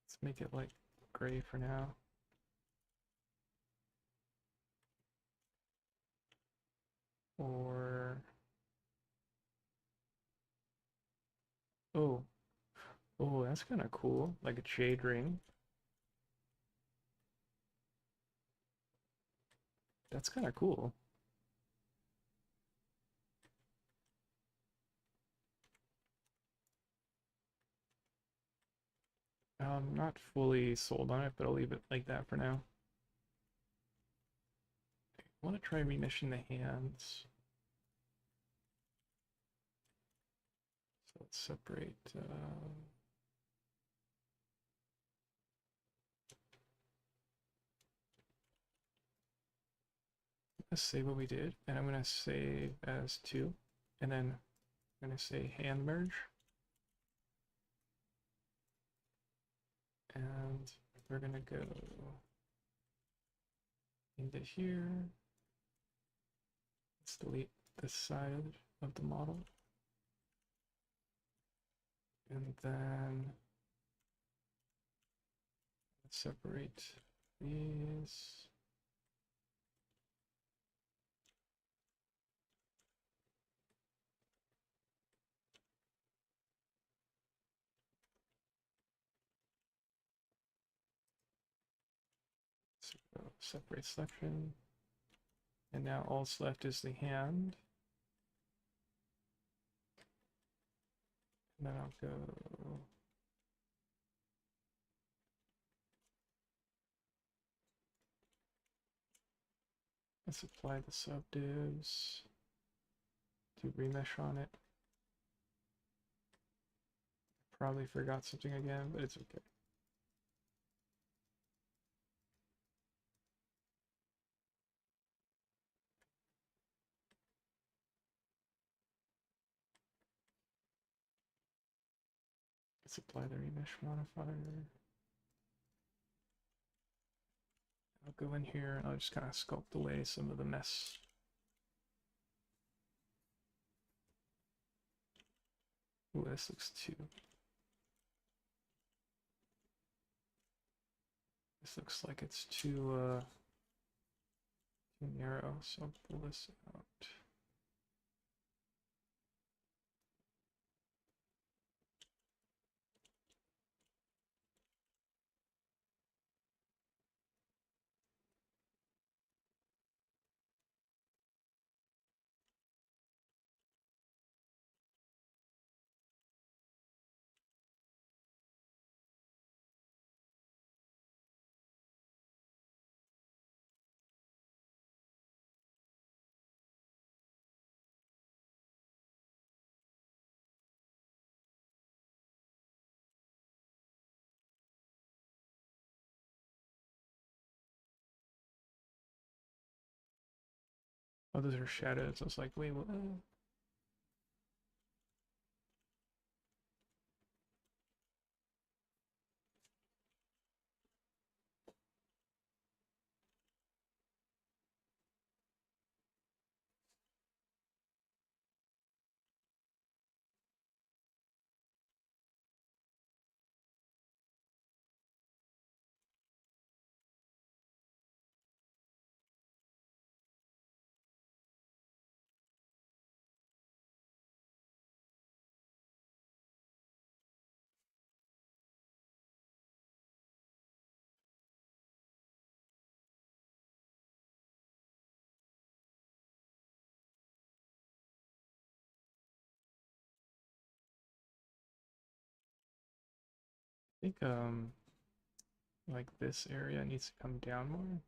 [SPEAKER 1] Let's make it like gray for now. Or oh, oh, that's kind of cool. Like a shade ring. That's kind of cool. Not fully sold on it, but I'll leave it like that for now. I want to try remeshing the hands. So let's separate. Let's save what we did, and I'm gonna save as 2, and then I'm gonna say hand merge, and we're gonna go into here. Let's delete this side of the model, and then let's separate these. So separate selection, and now all that's left is the hand. And then I'll go let's apply the subdivs, do remesh on it. Probably forgot something again, but it's okay. Let's apply the remesh modifier. I'll go in here and I'll just kind of sculpt away some of the mess. Ooh, this looks too. This looks like it's too narrow, so I'll pull this out. Oh, those are shadows. I was like, wait, what? I think like this area needs to come down more.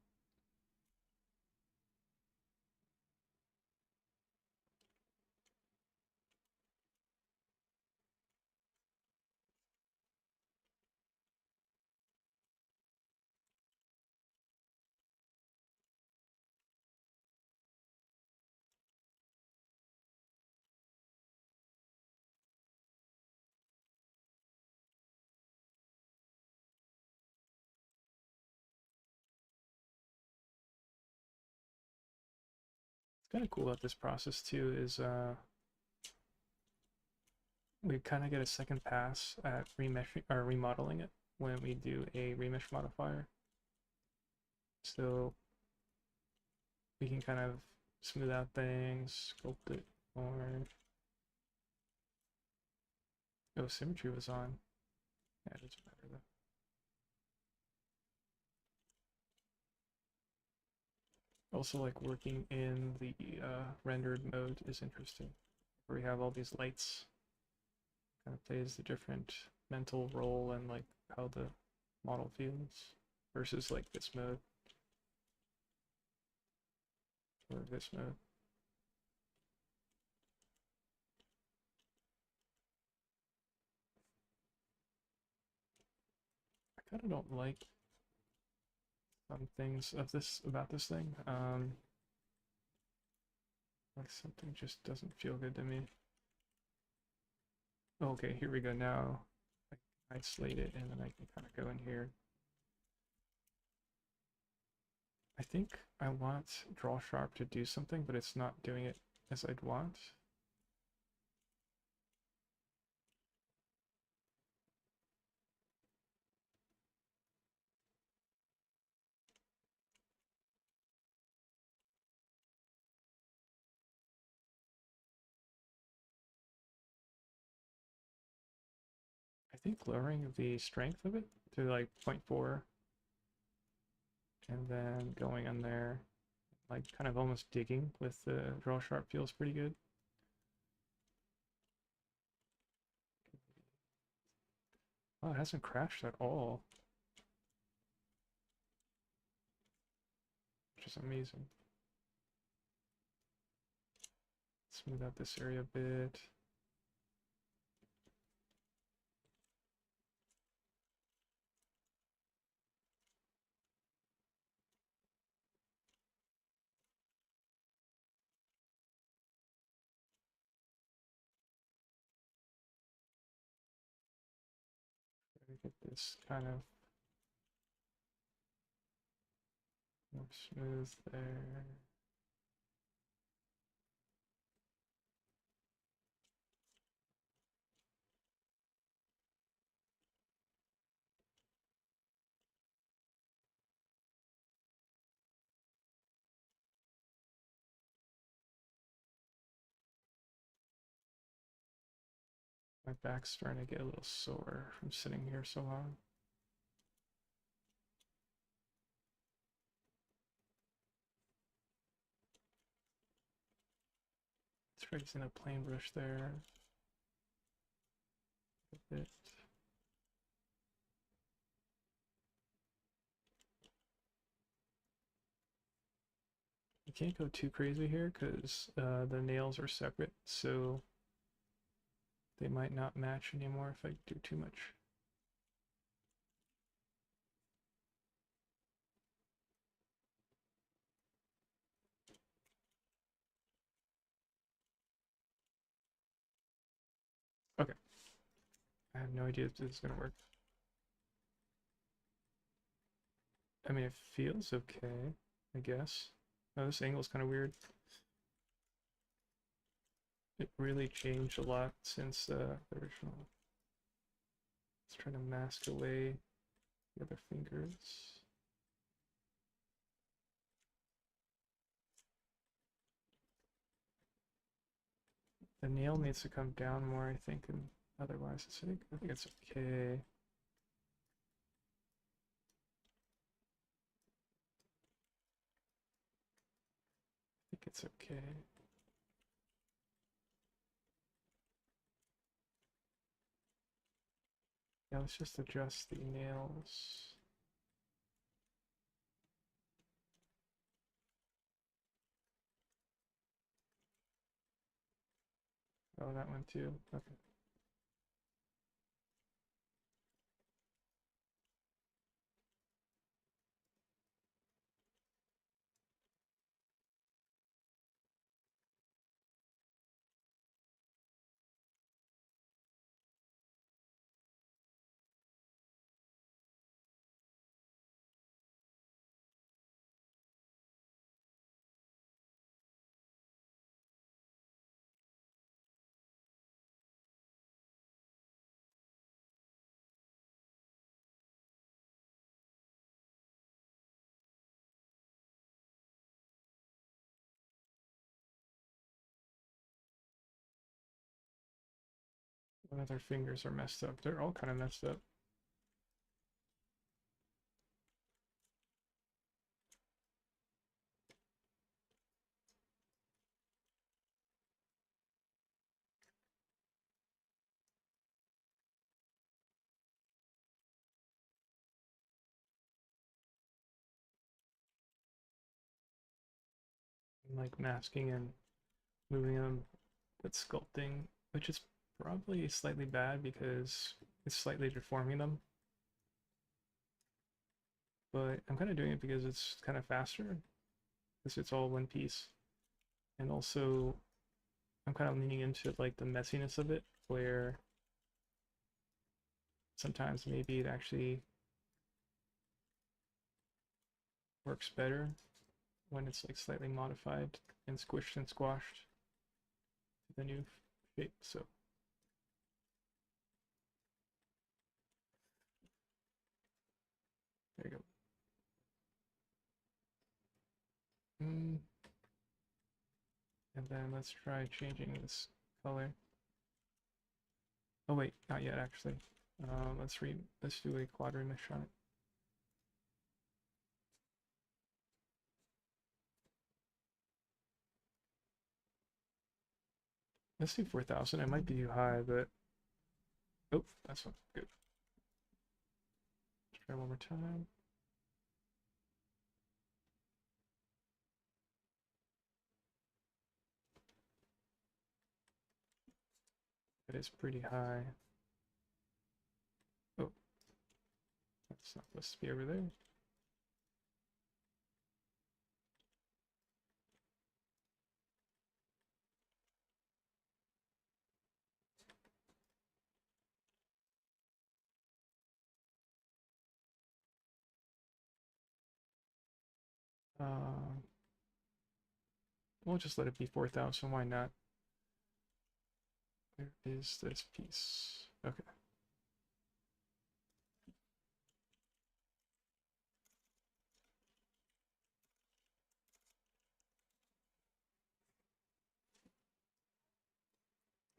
[SPEAKER 1] It's kind of cool about this process too is we kind of get a second pass at remeshing or remodeling it when we do a remesh modifier. So we can kind of smooth out things, sculpt it more. Oh, symmetry was on. Yeah, it doesn't matter though. Also, like working in the rendered mode is interesting. Where we have all these lights, kind of plays the different mental role and like how the model feels versus like this mode or this mode. I kind of don't like some things of this about this thing. Like something just doesn't feel good to me. Okay, here we go now. I can isolate it and then I can kind of go in here. I think I want draw sharp to do something, but it's not doing it as I'd want. I think lowering the strength of it to like 0.4 and then going on there, like kind of almost digging with the draw sharp feels pretty good. Oh, it hasn't crashed at all, which is amazing. Smooth out this area a bit. Get this kind of more smooth there. My back's starting to get a little sore from sitting here so long. Let's try using a plane brush there. A bit. You can't go too crazy here because the nails are separate, so they might not match anymore if I do too much. I have no idea if this is gonna work. I mean, it feels okay, I guess. Oh, this angle's kind of weird. It really changed a lot since the original. Let's try to mask away the other fingers. The nail needs to come down more, I think, and otherwise I think it's okay. I think it's okay. Yeah, let's just adjust the nails. Oh, that one too. Okay. One of their fingers are messed up. They're all kind of messed up. Like masking and moving them, but sculpting, which is probably slightly bad because it's slightly deforming them. But I'm kind of doing it because it's kind of faster, because it's all one piece. And also, I'm kind of leaning into like the messiness of it, where sometimes maybe it actually works better when it's like slightly modified and squished and squashed to the new shape. So there you go. And then let's try changing this color. Oh wait, not yet actually. Let's do a quad remesh on it. Let's do 4,000. It might be too high, but oh, that's one. Good. Let's try one more time. It is pretty high. Oh, that's not supposed to be over there. Uh, we'll just let it be 4,000. Why not? Where is this piece? Okay.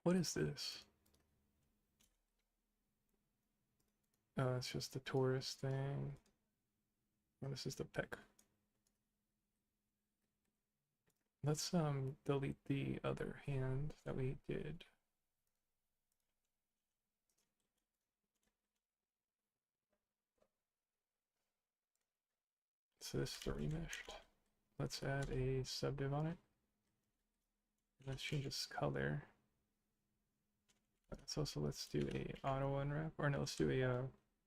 [SPEAKER 1] What is this? Oh, it's just the Taurus thing. Oh, this is the peck. Let's delete the other hand that we did. So this is the remeshed. Let's add a subdiv on it. Let's change its color. Let's do a auto unwrap, or no, let's do a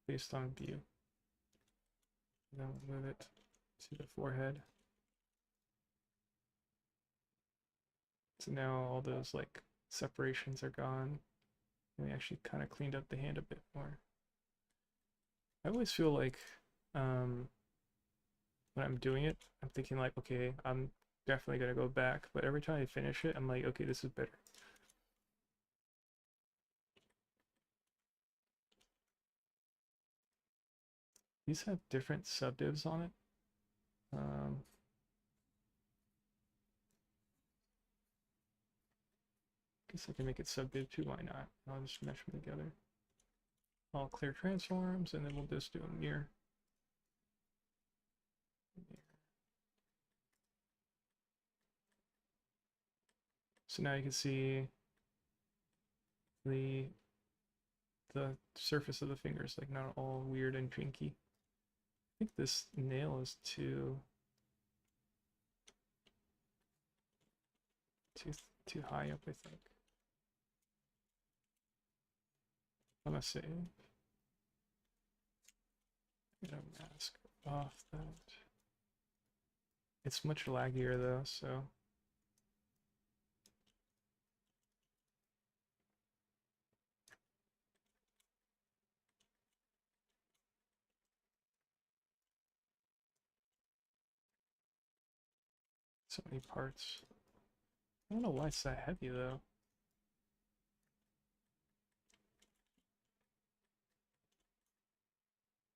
[SPEAKER 1] based on view. Then we'll move it to the forehead. So now all those like separations are gone, And we actually kind of cleaned up the hand a bit more. I always feel like um, when I'm doing it, I'm thinking like, okay, I'm definitely gonna go back. But every time I finish it, I'm like, okay, this is better. These have different subdivs on it. Guess I can make it subdiv too, why not? I'll just mesh them together. I'll clear transforms, and then we'll just do a mirror. So now you can see the surface of the fingers, like not all weird and pinky. I think this nail is too high up, I think. I'm gonna save. I'm gonna mask off that. It's much laggier though, so so many parts. I don't know why it's that heavy though.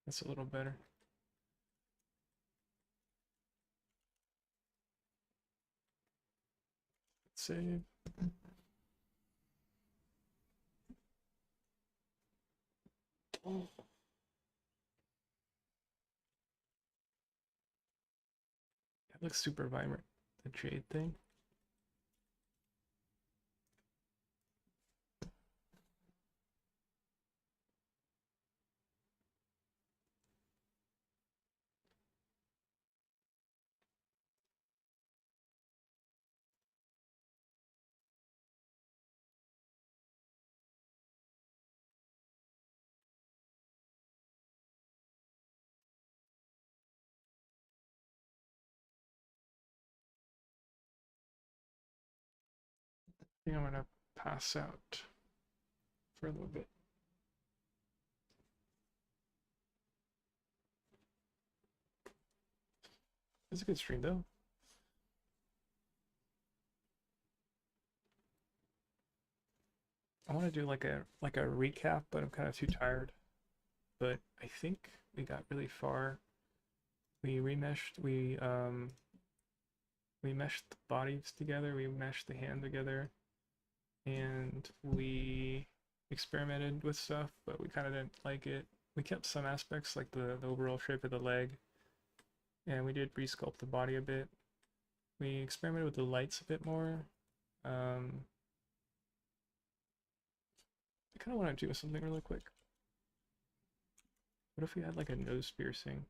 [SPEAKER 1] That's a little better. Save. Oh. It looks super vibrant, the jade thing. I think I'm gonna pass out for a little bit. It's a good stream though. I want to do like a recap, but I'm kind of too tired. But I think we got really far. We remeshed. We meshed the bodies together. We meshed the hand together, and we experimented with stuff, but we kind of didn't like it. We kept some aspects like the overall shape of the leg, and we did resculpt the body a bit. We experimented with the lights a bit more. I kind of want to do something really quick. What if we had like a nose piercing?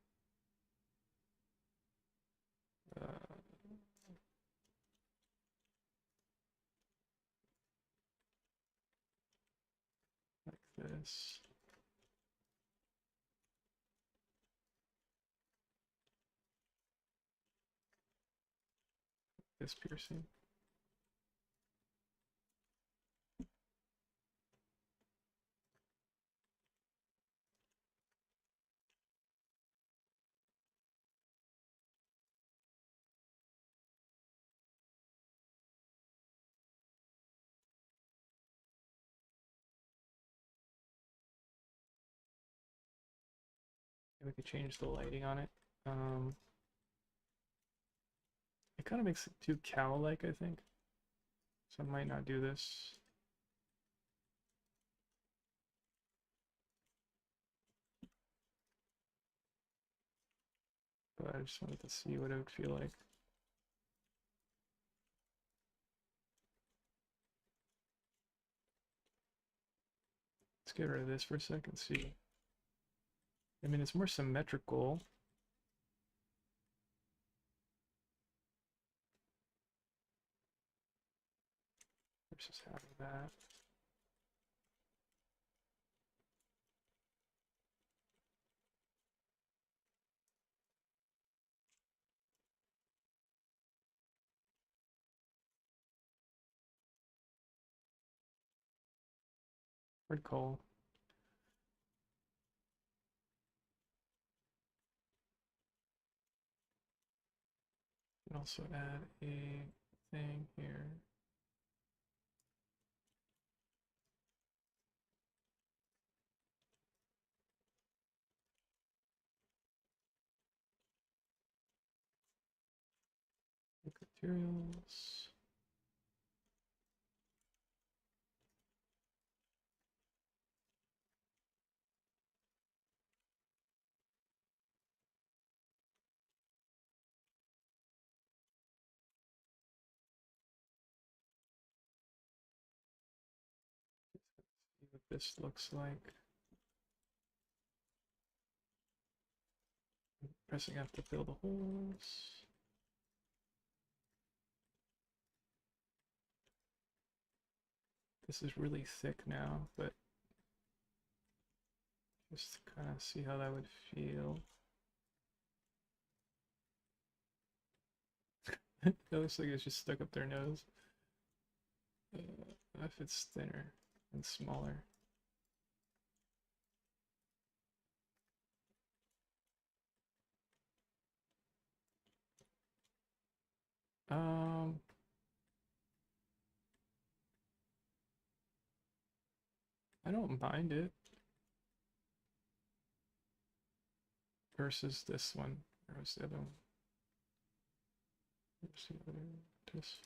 [SPEAKER 1] Uh, like this. This piercing. We could change the lighting on it. It kind of makes it too cow-like, I think. So I might not do this. But I just wanted to see what it would feel like. Let's get rid of this for a second, see. I mean, it's more symmetrical. Versus having that. Hard call. And also add a thing here. Materials. See what this looks like. Pressing F to fill the holes. This is really thick now, but just to kind of see how that would feel. It looks like it's just stuck up their nose. If it's thinner and smaller. Um, I don't mind it. Versus this one. Where was the other one? Where's the other? This.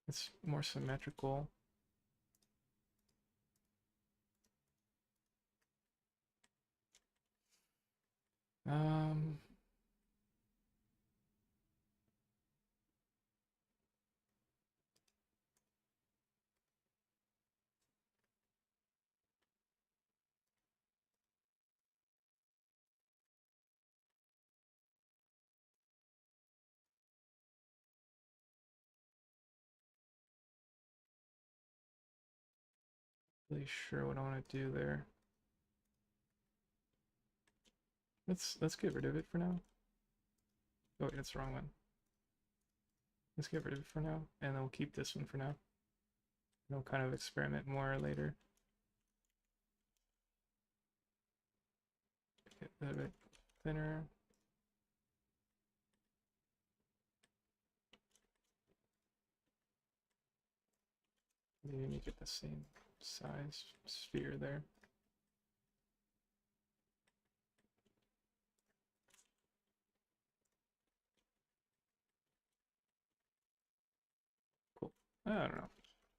[SPEAKER 1] It's more symmetrical. Um, really sure what I want to do there. Let's get rid of it for now. Oh wait, that's the wrong one. Let's get rid of it for now, and then we'll keep this one for now. We'll kind of experiment more later. Get that a bit thinner. Maybe make it the same size sphere there. Cool. I don't know.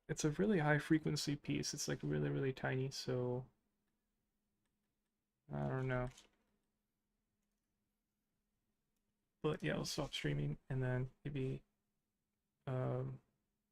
[SPEAKER 1] It's a really high frequency piece. It's like really, really tiny, so I don't know. But yeah, I'll stop streaming and then maybe